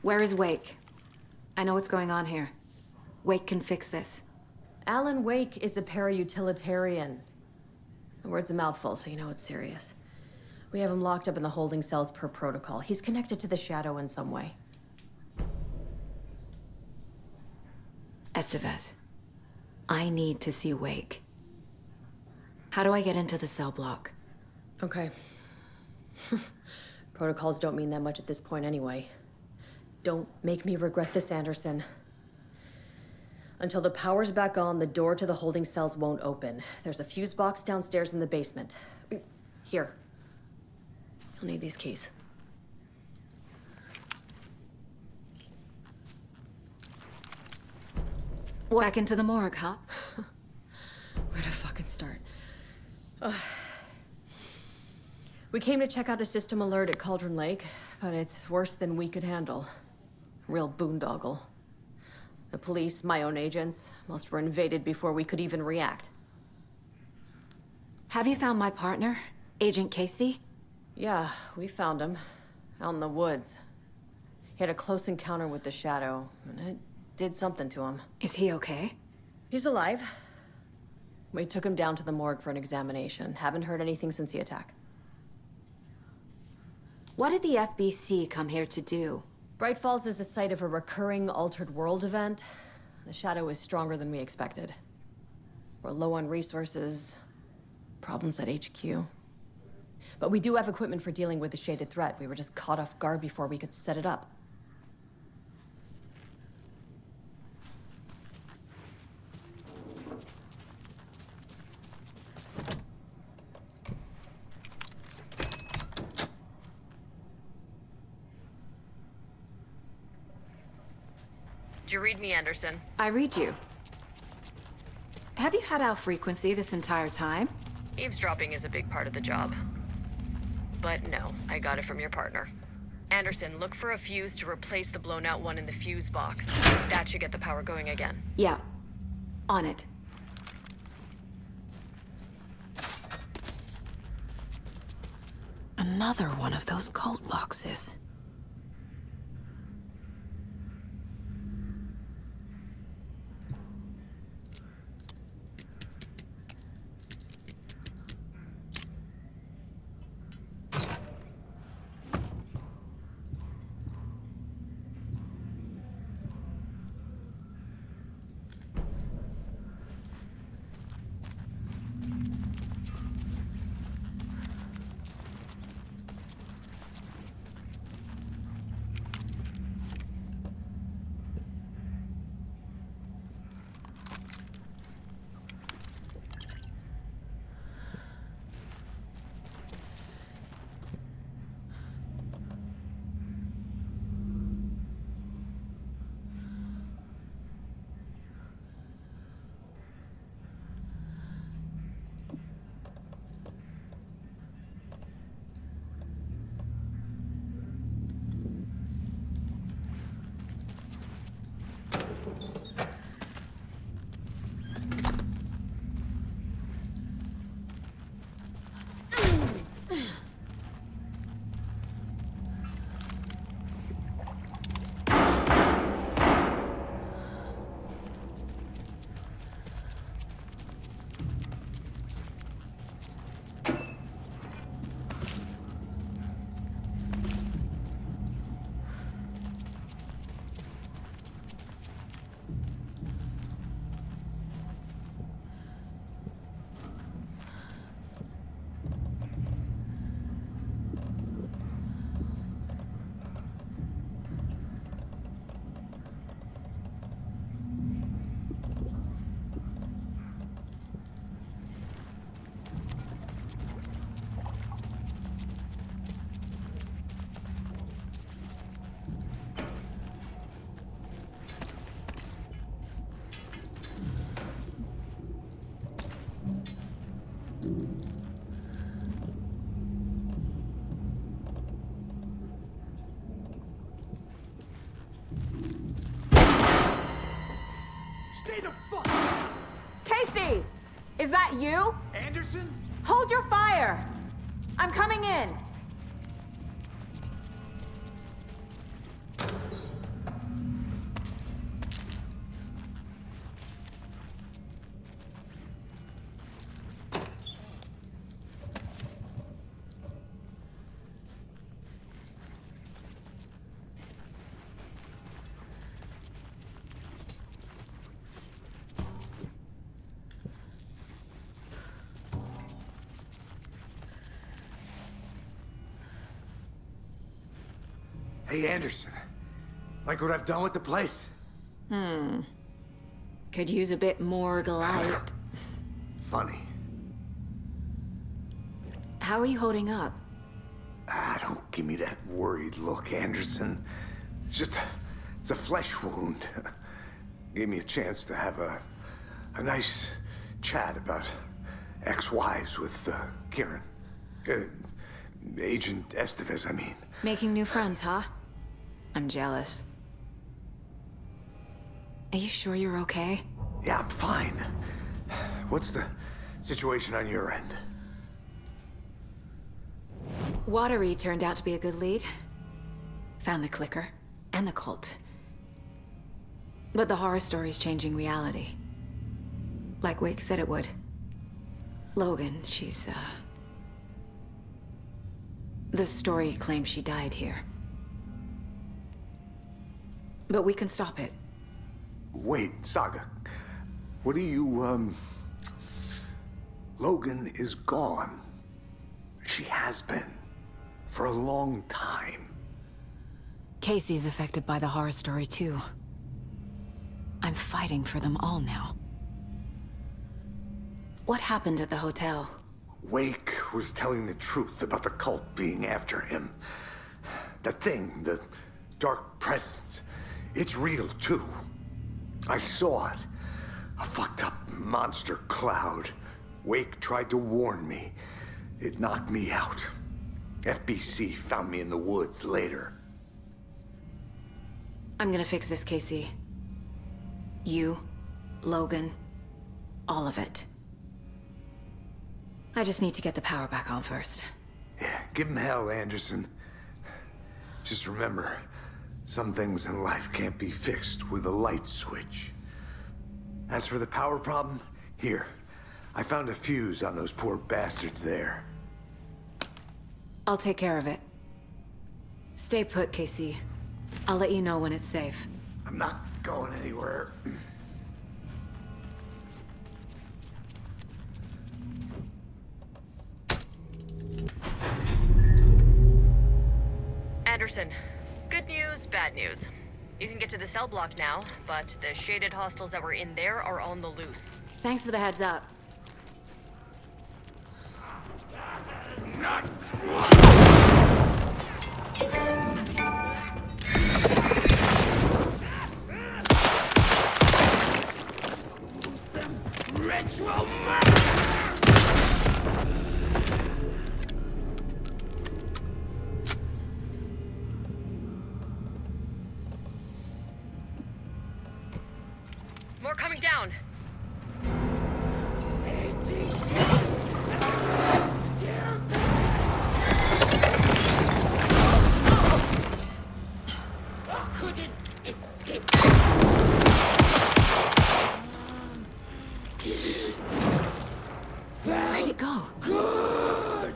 Where is Wake? I know what's going on here. Wake can fix this. Alan Wake is a para-utilitarian. The word's a mouthful, so you know it's serious. We have him locked up in the holding cells per protocol. He's connected to the Shadow in some way. Estevez, I need to see Wake. How do I get into the cell block? Okay. Protocols don't mean that much at this point anyway. Don't make me regret this, Anderson. Until the power's back on, the door to the holding cells won't open. There's a fuse box downstairs in the basement. Here. You'll need these keys. Back into the morgue, huh? Where to fucking start? We came to check out a system alert at Cauldron Lake, but it's worse than we could handle. Real boondoggle. The police, my own agents, most were invaded before we could even react. Have you found my partner, Agent Casey? Yeah, we found him. Out in the woods. He had a close encounter with the Shadow, and it did something to him. Is he okay? He's alive. We took him down to the morgue for an examination. Haven't heard anything since the attack. What did the FBC come here to do? Bright Falls is the site of a recurring Altered World event. The Shadow is stronger than we expected. We're low on resources, problems at HQ. But we do have equipment for dealing with the shaded threat. We were just caught off guard before we could set it up. Did you read me, Anderson? I read you. Have you had our frequency this entire time? Eavesdropping is a big part of the job. But no, I got it from your partner. Anderson, look for a fuse to replace the blown out one in the fuse box. That should get the power going again. Yeah. On it. Another one of those cult boxes. Stay the fuck! Casey! Is that you? Anderson? Hold your fire! I'm coming in! Hey, Anderson. Like what I've done with the place? Could use a bit more light. Funny. How are you holding up? Don't give me that worried look, Anderson. It's a flesh wound. Gave me a chance to have a nice chat about ex-wives with Kieran. Agent Estevez, I mean. Making new friends, huh? I'm jealous. Are you sure you're okay? Yeah, I'm fine. What's the situation on your end? Watery turned out to be a good lead. Found the clicker and the cult. But the horror story's changing reality. Like Wake said it would. Logan, she's, the story claims she died here. But we can stop it. Wait, Saga. What do you, Logan is gone. She has been. For a long time. Casey's affected by the horror story, too. I'm fighting for them all now. What happened at the hotel? Wake was telling the truth about the cult being after him. That thing, the dark presence, it's real, too. I saw it. A fucked up monster cloud. Wake tried to warn me. It knocked me out. FBC found me in the woods later. I'm gonna fix this, Casey. You, Logan, all of it. I just need to get the power back on first. Yeah, give him hell, Anderson. Just remember, some things in life can't be fixed with a light switch. As for the power problem, here. I found a fuse on those poor bastards there. I'll take care of it. Stay put, Casey. I'll let you know when it's safe. I'm not going anywhere. Anderson, good news, bad news. You can get to the cell block now, but the shaded hostiles that were in there are on the loose. Thanks for the heads up. Not ritual. More coming down. Couldn't escape. Where'd it go? Good.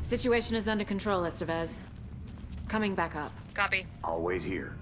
Situation is under control, Estevez. Coming back up. Copy. I'll wait here.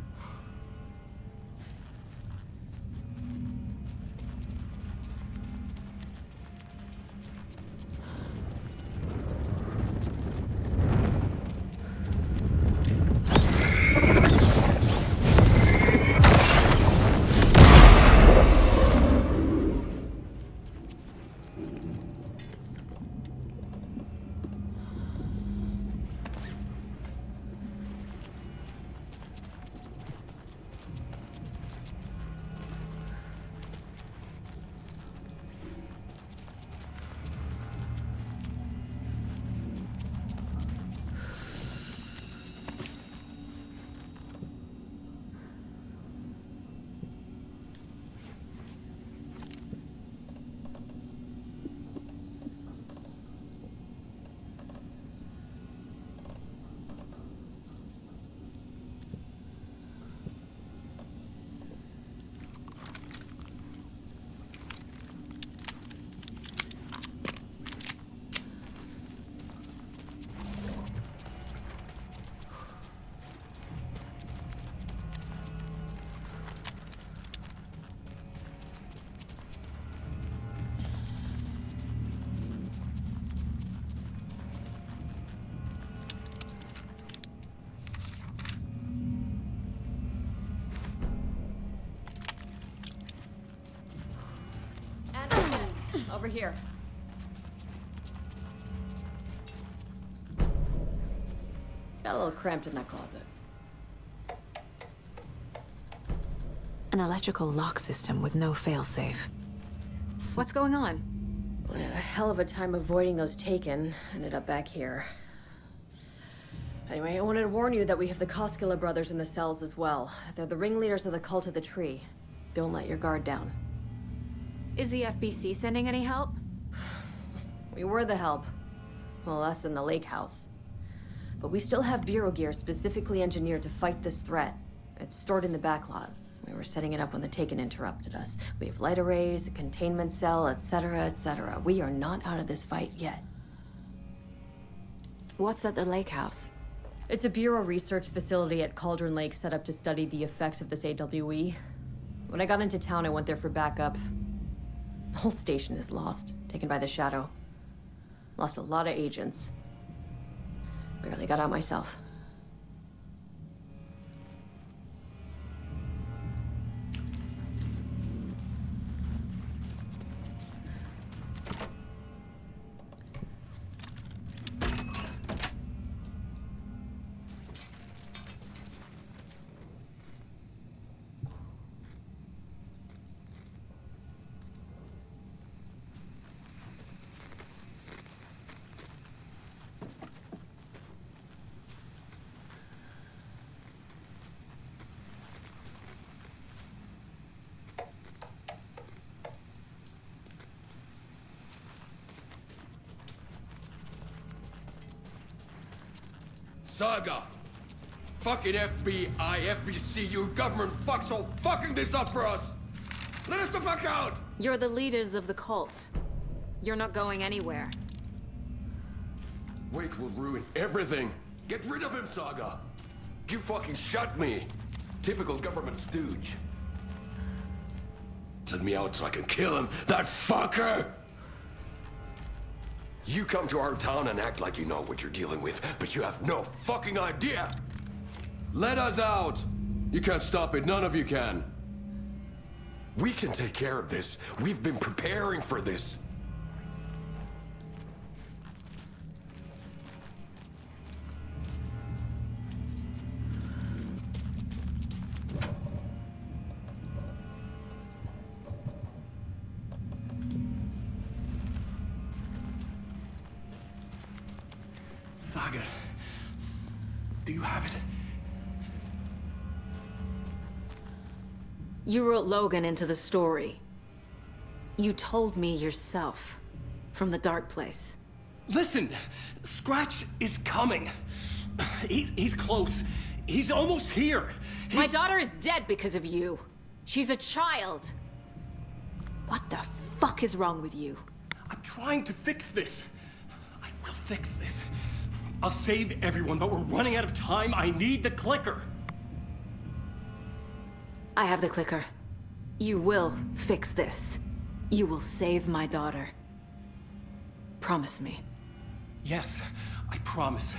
Over here. Got a little cramped in that closet. An electrical lock system with no failsafe. What's going on? We had a hell of a time avoiding those taken. Ended up back here. Anyway, I wanted to warn you that we have the Koskela brothers in the cells as well. They're the ringleaders of the Cult of the Tree. Don't let your guard down. Is the FBC sending any help? We were the help. Well, us in the lake house. But we still have Bureau gear specifically engineered to fight this threat. It's stored in the backlot. We were setting it up when the Taken interrupted us. We have light arrays, a containment cell, etc., etc. We are not out of this fight yet. What's at the lake house? It's a Bureau research facility at Cauldron Lake set up to study the effects of this AWE. When I got into town, I went there for backup. The whole station is lost, taken by the Shadow. Lost a lot of agents. Barely got out myself. Saga! Fucking FBI, FBC, your government fucks all fucking this up for us! Let us the fuck out! You're the leaders of the cult. You're not going anywhere. Wake will ruin everything! Get rid of him, Saga! You fucking shot me! Typical government stooge. Let me out so I can kill him, that fucker! You come to our town and act like you know what you're dealing with, but you have no fucking idea! Let us out! You can't stop it, none of you can. We can take care of this. We've been preparing for this. Saga, do you have it? You wrote Logan into the story. You told me yourself. From the dark place. Listen, Scratch is coming. He's close. He's almost here. My daughter is dead because of you. She's a child. What the fuck is wrong with you? I'm trying to fix this. I will fix this. I'll save everyone, but we're running out of time. I need the clicker. I have the clicker. You will fix this. You will save my daughter. Promise me. Yes, I promise.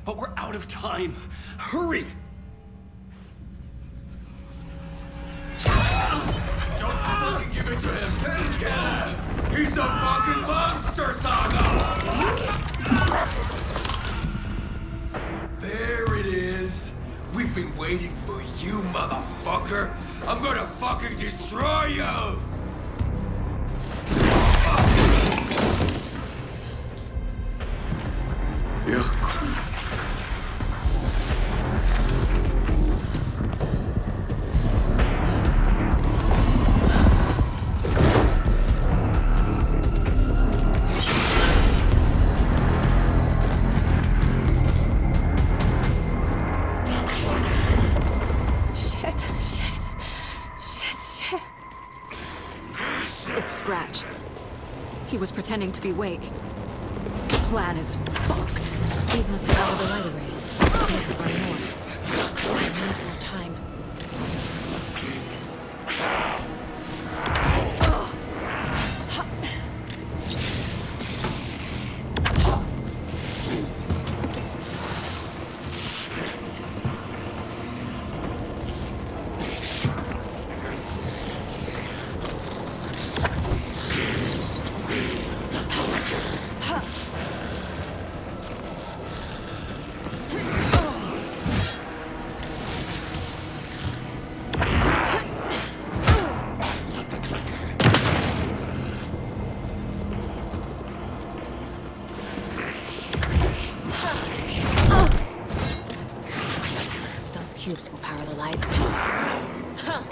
But we're out of time. Hurry! Don't fucking give it to him! Kill him! He's a fucking monster, Saga! There it is! We've been waiting for you, motherfucker! I'm gonna fucking destroy you! Scratch. He was pretending to be Wake. The plan is fucked. These must be out of the light array. We need to run more. I need more time. hides. Huh.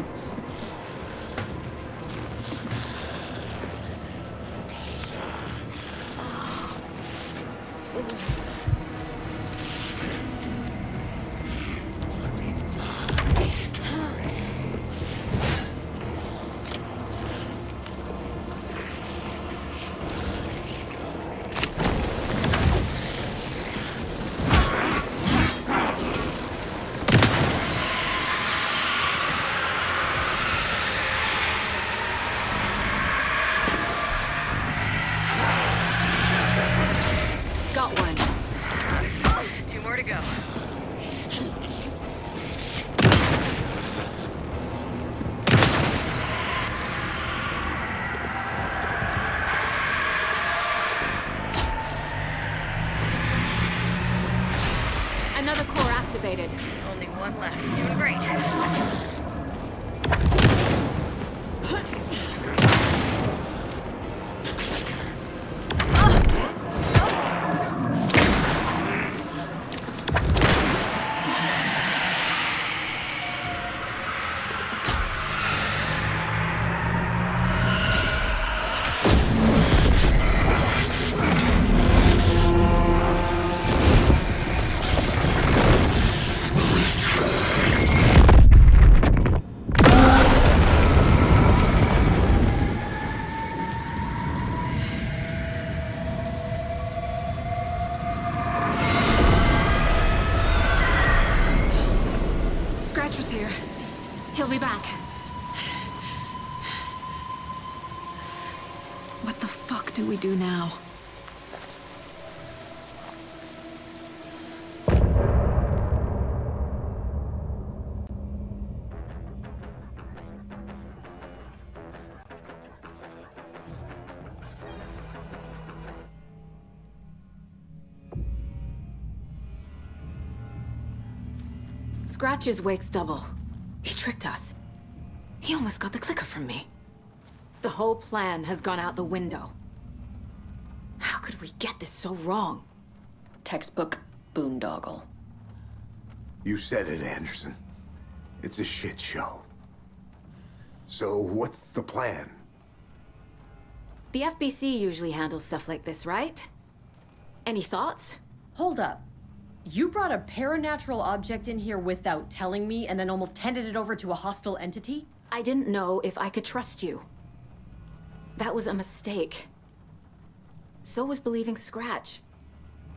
Got one. 2 more to go. Another core activated. Only one left. Doing great. Scratch was here. He'll be back. What the fuck do we do now? Scratch is Wake's double. He tricked us. He almost got the clicker from me. The whole plan has gone out the window. How could we get this so wrong? Textbook boondoggle. You said it, Anderson. It's a shit show. So what's the plan? The FBC usually handles stuff like this, right? Any thoughts? Hold up. You brought a paranatural object in here without telling me and then almost handed it over to a hostile entity? I didn't know if I could trust you. That was a mistake. So was believing Scratch.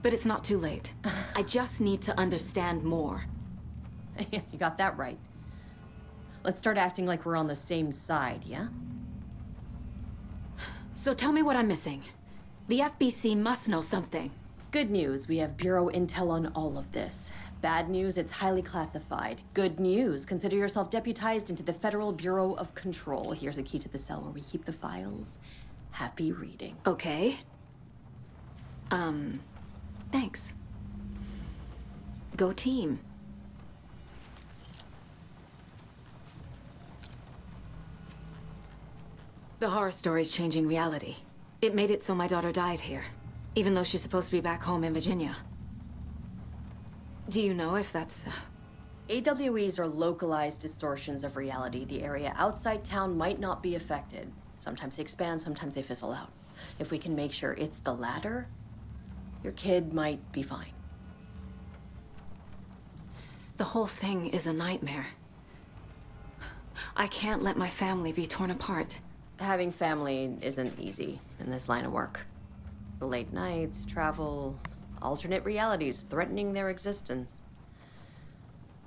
But it's not too late. I just need to understand more. You got that right. Let's start acting like we're on the same side, yeah? So tell me what I'm missing. The FBC must know something. Good news, we have Bureau intel on all of this. Bad news, it's highly classified. Good news, consider yourself deputized into the Federal Bureau of Control. Here's a key to the cell where we keep the files. Happy reading. Okay. Thanks. Go team. The horror story's changing reality. It made it so my daughter died here, even though she's supposed to be back home in Virginia. Do you know if that's... AWEs are localized distortions of reality. The area outside town might not be affected. Sometimes they expand, sometimes they fizzle out. If we can make sure it's the latter, your kid might be fine. The whole thing is a nightmare. I can't let my family be torn apart. Having family isn't easy in this line of work. The late nights, travel, alternate realities threatening their existence.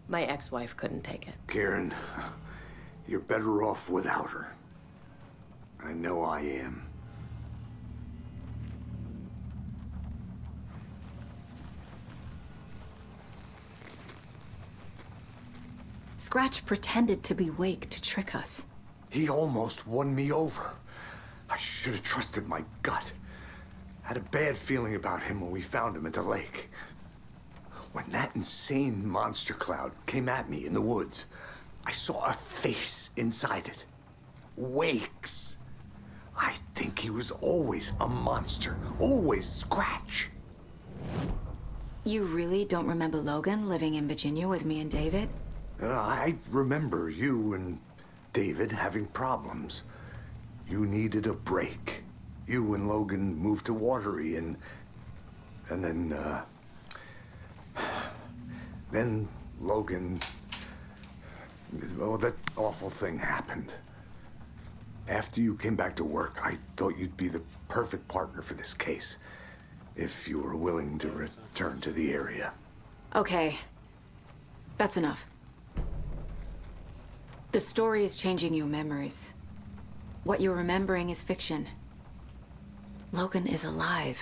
My ex-wife couldn't take it. Karen, you're better off without her. I know I am. Scratch pretended to be Wake to trick us. He almost won me over. I should have trusted my gut. Had a bad feeling about him when we found him at the lake. When that insane monster cloud came at me in the woods, I saw a face inside it. Wake's. I think he was always a monster. Always Scratch. You really don't remember Logan living in Virginia with me and David? I remember you and David having problems. You needed a break. You and Logan moved to Watery, and then Logan... Oh, that awful thing happened. After you came back to work, I thought you'd be the perfect partner for this case, if you were willing to return to the area. Okay. That's enough. The story is changing your memories. What you're remembering is fiction. Logan is alive.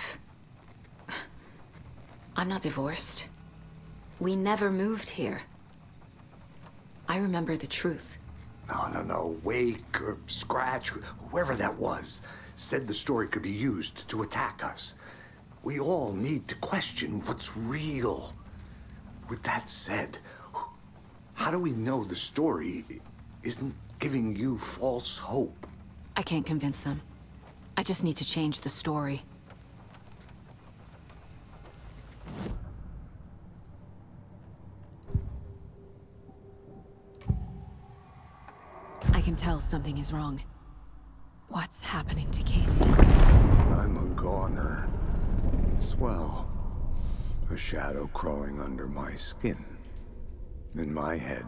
I'm not divorced. We never moved here. I remember the truth. No. Wake or Scratch, whoever that was, said the story could be used to attack us. We all need to question what's real. With that said, how do we know the story isn't giving you false hope? I can't convince them. I just need to change the story. I can tell something is wrong. What's happening to Casey? I'm a goner. Swell. A shadow crawling under my skin. In my head.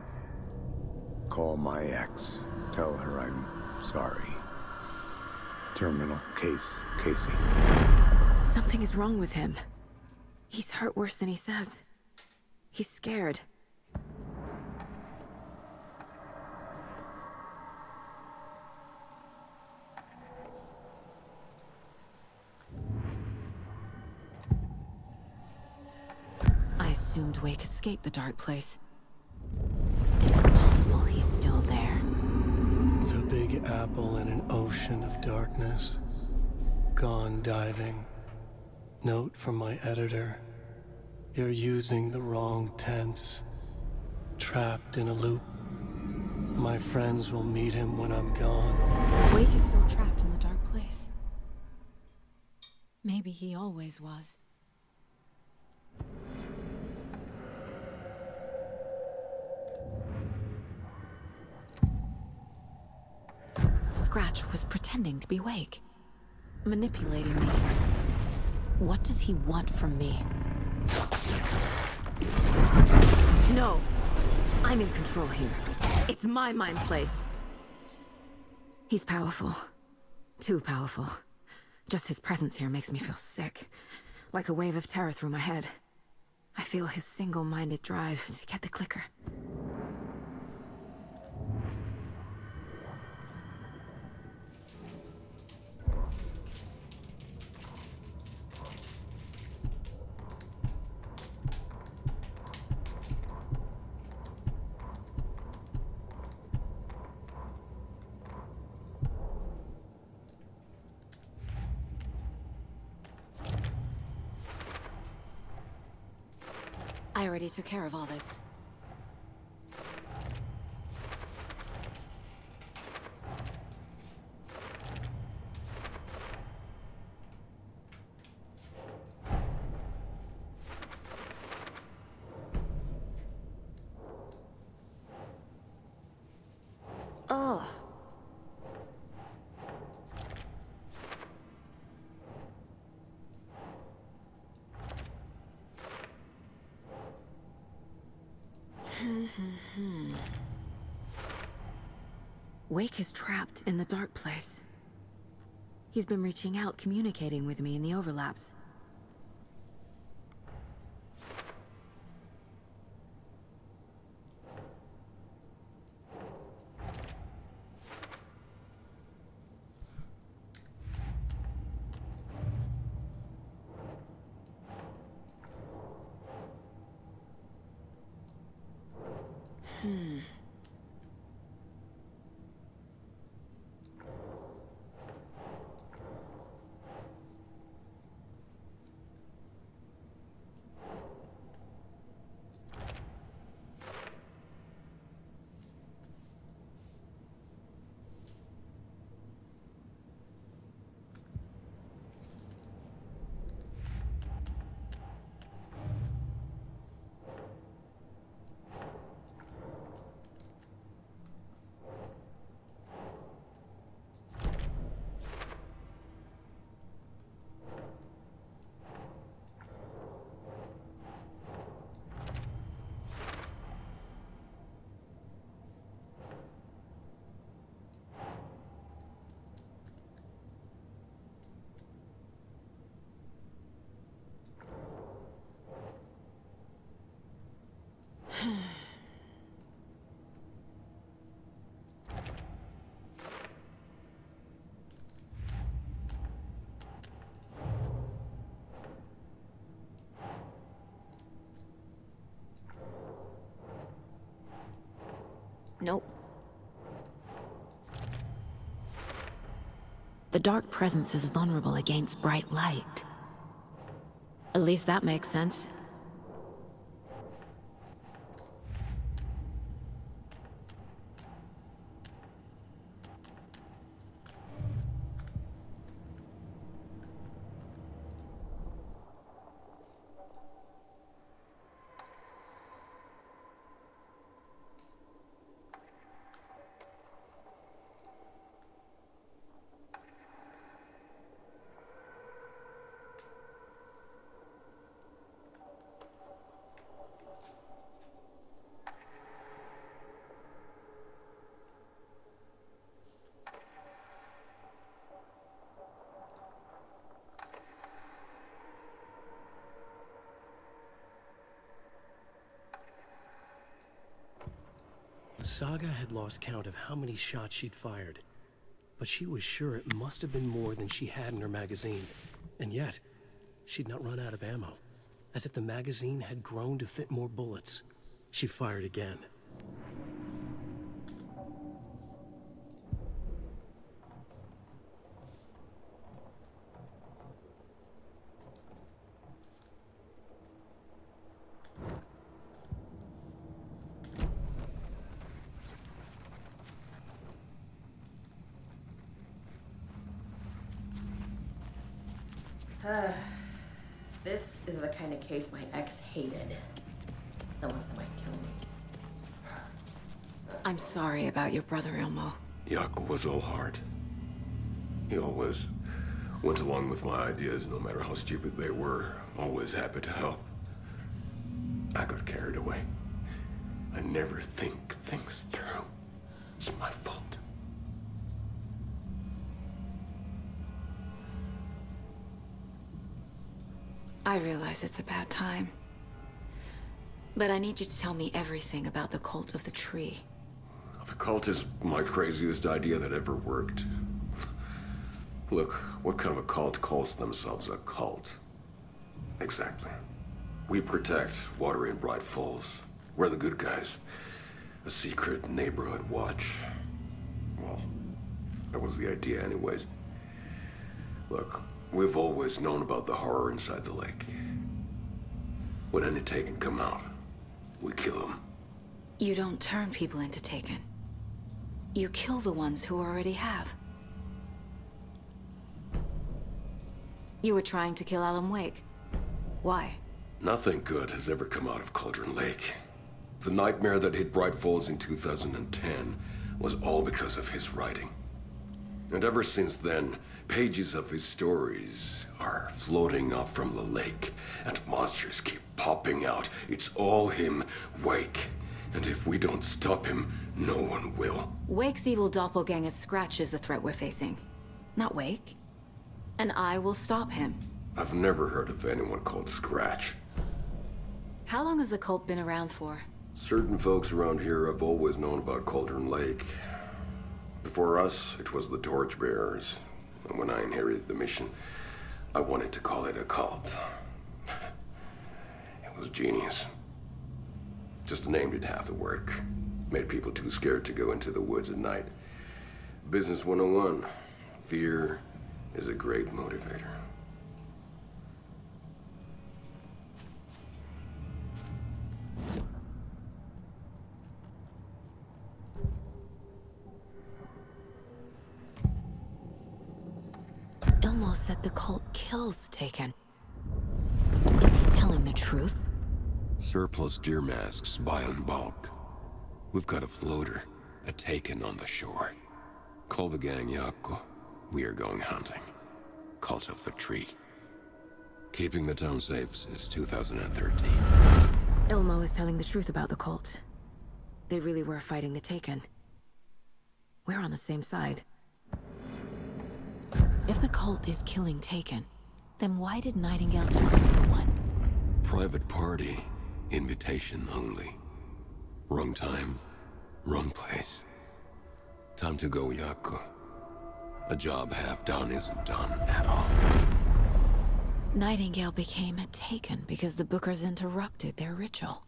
Call my ex. Tell her I'm sorry. Terminal case, Casey. Something is wrong with him. He's hurt worse than he says. He's scared. I assumed Wake escaped the dark place. Is it possible he's still there? The Big Apple in an ocean of darkness. Gone diving. Note from my editor. You're using the wrong tense. Trapped in a loop. My friends will meet him when I'm gone. Wake is still trapped in the dark place. Maybe he always was. Scratch was pretending to be Wake. Manipulating me. What does he want from me? No! I'm in control here. It's my mind place. He's powerful. Too powerful. Just his presence here makes me feel sick. Like a wave of terror through my head. I feel his single-minded drive to get the clicker. I already took care of all this. Oh. Wake is trapped in the dark place. He's been reaching out, communicating with me in the overlaps. Nope. The dark presence is vulnerable against bright light. At least that makes sense. Saga had lost count of how many shots she'd fired, but she was sure it must have been more than she had in her magazine. And yet, she'd not run out of ammo. As if the magazine had grown to fit more bullets. She fired again. This is the kind of case my ex hated. The ones that might kill me. I'm sorry about your brother, Ilmo. Jaakko was all heart. He always went along with my ideas, no matter how stupid they were. Always happy to help. I got carried away. I never think things through. It's my fault. I realize it's a bad time. But I need you to tell me everything about the cult of the tree. The cult is my craziest idea that ever worked. Look, what kind of a cult calls themselves a cult? Exactly. We protect Water in Bright Falls. We're the good guys. A secret neighborhood watch. Well, that was the idea anyways. Look, we've always known about the horror inside the lake. When any Taken come out, we kill them. You don't turn people into Taken. You kill the ones who already have. You were trying to kill Alan Wake. Why? Nothing good has ever come out of Cauldron Lake. The nightmare that hit Bright Falls in 2010 was all because of his writing. And ever since then, pages of his stories are floating up from the lake, and monsters keep popping out. It's all him, Wake. And if we don't stop him, no one will. Wake's evil doppelganger Scratch is the threat we're facing, not Wake. And I will stop him. I've never heard of anyone called Scratch. How long has the cult been around for? Certain folks around here have always known about Cauldron Lake. Before us, it was the Torchbearers. And when I inherited the mission, I wanted to call it a cult. It was genius. Just a name did half the work. Made people too scared to go into the woods at night. Business 101. Fear is a great motivator. Ilmo said the cult kills Taken. Is he telling the truth? Surplus deer masks buy in bulk. We've got a floater, a Taken on the shore. Call the gang Jaakko. We are going hunting. Cult of the Tree. Keeping the town safe since 2013. Ilmo is telling the truth about the cult. They really were fighting the Taken. We're on the same side. If the cult is killing Taken, then why did Nightingale turn into one? Private party. Invitation only. Wrong time, wrong place. Time to go, Jaakko. A job half done isn't done at all. Nightingale became a Taken because the Bookers interrupted their ritual.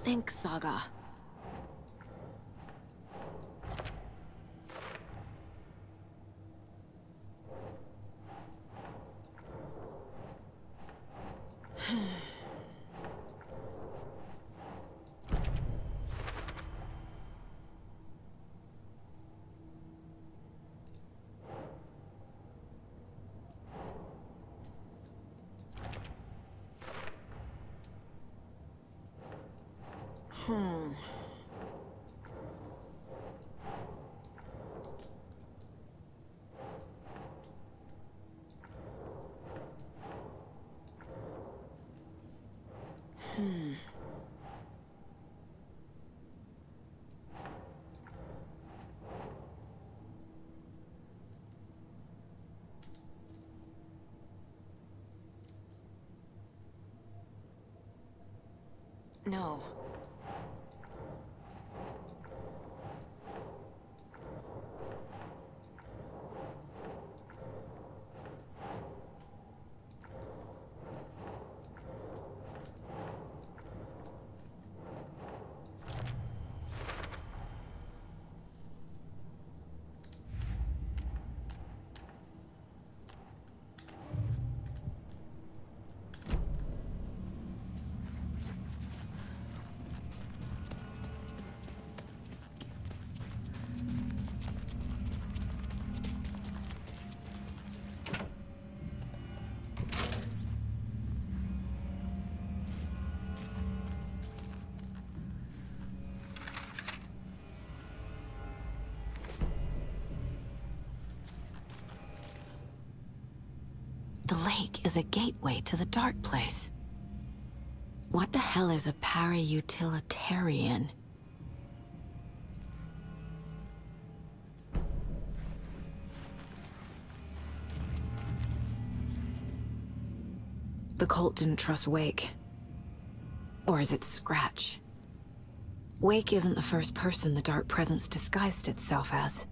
think, Saga. No. The lake is a gateway to the dark place. What the hell is a para-utilitarian? The cult didn't trust Wake. Or is it Scratch? Wake isn't the first person the dark presence disguised itself as.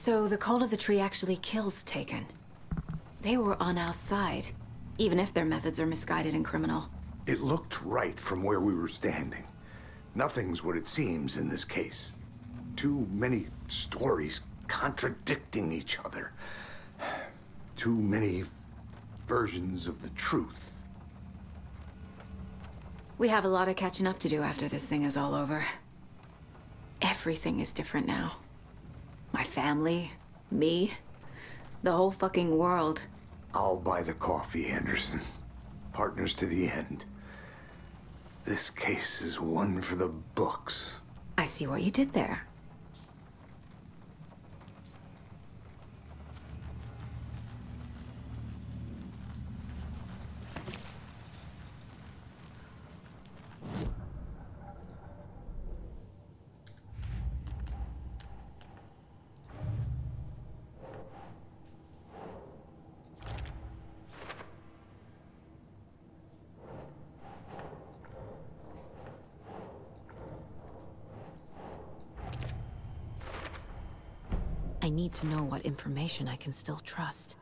So the Cult of the Tree actually kills Taken. They were on our side, even if their methods are misguided and criminal. It looked right from where we were standing. Nothing's what it seems in this case. Too many stories contradicting each other. Too many versions of the truth. We have a lot of catching up to do after this thing is all over. Everything is different now. My family, me, the whole fucking world. I'll buy the coffee, Anderson. Partners to the end. This case is one for the books. I see what you did there. I need to know what information I can still trust.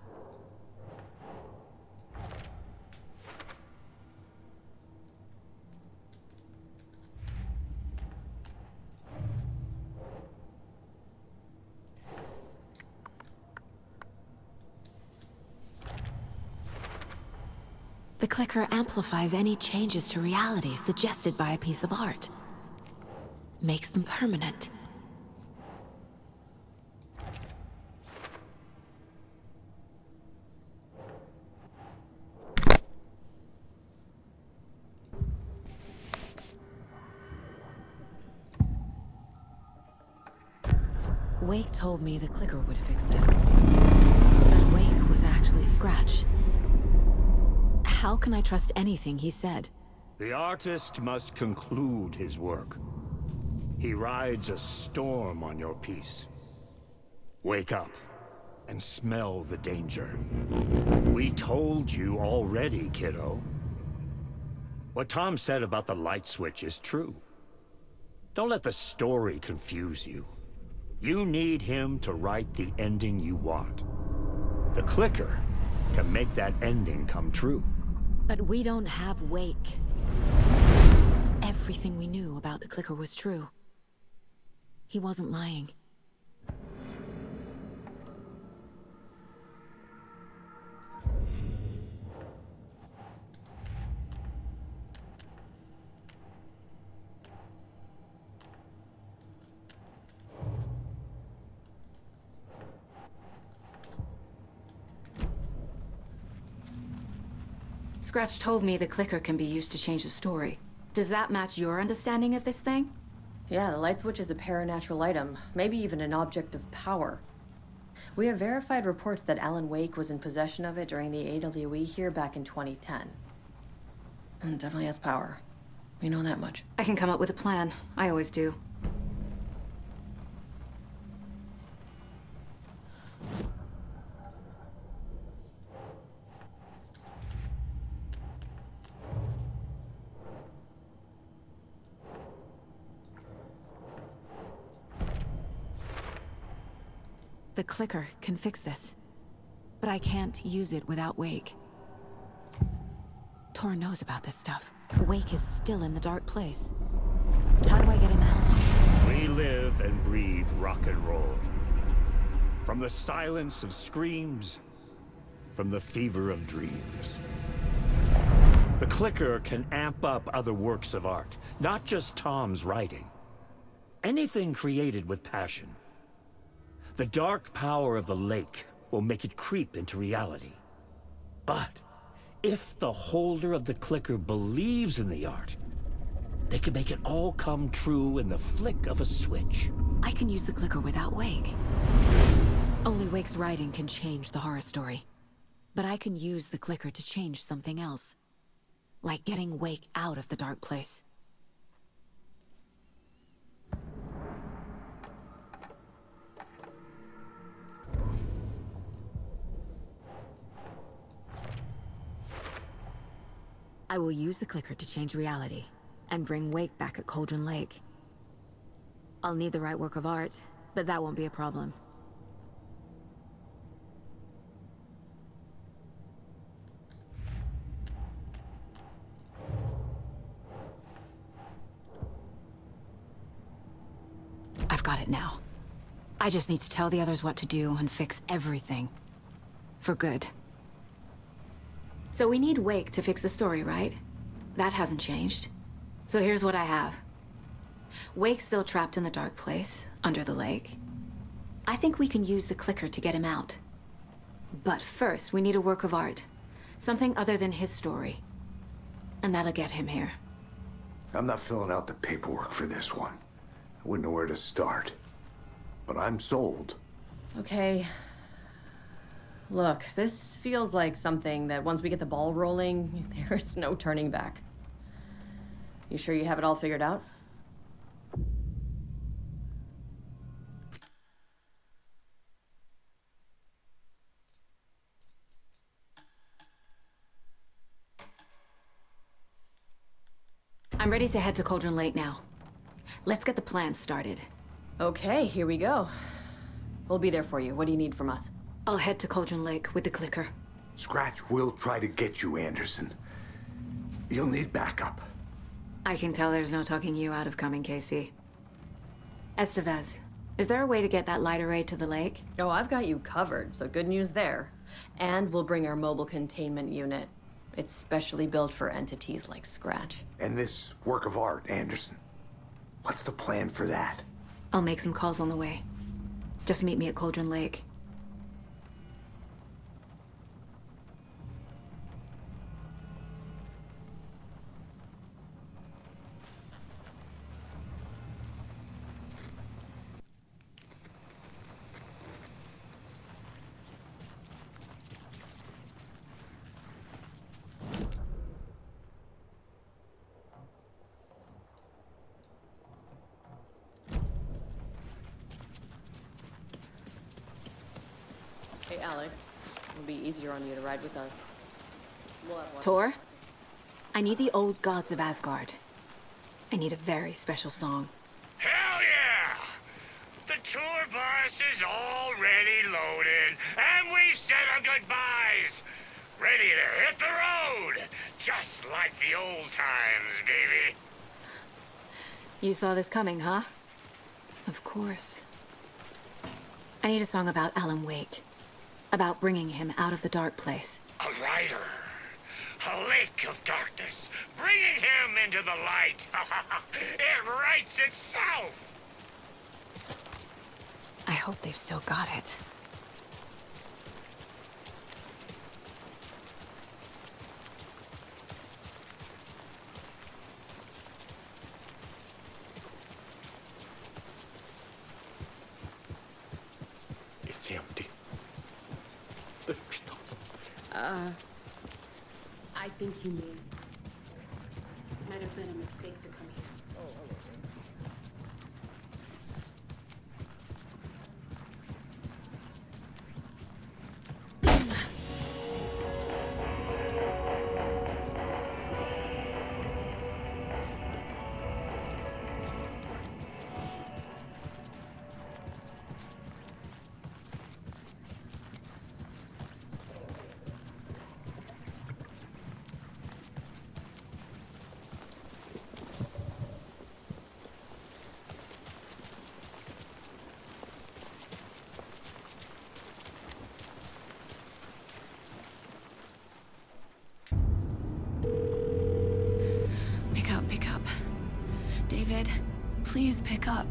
The clicker amplifies any changes to reality suggested by a piece of art. Makes them permanent. Wake told me the clicker would fix this. But Wake was actually Scratch. How can I trust anything he said? The artist must conclude his work. He rides a storm on your piece. Wake up and smell the danger. We told you already, kiddo. What Tom said about the light switch is true. Don't let the story confuse you. You need him to write the ending you want. The clicker can make that ending come true. But we don't have Wake. Everything we knew about the clicker was true. He wasn't lying. Scratch told me the clicker can be used to change the story. Does that match your understanding of this thing? Yeah, the light switch is a paranatural item, maybe even an object of power. We have verified reports that Alan Wake was in possession of it during the AWE here back in 2010. It definitely has power. We know that much. I can come up with a plan. I always do. The clicker can fix this. But I can't use it without Wake. Tor knows about this stuff. Wake is still in the dark place. How do I get him out? We live and breathe rock and roll. From the silence of screams, from the fever of dreams. The clicker can amp up other works of art, not just Tom's writing. Anything created with passion. The dark power of the lake will make it creep into reality. But if the holder of the clicker believes in the art, they can make it all come true in the flick of a switch. I can use the clicker without Wake. Only Wake's writing can change the horror story. But I can use the clicker to change something else. Like getting Wake out of the dark place. I will use the clicker to change reality, and bring Wake back at Cauldron Lake. I'll need the right work of art, but that won't be a problem. I've got it now. I just need to tell the others what to do and fix everything. For good. So we need Wake to fix the story, right? That hasn't changed. So here's what I have. Wake's still trapped in the dark place, under the lake. I think we can use the clicker to get him out. But first, we need a work of art. Something other than his story. And that'll get him here. I'm not filling out the paperwork for this one. I wouldn't know where to start. But I'm sold. Okay. Look, this feels like something that once we get the ball rolling, there's no turning back. You sure you have it all figured out? I'm ready to head to Cauldron Lake now. Let's get the plan started. Okay, here we go. We'll be there for you. What do you need from us? I'll head to Cauldron Lake with the clicker. Scratch will try to get you, Anderson. You'll need backup. I can tell there's no talking you out of coming, Casey. Estevez, is there a way to get that light array to the lake? Oh, I've got you covered, so good news there. And we'll bring our mobile containment unit. It's specially built for entities like Scratch. And this work of art, Anderson. What's the plan for that? I'll make some calls on the way. Just meet me at Cauldron Lake. Hey, Alex. It'll be easier on you to ride with us. We'll have one. Tor? I need the old gods of Asgard. I need a very special song. Hell yeah! The tour bus is already loaded, and we said our goodbyes. Ready to hit the road, just like the old times, baby. You saw this coming, huh? Of course. I need a song about Alan Wake. About bringing him out of the dark place. A rider. A lake of darkness. Bringing him into the light. It writes itself. I hope they've still got it. It's empty. I think you mean. Might have been a mistake to come here. Oh, hello. Pick up. David, please pick up.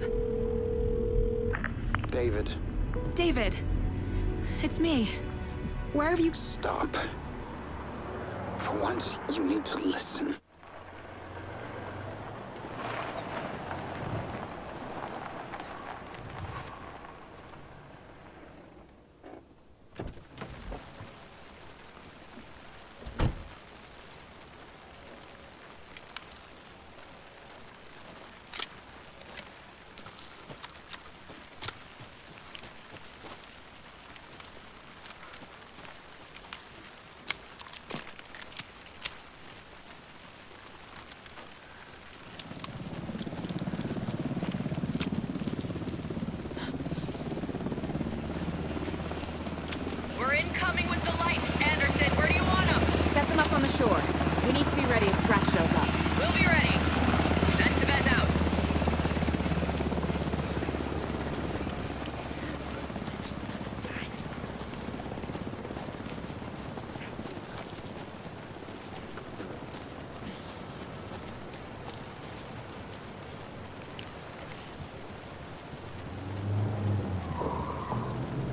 David. David! It's me. Where have you... Stop. For once, you need to listen. We're incoming with the lights, Anderson. Where do you want them? Set them up on the shore. We need to be ready if Scratch shows up. We'll be ready. Vent to vent out.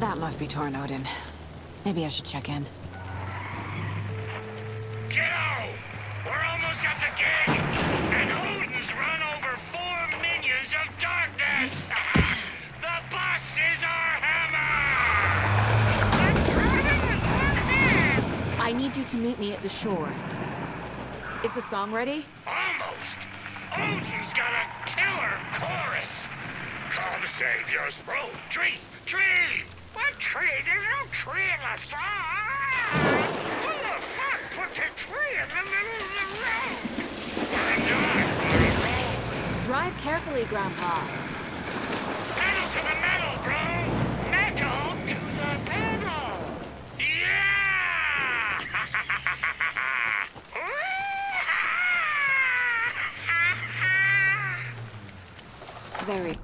That must be Tor and Odin. Maybe I should check in. Kiddo! We're almost at the gate! And Odin's run over 4 minions of darkness! The bus is our hammer! I'm driving with one hand! I need you to meet me at the shore. Is the song ready? Almost! Odin's got a killer chorus! Come save your bro! Tree! Tree! What tree? There's no tree in the song! Who the fuck put the tree in the middle of the road? We're not on a road! Drive carefully, Grandpa. Pedal to the metal, bro! Metal to the metal! Yeah! Very.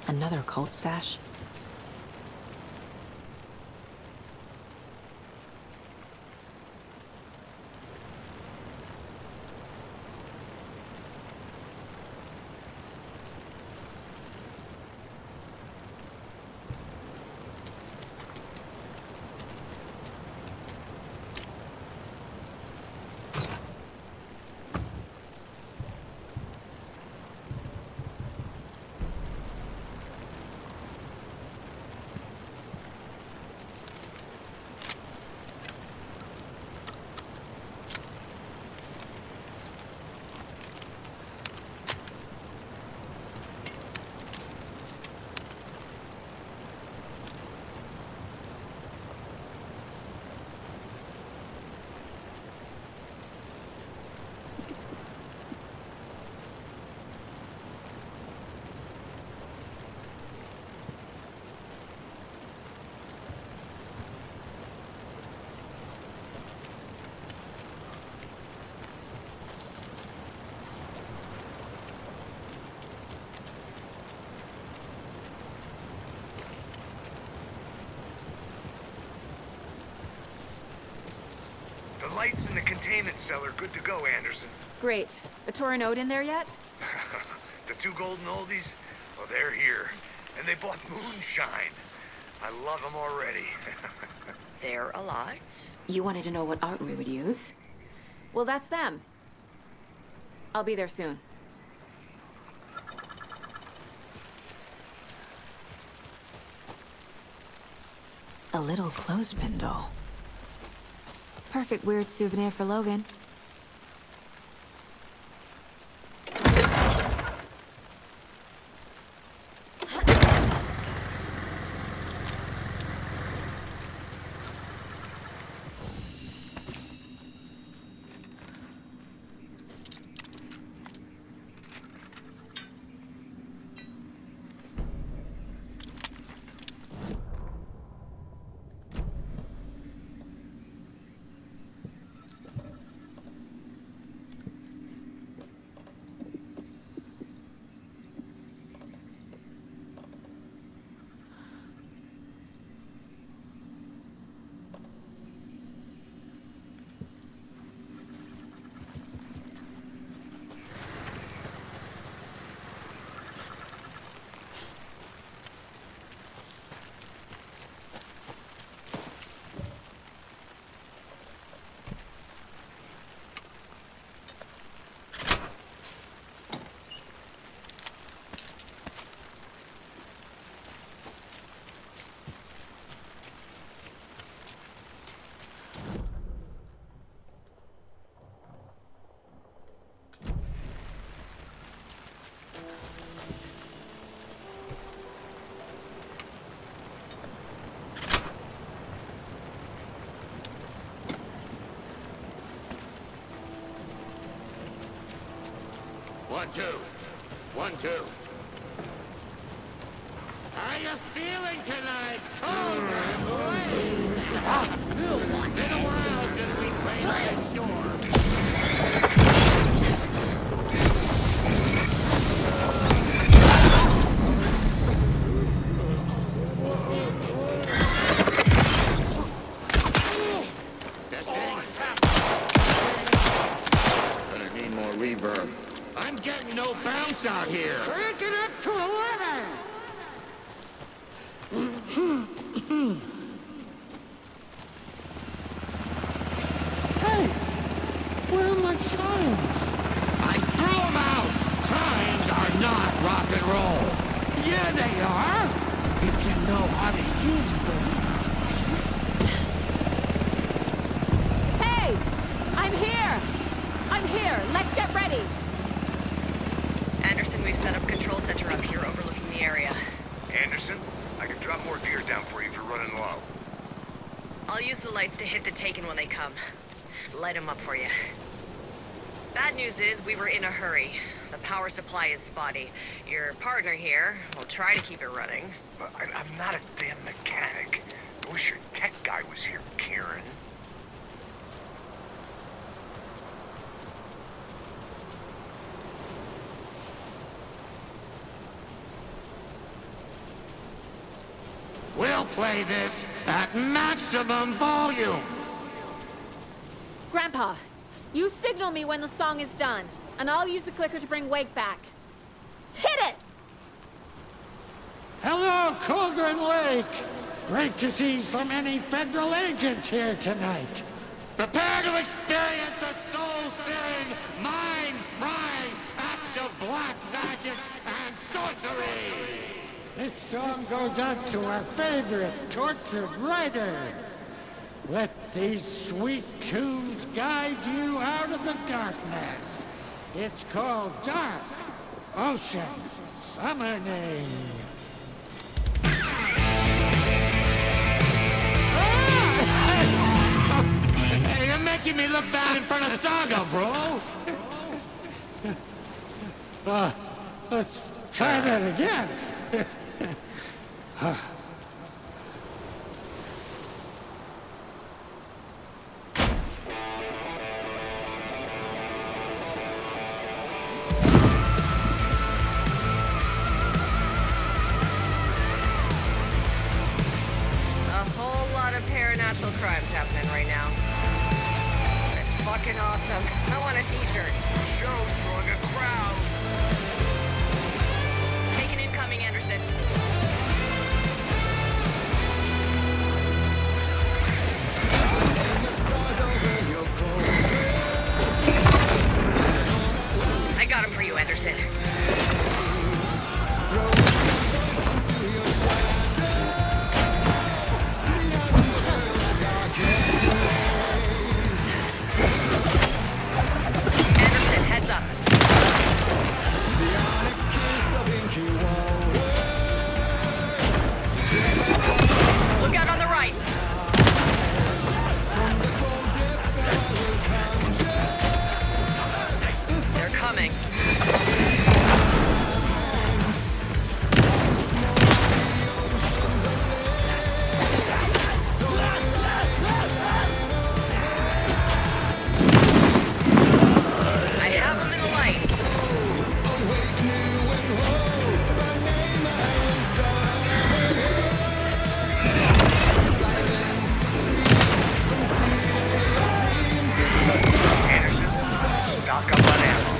Another cult stash? The lights in the containment cell are good to go, Anderson. Great. A Torin Ode in there yet? The two golden oldies, well, they're here. And they bought moonshine. I love them already. They're a lot. You wanted to know what art we would use? Well, that's them. I'll be there soon. A little clothespin doll. Perfect weird souvenir for Logan. One, two. 1, 2. How you feeling tonight, Cobra boy? Been a while since we played on the shore. Gonna need more reverb. I'm getting no bounce out here. Crank it up to 11. Hey, where are my chimes? I threw them out. Chimes are not shelter up here overlooking the area. Anderson, I can drop more gear down for you if you're running low. I'll use the lights to hit the Taken when they come. Light them up for you. Bad news is we were in a hurry. The power supply is spotty. Your partner here will try to keep it running. But I'm not a damn mechanic. I wish your tech guy was here, Karen. We'll play this at maximum volume. Grandpa, you signal me when the song is done, and I'll use the clicker to bring Wake back. Hit it! Hello, Cauldron Lake. Great to see so many federal agents here tonight. Prepare to experience a soul-searing, mind-frying act of black magic and sorcery. This song goes out to our favorite tortured writer. Let these sweet tunes guide you out of the darkness. It's called Dark Ocean Summoning. Hey, you're making me look bad in front of Saga, bro. Let's try that again. Supernatural crimes happening right now. It's fucking awesome. I want a t-shirt. The show's drawing a crowd. Taken incoming, Anderson. I got him for you, Anderson. Look out on the right. They're coming. I have them in the light. Stock up on ammo.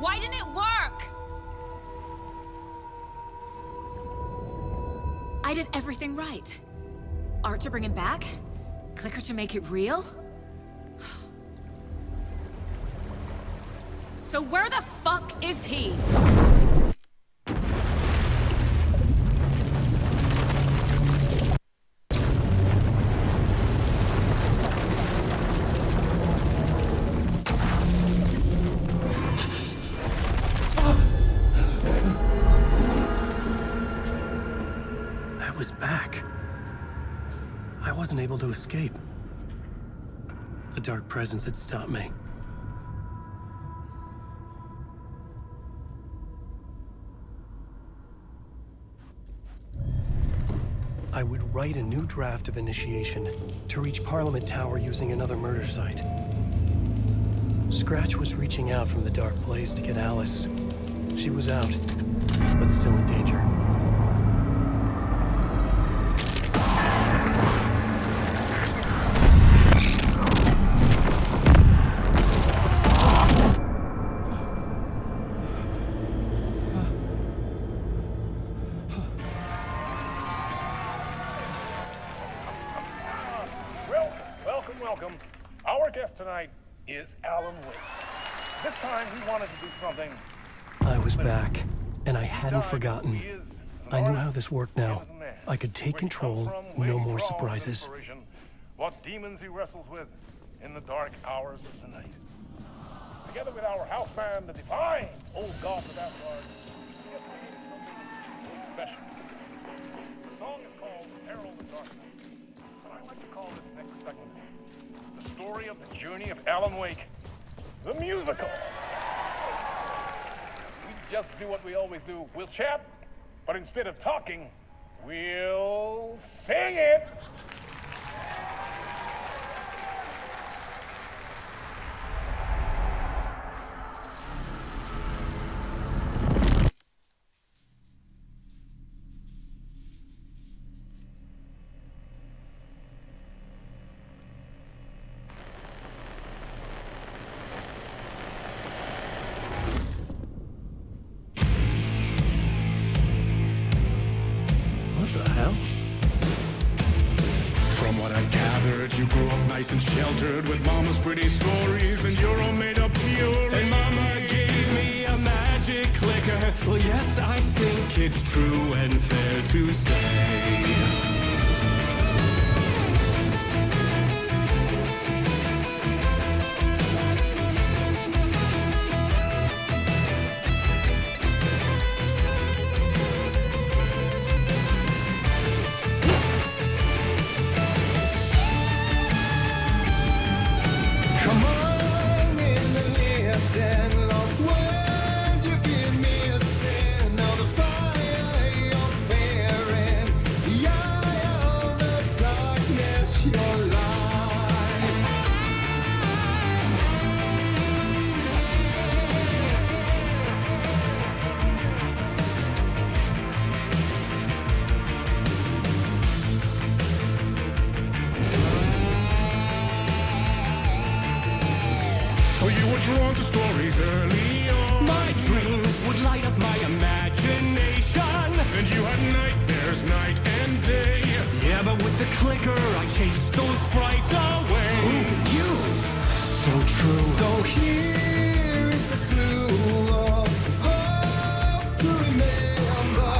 Why didn't it work? I did everything right. Art to bring him back? Clicker to make it real? So where the fuck is he? I was back. I wasn't able to escape. The dark presence had stopped me. I would write a new draft of initiation to reach Parliament Tower using another murder site. Scratch was reaching out from the dark place to get Alice. She was out, but still in danger. Welcome. Our guest tonight is Alan Wake. This time he wanted to do something. I was back, and I hadn't forgotten. I knew how this worked now. I could take control, no more surprises. What demons he wrestles with in the dark hours of the night. Together with our house band, the divine old gods of Asgard, he has created something special. The song is called Herald of Darkness, and I'd like to call this next segment the story of the journey of Alan Wake, the musical. We just do what we always do. We'll chat, but instead of talking, we'll sing it. You grew up nice and sheltered with mama's pretty stories and your own made-up fury. And mama gave me a magic clicker. Well, yes, I think it's true and fair to say. Drawn to stories early on. My dreams would light up my imagination. And you had nightmares night and day. Yeah, but with the clicker, I chased those frights away. Who knew? So true. So here is a clue of hope to remember.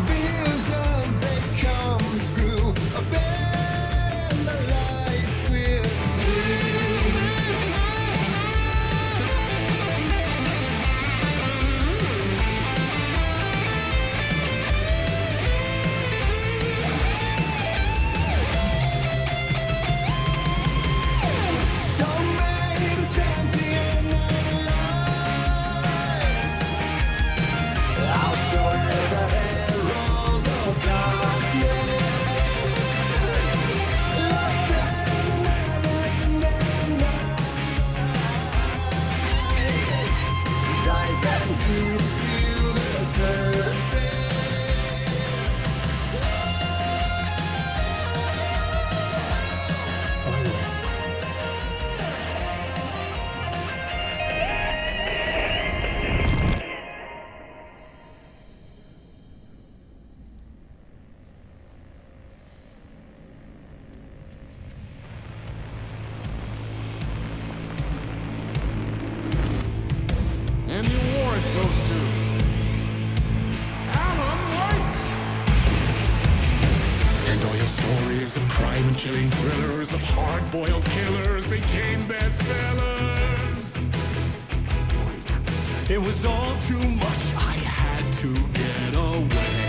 Visions, they come true. Bend the light switch to. demon-chilling thrillers of hard-boiled killers became bestsellers. It was all too much, I had to get away.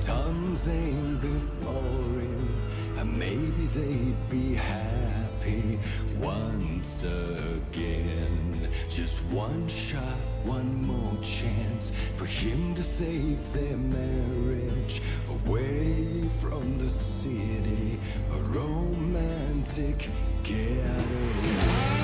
Tom's aim before him, and maybe they'd be happy once again. Just one shot, one more chance for him to save their marriage. Away from the city, a romantic getaway.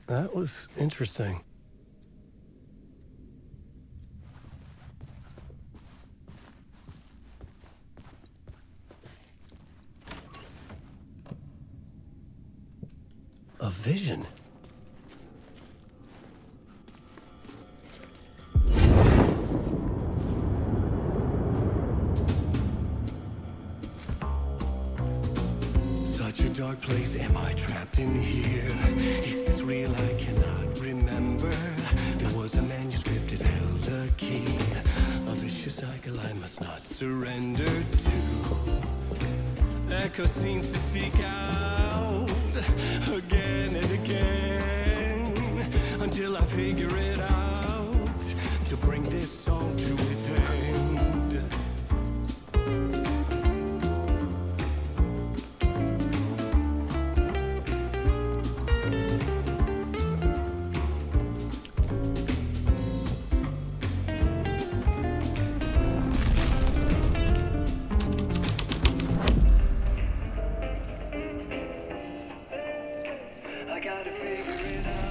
That was interesting. A vision. Such a dark place, am I trapped in here? Is this real? I cannot remember. There was a manuscript, it held a key. A vicious cycle I must not surrender to. Echo scenes to seek out again and again until I figure it out to bring this song to its end. gotta figure it out.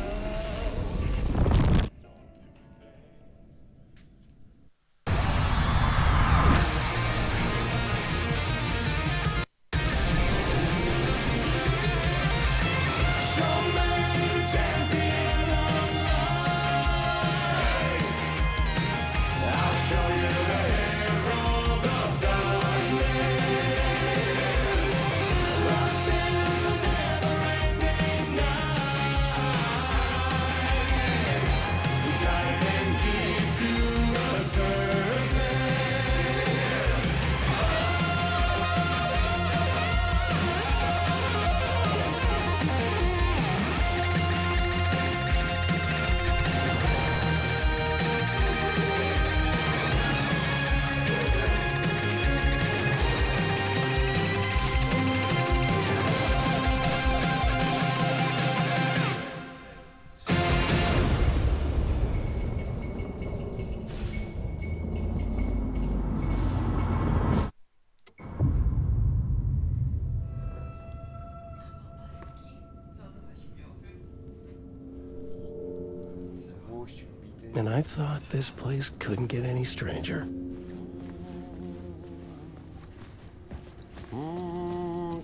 And I thought this place couldn't get any stranger.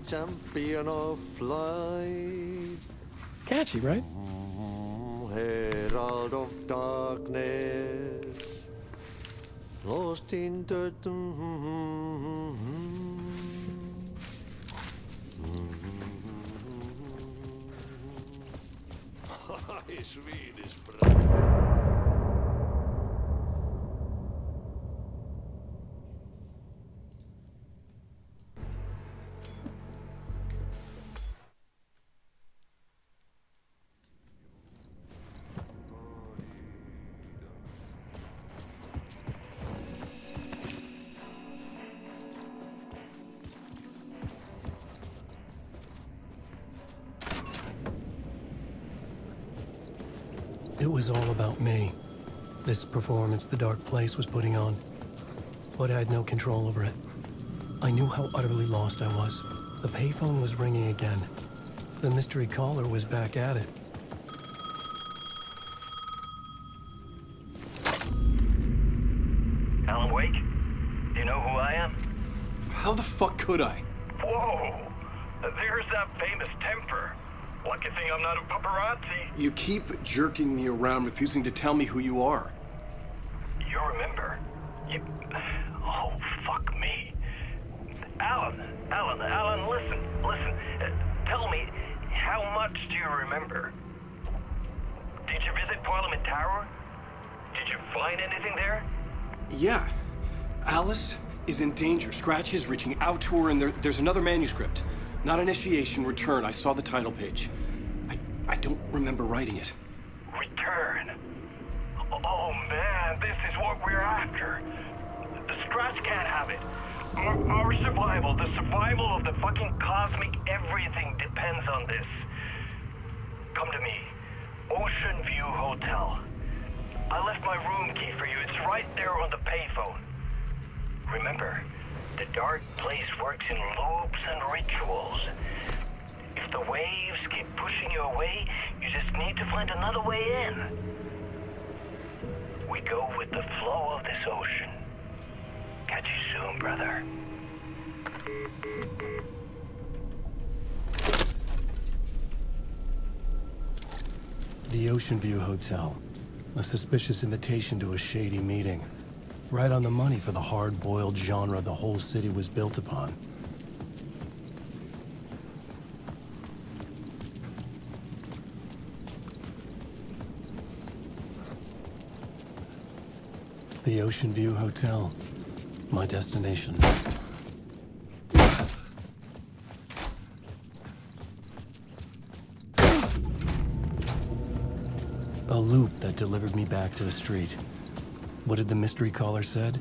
Champion of light. Catchy, right? Herald of darkness. Lost in the... Swedish brother. It was all about me. This performance the dark place was putting on. But I had no control over it. I knew how utterly lost I was. The payphone was ringing again. The mystery caller was back at it. Alan Wake? Do you know who I am? How the fuck could I? Whoa! There's that famous temper. Lucky thing I'm not a paparazzi. You keep jerking me around, refusing to tell me who you are. You remember? Oh, fuck me. Alan, listen. Tell me, how much do you remember? Did you visit Parliament Tower? Did you find anything there? Yeah. Alice is in danger. Scratch is reaching out to her, and there's another manuscript. Not initiation, return. I saw the title page. I don't remember writing it. Return? Oh man, this is what we're after. The Scratch can't have it. Our survival, the survival of the fucking cosmic everything depends on this. Come to me. Ocean View Hotel. I left my room key for you. It's right there on the payphone. Remember, the dark place works in loops and rituals. If the waves keep pushing you away, you just need to find another way in. We go with the flow of this ocean. Catch you soon, brother. The Ocean View Hotel. A suspicious invitation to a shady meeting. Right on the money for the hard-boiled genre the whole city was built upon. The Ocean View Hotel. My destination. A loop that delivered me back to the street. What did the mystery caller said?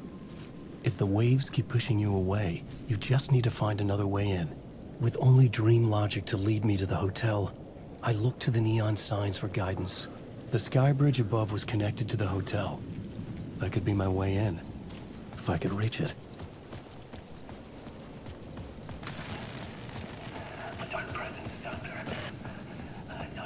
If the waves keep pushing you away, you just need to find another way in. With only dream logic to lead me to the hotel, I looked to the neon signs for guidance. The sky bridge above was connected to the hotel. That could be my way in, if I could reach it. A dark presence is out there. It's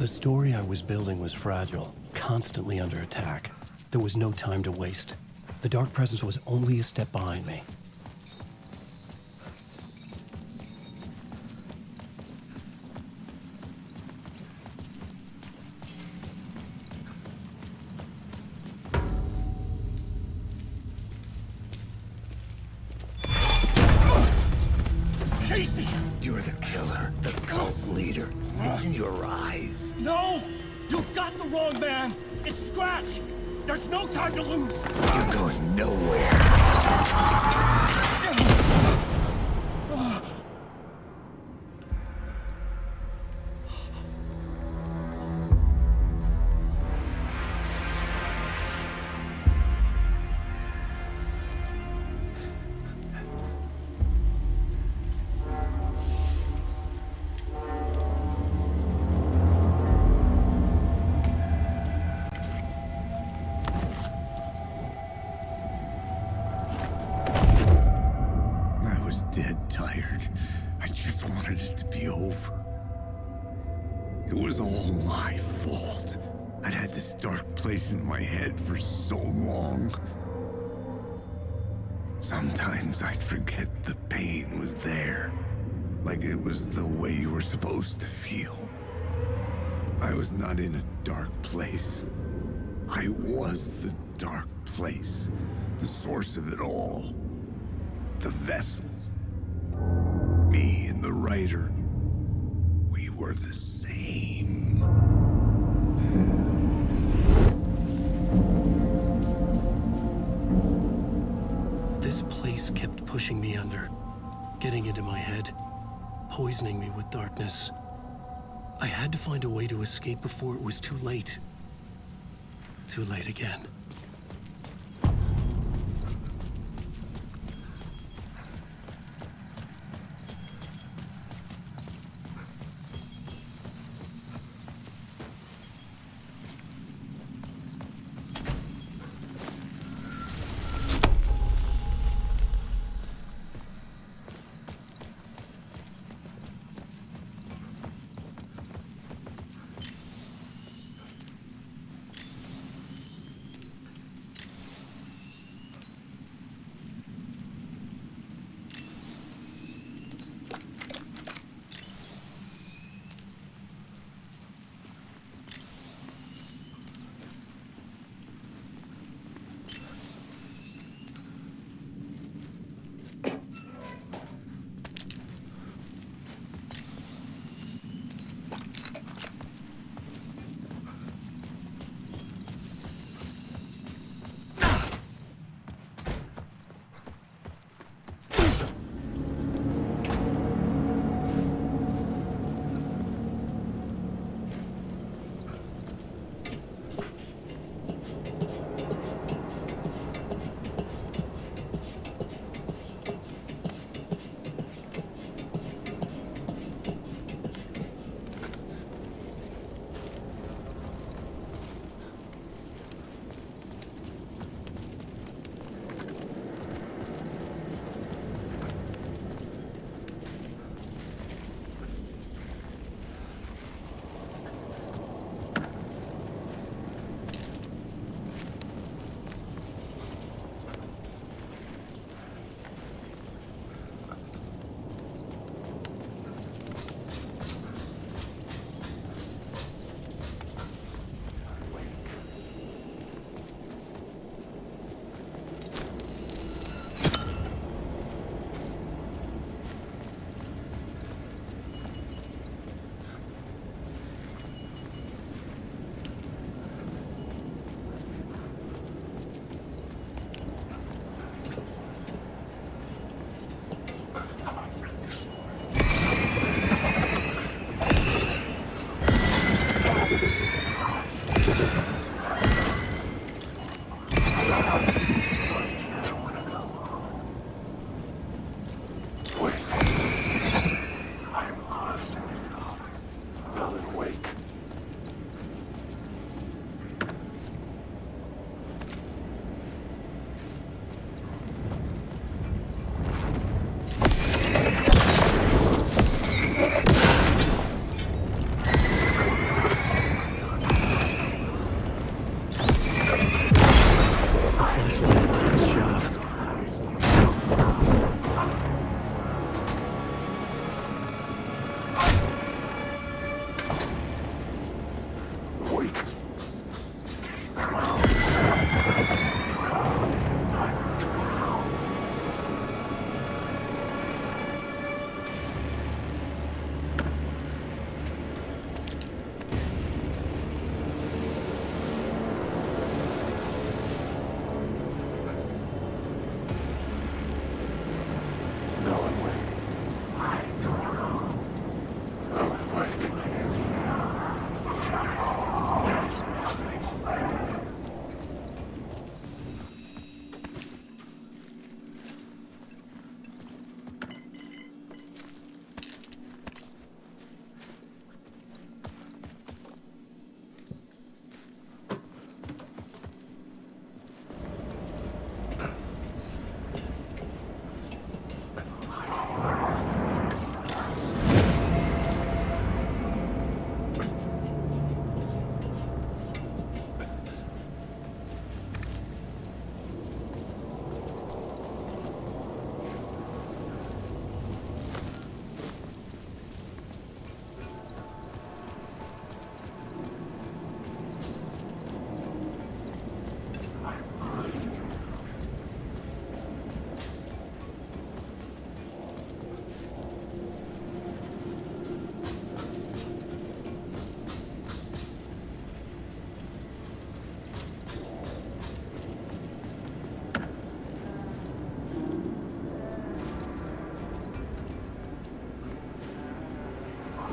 The story I was building was fragile, constantly under attack. There was no time to waste. The Dark Presence was only a step behind me. Casey! You're the killer, the cult leader. It's in your eyes. No! You got the wrong man! It's Scratch! There's no time to lose! You're going nowhere. I was dead tired. I just wanted it to be over. It was all my fault. I'd had this dark place in my head for so long. Sometimes I'd forget the pain was there. Like it was the way you were supposed to feel. I was not in a dark place. I was the dark place. The source of it all. The vessel. Me and the writer. We were the same. This place kept pushing me under, getting into my head, poisoning me with darkness. I had to find a way to escape before it was too late. Too late again.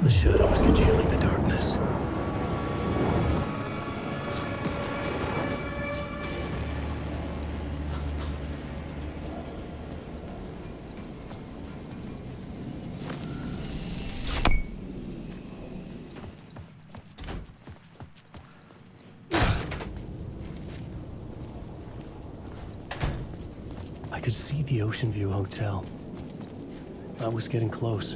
The shadow is congealing the darkness. I could see the Ocean View Hotel. I was getting close.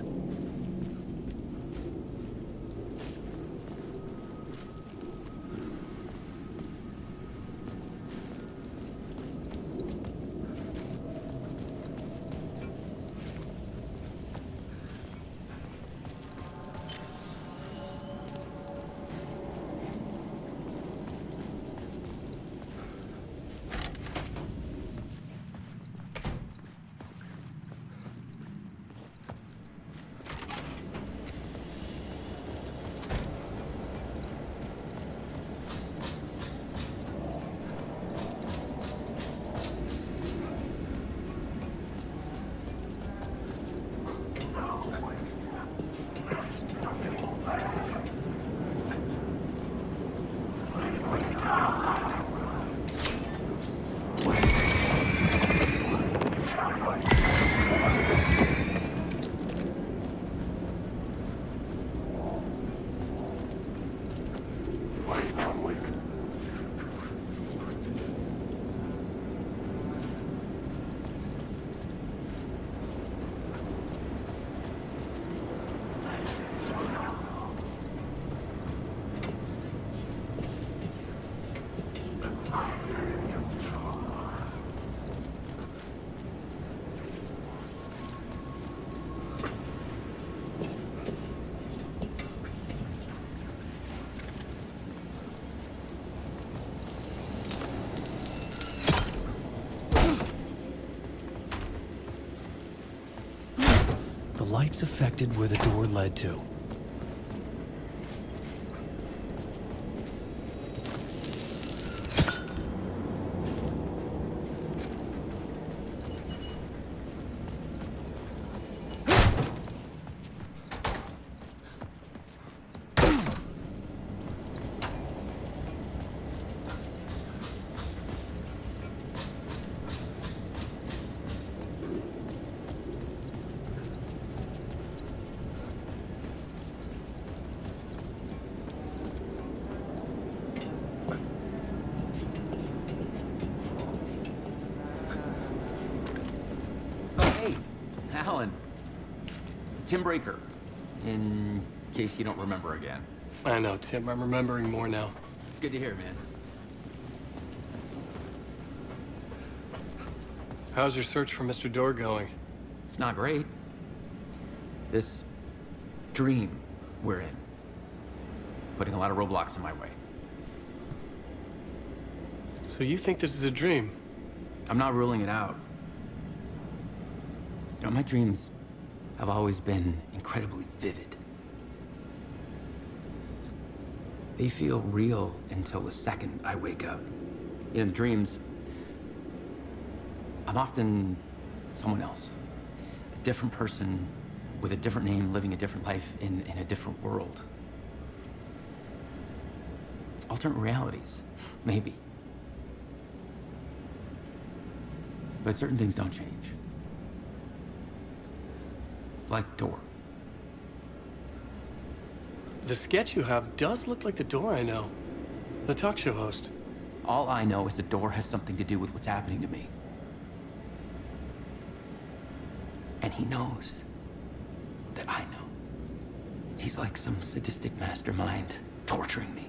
The lights affected where the door led to. Alan. Tim Breaker, in case you don't remember again. I know, Tim. I'm remembering more now. It's good to hear, man. How's your search for Mr. Door going? It's not great. This dream we're in, putting a lot of roadblocks in my way. So you think this is a dream? I'm not ruling it out. You know, my dreams have always been incredibly vivid. They feel real until the second I wake up. In dreams, I'm often someone else. A different person with a different name, living a different life in a different world. Alternate realities, maybe. But certain things don't change. Like Door. The sketch you have does look like the Door I know. The talk show host. All I know is the Door has something to do with what's happening to me. And he knows that I know. He's like some sadistic mastermind torturing me.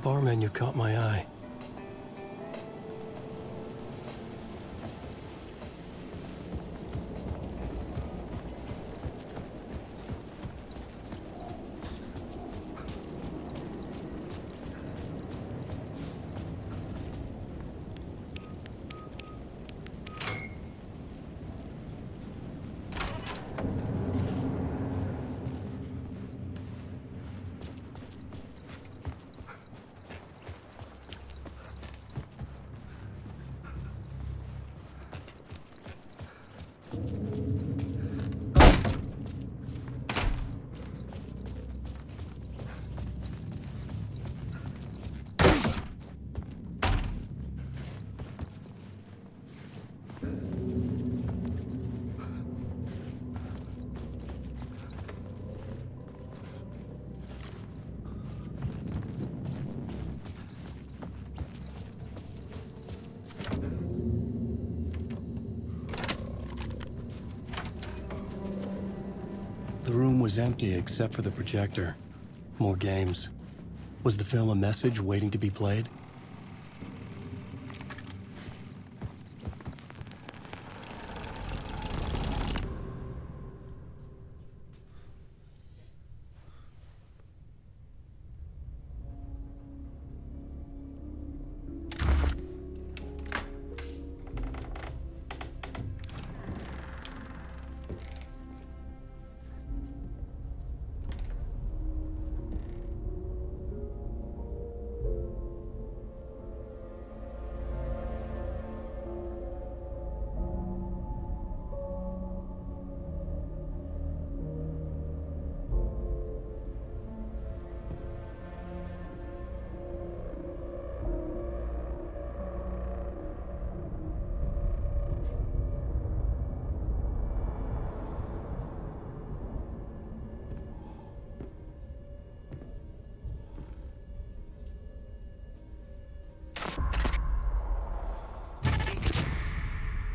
bar menu caught my eye. The room was empty except for the projector. More games. Was the film a message waiting to be played?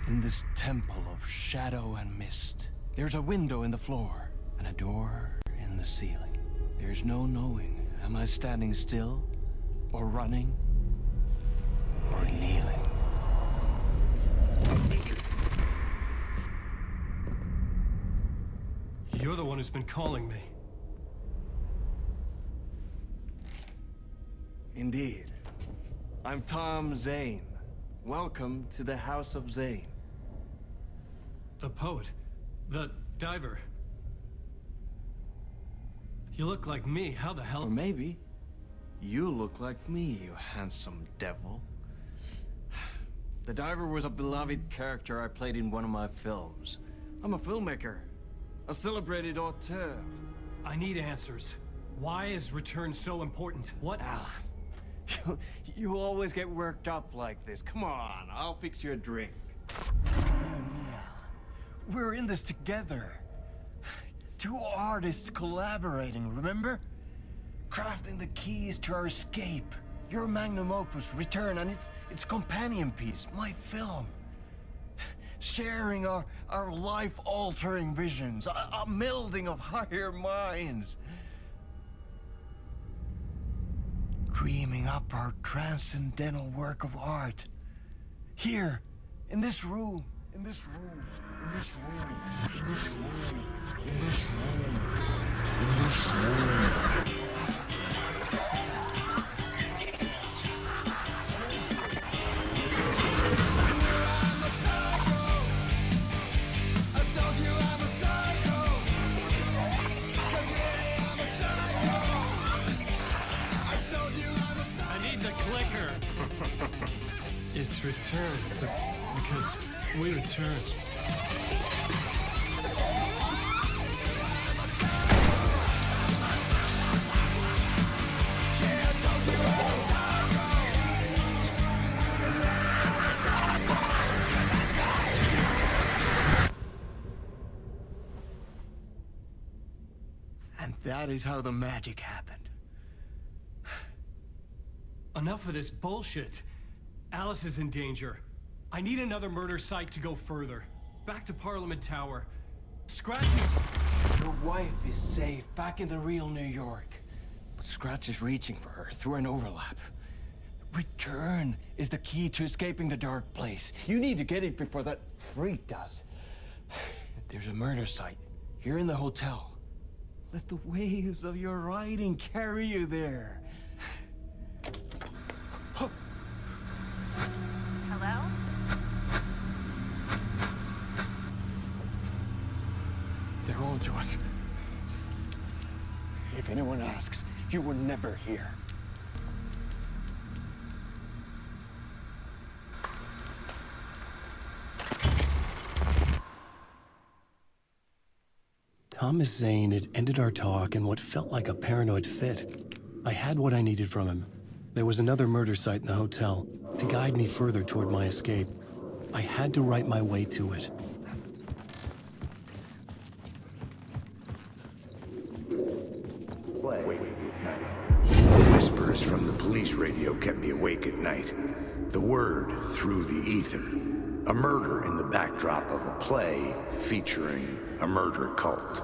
In this temple of shadow and mist, there's a window in the floor and a door in the ceiling. There's no knowing, am I standing still, or running, or kneeling? You're the one who's been calling me. Indeed. I'm Tom Zane. Welcome to the House of Zane. The poet. The diver. You look like me. How the hell? Or maybe you look like me, you handsome devil. The diver was a beloved character I played in one of my films. I'm a filmmaker, a celebrated auteur. I need answers. Why is Return so important? What? Alan, you always get worked up like this. Come on, I'll fix you a drink. We're in this together. Two artists collaborating, remember? Crafting the keys to our escape. Your magnum opus, Return, and its companion piece, my film. Sharing our life-altering visions, a melding of higher minds. Dreaming up our transcendental work of art. Here, in this room, in this room, in this room, in this room, in this room, in this room. It's Return, because we return. And that is how the magic happened. Enough of this bullshit. Alice is in danger. I need another murder site to go further. Back to Parliament Tower. Scratches. Your wife is safe, back in the real New York. Scratch is reaching for her through an overlap. Return is the key to escaping the dark place. You need to get it before that freak does. There's a murder site here in the hotel. Let the waves of your writing carry you there. Hello? They're all yours. If anyone asks, you were never here. Thomas Zane had ended our talk in what felt like a paranoid fit. I had what I needed from him. There was another murder site in the hotel to guide me further toward my escape. I had to write my way to it. Whispers from the police radio kept me awake at night. The word through the ether. A murder in the backdrop of a play featuring a murder cult.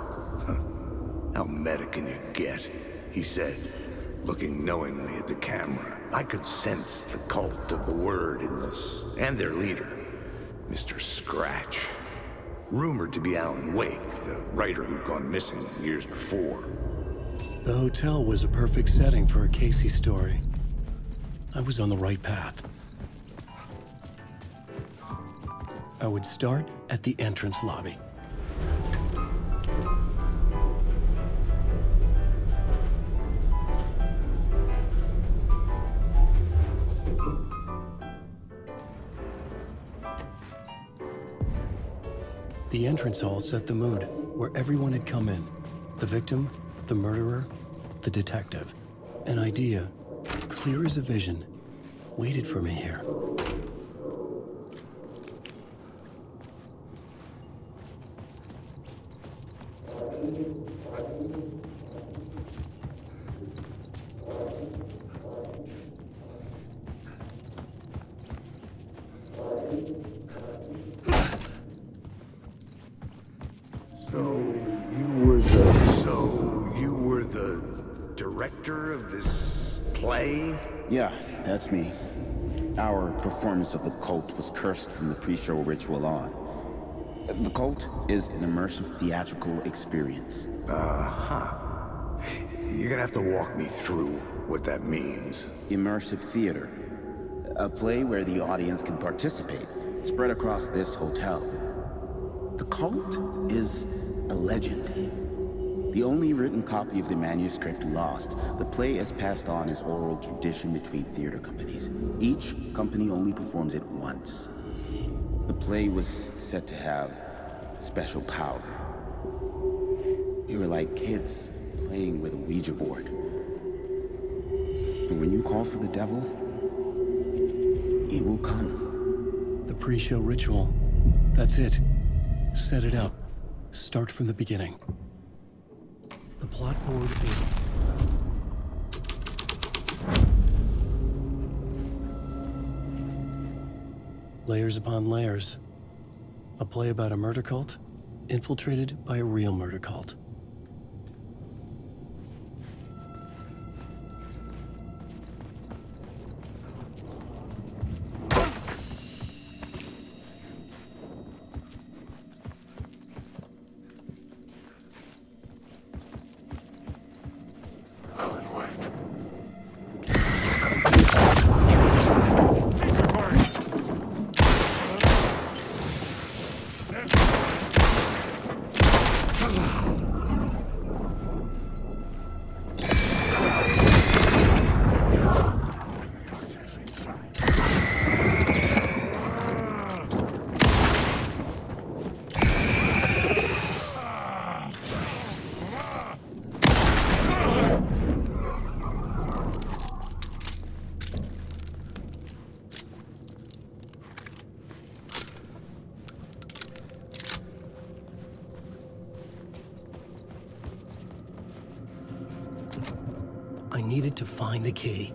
How meta can you get? He said, looking knowingly at the camera. I could sense the cult of the word in this, and their leader, Mr. Scratch. Rumored to be Alan Wake, the writer who'd gone missing years before. The hotel was a perfect setting for a Casey story. I was on the right path. I would start at the entrance lobby. The entrance hall set the mood, where everyone had come in. The victim, the murderer, the detective. An idea, clear as a vision, waited for me here. So you were the director of this play? Yeah, that's me. Our performance of the cult was cursed from the pre-show ritual on. The cult is an immersive theatrical experience. Uh-huh. You're gonna have to walk me through what that means. Immersive theater. A play where the audience can participate, spread across this hotel. The cult is a legend. The only written copy of the manuscript lost, the play is passed on as oral tradition between theater companies. Each company only performs it once. The play was said to have special power. We were like kids playing with a Ouija board. And when you call for the devil, he will come. The pre-show ritual. That's it. Set it up. Start from the beginning. The plot board is... layers upon layers. A play about a murder cult, infiltrated by a real murder cult. I needed to find the key.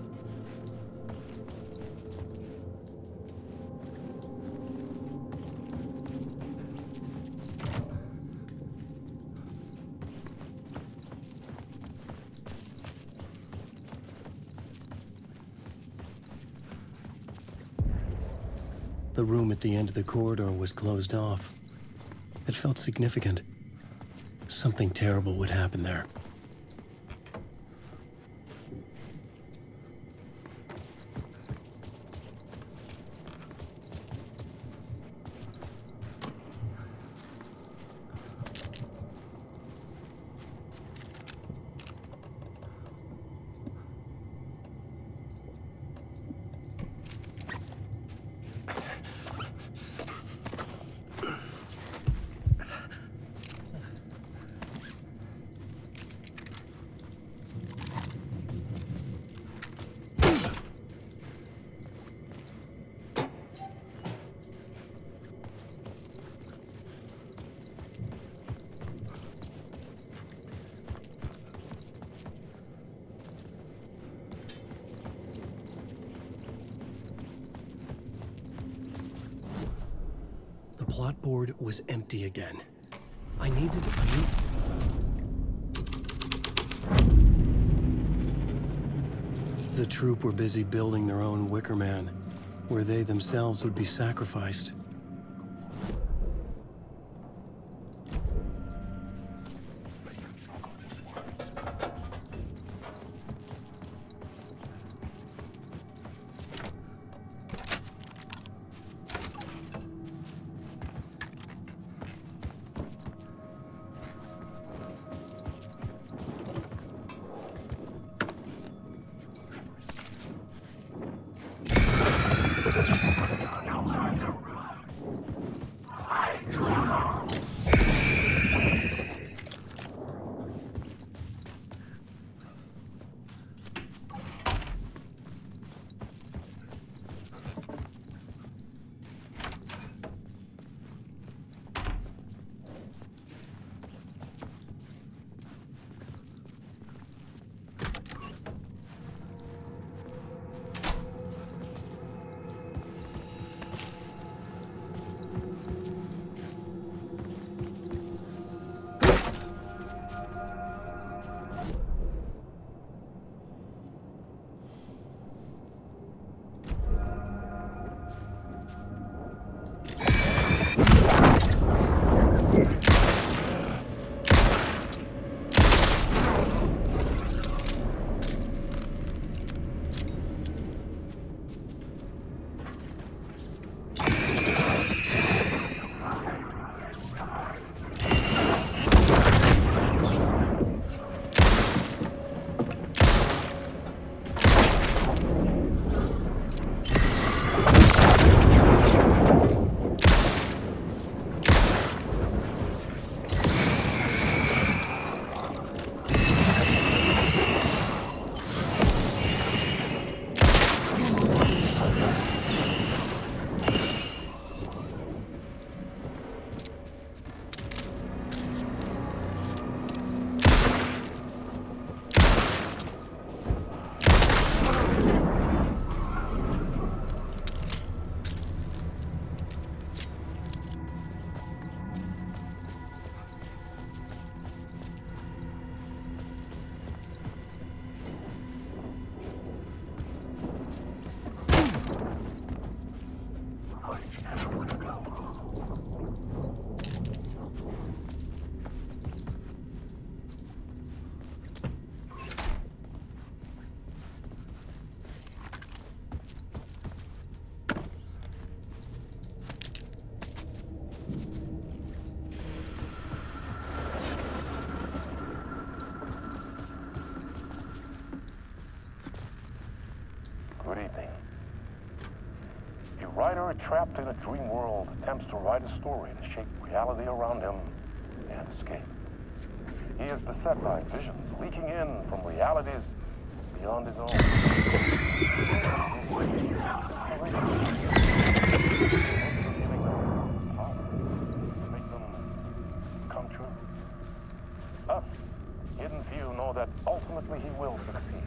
The room at the end of the corridor was closed off. It felt significant. Something terrible would happen there. The plot board was empty again. I needed a new... The troop were busy building their own Wicker Man, where they themselves would be sacrificed. Good evening. A writer trapped in a dream world attempts to write a story to shape reality around him and escape. He is beset by visions leaking in from realities beyond his own. Make them come true. Us, hidden few, know that ultimately he will succeed.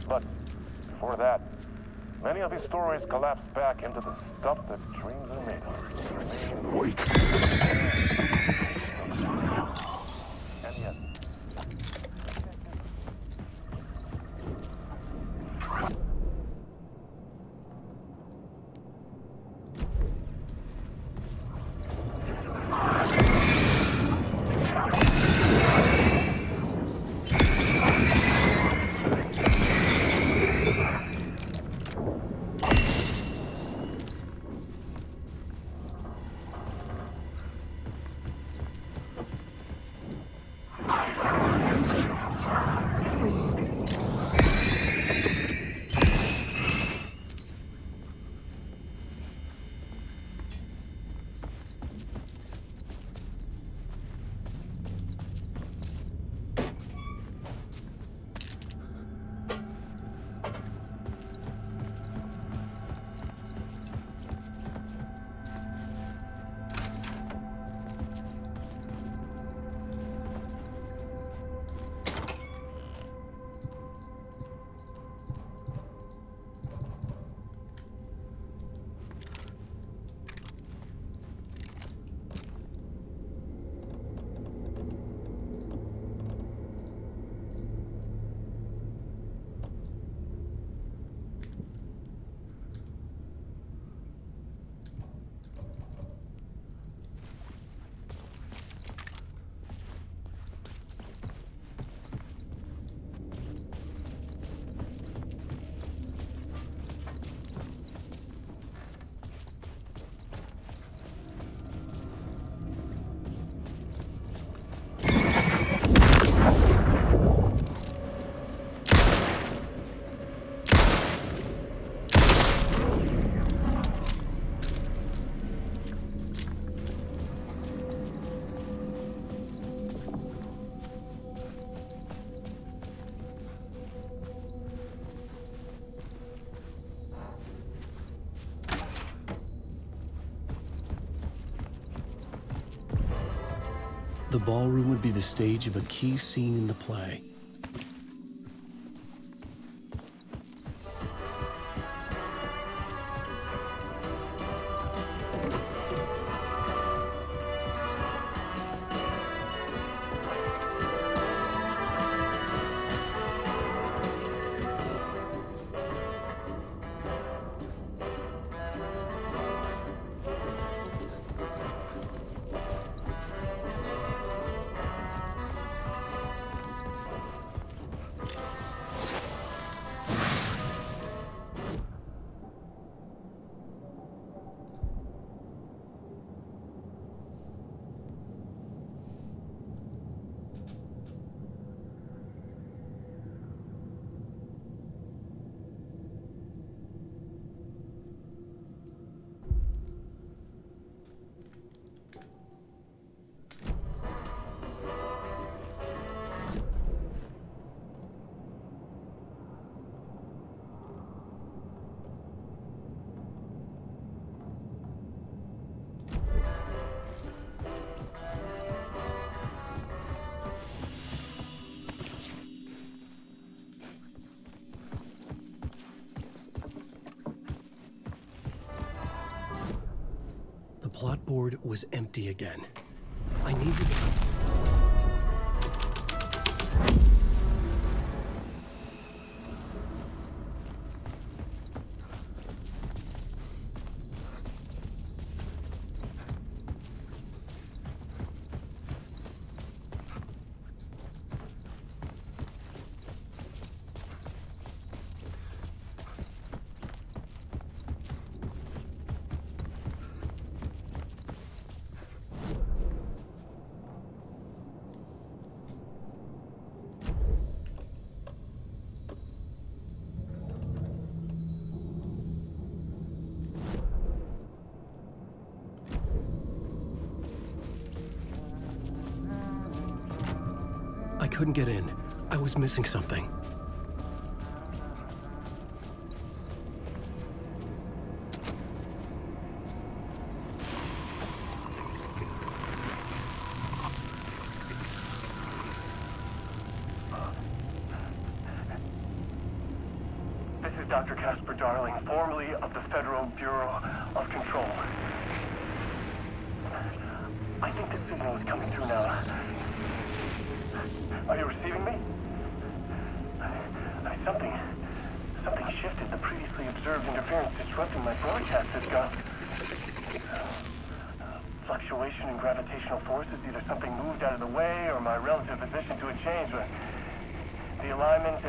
But before that, many of his stories collapse back into the stuff that dreams are made of. Wait. And yet, The ballroom would be the stage of a key scene in the play. The plot board was empty again. I needed... I couldn't get in. I was missing something. This is Dr. Casper Darling, formerly of the Federal Bureau of Control. I think the signal is coming through now. Are you receiving me? Something shifted. The previously observed interference disrupting my broadcast has gone. Fluctuation in gravitational forces. Either something moved out of the way or my relative position to it changed. But the alignment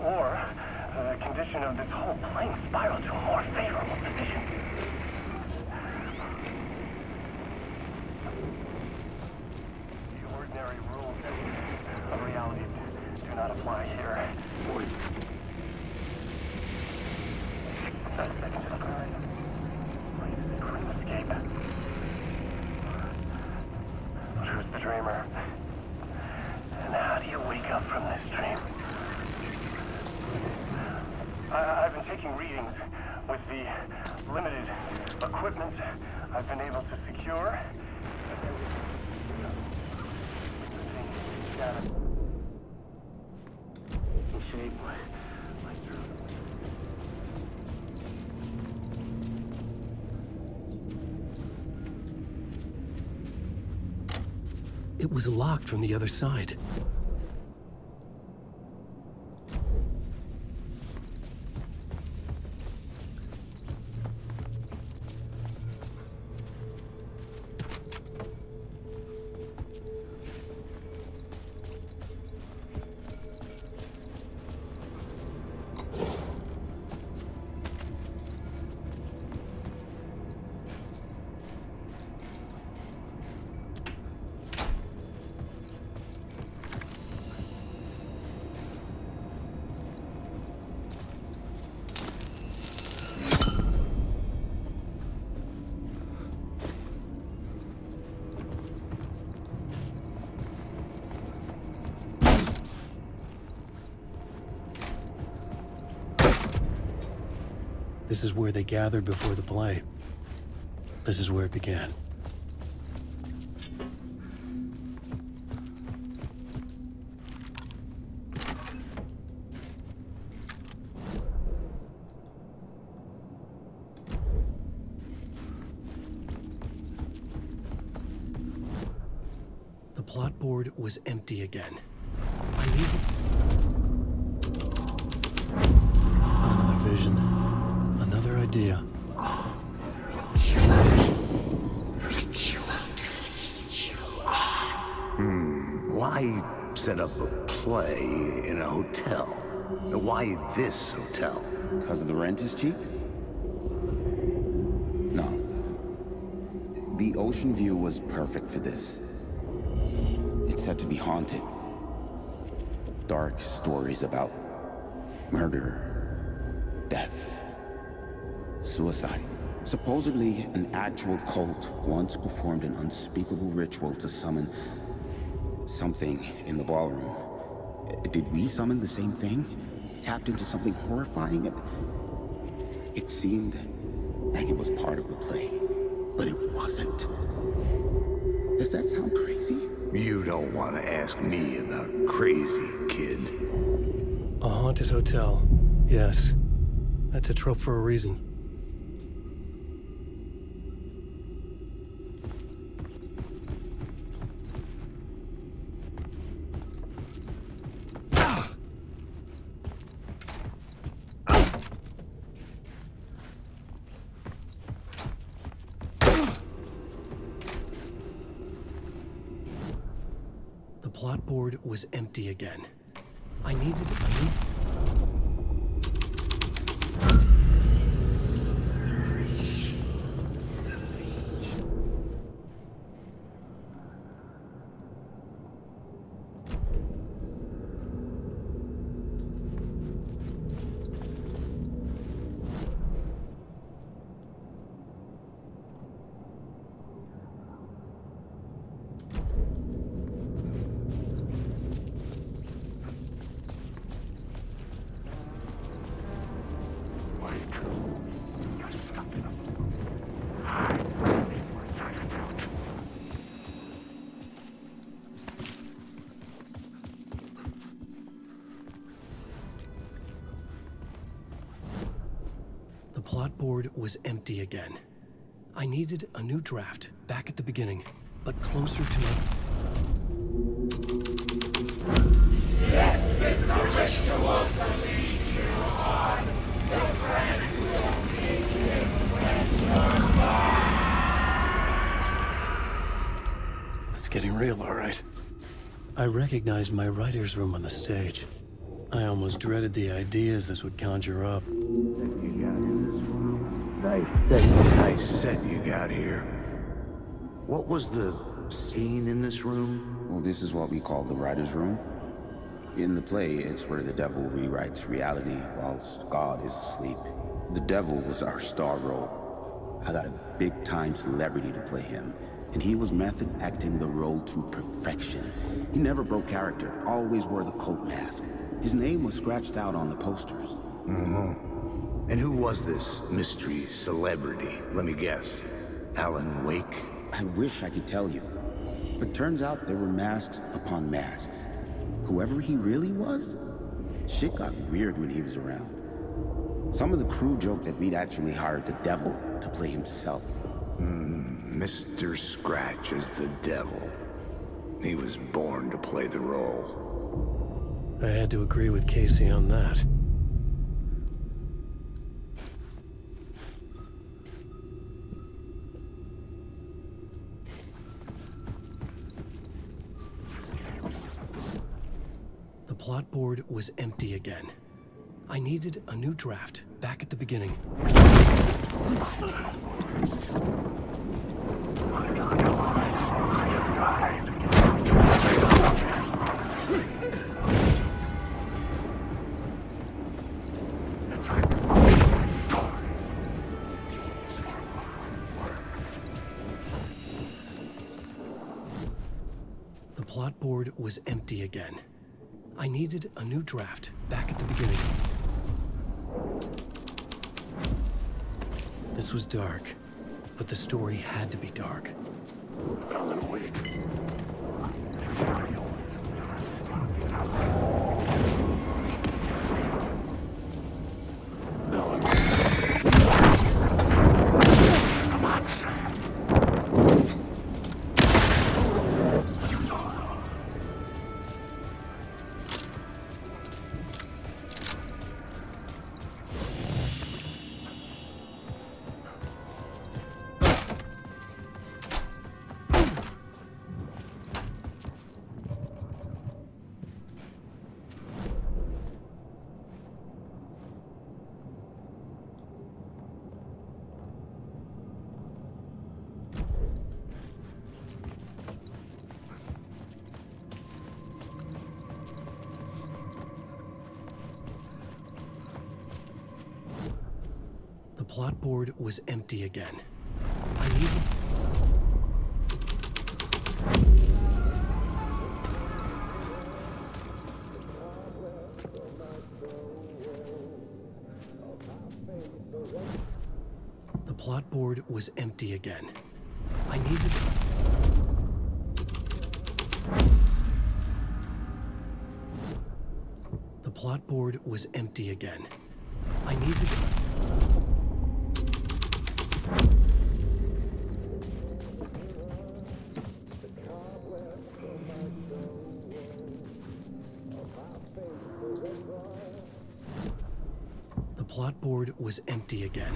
or the condition of this whole plane spiraled to a more favorable position. The ordinary rules of reality do not apply here. Seconds to burn. Please couldn't escape. But who's the dreamer? And how do you wake up from this dream? I've been taking readings with the limited equipment I've been able to secure. In shape, my throat. It was locked from the other side. This is where they gathered before the play. This is where it began. plot board was empty again. I needed... Another vision. Another idea. Why set up a play in a hotel? Why this hotel? Because the rent is cheap? No. The ocean view was perfect for this. It's said to be haunted. Dark stories about murder, death, suicide. Supposedly, an actual cult once performed an unspeakable ritual to summon something in the ballroom. Did we summon the same thing? Tapped into something horrifying? It seemed like it was part of the play, but it wasn't. Does that sound crazy? You don't want to ask me about crazy, kid. A haunted hotel. Yes. That's a trope for a reason. The plot board was empty again. I needed a new... The plot board was empty again. I needed a new draft, back at the beginning, but closer to my... This is the ritual to lead you on. The breath will meet you when you're gone. It's getting real, all right. I recognized my writer's room on the stage. I almost dreaded the ideas this would conjure up. Nice set you got here. What was the scene in this room? Well, this is what we call the writer's room. In the play, it's where the devil rewrites reality whilst God is asleep. The devil was our star role. I got a big-time celebrity to play him, and he was method acting the role to perfection. He never broke character, always wore the cult mask. His name was scratched out on the posters. And who was this mystery celebrity? Let me guess. Alan Wake? I wish I could tell you. But turns out there were masks upon masks. Whoever he really was, shit got weird when he was around. Some of the crew joked that we'd actually hired the devil to play himself. Mr. Scratch as the devil. He was born to play the role. I had to agree with Casey on that. The plot board was empty again. I needed a new draft, back at the beginning. The plot board was empty again. I needed a new draft, back at the beginning. This was dark, but the story had to be dark. Alan Wake. A monster. plot board was empty again. I needed... The plot board was empty again. I needed... The plot board was empty again. I needed... The plot board was empty again.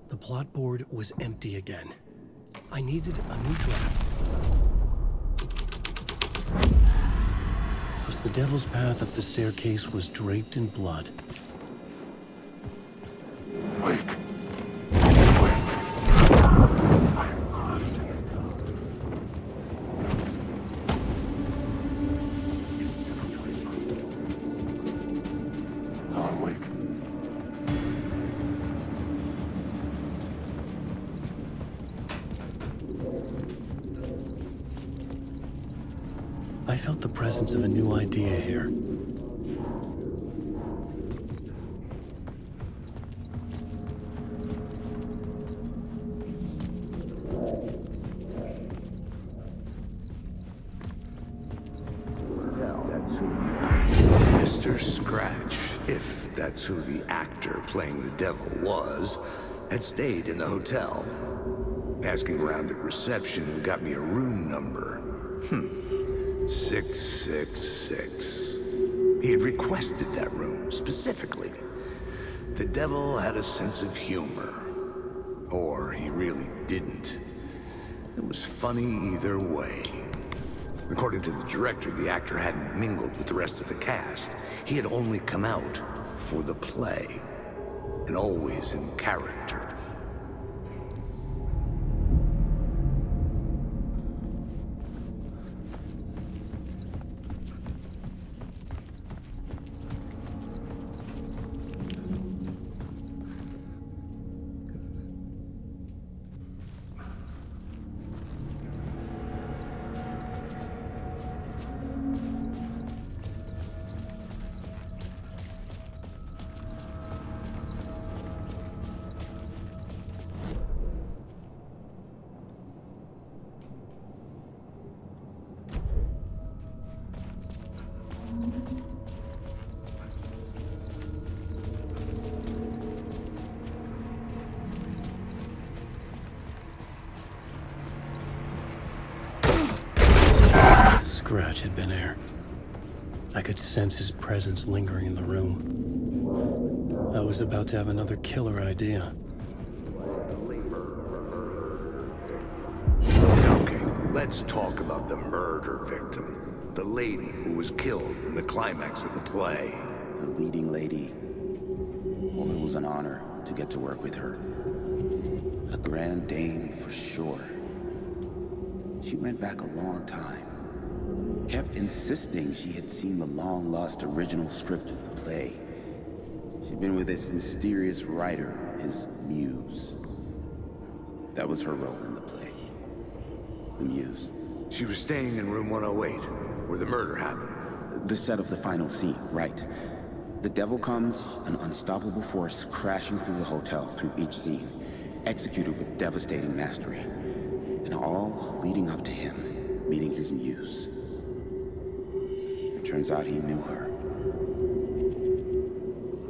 The plot board was empty again. I needed a new trap. This was the devil's path up the staircase was draped in blood. I felt the presence of a new idea here. Mr. Scratch, if that's who the actor playing the devil was, had stayed in the hotel. Asking around at reception got me a room number. 666. He had requested that room, specifically. The devil had a sense of humor. Or he really didn't. It was funny either way. According to the director, the actor hadn't mingled with the rest of the cast. He had only come out for the play. And always in character. Scratch had been there. I could sense his presence lingering in the room. I was about to have another killer idea. Okay, let's talk about the murder victim. The lady who was killed in the climax of the play. The leading lady. Well, it was an honor to get to work with her. A grand dame for sure. She went back a long time. Kept insisting she had seen the long-lost original script of the play. She'd been with this mysterious writer, his muse. That was her role in the play. The muse. She was staying in room 108, where the murder happened. The set of the final scene, right. The devil comes, an unstoppable force crashing through the hotel through each scene, executed with devastating mastery. And all leading up to him meeting his muse. It turns out he knew her.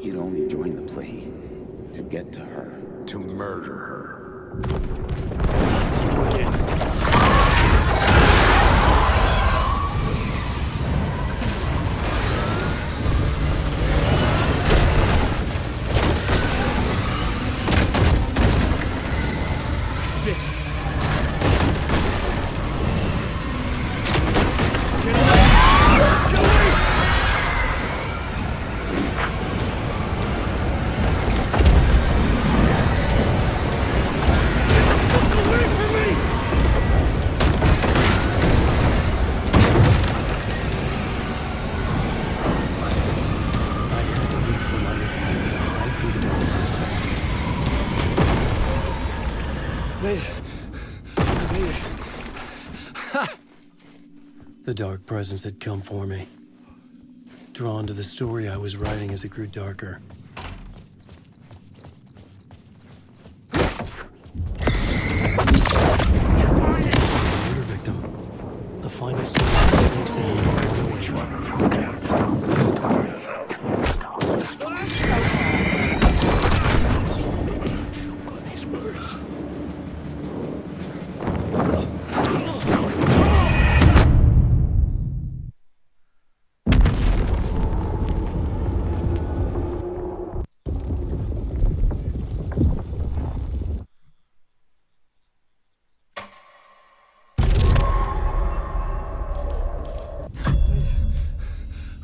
He'd only joined the play to get to her. To murder her. made it. The dark presence had come for me. Drawn to the story I was writing as it grew darker. Murder victim. The final scene places which one? These birds.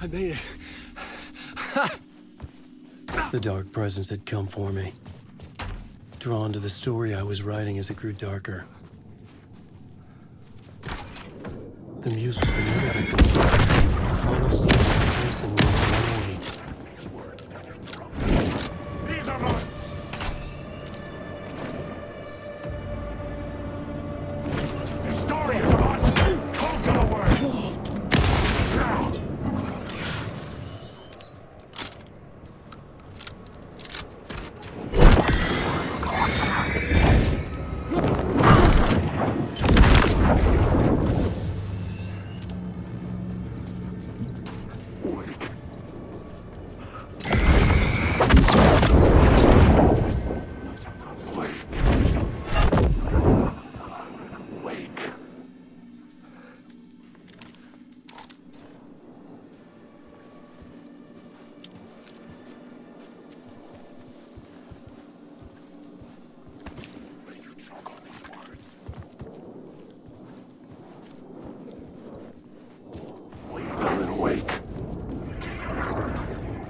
I made it. The dark presence had come for me. Drawn to the story I was writing as it grew darker. The muse was the murder victim. The final scene took place in room 108. These are mine! The story is about come to the word! Now!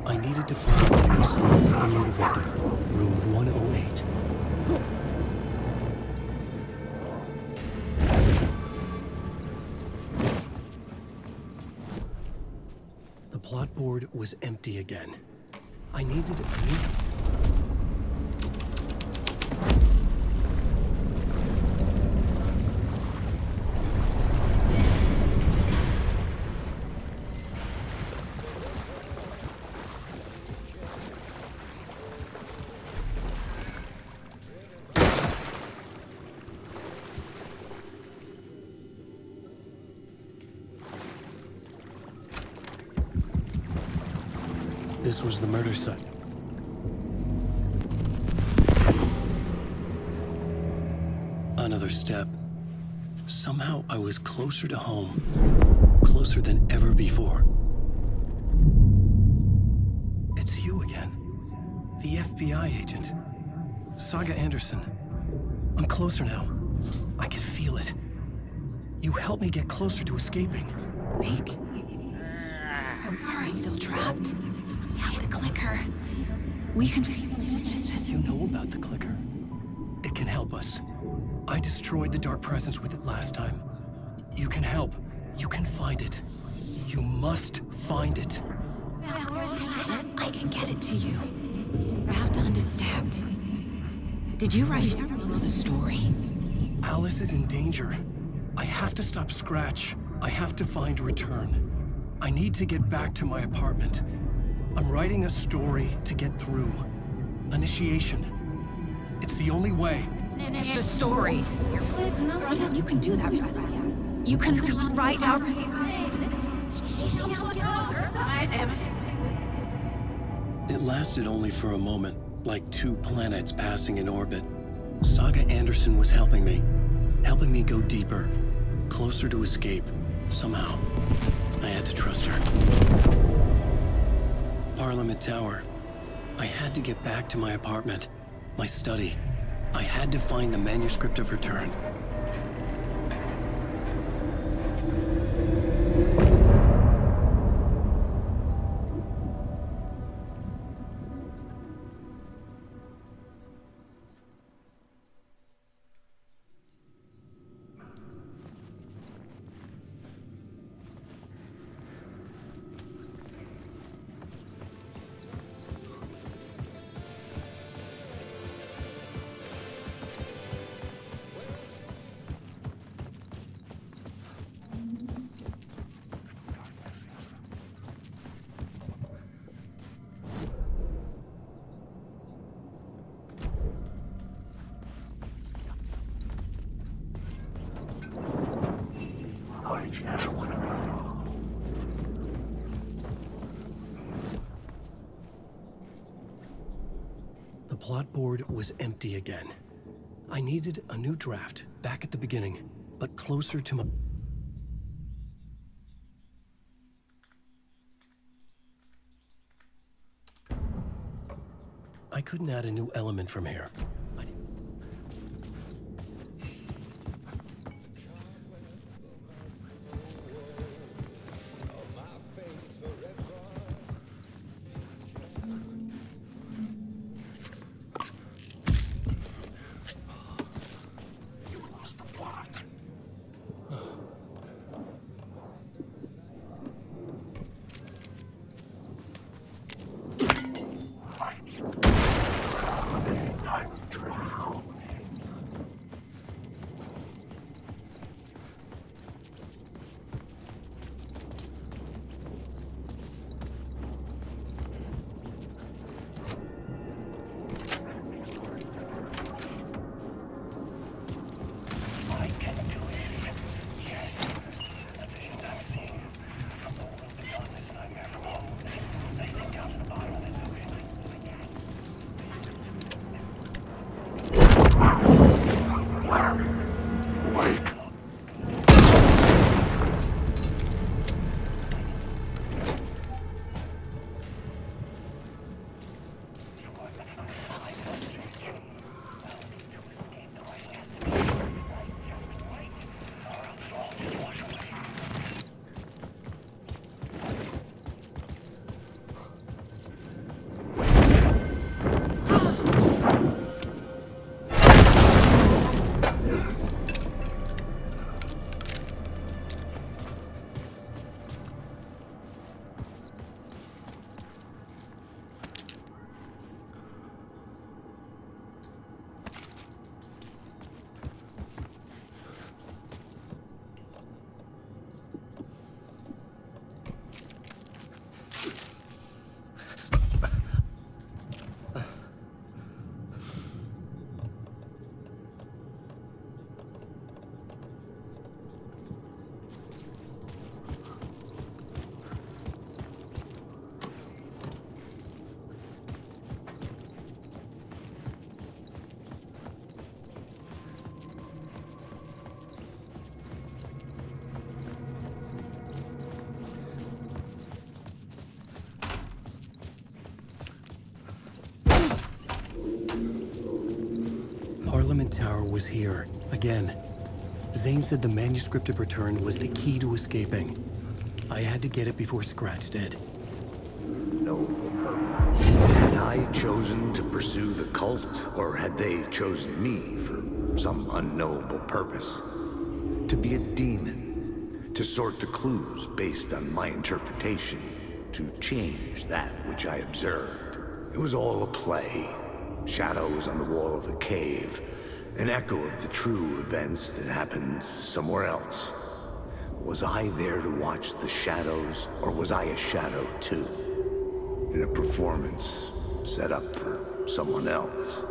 I needed to find the muse, the murder victim. Room 108. The plot board was empty again. I needed a new... This was the murder site. Another step. Somehow I was closer to home. Closer than ever before. It's you again. The FBI agent. Saga Anderson. I'm closer now. I can feel it. You helped me get closer to escaping. Wake? Are we still trapped? The clicker. We can... You know about the clicker? It can help us. I destroyed the dark presence with it last time. You can help. You can find it. You must find it. I can get it to you. I have to understand. Did you write the story? Alice is in danger. I have to stop Scratch. I have to find Return. I need to get back to my apartment. I'm writing a story to get through. Initiation. It's the only way. The story. You can do that. You can write out... It lasted only for a moment, like two planets passing in orbit. Saga Anderson was helping me go deeper, closer to escape, somehow. I had to trust her. Parliament Tower. I had to get back to my apartment, my study. I had to find the manuscript of Return. plot board was empty again. I needed a new draft, back at the beginning, but closer to my... I couldn't add a new element from here. Parliament Tower was here, again. Zane said the manuscript of return was the key to escaping. I had to get it before Scratch did. No purpose. Had I chosen to pursue the cult, or had they chosen me for some unknowable purpose? To be a demon, to sort the clues based on my interpretation, to change that which I observed. It was all a play. Shadows on the wall of the cave, an echo of the true events that happened somewhere else. Was I there to watch the shadows, or was I a shadow too? In a performance set up for someone else?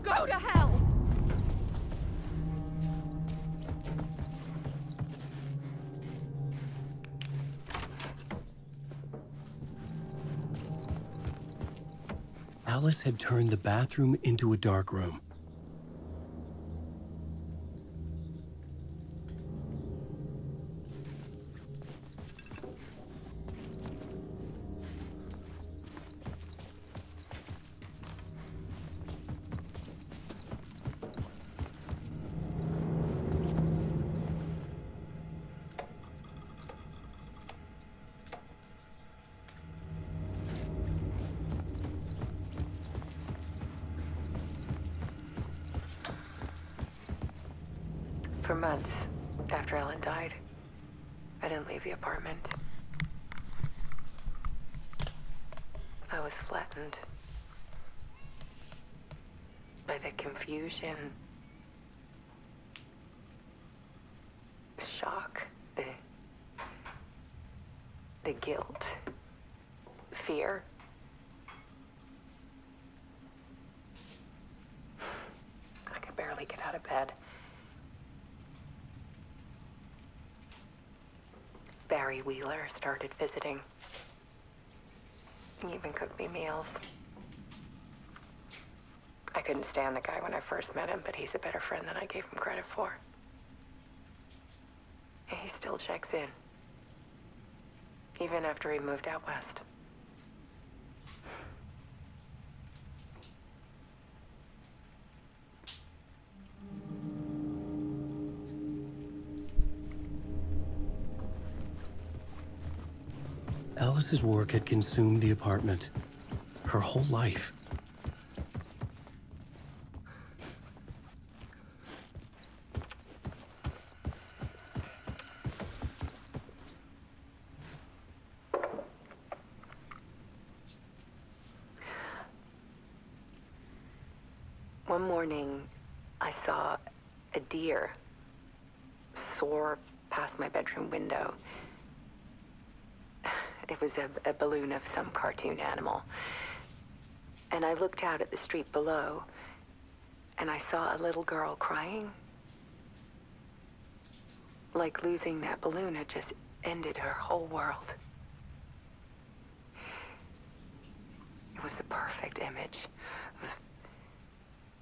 Go to hell! Alice had turned the bathroom into a dark room. For months after Ellen died, I didn't leave the apartment. I was flattened by the confusion, shock, the guilt, fear. I could barely get out of bed. Barry Wheeler started visiting. He even cooked me meals. I couldn't stand the guy when I first met him, but he's a better friend than I gave him credit for. And he still checks in, even after he moved out west. Alice's work had consumed the apartment. Her whole life. One morning, I saw a deer soar past my bedroom window. It was a balloon of some cartoon animal. And I looked out at the street below, and I saw a little girl crying. Like losing that balloon had just ended her whole world. It was the perfect image of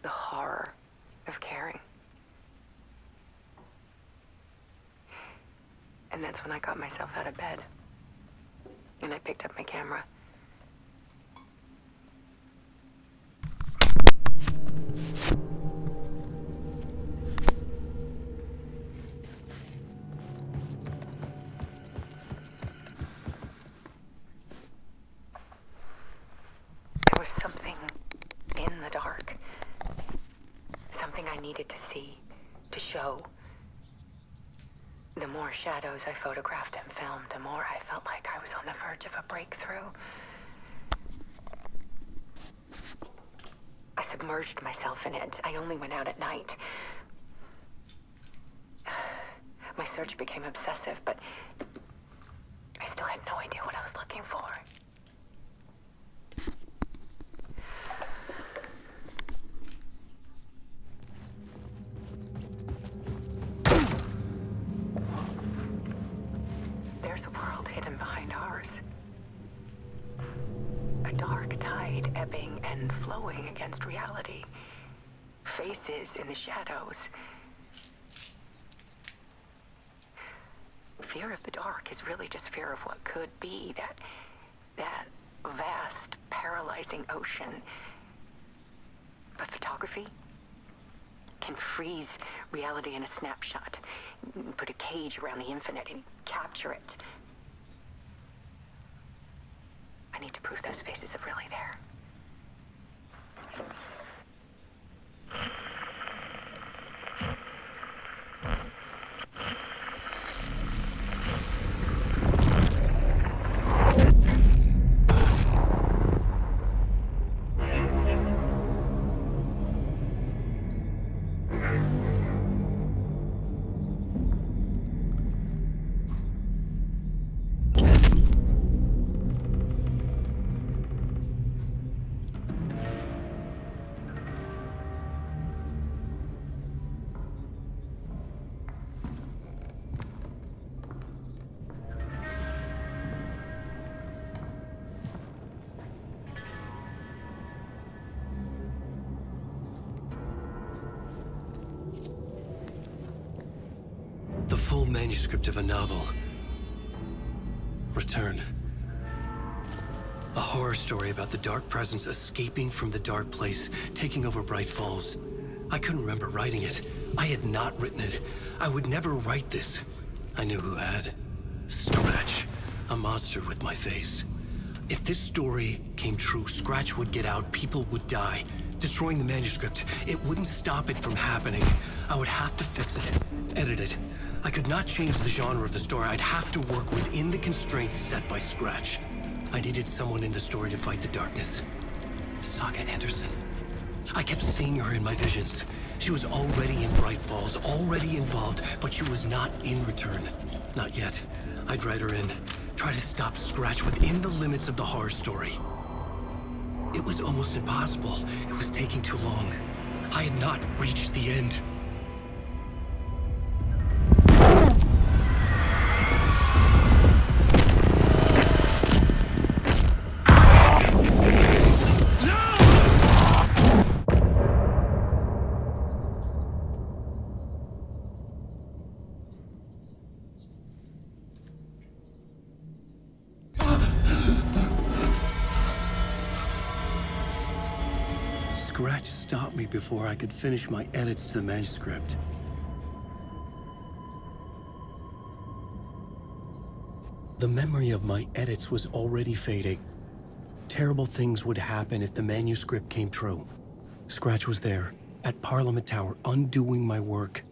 the horror of caring. And that's when I got myself out of bed. And I picked up my camera. There was something in the dark. Something I needed to see, to show. The more shadows I photographed and filmed, the more I felt like I was on the verge of a breakthrough. I submerged myself in it. I only went out at night. My search became obsessive, but I still had no idea what I was looking for. There's a world hidden behind ours. A dark tide ebbing and flowing against reality. Faces in the shadows. Fear of the dark is really just fear of what could be, that vast, paralyzing ocean. But photography can freeze reality in a snapshot, put a cage around the infinite and capture it. I need to prove those faces are really there. The full manuscript of a novel. Return. A horror story about the dark presence escaping from the dark place, taking over Bright Falls. I couldn't remember writing it. I had not written it. I would never write this. I knew who had. Scratch. A monster with my face. If this story came true, Scratch would get out, people would die. Destroying the manuscript, it wouldn't stop it from happening. I would have to fix it. edit it. I could not change the genre of the story. I'd have to work within the constraints set by Scratch. I needed someone in the story to fight the darkness. Saga Anderson. I kept seeing her in my visions. She was already in Bright Falls, already involved, but she was not in Return. Not yet. I'd write her in. Try to stop Scratch within the limits of the horror story. It was almost impossible. It was taking too long. I had not reached the end. Scratch stopped me before I could finish my edits to the manuscript. The memory of my edits was already fading. Terrible things would happen if the manuscript came true. Scratch was there, at Parliament Tower, undoing my work.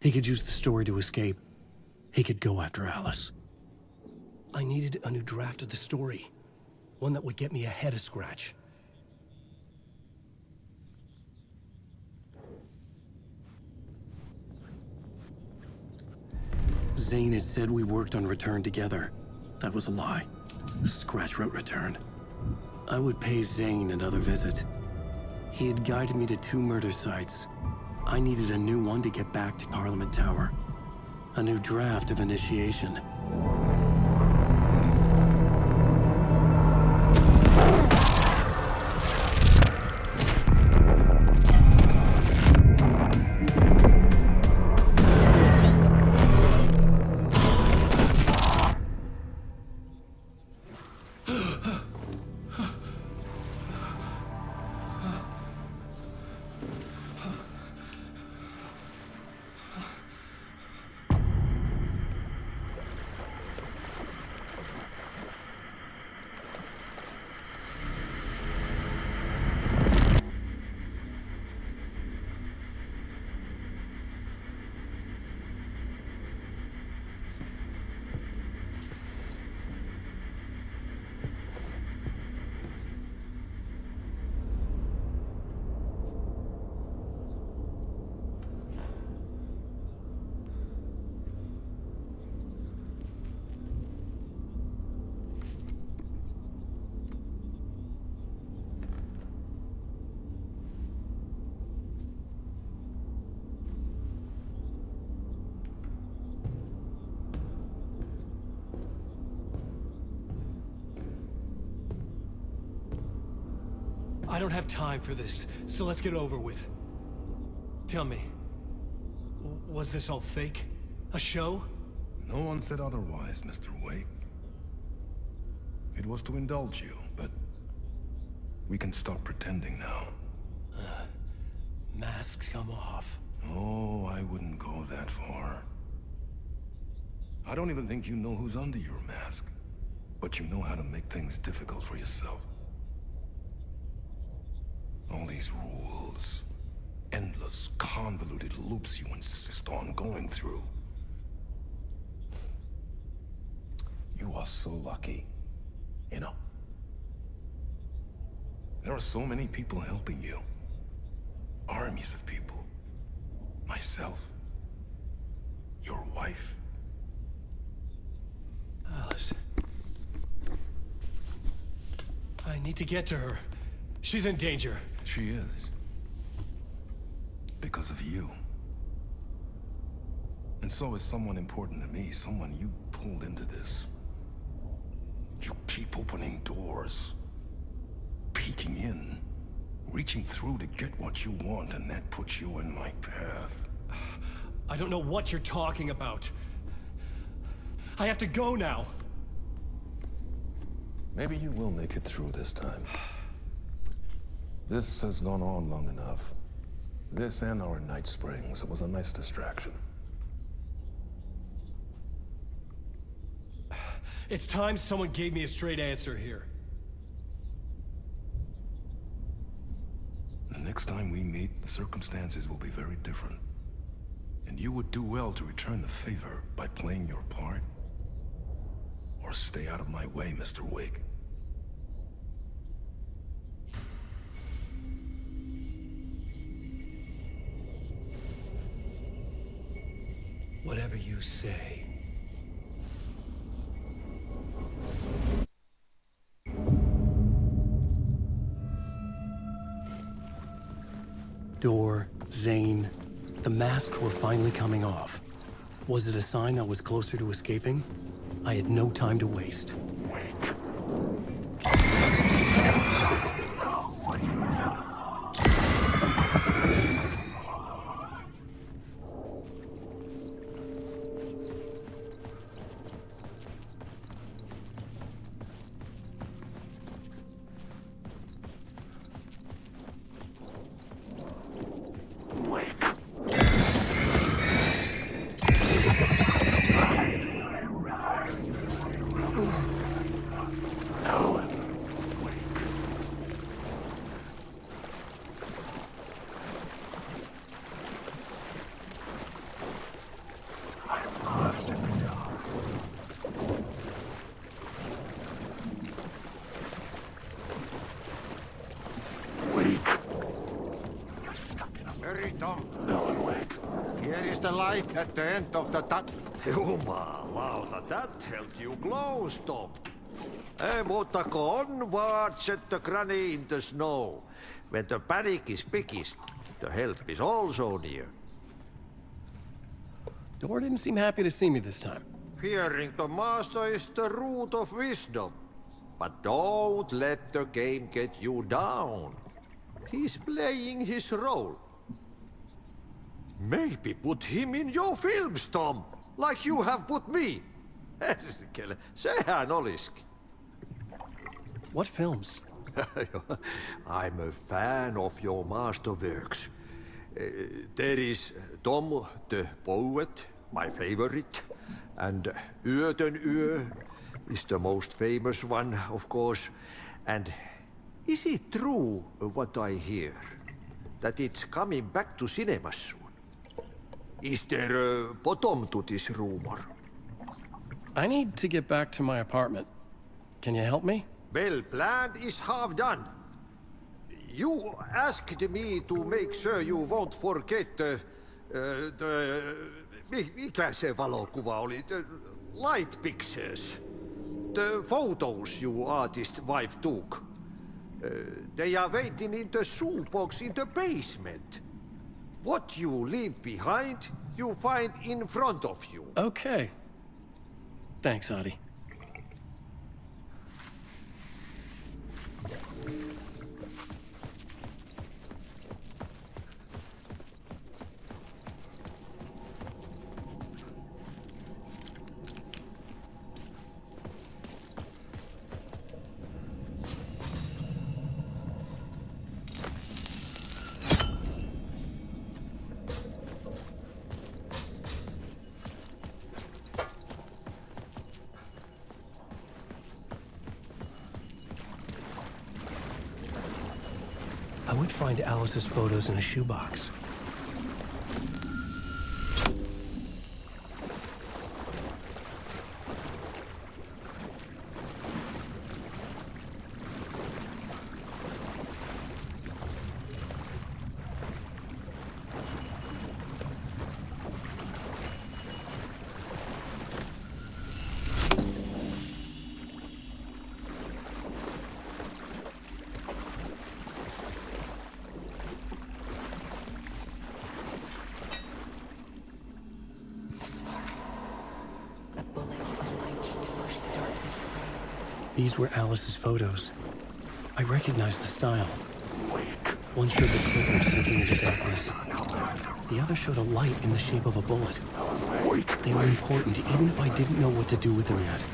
He could use the story to escape. He could go after Alice. I needed a new draft of the story. One that would get me ahead of Scratch. Zane had said we worked on Return together. That was a lie. Scratch wrote Return. I would pay Zane another visit. He had guided me to 2 murder sites. I needed a new one to get back to Parliament Tower. A new draft of Initiation. I don't have time for this, so let's get it over with. Tell me, was this all fake? A show? No one said otherwise, Mr. Wake. It was to indulge you, but we can stop pretending now. Masks come off. Oh, I wouldn't go that far. I don't even think you know who's under your mask, but you know how to make things difficult for yourself. All these rules, endless, convoluted loops you insist on going through. You are so lucky, you know? There are so many people helping you. Armies of people. Myself. Your wife. Alice. I need to get to her. She's in danger. She is. Because of you. And so is someone important to me, someone you pulled into this. You keep opening doors. Peeking in. Reaching through to get what you want, and that puts you in my path. I don't know what you're talking about. I have to go now. Maybe you will make it through this time. This has gone on long enough. This and our night springs. It was a nice distraction. It's time someone gave me a straight answer here. The next time we meet, the circumstances will be very different. And you would do well to return the favor by playing your part. Or stay out of my way, Mr. Wake. Whatever you say. Door, Zane, the masks were finally coming off. Was it a sign I was closer to escaping? I had no time to waste. At the end of the Jumalauta, that held you close, Tom. Mutta go onward, set the granny in the snow. When the panic is biggest, the help is also near. Door didn't seem happy to see me this time. Fearing the master is the root of wisdom. But don't let the game get you down. He's playing his role. Maybe put him in your films, Tom, like you have put me. Sehän olisikin. What films? I'm a fan of your masterworks. There is Tom the Poet, my favorite, and Yöten Yö is the most famous one, of course. And is it true what I hear, that it's coming back to cinemas soon? Is there a bottom to this rumor? I need to get back to my apartment. Can you help me? Well, plan is half done. You asked me to make sure you won't forget mikä se valokuva oli? The light pictures. The photos you artist wife took. They are waiting in the shoebox in the basement. What you leave behind, you find in front of you. Okay. Thanks, Adi. I would find Alice's photos in a shoebox. These were Alice's photos. I recognized the style. One showed the clipper sinking into darkness. The other showed a light in the shape of a bullet. They were important, even if I didn't know what to do with them yet.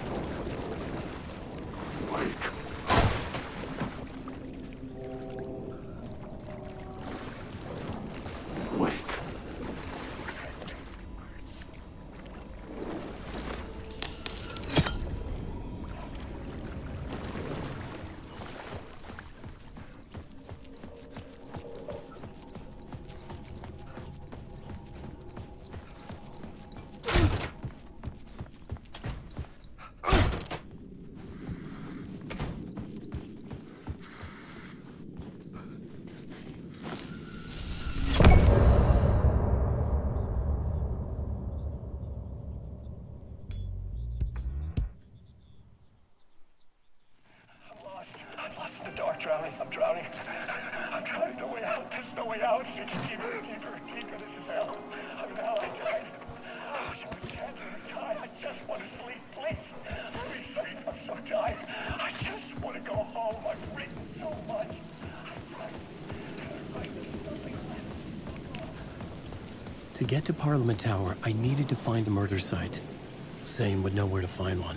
sinks deeper and deeper and deeper. This is hell. I'm in hell. I died. Oh, she was cancer inside. I just want to sleep, please. Let me sleep. I'm so tired. I just want to go home. I've written so much. To get to Parliament Tower, I needed to find a murder site. Zane would know where to find one.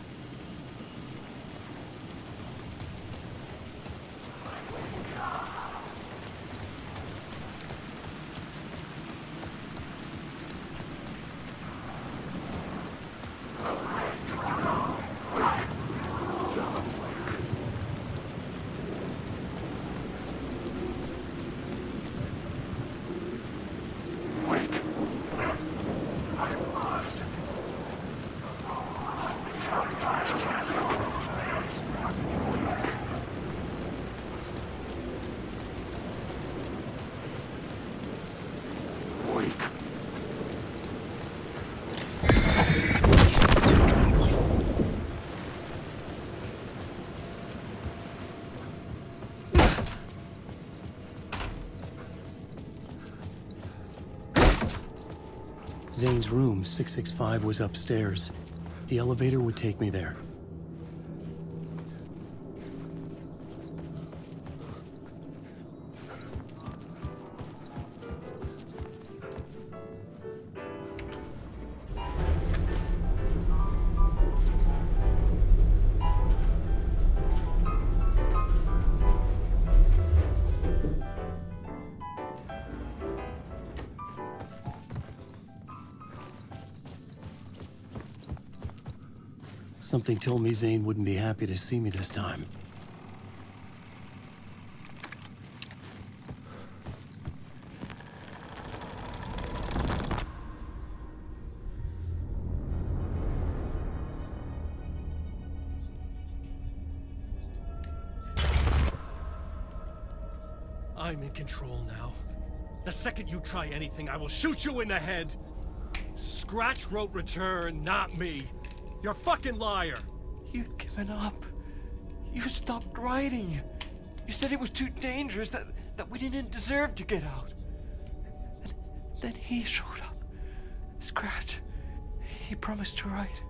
Zane's room, 665, was upstairs. The elevator would take me there. Something told me Zane wouldn't be happy to see me this time. I'm in control now. The second you try anything, I will shoot you in the head. Scratch wrote return, not me. You're a fucking liar. You'd given up. You stopped writing. You said it was too dangerous, that we didn't deserve to get out. And then he showed up. Scratch. He promised to write.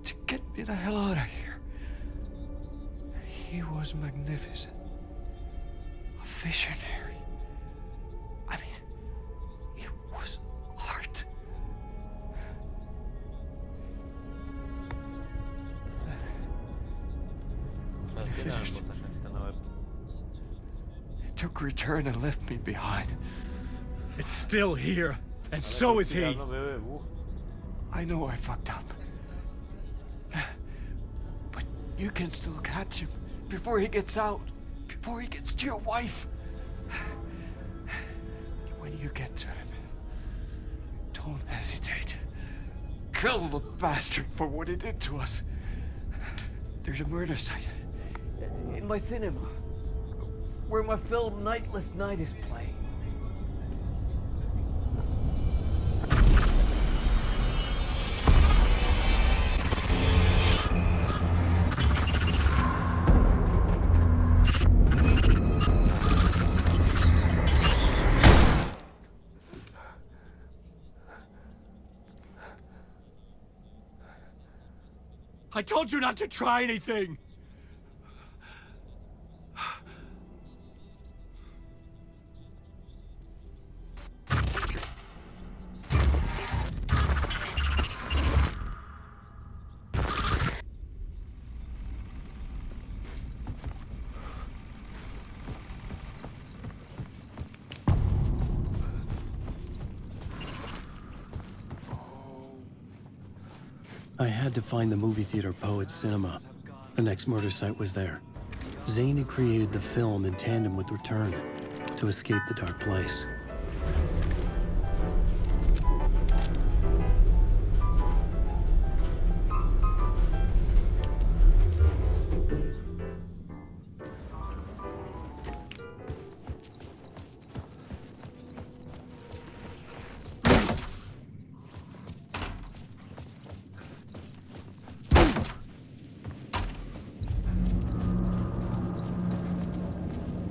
To get me the hell out of here. He was magnificent. A visionary. I mean, it was art. When he finished, he took return and left me behind. It's still here, and so is he. I know I fucked up. But you can still catch him before he gets out, before he gets to your wife. When you get to him, don't hesitate. Kill the bastard for what he did to us. There's a murder site in my cinema where my film Nightless Night is playing. I told you not to try anything! I had to find the movie theater Poet Cinema. The next murder site was there. Zane had created the film in tandem with Return to escape the dark place.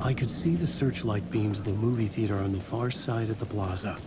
I could see the searchlight beams of the movie theater on the far side of the plaza.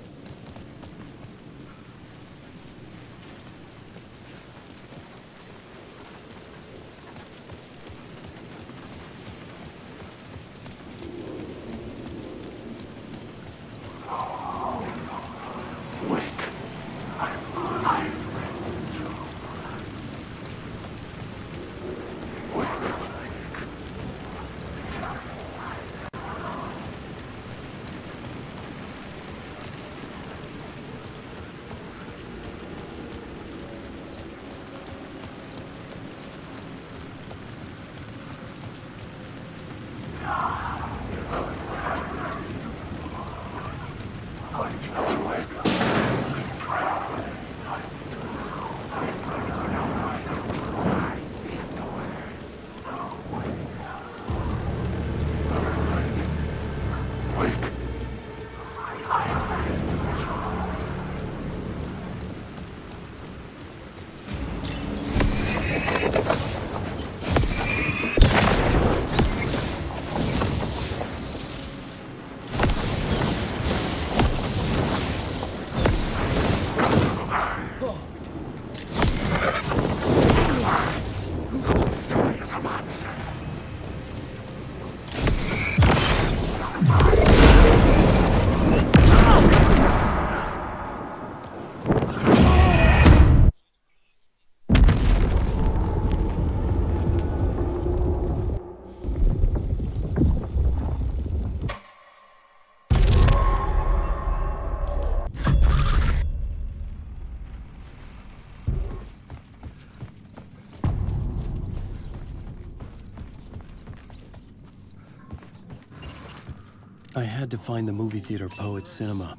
I had to find the movie theater Poet Cinema.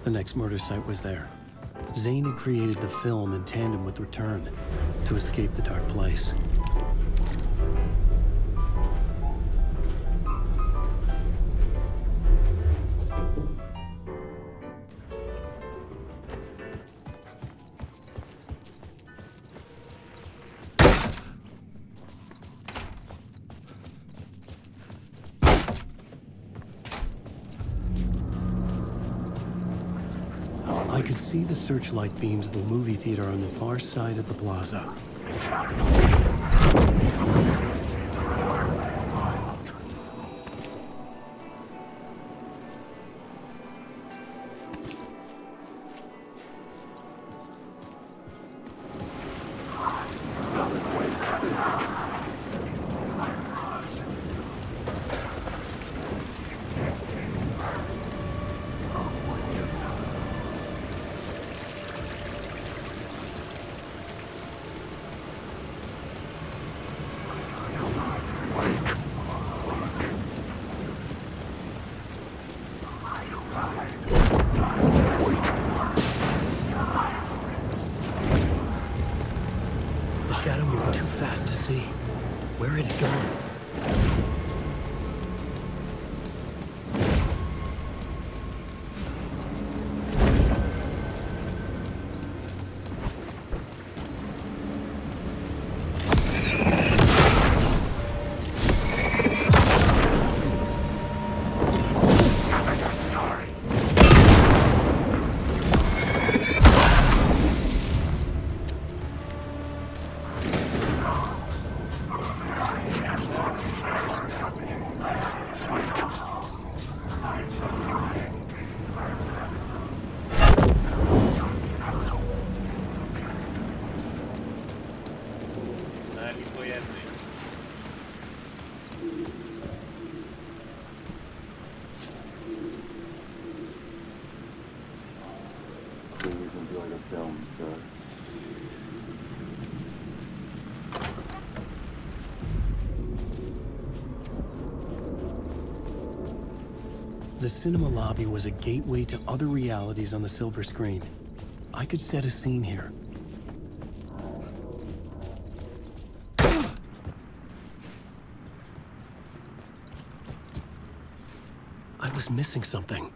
The next murder site was there. Zane had created the film in tandem with Return to escape the dark place. I could see the searchlight beams of the movie theater on the far side of the plaza. Shadow moved too fast to see. Where had it gone? The cinema lobby was a gateway to other realities on the silver screen. I could set a scene here. I was missing something.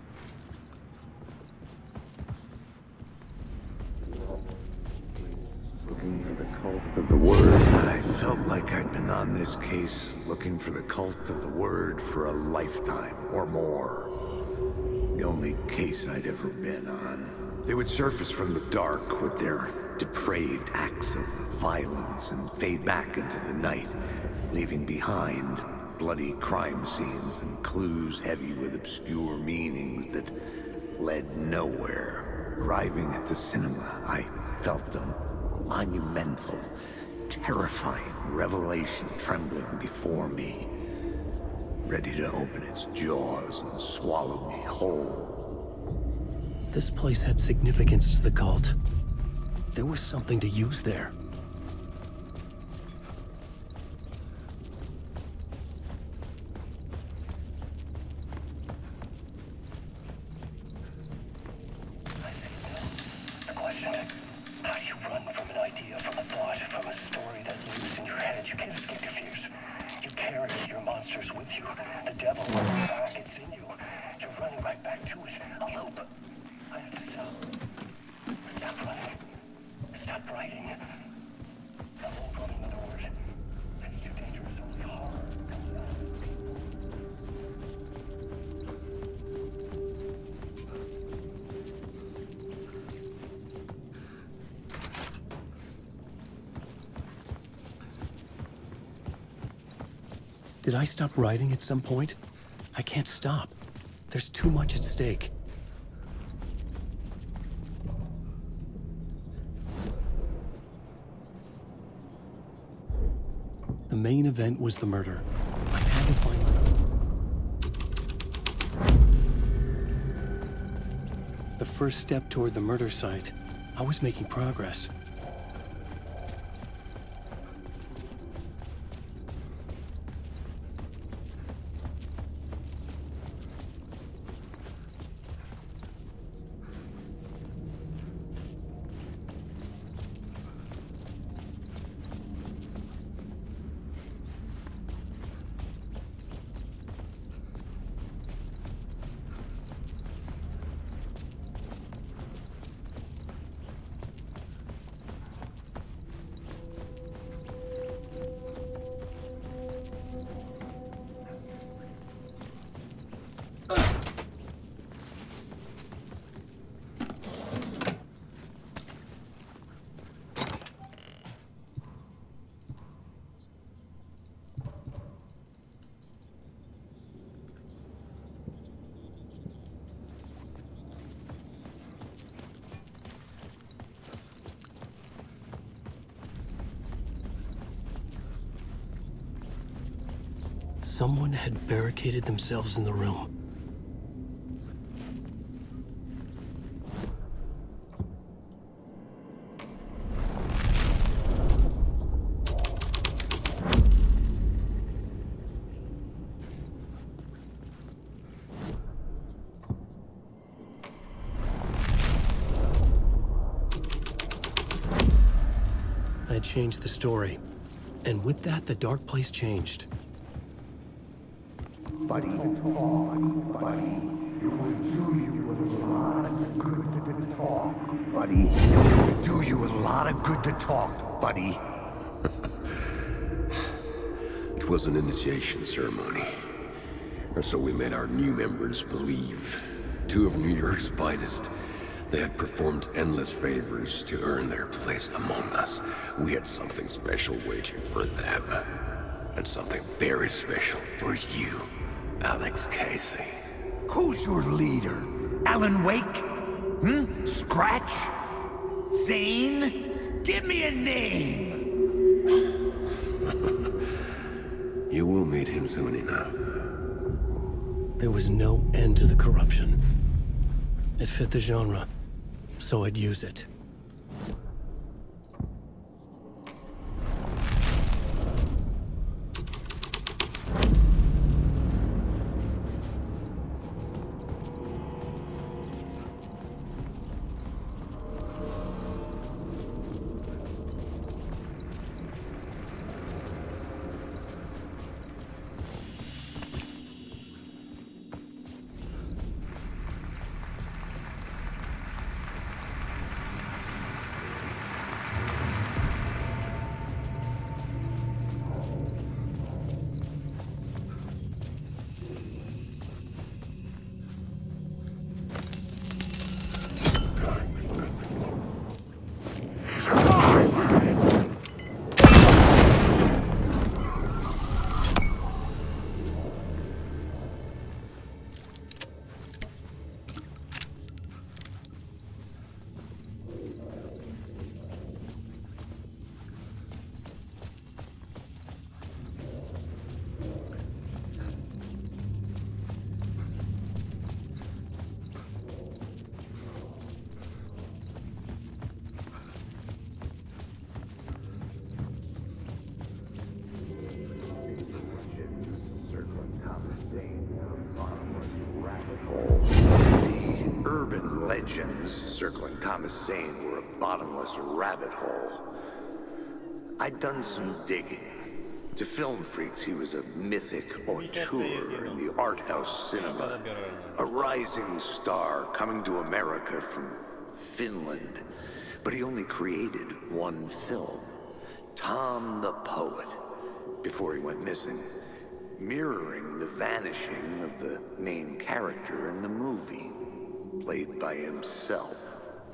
Looking for the Cult of the Word. I felt like I'd been on this case looking for the Cult of the Word for a lifetime or more. The only case I'd ever been on. They would surface from the dark with their depraved acts of violence and fade back into the night, leaving behind bloody crime scenes and clues heavy with obscure meanings that led nowhere. Arriving at the cinema, I felt a monumental, terrifying revelation trembling before me, ready to open its jaws and swallow me whole. This place had significance to the cult. There was something to use there. The question, how do you run from an idea, from a thought, from a story that lives in your head? You can't escape your fears. You carry your monsters with you. The devil on your back, it's in you. You're running right back to it. A loop. I have to stop. Stop running. Stop writing. I won't write another word. It's too dangerous. Only horror comes out. Did I stop writing at some point? I can't stop. There's too much at stake. The main event was the murder. I had to find the first step toward the murder site. I was making progress. Someone had barricaded themselves in the room. I had changed the story, and with that, the dark place changed. Buddy, buddy, it would do you a lot of good to talk, buddy. It would do you a lot of good to talk, buddy. It was an initiation ceremony. Or so we made our new members believe. Two of New York's finest. They had performed endless favors to earn their place among us. We had something special waiting for them. And something very special for you, Alex Casey. Who's your leader? Alan Wake? Scratch? Zane? Give me a name! You will meet him soon enough. There was no end to the corruption. It fit the genre, so I'd use it. legends circling Thomas Zane were a bottomless rabbit hole. I'd done some digging. To film freaks, he was a mythic auteur in the art house cinema. A rising star coming to America from Finland. But he only created one film, Tom the Poet, before he went missing, mirroring the vanishing of the main character in the movie, played by himself.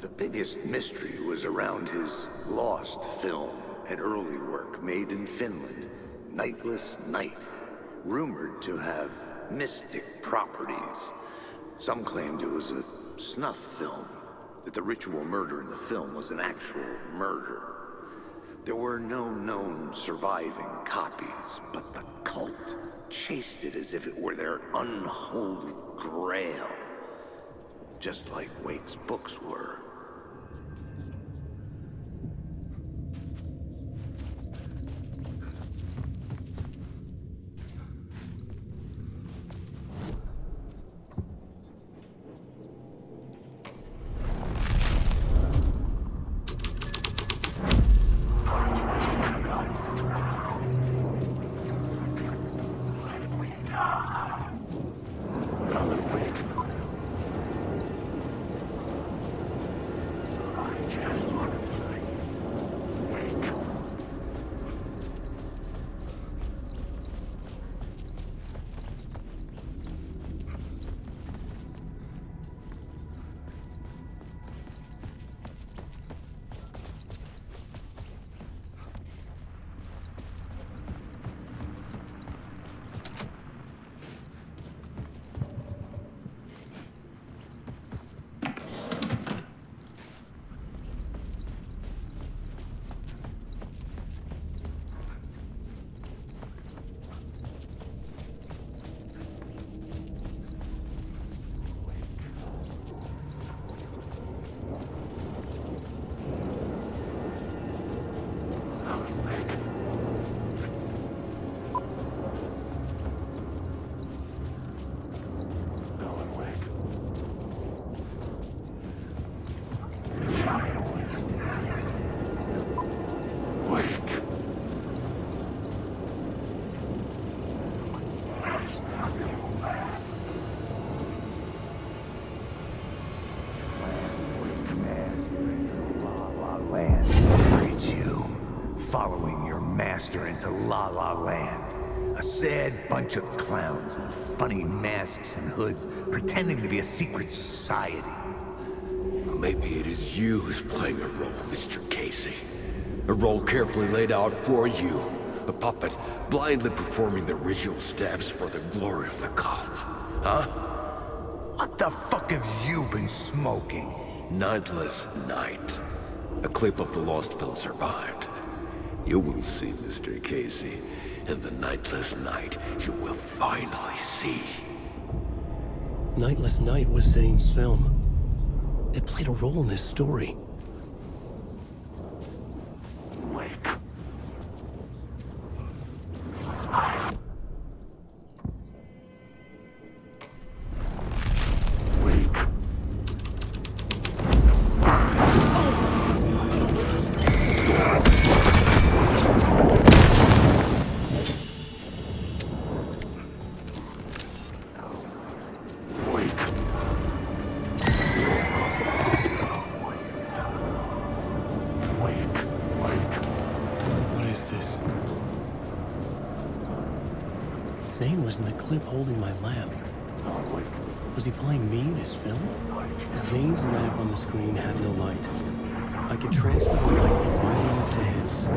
The biggest mystery was around his lost film, an early work made in Finland, Nightless Night, rumored to have mystic properties. Some claimed it was a snuff film, that the ritual murder in the film was an actual murder. There were no known surviving copies, but the cult chased it as if it were their unholy grail, just like Wake's books were. Following your master into La La Land. A sad bunch of clowns in funny masks and hoods, pretending to be a secret society. Maybe it is you who's playing a role, Mr. Casey. A role carefully laid out for you. A puppet blindly performing the ritual steps for the glory of the cult. Huh? What the fuck have you been smoking? Nightless Night. A clip of the lost film survived. You will see, Mr. Casey. In the Nightless Night, you will finally see. Nightless Night was Zane's film. It played a role in this story. Wake. Zane was in the clip holding my lamp. Was he playing me in his film? Zane's lamp on the screen had no light. I could transfer the light in my lamp to his. The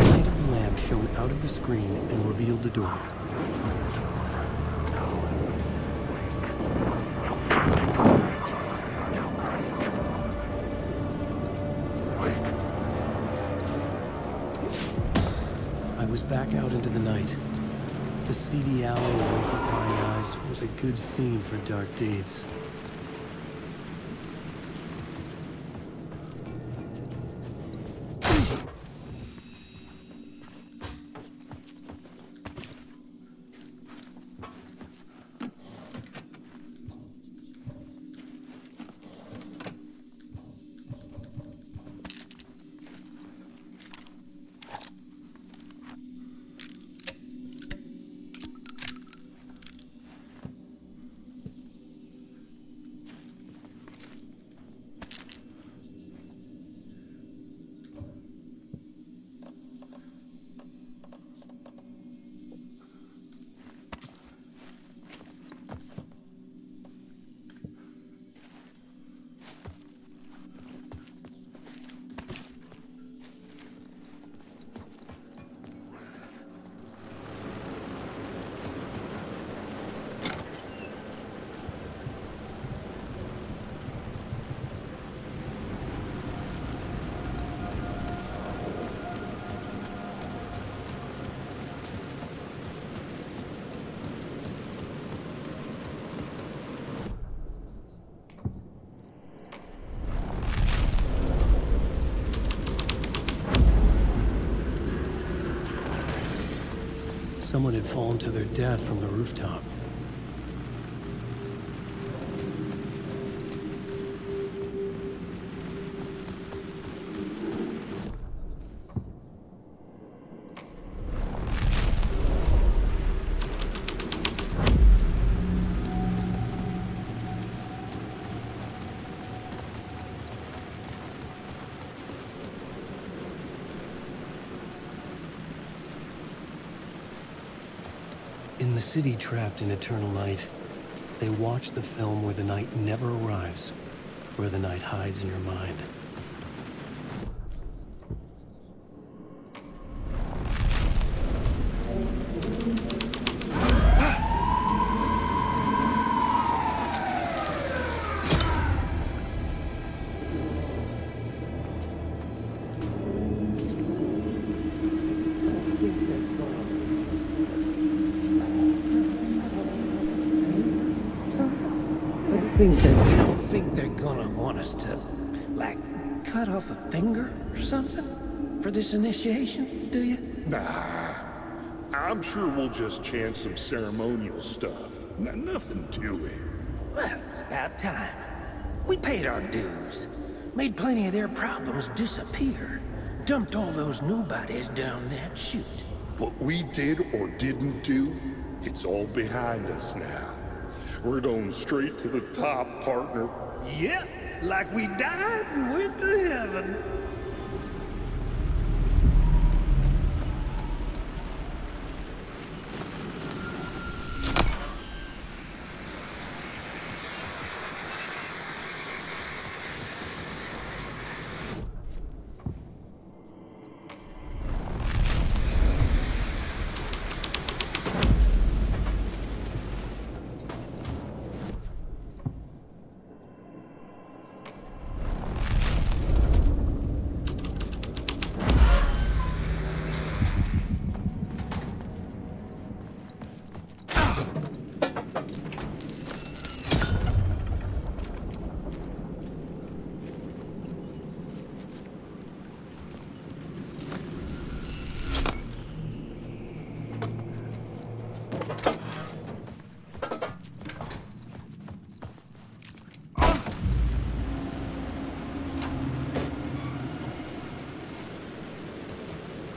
light of the lamp shone out of the screen and revealed the door. I was back out into the night. The seedy alley away from prying eyes was a good scene for dark deeds. Someone had fallen to their death from the rooftop. In the city trapped in eternal night, they watch the film where the night never arrives, where the night hides in your mind. You don't think they're gonna want us to, like, cut off a finger or something for this initiation, do you? Nah, I'm sure we'll just chant some ceremonial stuff. Nothing to it. Well, it's about time. We paid our dues, made plenty of their problems disappear, dumped all those nobodies down that chute. What we did or didn't do, it's all behind us now. We're going straight to the top, partner. Yep, like we died and went to heaven.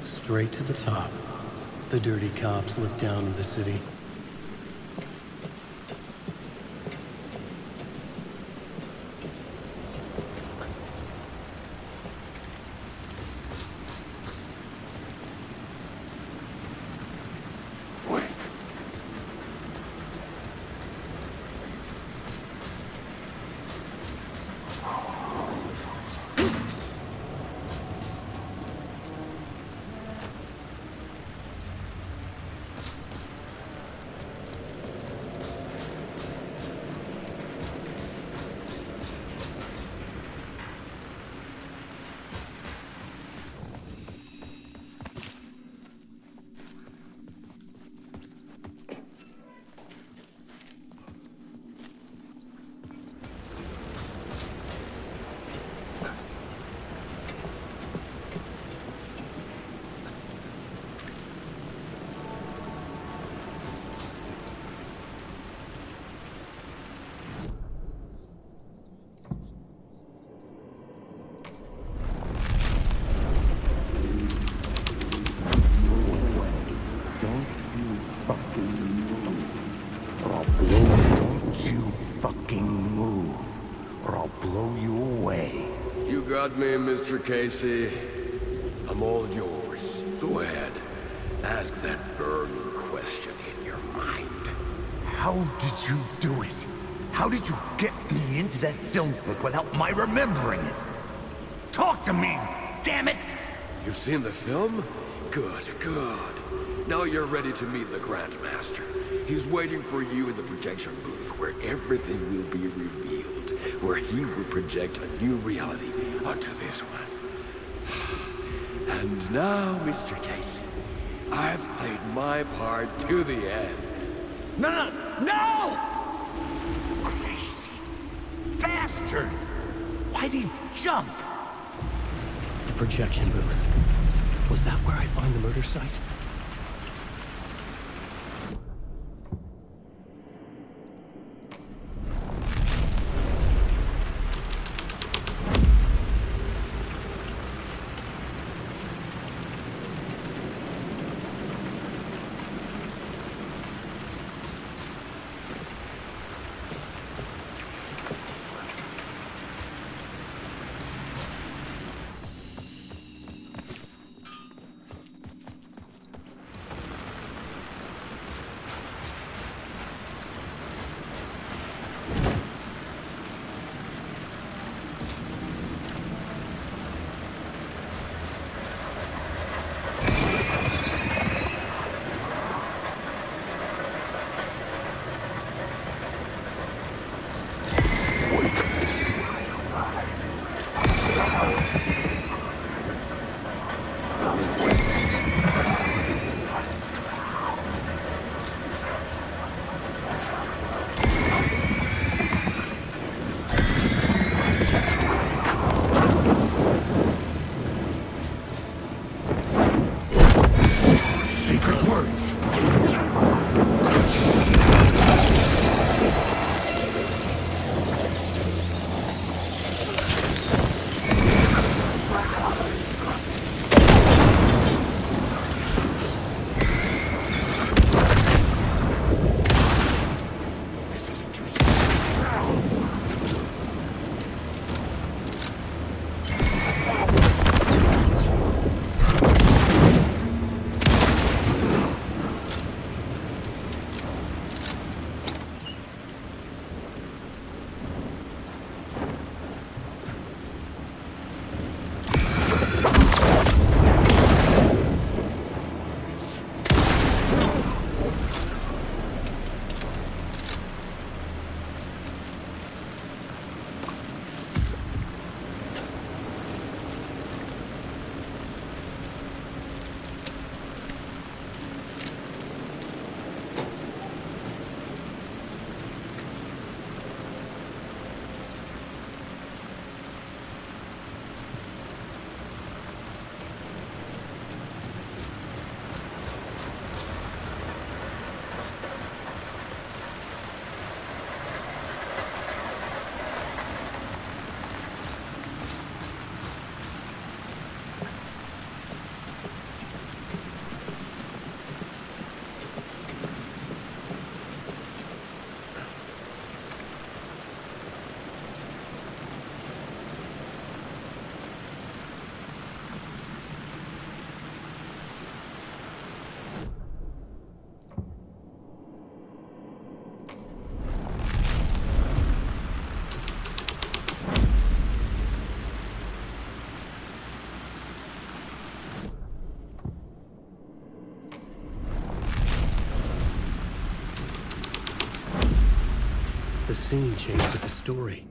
Straight to the top. The dirty cops look down at the city. Got me, Mr. Casey. I'm all yours. Go ahead. Ask that burning question in your mind. How did you do it? How did you get me into that film clip without my remembering it? Talk to me, damn it! You've seen the film? Good, good. Now you're ready to meet the Grandmaster. He's waiting for you in the projection booth where everything will be revealed, where he will project a new reality onto this one. And now, Mr. Casey, I've played my part to the end. No! Crazy bastard! Why'd he jump? The projection booth. Was that where I'd find the murder site? The scene changed with the story.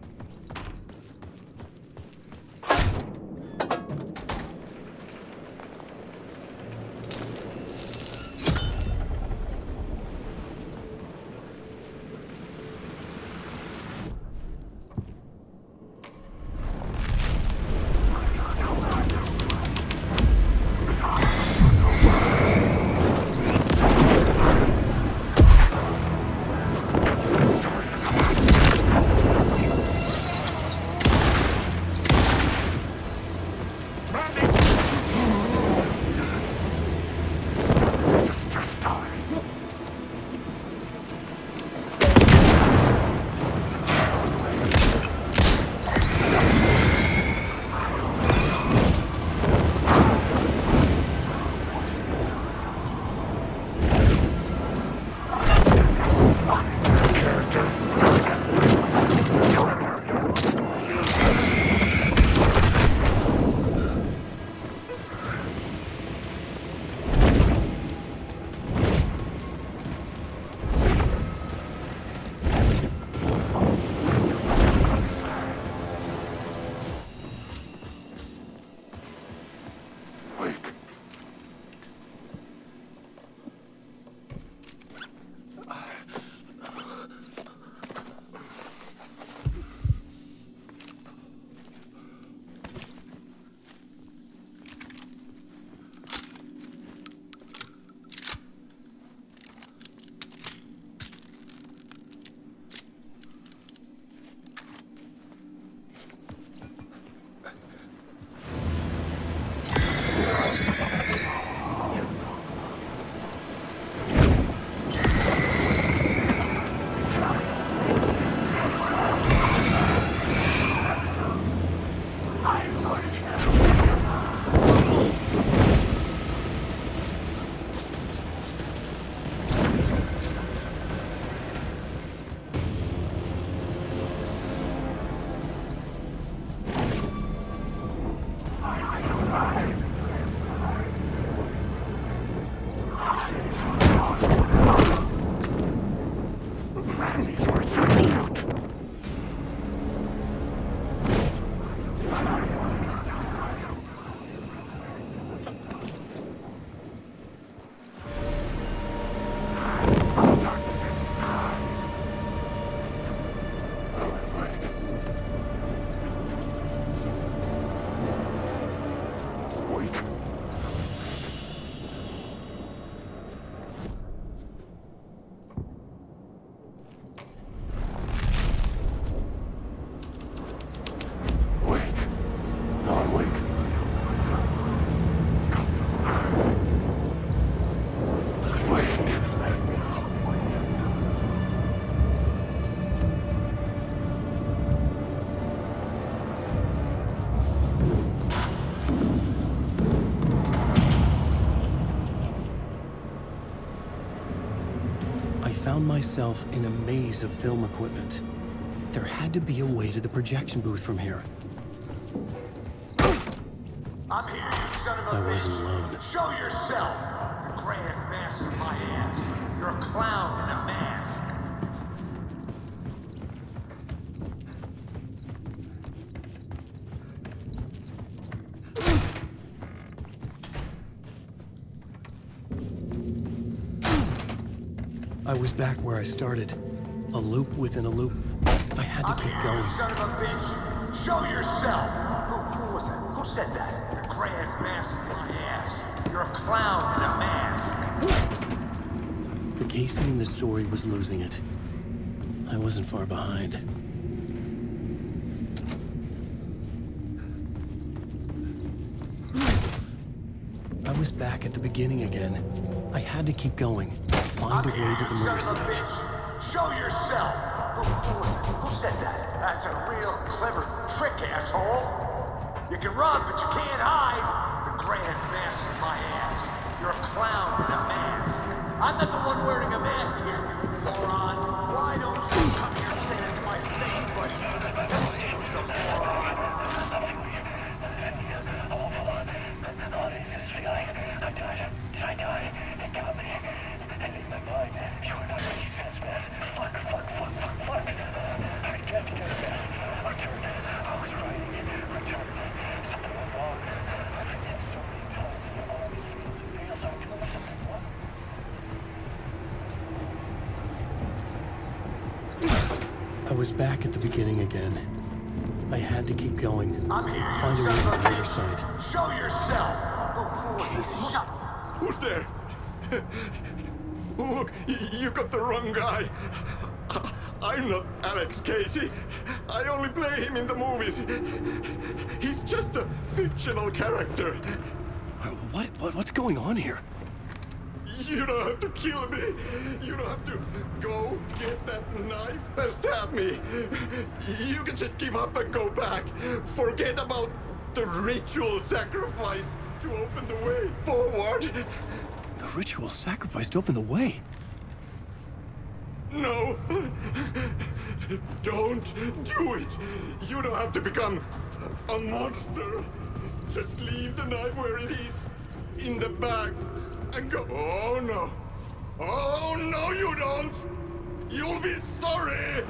Found myself in a maze of film equipment. There had to be a way to the projection booth from here. I'm here, you son of a I wasn't alone. Show yourself! The Grand Master, my ass. You're a clown in a mask. I was back where I started. A loop within a loop. I had to keep going. You son of a bitch! Show yourself! Who was that? Who said that? The Grand Master, my ass. You're a clown in a mask. The Casey in the story was losing it. I wasn't far behind. I was back at the beginning again. I had to keep going. Find a way to the murder site. Show yourself! Who was it? Who said that? That's a real clever trick, asshole! You can run, but you can't hide! The Grand Master, my ass. You're a clown in a mask. I'm not the one wearing a mask here, you moron! Why don't you come here and say that to my face, buddy? Who's the moron? What is this feeling? I died. Did I die? It got me. And in my mind, you're not making sense, man. Fuck. was back at the beginning again. I had to keep going. I'm here. Find a way to the other side. Show yourself! Casey. Who's there? Look, you got the wrong guy. I'm not Alex Casey. I only play him in the movies. He's just a fictional character. What's going on here? You don't have to kill me. You don't have to go get that knife and stab me. You can just give up and go back. Forget about the ritual sacrifice to open the way forward. The ritual sacrifice to open the way? No. Don't do it. You don't have to become a monster. Just leave the knife where it is, in the bag, and go. Oh no. Oh no, you don't. You'll be sorry.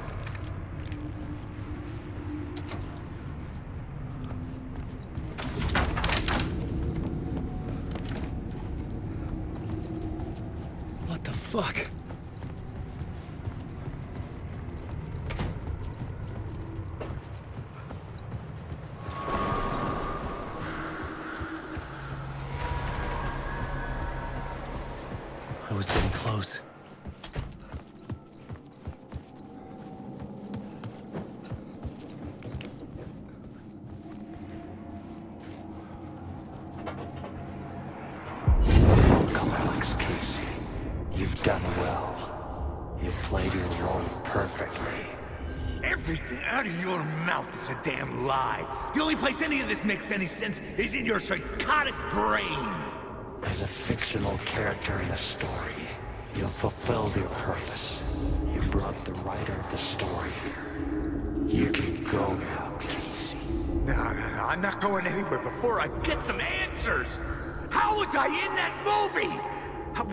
What the fuck? I was getting close. Come, Alex Casey. You've done well. You've played your role perfectly. Everything out of your mouth is a damn lie. The only place any of this makes any sense is in your psychotic brain. As a fictional character in a story, you've fulfilled your purpose. You brought the writer of the story here. You can go now, Casey. No, I'm not going anywhere before I get some answers. How was I in that movie?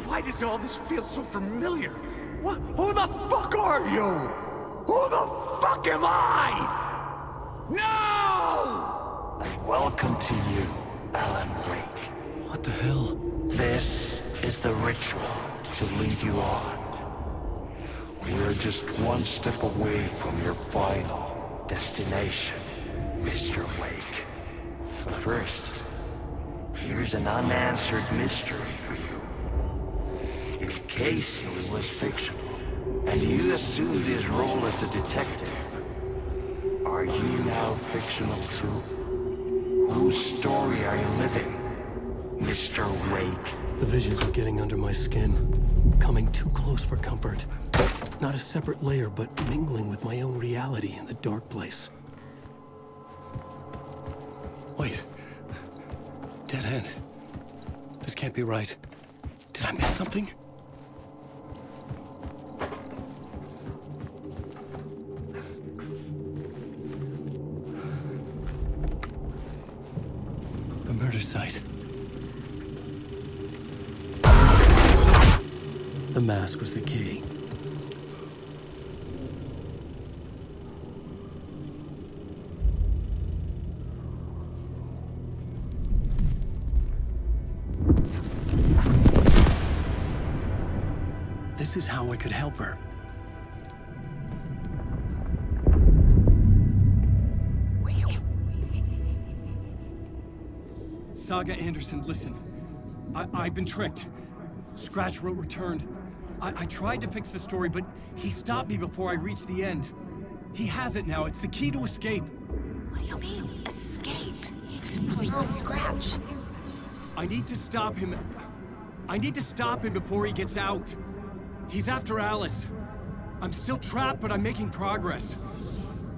Why does all this feel so familiar? What? Who the fuck are you? Who the fuck am I? No! Welcome to you, Alan Wake. What the hell? This is the ritual to lead you on. We're just one step away from your final destination, Mr. Wake. But first, here's an unanswered mystery for you. If Casey was fictional, and you assumed his role as a detective, are you now fictional too? Whose story are you living, Mr. Wake? The visions are getting under my skin, coming too close for comfort. Not a separate layer, but mingling with my own reality in the dark place. Wait. Dead end. This can't be right. Did I miss something? The murder site. The mask was the key. This is how I could help her. Saga Anderson, listen. I've been tricked. Scratch wrote returned. I tried to fix the story, but he stopped me before I reached the end. He has it now. It's the key to escape. What do you mean, escape? Oh, you're a Scratch. I need to stop him. I need to stop him before he gets out. He's after Alice. I'm still trapped, but I'm making progress.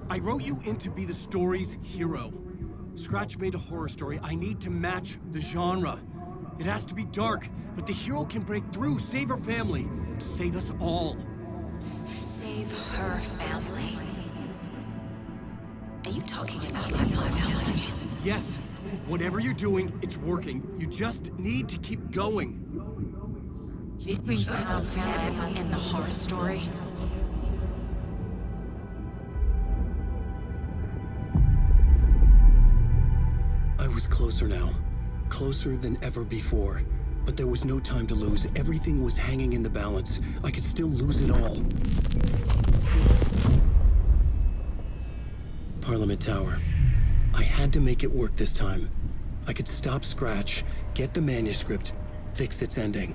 I wrote you in to be the story's hero. Scratch made a horror story. I need to match the genre. It has to be dark, but the hero can break through, save her family, save us all. Save her family? Are you talking about my family? Yes, whatever you're doing, it's working. You just need to keep going. Were you found family in the horror story? I was closer now. Closer than ever before. But there was no time to lose. Everything was hanging in the balance. I could still lose it all. Parliament Tower. I had to make it work this time. I could stop Scratch, get the manuscript, fix its ending.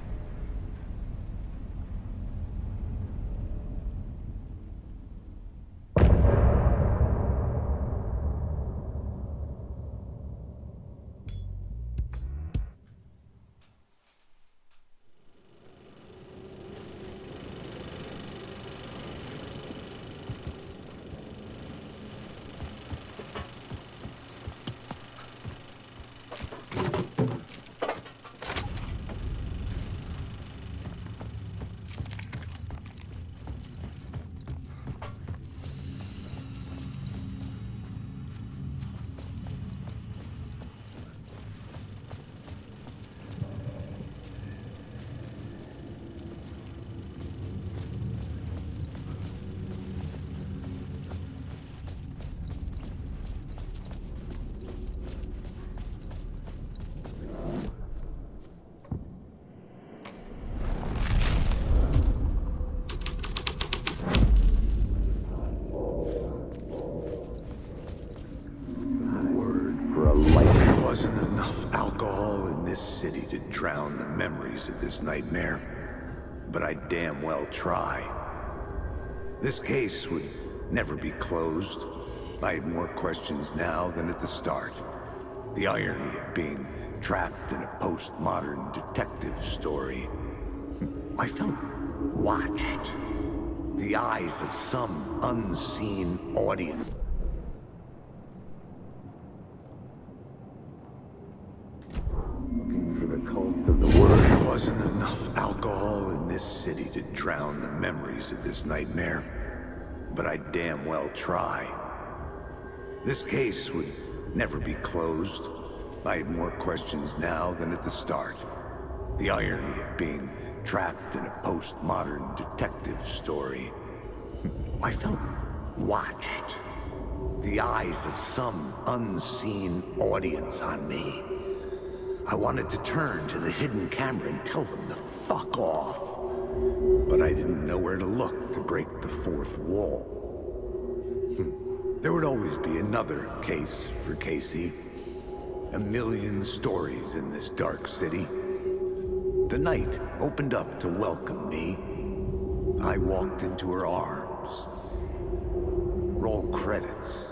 City to drown the memories of this nightmare, but I damn well try. This case would never be closed. I had more questions now than at the start. The irony of being trapped in a postmodern detective story. I felt watched. The eyes of some unseen audience. There wasn't enough alcohol in this city to drown the memories of this nightmare, but I damn well try. This case would never be closed. I had more questions now than at the start. The irony of being trapped in a postmodern detective story. I felt watched. The eyes of some unseen audience on me. I wanted to turn to the hidden camera and tell them to fuck off. But I didn't know where to look to break the fourth wall. There would always be another case for Casey. A million stories in this dark city. The night opened up to welcome me. I walked into her arms. Roll credits.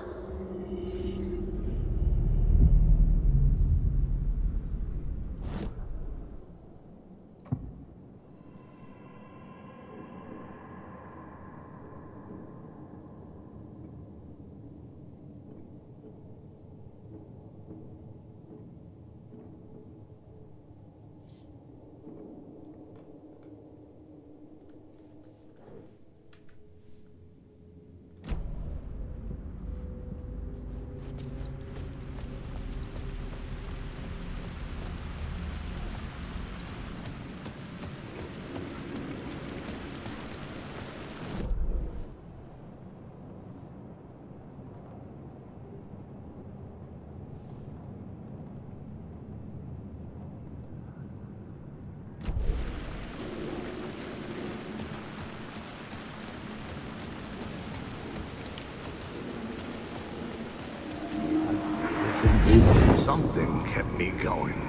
Something kept me going.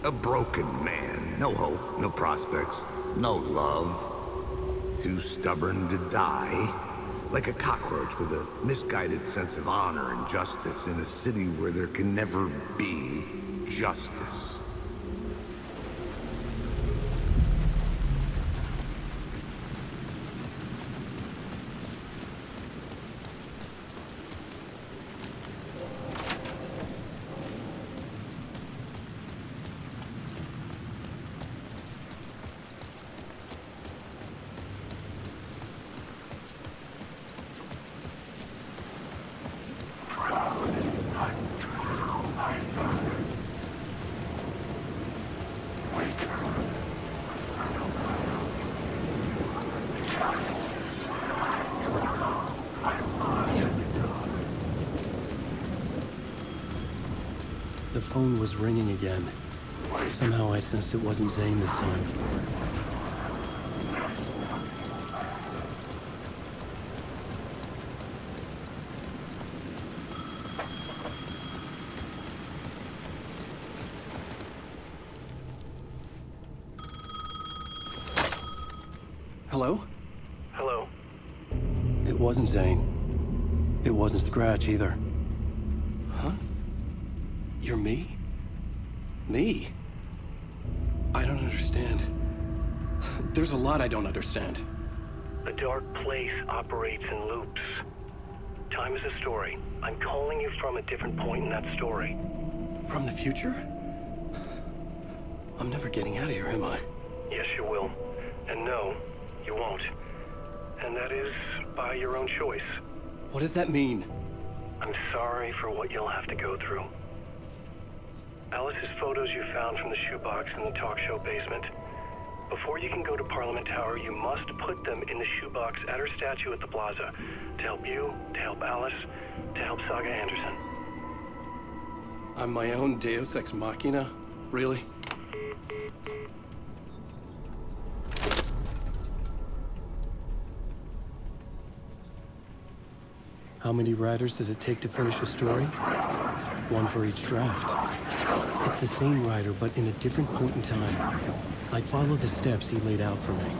A broken man. No hope, no prospects, no love. Too stubborn to die. Like a cockroach with a misguided sense of honor and justice in a city where there can never be justice. The phone was ringing again. Somehow I sensed it wasn't Zane this time. Hello? Hello? It wasn't Zane. It wasn't Scratch either. Huh? You're me? Me? I don't understand. There's a lot I don't understand. A dark place operates in loops. Time is a story. I'm calling you from a different point in that story. From the future? I'm never getting out of here, am I? Yes, you will. And no, you won't. And that is by your own choice. What does that mean? I'm sorry for what you'll have to go through. Alice's photos you found from the shoebox in the talk show basement. Before you can go to Parliament Tower, you must put them in the shoebox at her statue at the plaza. To help you, to help Alice, to help Saga Anderson. I'm my own Deus Ex Machina? Really? How many writers does it take to finish a story? One for each draft. It's the same writer, but in a different point in time. I follow the steps he laid out for me.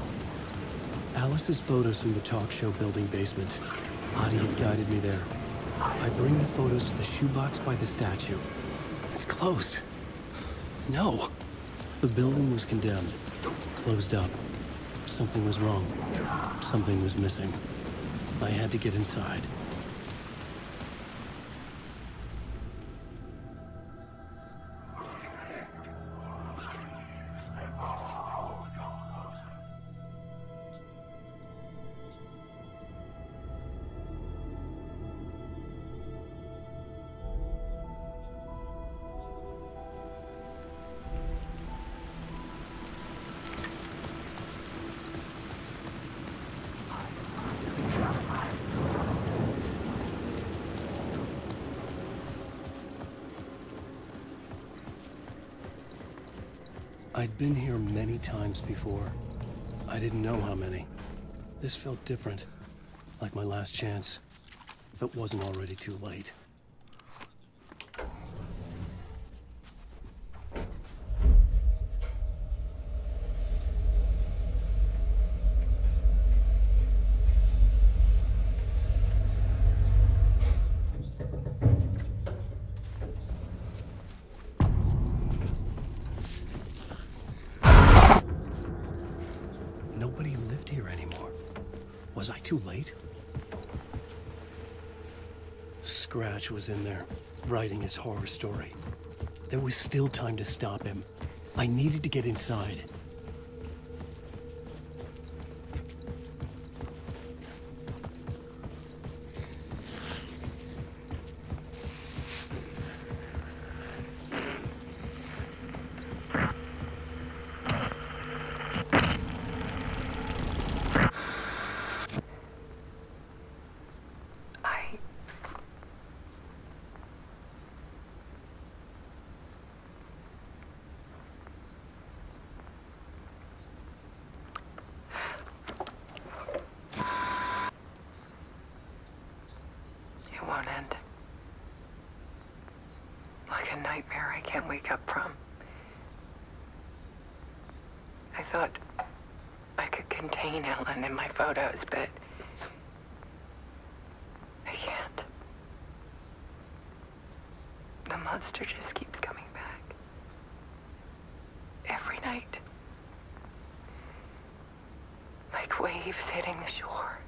Alice's photos from the talk show building basement. Adi had guided me there. I bring the photos to the shoebox by the statue. It's closed. No. The building was condemned. Closed up. Something was wrong. Something was missing. I had to get inside. I'd been here many times before. I didn't know how many. This felt different, like my last chance, if it wasn't already too late. Nobody lived here anymore. Was I too late? Scratch was in there, writing his horror story. There was still time to stop him. I needed to get inside. It won't end. Like a nightmare I can't wake up from. I thought I could contain Ellen in my photos, but I can't. The monster just keeps coming back. Every night. Like waves hitting the shore.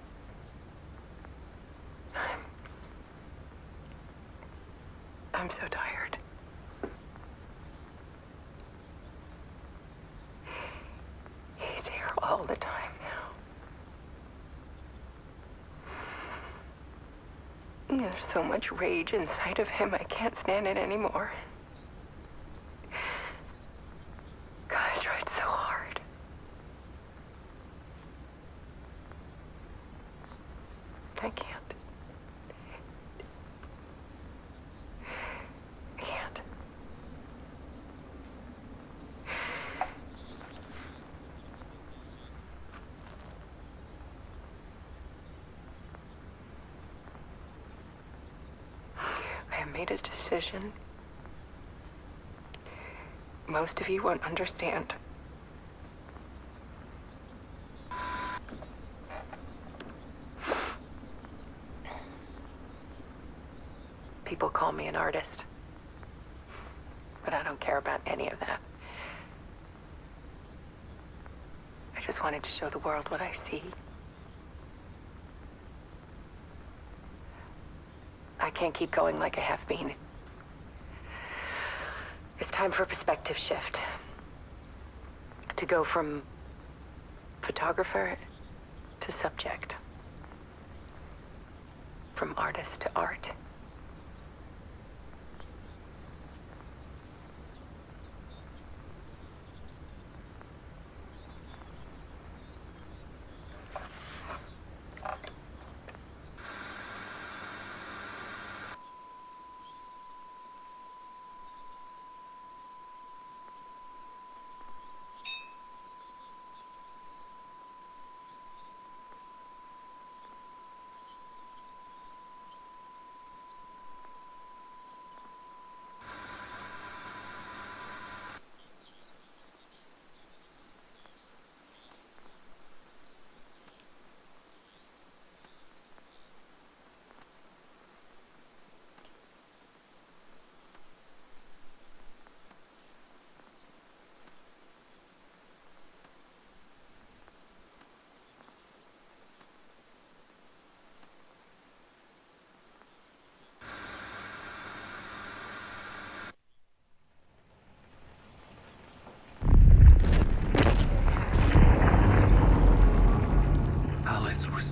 I'm so tired. He's here all the time now. There's so much rage inside of him, I can't stand it anymore. God, I tried so hard. I can't. I made a decision. Most of you won't understand. People call me an artist. But I don't care about any of that. I just wanted to show the world what I see. I can't keep going like a half-bean. It's time for a perspective shift. To go from photographer to subject. From artist to art.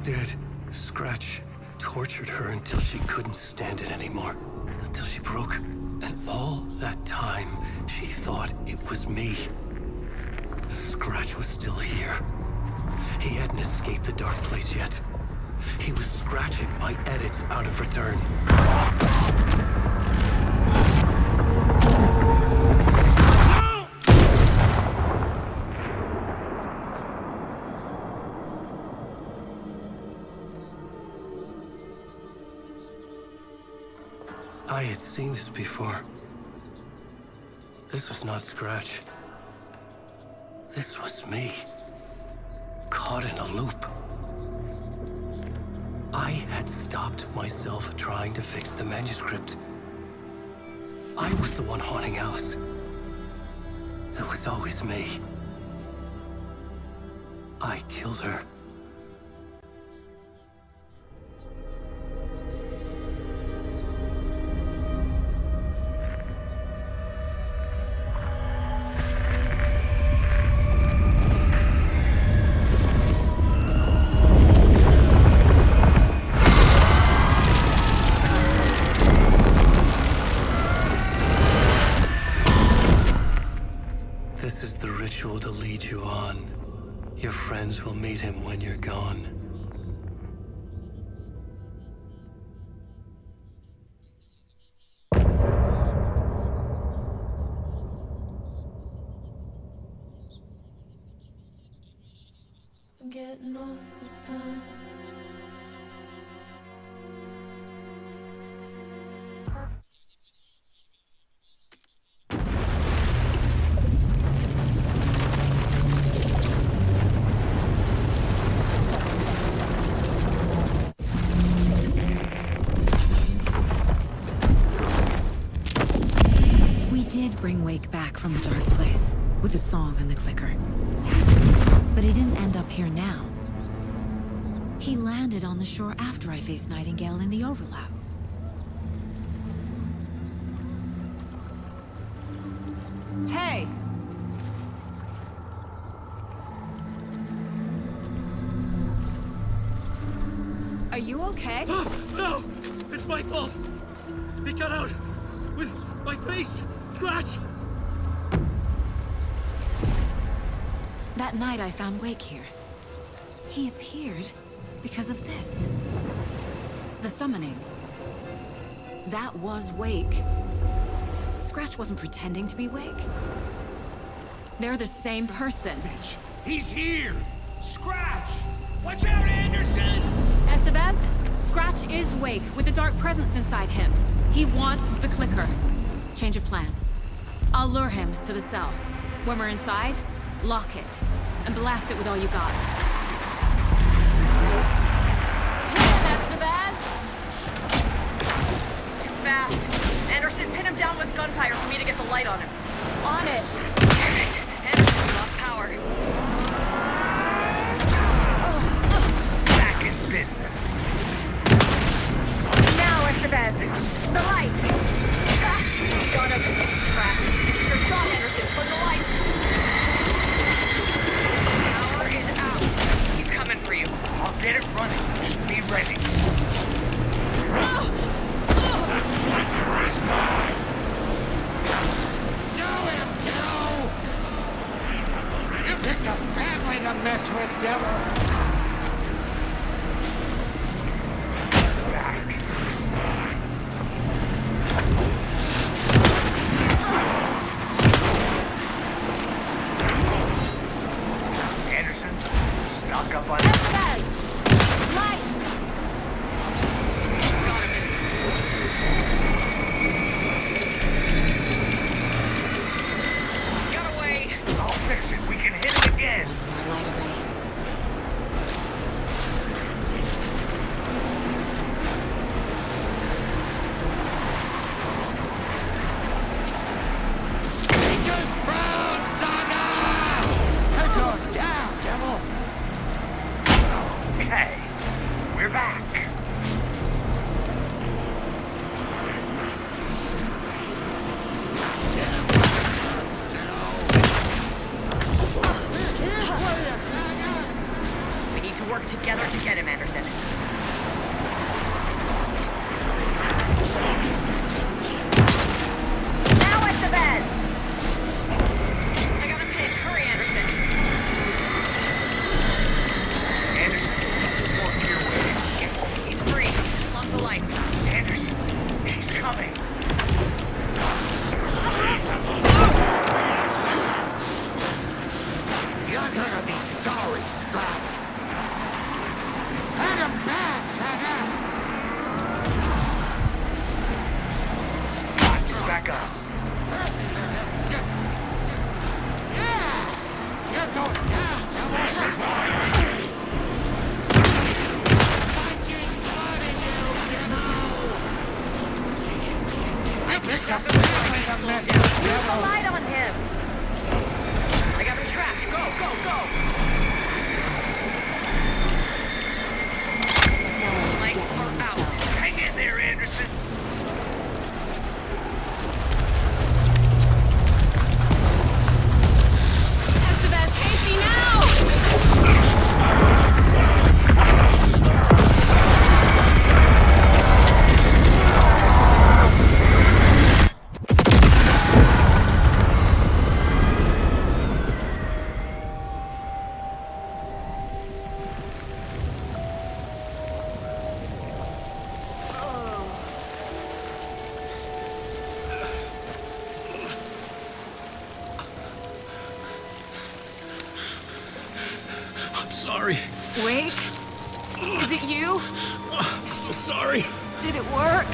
Dead. Scratch tortured her until she couldn't stand it anymore. Until she broke. And all that time, she thought it was me. Scratch was still here. He hadn't escaped the dark place yet. He was scratching my edits out of return. I had seen this before. This was not Scratch. This was me. Caught in a loop. I had stopped myself trying to fix the manuscript. I was the one haunting Alice. It was always me. I killed her. This is the ritual to lead you on. Your friends will meet him when you're gone. I'm getting off this time. Bring Wake back from the dark place with the song and the clicker. But he didn't end up here now. He landed on the shore after I faced Nightingale in the overlap. Hey! Are you okay? No! It's my fault! He got out with my face! Scratch! That night I found Wake here. He appeared because of this. The summoning. That was Wake. Scratch wasn't pretending to be Wake. They're the same person. He's here! Scratch! Watch out, Anderson! Estevez, Scratch is Wake with the dark presence inside him. He wants the clicker. Change of plan. I'll lure him to the cell. When we're inside, lock it, and blast it with all you got. Hit him, Estevez! He's too fast. Get it running. Just be ready. Show him, Joe! You picked a family to mess with, devil! Anderson, stock up on it. Get away! I'll fix it. We can hit it again. Just proud, Saga! Hey, go down, devil! Okay, we're back. We need to work together to get him, Anderson. Now at the bed! I got him hit. Hurry, Anderson. Anderson, work your way. Shit, he's free. Lock the lights. Anderson, he's coming. You're gonna be sorry, Scratch. Hit him back, Saga! Back up. Yeah! You're going down, devil! Fucking bloody you, I picked up the family to mess with, Use the devil! light on him. I got him trapped. Go, go, go. Lights are out. Hang in there, Anderson. Estevez, Casey, now! I'm sorry. Wake? Is it you? I'm so sorry. Did it work?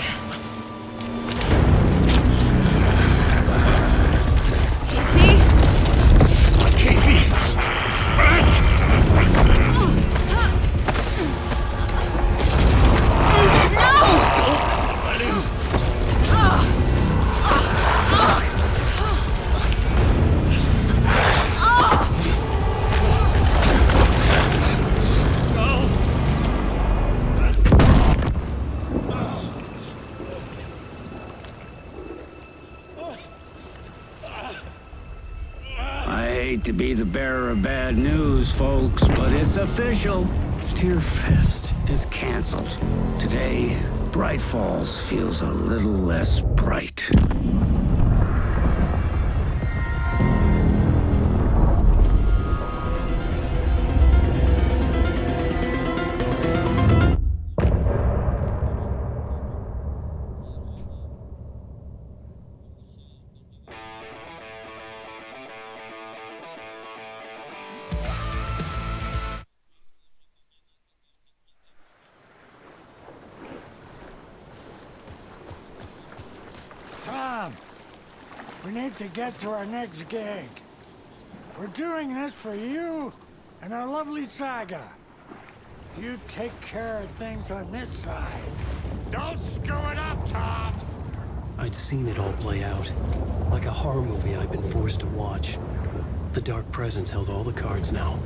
Casey? Casey! Scratch! I hate to be the bearer of bad news, folks, but it's official. Tearfest is canceled. Today, Bright Falls feels a little less bright. Tom, we need to get to our next gig. We're doing this for you and our lovely Saga. You take care of things on this side. Don't screw it up, Tom! I'd seen it all play out. Like a horror movie I'd been forced to watch. The Dark Presence held all the cards now.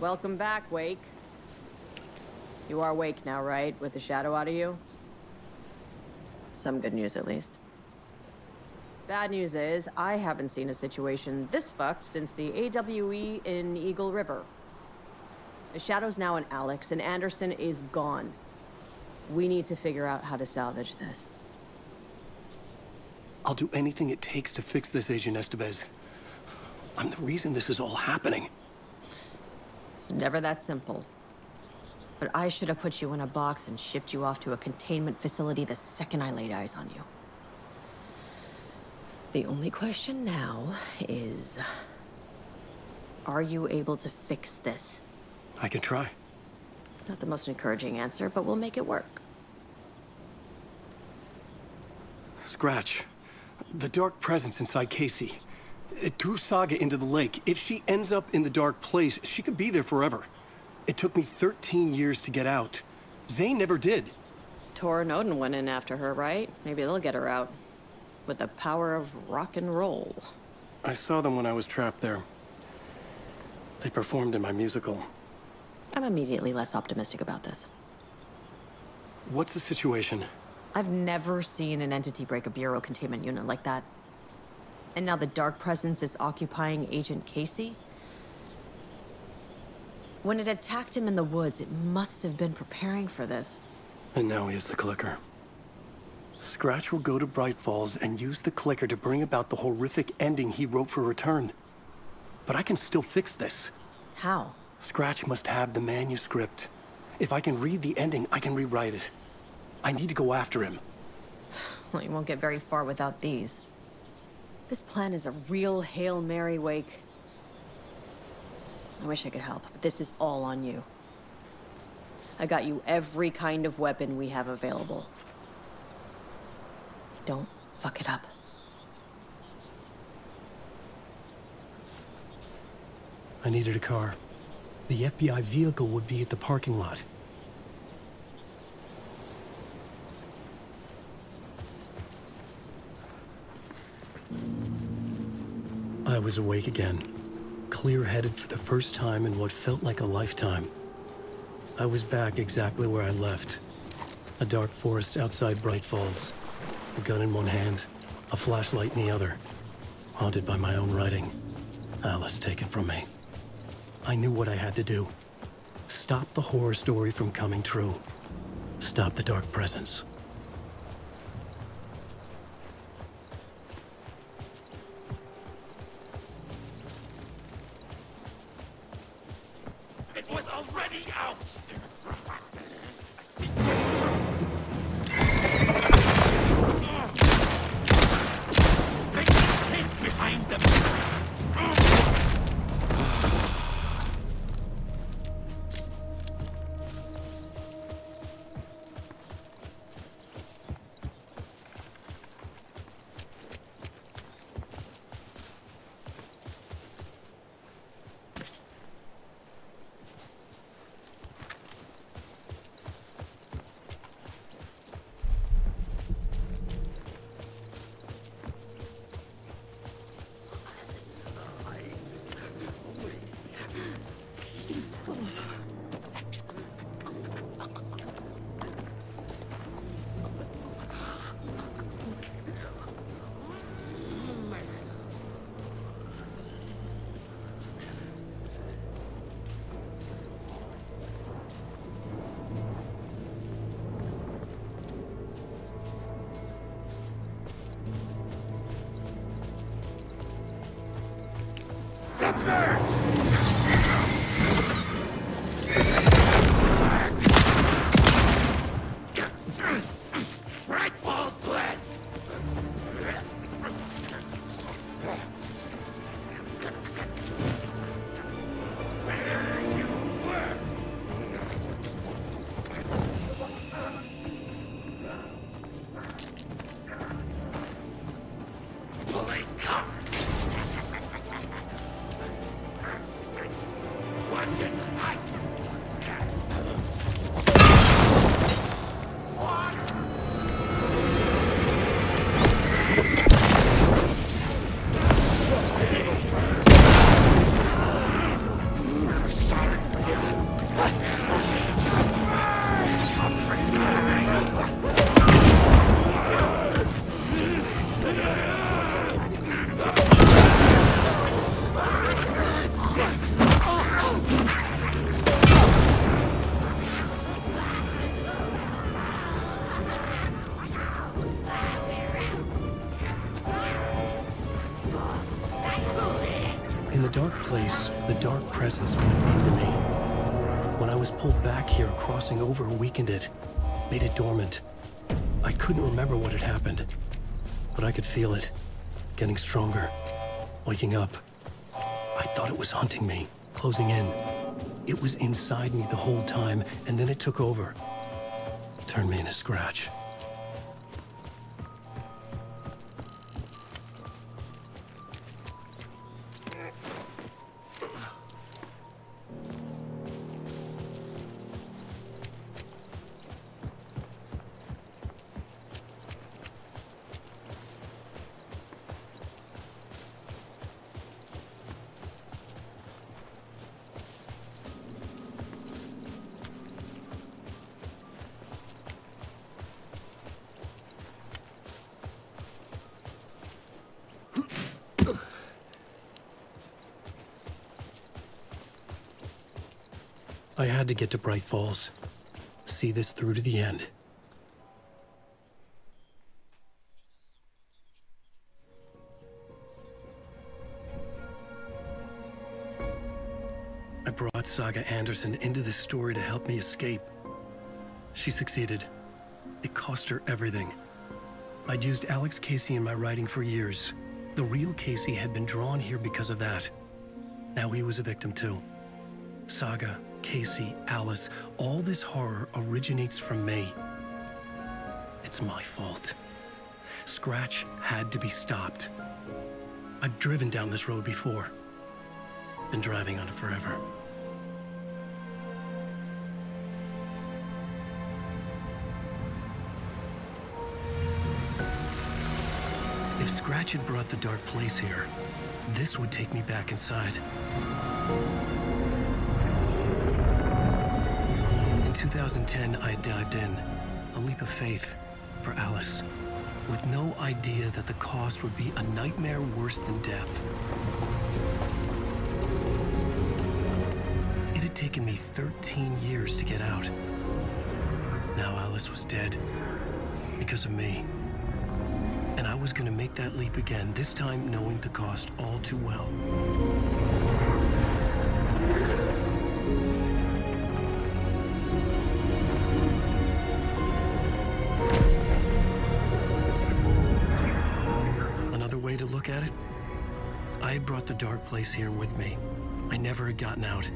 Welcome back, Wake. You are Wake now, right? With the shadow out of you? Some good news, at least. Bad news is, I haven't seen a situation this fucked since the AWE in Eagle River. The shadow's now in Alex, and Anderson is gone. We need to figure out how to salvage this. I'll do anything it takes to fix this, Agent Estevez. I'm the reason this is all happening. It's never that simple. But I should have put you in a box and shipped you off to a containment facility the second I laid eyes on you. The only question now is... are you able to fix this? I can try. Not the most encouraging answer, but we'll make it work. Scratch. The dark presence inside Casey. It threw Saga into the lake. If she ends up in the dark place, she could be there forever. It took me 13 years to get out. Zane never did. Tor and Odin went in after her, right? Maybe they'll get her out. With the power of rock and roll. I saw them when I was trapped there. They performed in my musical. I'm immediately less optimistic about this. What's the situation? I've never seen an entity break a Bureau containment unit like that. And now the dark presence is occupying Agent Casey? When it attacked him in the woods, it must have been preparing for this. And now he has the clicker. Scratch will go to Bright Falls and use the clicker to bring about the horrific ending he wrote for Return. But I can still fix this. How? Scratch must have the manuscript. If I can read the ending, I can rewrite it. I need to go after him. Well, you won't get very far without these. This plan is a real Hail Mary, Wake. I wish I could help, but this is all on you. I got you every kind of weapon we have available. Don't fuck it up. I needed a car. The FBI vehicle would be at the parking lot. I was awake again, clear-headed for the first time in what felt like a lifetime. I was back exactly where I left. A dark forest outside Bright Falls. A gun in one hand, a flashlight in the other. Haunted by my own writing. Alice taken from me. I knew what I had to do. Stop the horror story from coming true. Stop the dark presence. It was already out! They hid behind them! In the dark place, the dark presence went into me. When I was pulled back here, crossing over weakened it, made it dormant. I couldn't remember what had happened, but I could feel it, getting stronger, waking up. I thought it was hunting me, closing in. It was inside me the whole time, and then it took over. Turned me into scratch. I had to get to Bright Falls. See this through to the end. I brought Saga Anderson into this story to help me escape. She succeeded. It cost her everything. I'd used Alex Casey in my writing for years. The real Casey had been drawn here because of that. Now he was a victim too. Saga, Casey, Alice, all this horror originates from me. It's my fault. Scratch had to be stopped. I've driven down this road before. Been driving on it forever. If Scratch had brought the dark place here, this would take me back inside. In 2010, I dived in, a leap of faith for Alice, with no idea that the cost would be a nightmare worse than death. It had taken me 13 years to get out. Now Alice was dead, because of me. And I was gonna make that leap again, this time knowing the cost all too well. Another way to look at it, I had brought the dark place here with me. I never had gotten out.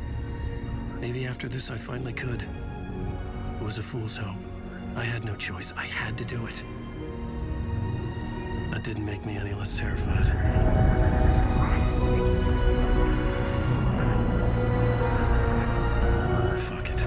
Maybe after this I finally could. It was a fool's hope. I had no choice. I had to do it. That didn't make me any less terrified. Fuck it.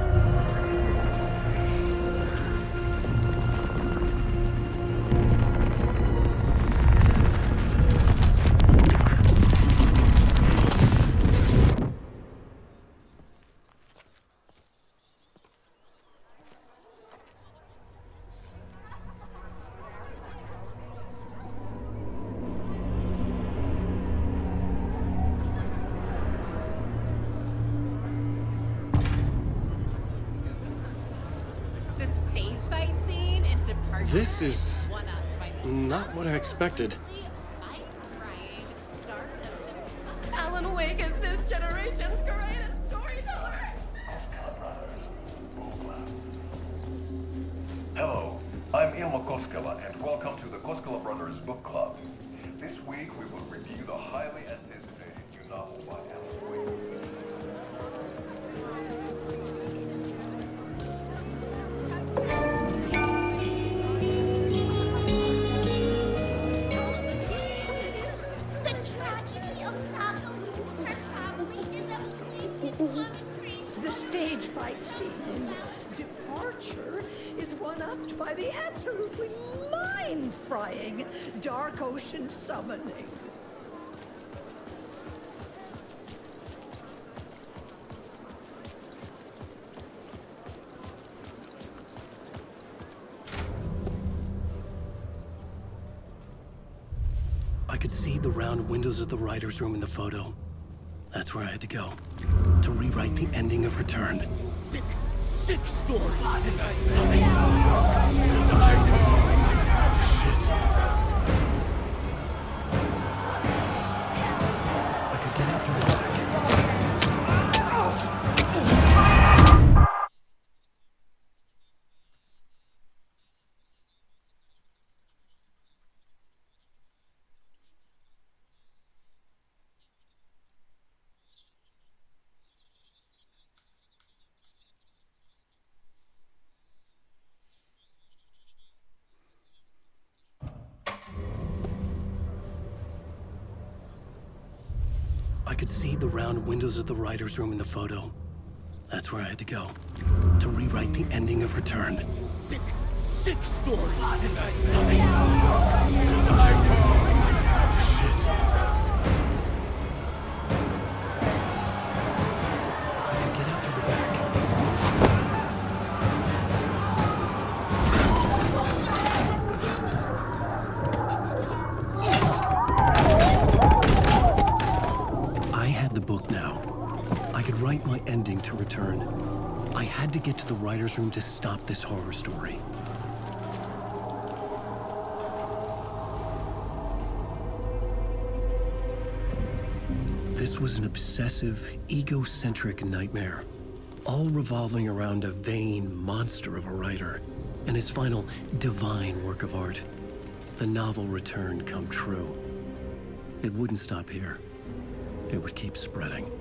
This is not what I expected. Alan Wake is this generation's greatest storyteller. Hello, I'm Ilmo Koskela, and welcome to the Koskela Brothers Book Club. This week we will review the highly anticipated new novel by Alan Wake. The stage fight scene in Departure is one-upped by the absolutely mind-frying Dark Ocean summoning. I could see the round windows of the writer's room in the photo. That's where I had to go, to rewrite the ending of Return. Sick story. Shit. I could get out through the I could see the round windows of the writer's room in the photo. That's where I had to go, to rewrite the ending of Return. Sick story. Write my ending to Return. I had to get to the writer's room to stop this horror story. This was an obsessive, egocentric nightmare, all revolving around a vain monster of a writer and his final divine work of art, the novel Return come true. It wouldn't stop here. It would keep spreading.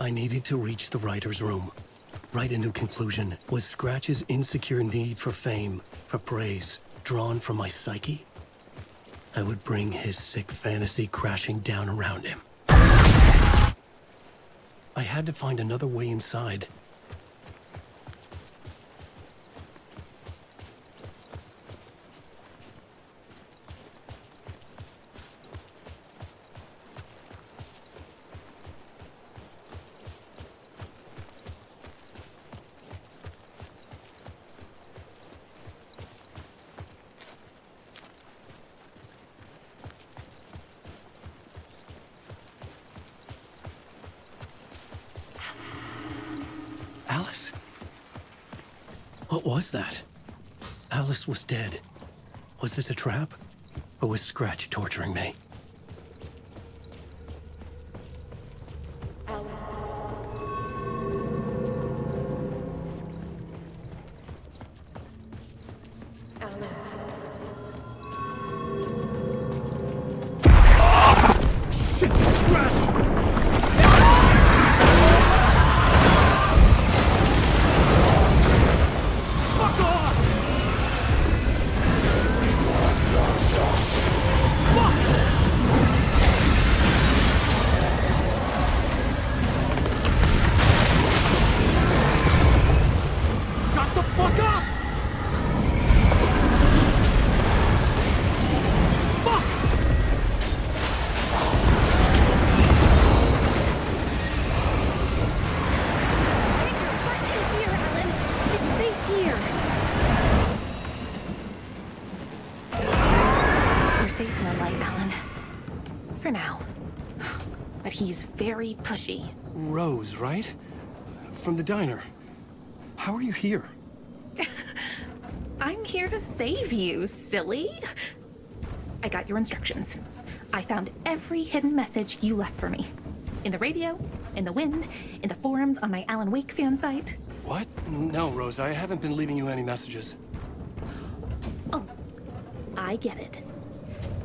I needed to reach the writer's room. Write a new conclusion. Was Scratch's insecure need for fame, for praise, drawn from my psyche? I would bring his sick fantasy crashing down around him. I had to find another way inside. Alice? What was that? Alice was dead. Was this a trap? Or was Scratch torturing me? Safe in the light, Alan. For now. But he's very pushy. Rose, right? From the diner. How are you here? I'm here to save you, silly. I got your instructions. I found every hidden message you left for me. In the radio, in the wind, in the forums on my Alan Wake fan site. What? No, Rose, I haven't been leaving you any messages. Oh, I get it.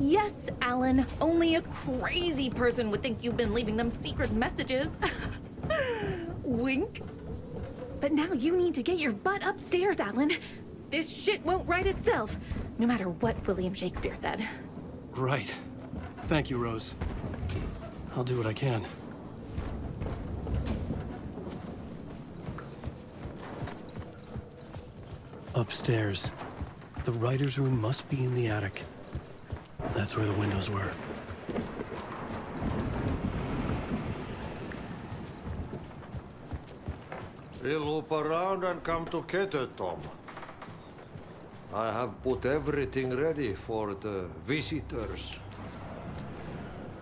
Yes, Alan, only a crazy person would think you've been leaving them secret messages. Wink. But now you need to get your butt upstairs, Alan. This shit won't right itself, no matter what William Shakespeare said. Right. Thank you, Rose. I'll do what I can. Upstairs. The writer's room must be in the attic. That's where the windows were. We'll loop around and come together, Tom. I have put everything ready for the visitors.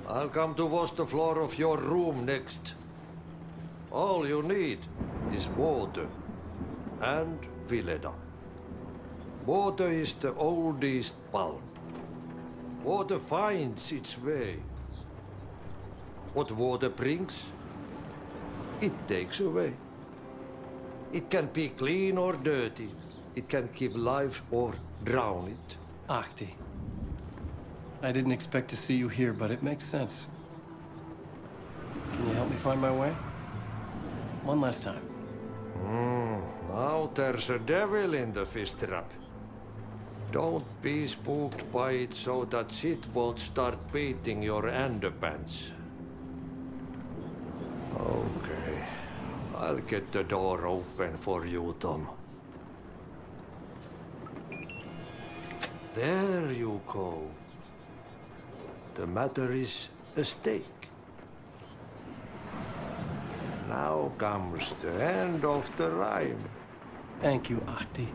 I'll come to wash the floor of your room next. All you need is water and Vileda. Water is the oldest bulb. Water finds its way. What water brings, it takes away. It can be clean or dirty. It can give life or drown it. Ahti. I didn't expect to see you here, but it makes sense. Can you help me? me find my way? One last time. Now there's a devil in the fish trap. Don't be spooked by it so that shit won't start beating your underpants. Okay. I'll get the door open for you, Tom. There you go. The matter is a steak. Now comes the end of the rhyme. Thank you, Ahti.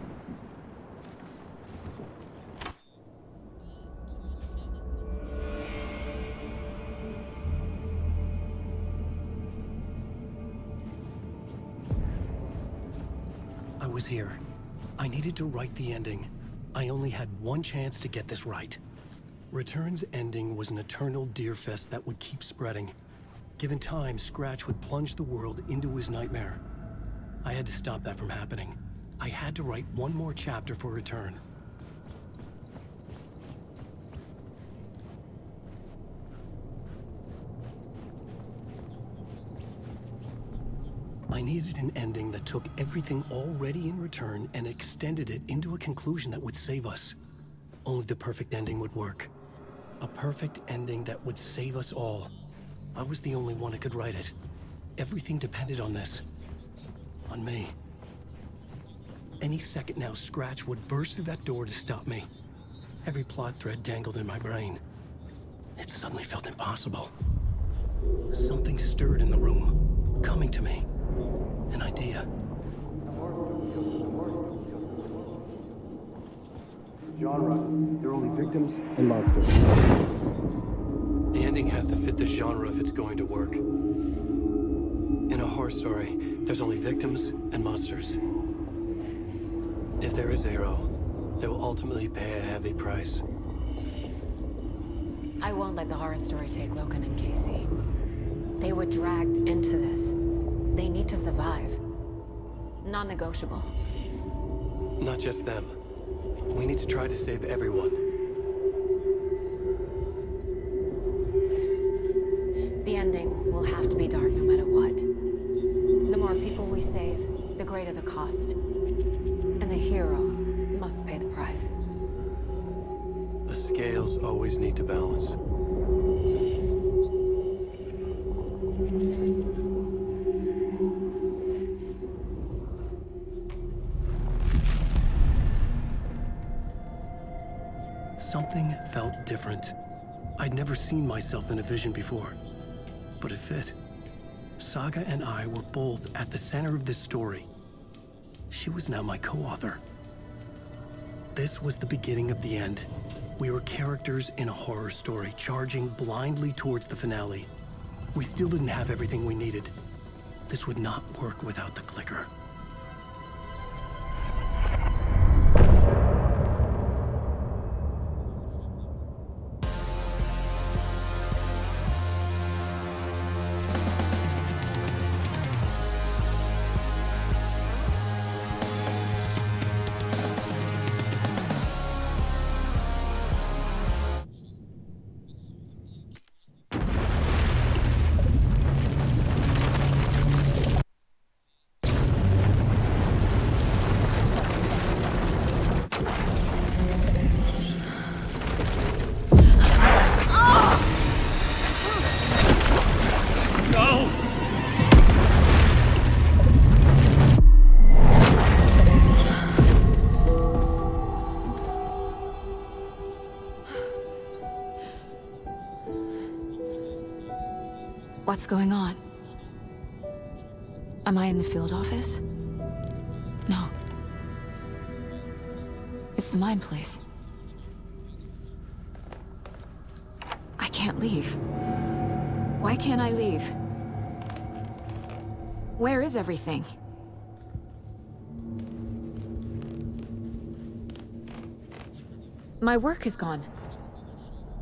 I was here. I needed to write the ending. I only had one chance to get this right. Return's ending was an eternal deer fest that would keep spreading. Given time, Scratch would plunge the world into his nightmare. I had to stop that from happening. I had to write one more chapter for Return. I needed an ending that took everything already in Return and extended it into a conclusion that would save us. Only the perfect ending would work. A perfect ending that would save us all. I was the only one who could write it. Everything depended on this. On me. Any second now, Scratch would burst through that door to stop me. Every plot thread dangled in my brain. It suddenly felt impossible. Something stirred in the room, coming to me. An idea. Genre. They're only victims and monsters. The ending has to fit the genre if it's going to work. In a horror story, there's only victims and monsters. If there is a hero, they will ultimately pay a heavy price. I won't let the horror story take Logan and Casey. They were dragged into this. They need to survive. Non-negotiable. Not just them. We need to try to save everyone. The ending will have to be dark no matter what. The more people we save, the greater the cost. And the hero must pay the price. The scales always need to balance. Something felt different. I'd never seen myself in a vision before, but it fit. Saga and I were both at the center of this story. She was now my co-author. This was the beginning of the end. We were characters in a horror story, charging blindly towards the finale. We still didn't have everything we needed. This would not work without the clicker. What's going on? Am I in the field office? No. It's the mine place. I can't leave. Why can't I leave? Where is everything? My work is gone.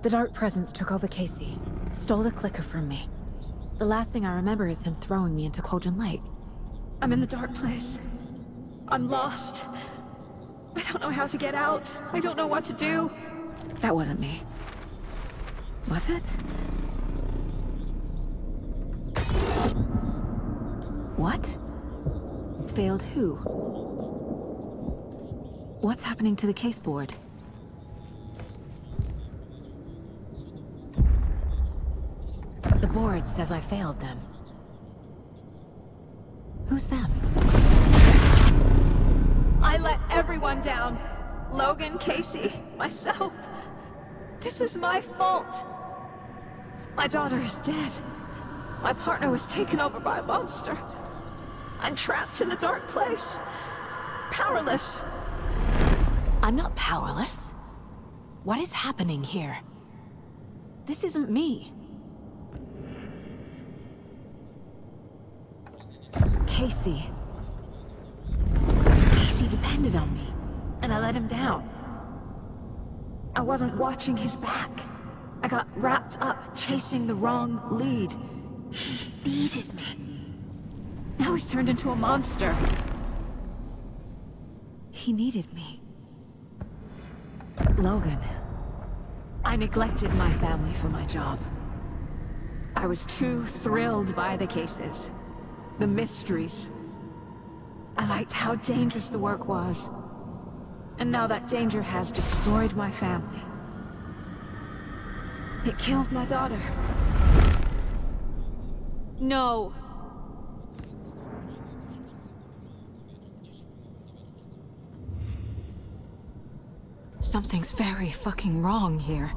The dark presence took over Casey, stole the clicker from me. The last thing I remember is him throwing me into Cauldron Lake. I'm in the dark place. I'm lost. I don't know how to get out. I don't know what to do. That wasn't me. Was it? What? Failed who? What's happening to the case board? The board says I failed them. Who's them? I let everyone down. Logan, Casey, myself. This is my fault. My daughter is dead. My partner was taken over by a monster. I'm trapped in a dark place. Powerless. I'm not powerless. What is happening here? This isn't me. Casey. Casey depended on me, and I let him down. I wasn't watching his back. I got wrapped up chasing the wrong lead. He needed me. Now he's turned into a monster. He needed me. Logan. I neglected my family for my job. I was too thrilled by the cases. The mysteries. I liked how dangerous the work was. And now that danger has destroyed my family. It killed my daughter. No. Something's very fucking wrong here.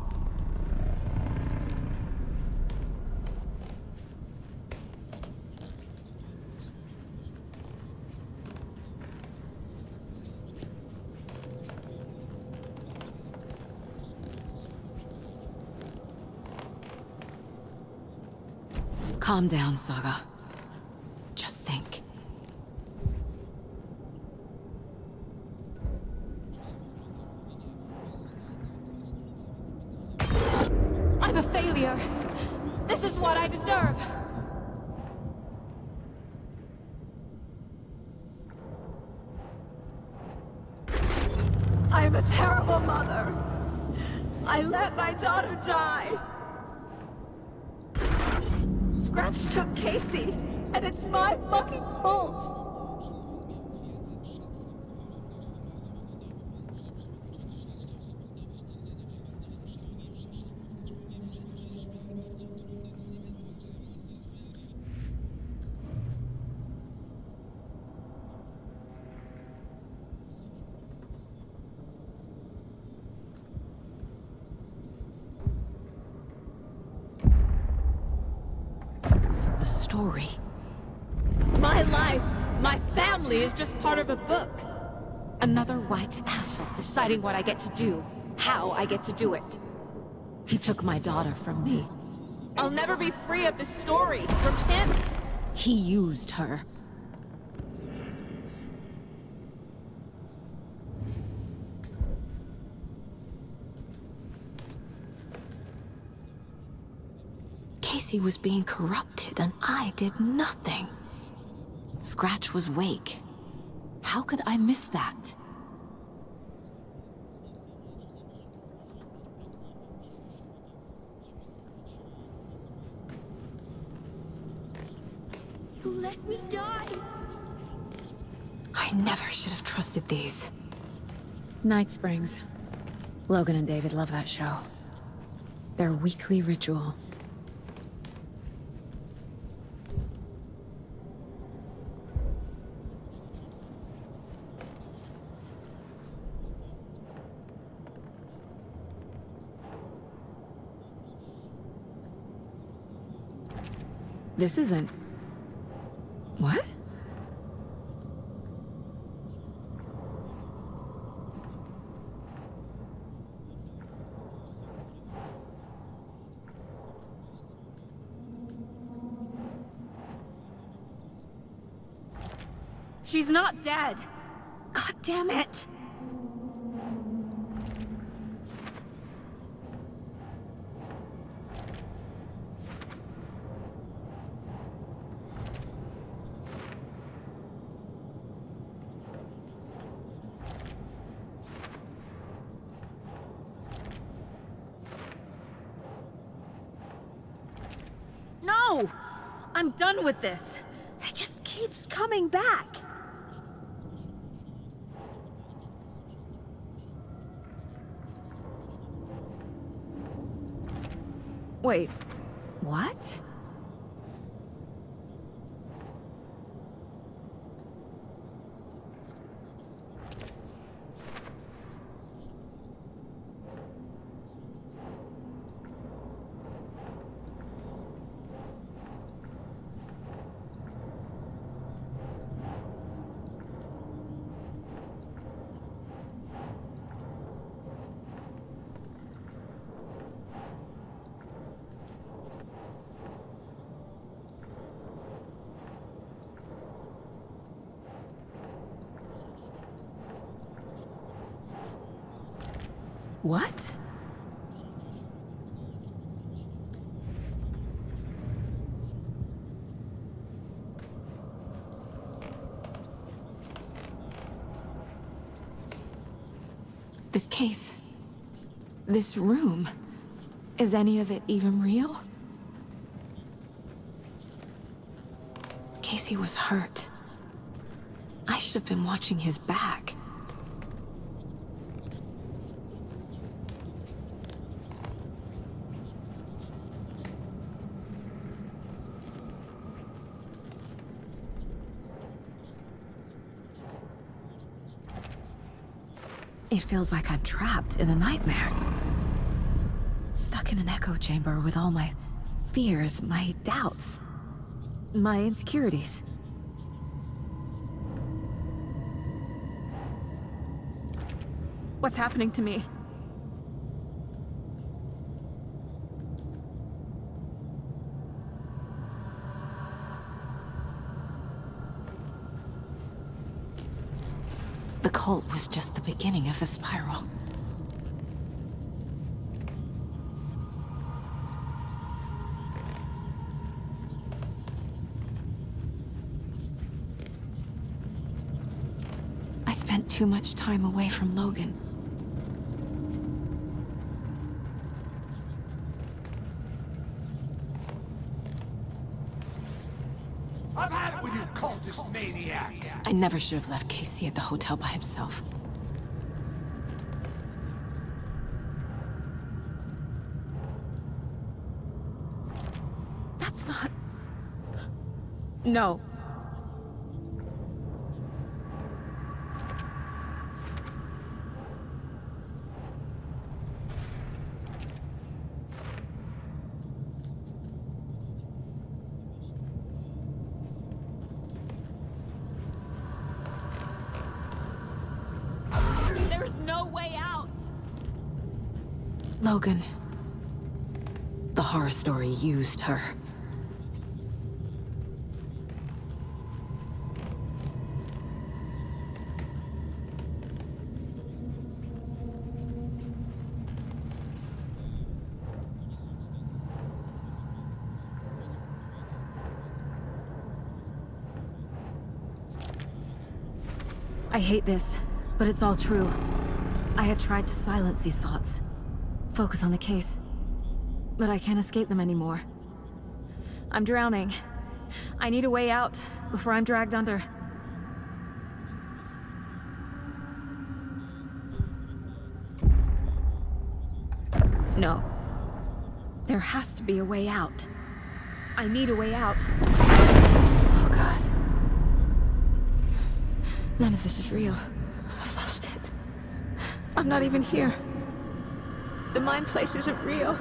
Calm down, Saga. Just think. I'm a failure. This is what I deserve. I'm a terrible mother. I let my daughter die. Scratch took Casey, and it's my fucking fault. Story. My life, my family is just part of a book. Another white asshole deciding what I get to do, how I get to do it. He took my daughter from me. I'll never be free of this story from him. He used her. Casey was being corrupted, and I did nothing. Scratch was Wake. How could I miss that? You let me die. I never should have trusted these. Night Springs. Logan and David love that show. Their weekly ritual. This isn't... What? She's not dead. God damn it. No! I'm done with this. I just can't. keeps coming back. Wait, what? What? This case, this room, is any of it even real? Casey was hurt. I should have been watching his back. It feels like I'm trapped in a nightmare. Stuck in an echo chamber with all my fears, my doubts, my insecurities. What's happening to me? The cult was just the beginning of the spiral. I spent too much time away from Logan. I've had it with you cultist maniacs! I never should have left Casey at the hotel by himself. That's not... No. There's no way out! Logan. The horror story used her. I hate this, but it's all true. I had tried to silence these thoughts. Focus on the case. But I can't escape them anymore. I'm drowning. I need a way out before I'm dragged under. No. There has to be a way out. I need a way out. Oh, God. None of this is real. I've lost it. I'm not even here. The mind place isn't real.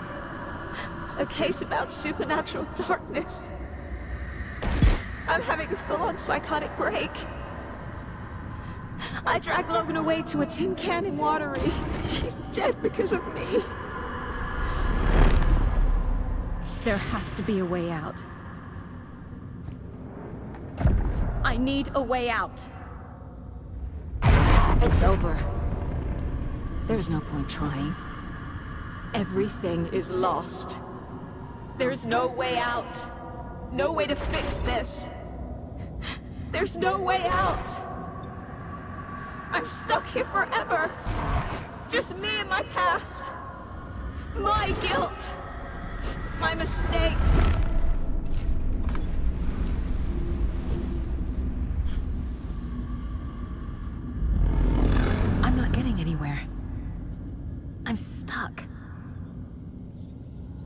A case about supernatural darkness. I'm having a full-on psychotic break. I dragged Logan away to a tin can in Watery. She's dead because of me. There has to be a way out. I need a way out. It's over. There's no point trying. Everything is lost. There's no way out. No way to fix this. There's no way out. I'm stuck here forever. Just me and my past. My guilt. My mistakes.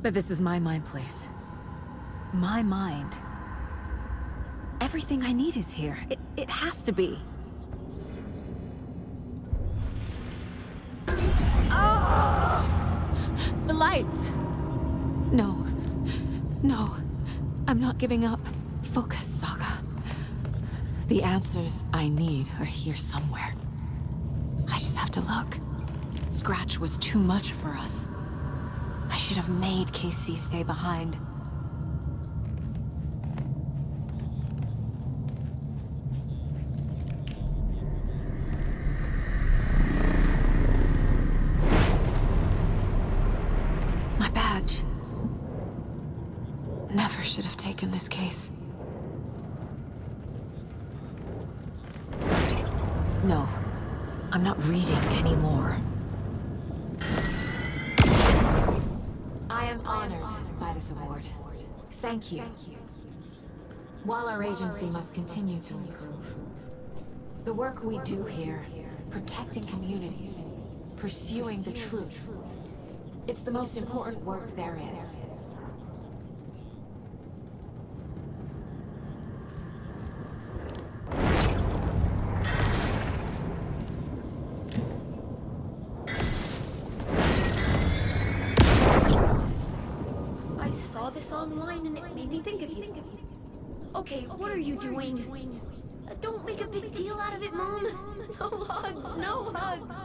But this is my mind place. My mind. Everything I need is here. It has to be. Oh! The lights! No. No. I'm not giving up. Focus, Saga. The answers I need are here somewhere. I just have to look. Scratch was too much for us. I should have made Casey stay behind. My badge. Never should have taken this case. No, I'm not reading anymore. I am honored by this award. Thank you. While our agency must continue to improve, the work we do here, protecting communities, pursuing the truth, it's the most important work there is. Online and it made me think of you. Okay, what are you doing? Don't make a big deal out of it, Mom. No hugs, no hugs.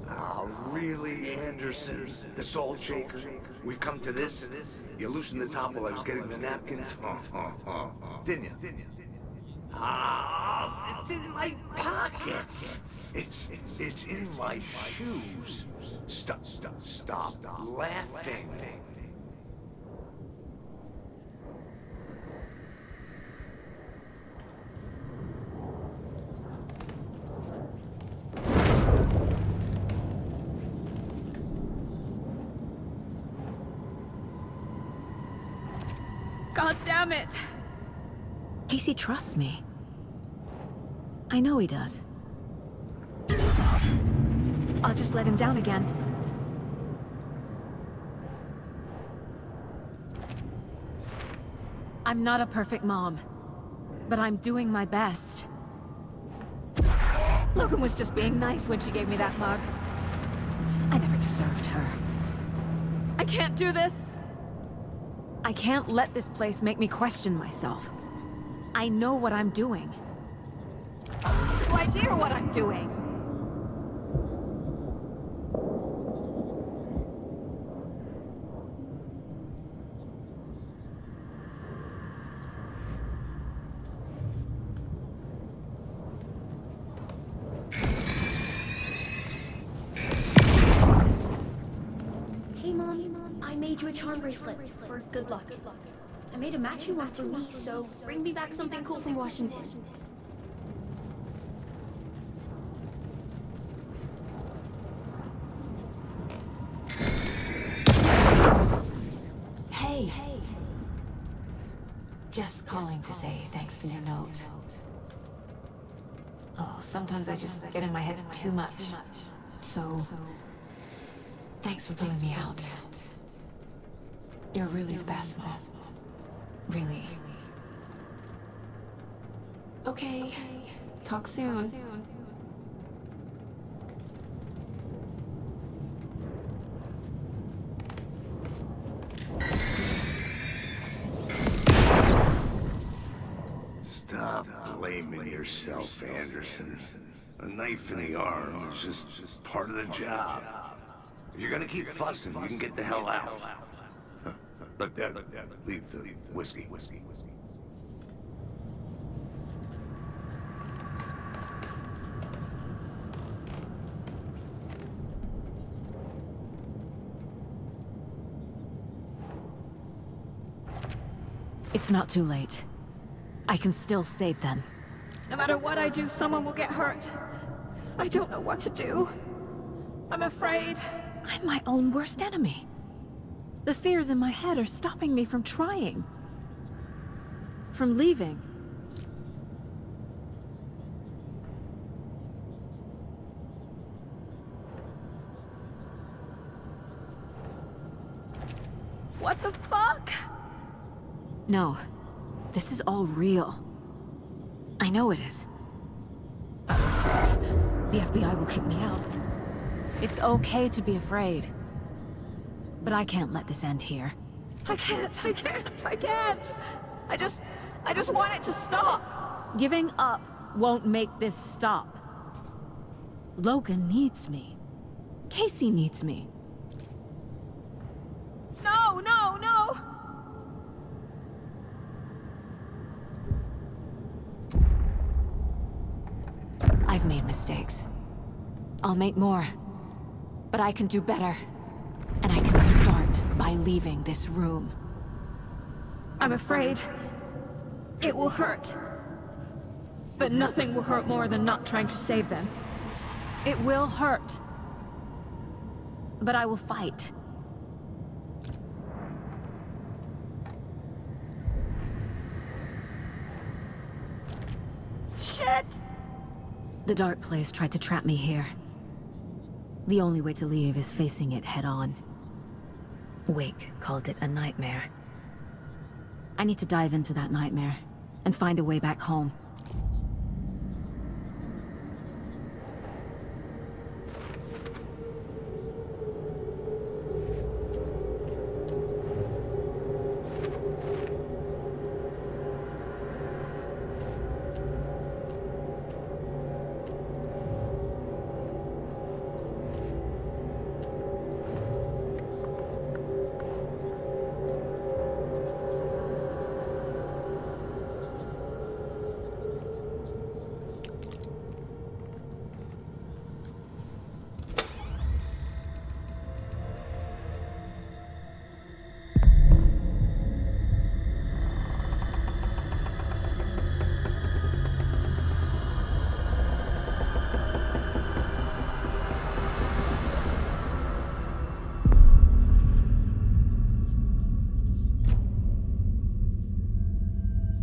Oh, really, Anderson? The salt shaker? We've come to this? You loosened the top while I was getting the napkins? Didn't you? Ah, it's in my pockets. It's in my shoes. Stop laughing. God damn it! Casey trusts me. I know he does. I'll just let him down again. I'm not a perfect mom, but I'm doing my best. Logan was just being nice when she gave me that mug. I never deserved her. I can't do this! I can't let this place make me question myself. I know what I'm doing. No idea what I'm doing. Hey, Mom, I made you a charm bracelet for good luck. I made a matching one for me, so bring me back something cool from Washington. Hey. Just calling to say thanks for your note. Oh, sometimes I just get in my head too much. So, thanks for pulling me out. You're really the best, Mom. Really. Okay. Talk soon. Stop blaming yourself, Anderson. A knife in the arm is just part of the job. If you're gonna keep fussing, you can get the hell out. But leave the whiskey. It's not too late. I can still save them. No matter what I do, someone will get hurt. I don't know what to do. I'm afraid. I'm my own worst enemy. The fears in my head are stopping me from trying. From leaving. No. This is all real. I know it is. The FBI will kick me out. It's okay to be afraid. But I can't let this end here. I can't. I just want it to stop. Giving up won't make this stop. Logan needs me. Casey needs me. No, no, no! I've made mistakes. I'll make more. But I can do better. And I can start by leaving this room. I'm afraid it will hurt. But nothing will hurt more than not trying to save them. It will hurt. But I will fight. Shit! The dark place tried to trap me here. The only way to leave is facing it head-on. Wake called it a nightmare. I need to dive into that nightmare and find a way back home.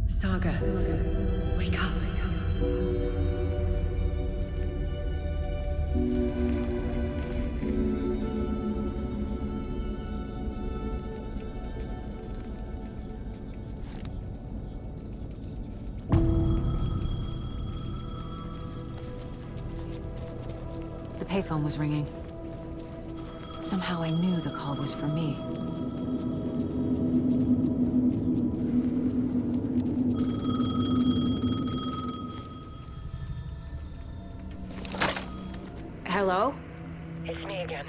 Saga, wake up. The payphone was ringing. Somehow I knew the call was for me. Hello? It's me again.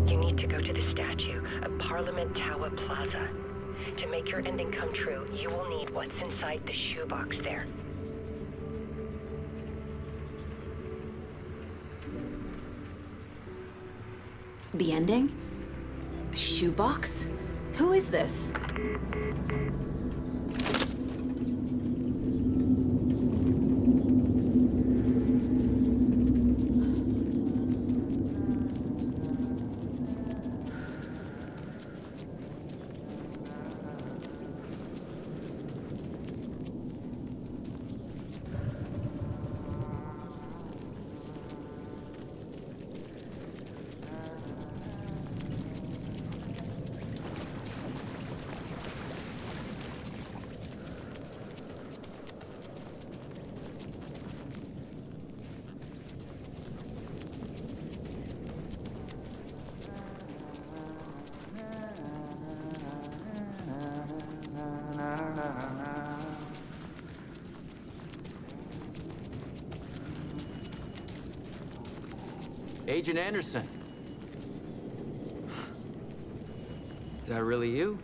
You need to go to the statue of Parliament Tower Plaza. To make your ending come true, you will need what's inside the shoebox there. The ending? A shoebox? Who is this? Agent Anderson. Is that really you?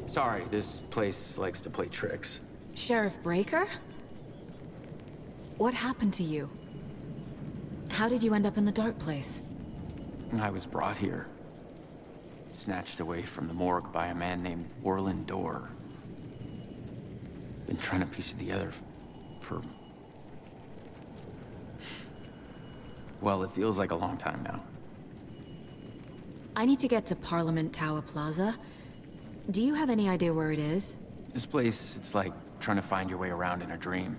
Sorry, this place likes to play tricks. Sheriff Breaker? What happened to you? How did you end up in the dark place? I was brought here. Snatched away from the morgue by a man named Orland Dorr. Been trying to piece it together for... well, it feels like a long time now. I need to get to Parliament Tower Plaza. Do you have any idea where it is? This place, it's like trying to find your way around in a dream.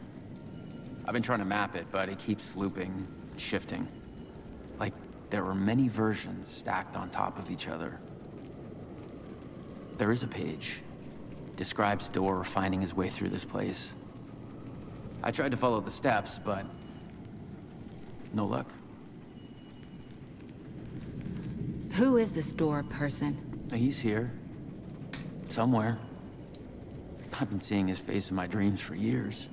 I've been trying to map it, but it keeps looping, shifting. Like there were many versions stacked on top of each other. there is a page. Describes Door finding his way through this place. I tried to follow the steps, but no luck. Who is this Door person? He's here. Somewhere. I've been seeing his face in my dreams for years.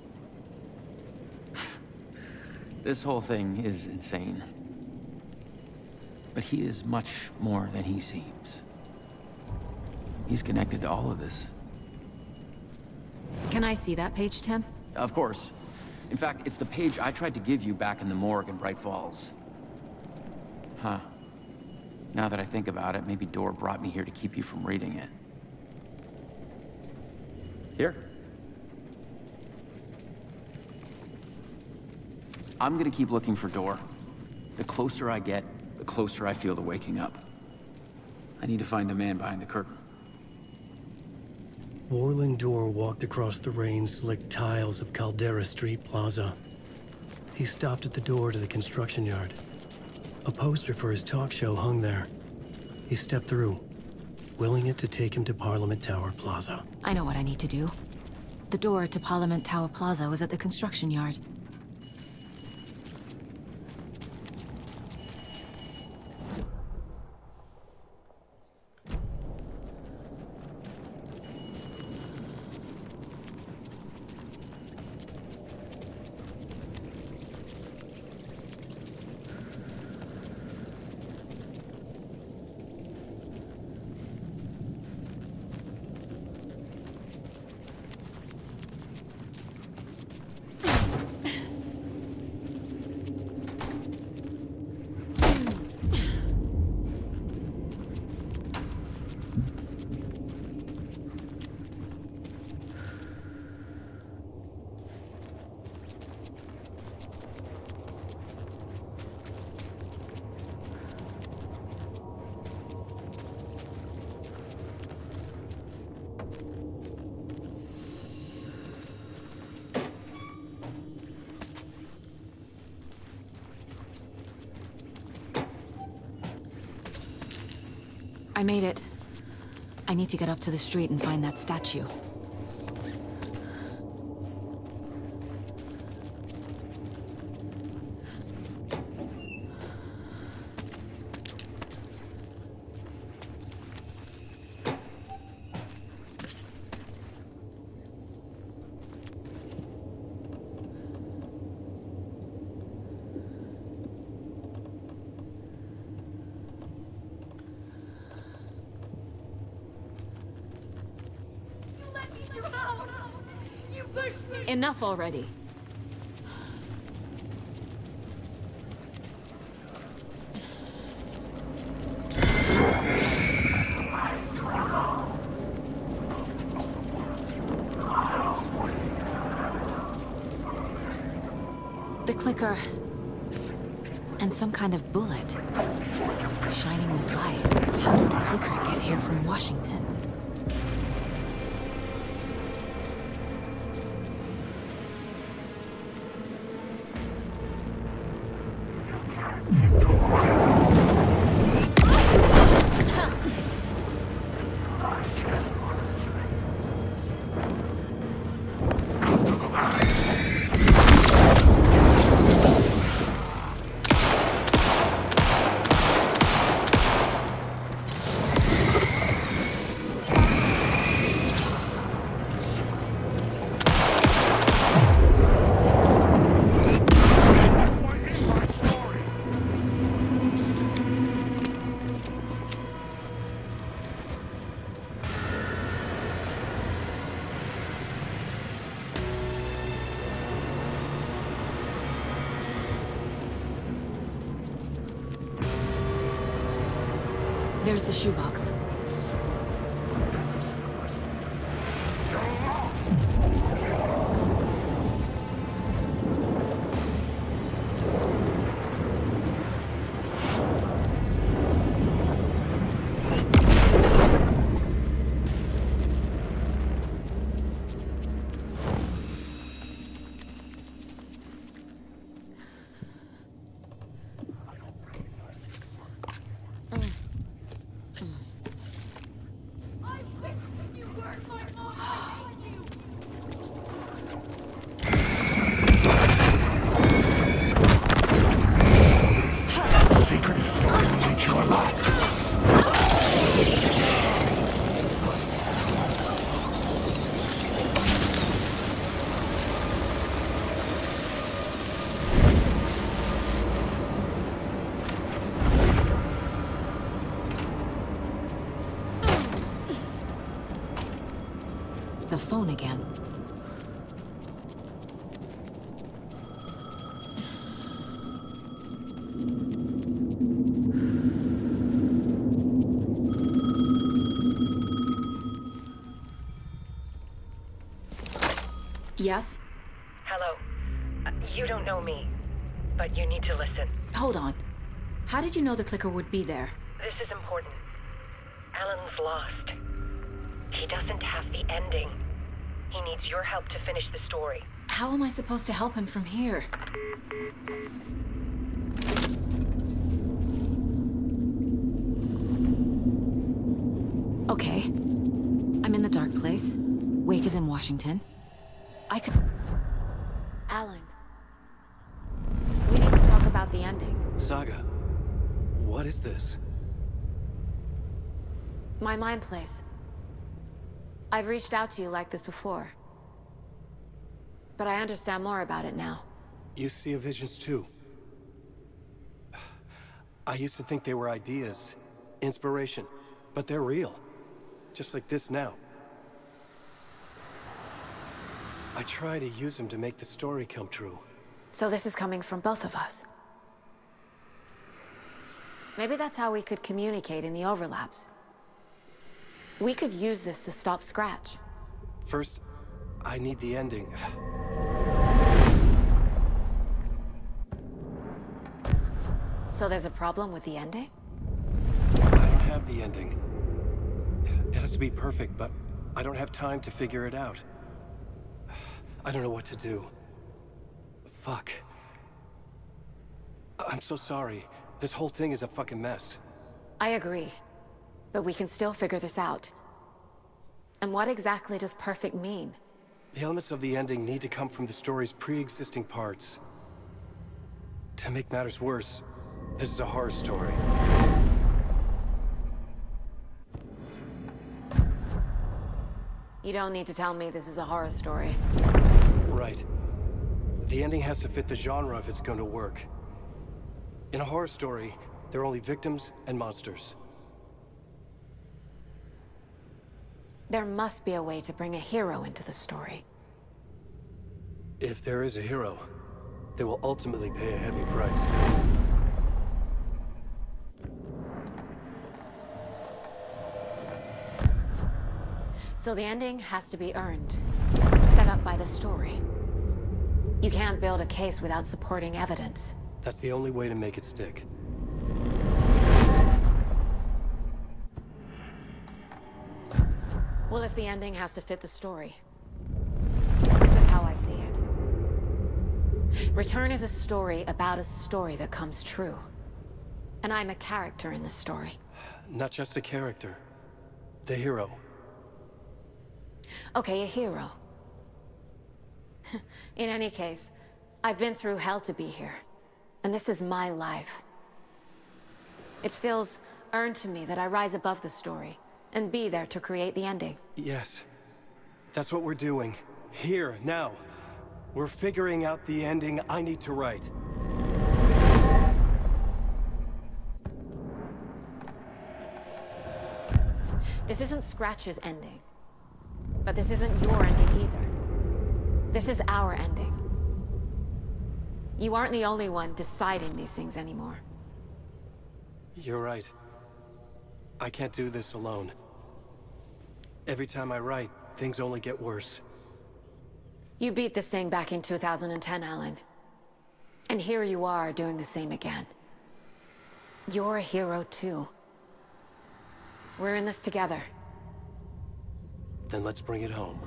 This whole thing is insane. But he is much more than he seems. He's connected to all of this. Can I see that page, Tim? Of course. In fact, it's the page I tried to give you back in the morgue in Bright Falls. Huh. Now that I think about it, maybe Door brought me here to keep you from reading it. Here. I'm gonna keep looking for Door. The closer I get, the closer I feel to waking up. I need to find the man behind the curtain. Warland Door walked across the rain-slicked tiles of Caldera Street Plaza. He stopped at the door to the construction yard. A poster for his talk show hung there. He stepped through, willing it to take him to Parliament Tower Plaza. I know what I need to do. The door to Parliament Tower Plaza was at the construction yard. I made it. I need to get up to the street and find that statue. Enough already. The clicker. And some kind of bullet. Shining with light. How did the clicker get here from Washington? There's the shoebox. phone again. Yes? Hello. You don't know me, but you need to listen. Hold on. How did you know the clicker would be there? This is important. Alan's lost. He doesn't have the ending. He needs your help to finish the story. How am I supposed to help him from here? Okay. I'm in the dark place. Wake is in Washington. I could... Alan. We need to talk about the ending. Saga, what is this? My mind place. I've reached out to you like this before. But I understand more about it now. You see visions too. I used to think they were ideas, inspiration, but they're real. Just like this now. I try to use them to make the story come true. So this is coming from both of us. Maybe that's how we could communicate in the overlaps. We could use this to stop Scratch. First, I need the ending. So there's a problem with the ending? I don't have the ending. It has to be perfect, but I don't have time to figure it out. I don't know what to do. Fuck. I'm so sorry. This whole thing is a fucking mess. I agree. But we can still figure this out. And what exactly does perfect mean? The elements of the ending need to come from the story's pre-existing parts. To make matters worse, this is a horror story. You don't need to tell me this is a horror story. Right. The ending has to fit the genre if it's going to work. In a horror story, there are only victims and monsters. There must be a way to bring a hero into the story. If there is a hero, they will ultimately pay a heavy price. So the ending has to be earned, set up by the story. You can't build a case without supporting evidence. That's the only way to make it stick. Well, if the ending has to fit the story, this is how I see it. Return is a story about a story that comes true. And I'm a character in the story. Not just a character. The hero. Okay, a hero. In any case, I've been through hell to be here. And this is my life. It feels earned to me that I rise above the story and be there to create the ending. Yes. That's what we're doing. Here, now. We're figuring out the ending I need to write. This isn't Scratch's ending. But this isn't your ending either. This is our ending. You aren't the only one deciding these things anymore. You're right. I can't do this alone. Every time I write, things only get worse. You beat this thing back in 2010, Alan. And here you are doing the same again. You're a hero too. We're in this together. Then let's bring it home.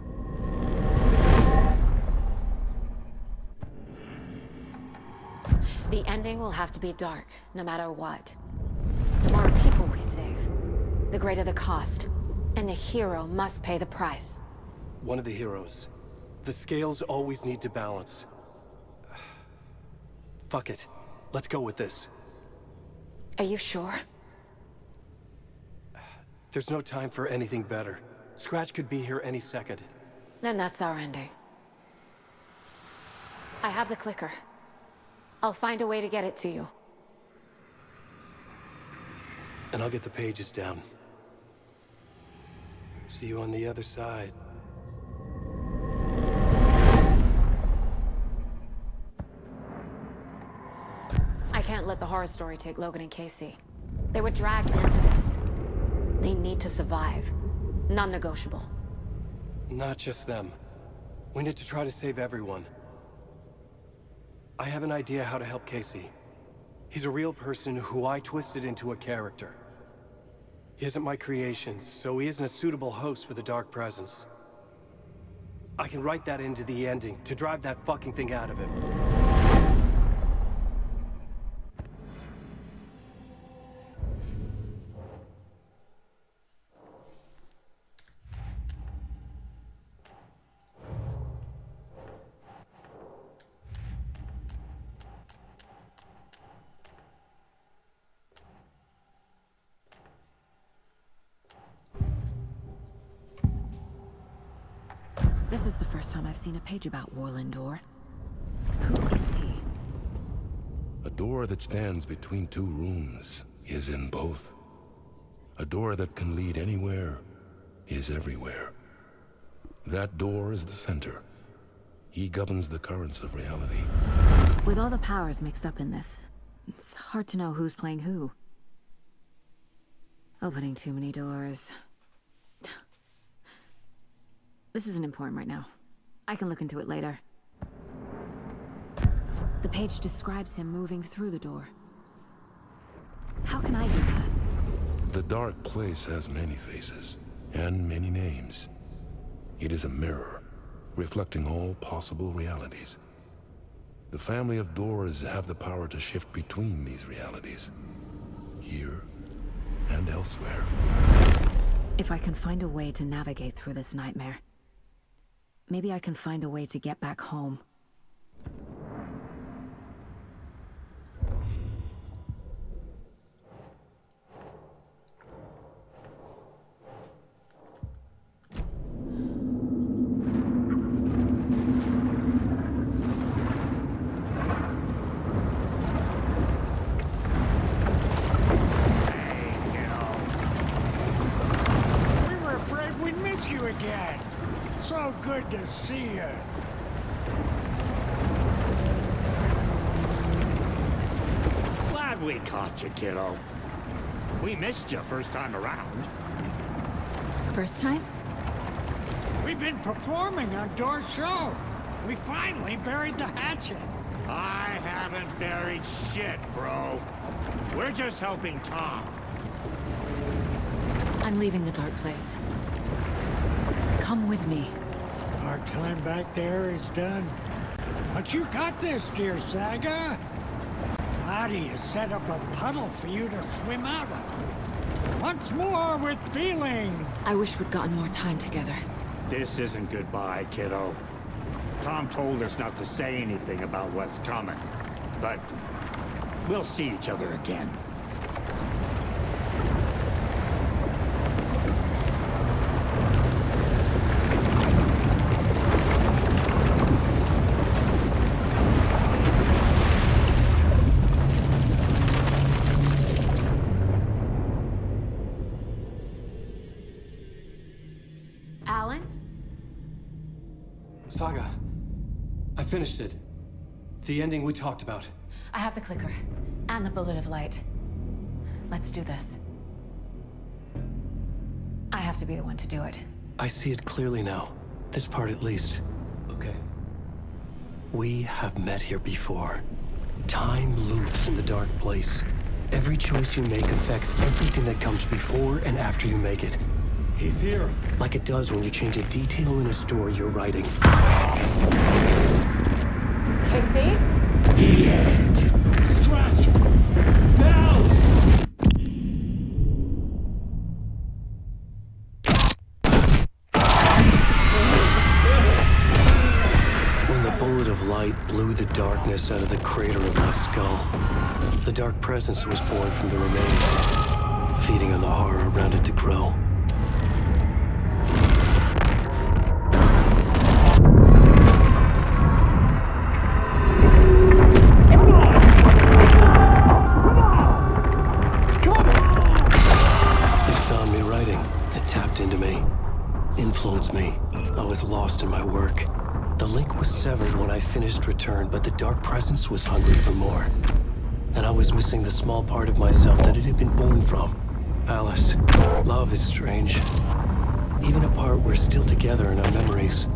The ending will have to be dark, no matter what. The more people we save, the greater the cost. And the hero must pay the price. One of the heroes. The scales always need to balance. Fuck it. Let's go with this. Are you sure? There's no time for anything better. Scratch could be here any second. Then that's our ending. I have the clicker. I'll find a way to get it to you. And I'll get the pages down. See you on the other side. let the horror story take Logan and Casey. They were dragged into this. They need to survive. Non-negotiable. Not just them. We need to try to save everyone. I have an idea how to help Casey. He's a real person who I twisted into a character. He isn't my creation, so he isn't a suitable host for the Dark Presence. I can write that into the ending to drive that fucking thing out of him. This is the first time I've seen a page about Warlin Door. Who is he? A door that stands between two rooms is in both. A door that can lead anywhere is everywhere. That door is the center. He governs the currents of reality. With all the powers mixed up in this, it's hard to know who's playing who. Opening too many doors. This isn't important right now. I can look into it later. The page describes him moving through the door. How can I do that? The dark place has many faces, and many names. It is a mirror, reflecting all possible realities. The family of doors have the power to shift between these realities, here and elsewhere. If I can find a way to navigate through this nightmare, maybe I can find a way to get back home. You again. So good to see you. Glad we caught you, kiddo. We missed you first time around. First time? We've been performing on Door's show. We finally buried the hatchet. I haven't buried shit, bro. We're just helping Tom. I'm leaving the dark place. Come with me. Our time back there is done. But you got this, dear Saga. Lottie has set up a puddle for you to swim out of. Once more with feeling. I wish we'd gotten more time together. This isn't goodbye, kiddo. Tom told us not to say anything about what's coming. But we'll see each other again. Alan? Saga, I finished it. The ending we talked about. I have the clicker. And the bullet of light. Let's do this. I have to be the one to do it. I see it clearly now. This part at least. Okay. We have met here before. Time loops in the dark place. Every choice you make affects everything that comes before and after you make it. He's here. Like it does when you change a detail in a story you're writing. Casey? The end. Scratch. Now! When the bullet of light blew the darkness out of the crater of my skull, the dark presence was born from the remains, feeding on the horror around it to grow. Into me, influenced me. I was lost in my work. The link was severed when I finished Return, but the dark presence was hungry for more. and I was missing the small part of myself that it had been born from. Alice, love is strange. Even apart, we're still together in our memories.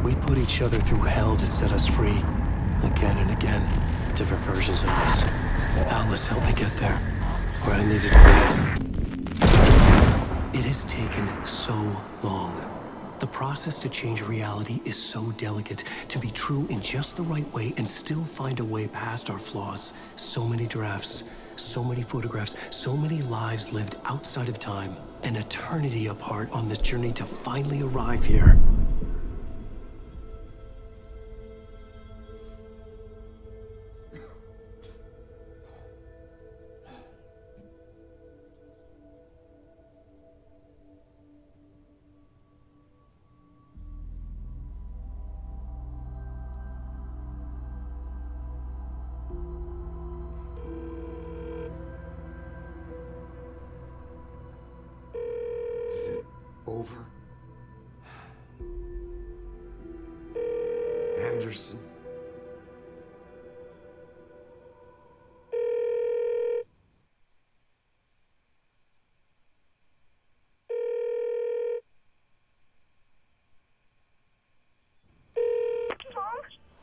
We put each other through hell to set us free. Again and again. Different versions of us. Alice helped me get there, where I needed to be. It has taken so long. The process to change reality is so delicate, to be true in just the right way and still find a way past our flaws. So many drafts, so many photographs, so many lives lived outside of time, an eternity apart on this journey to finally arrive here. Is it over? Anderson?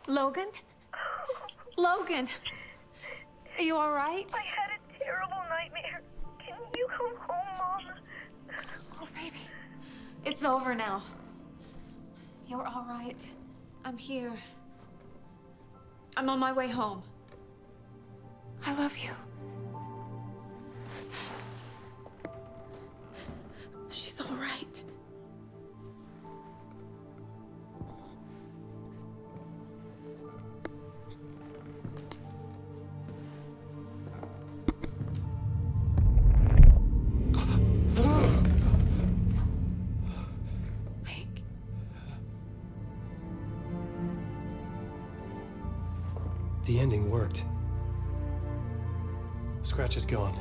Logan? Logan! Are you alright? I had a terrible nightmare. Can you come home, Mom? Oh, baby. It's over now. You're alright. I'm here. I'm on my way home. I love you. She's alright. The ending worked. Scratch is gone.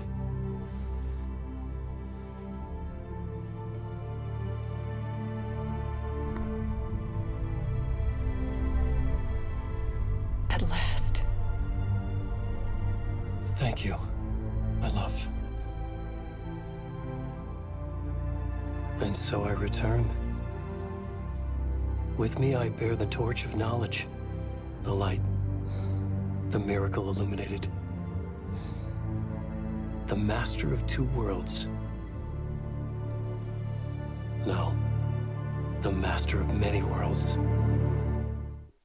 At last. Thank you, my love. And so I return. With me I bear the torch of knowledge, the light, the miracle illuminated, the master of two worlds. No, the master of many worlds.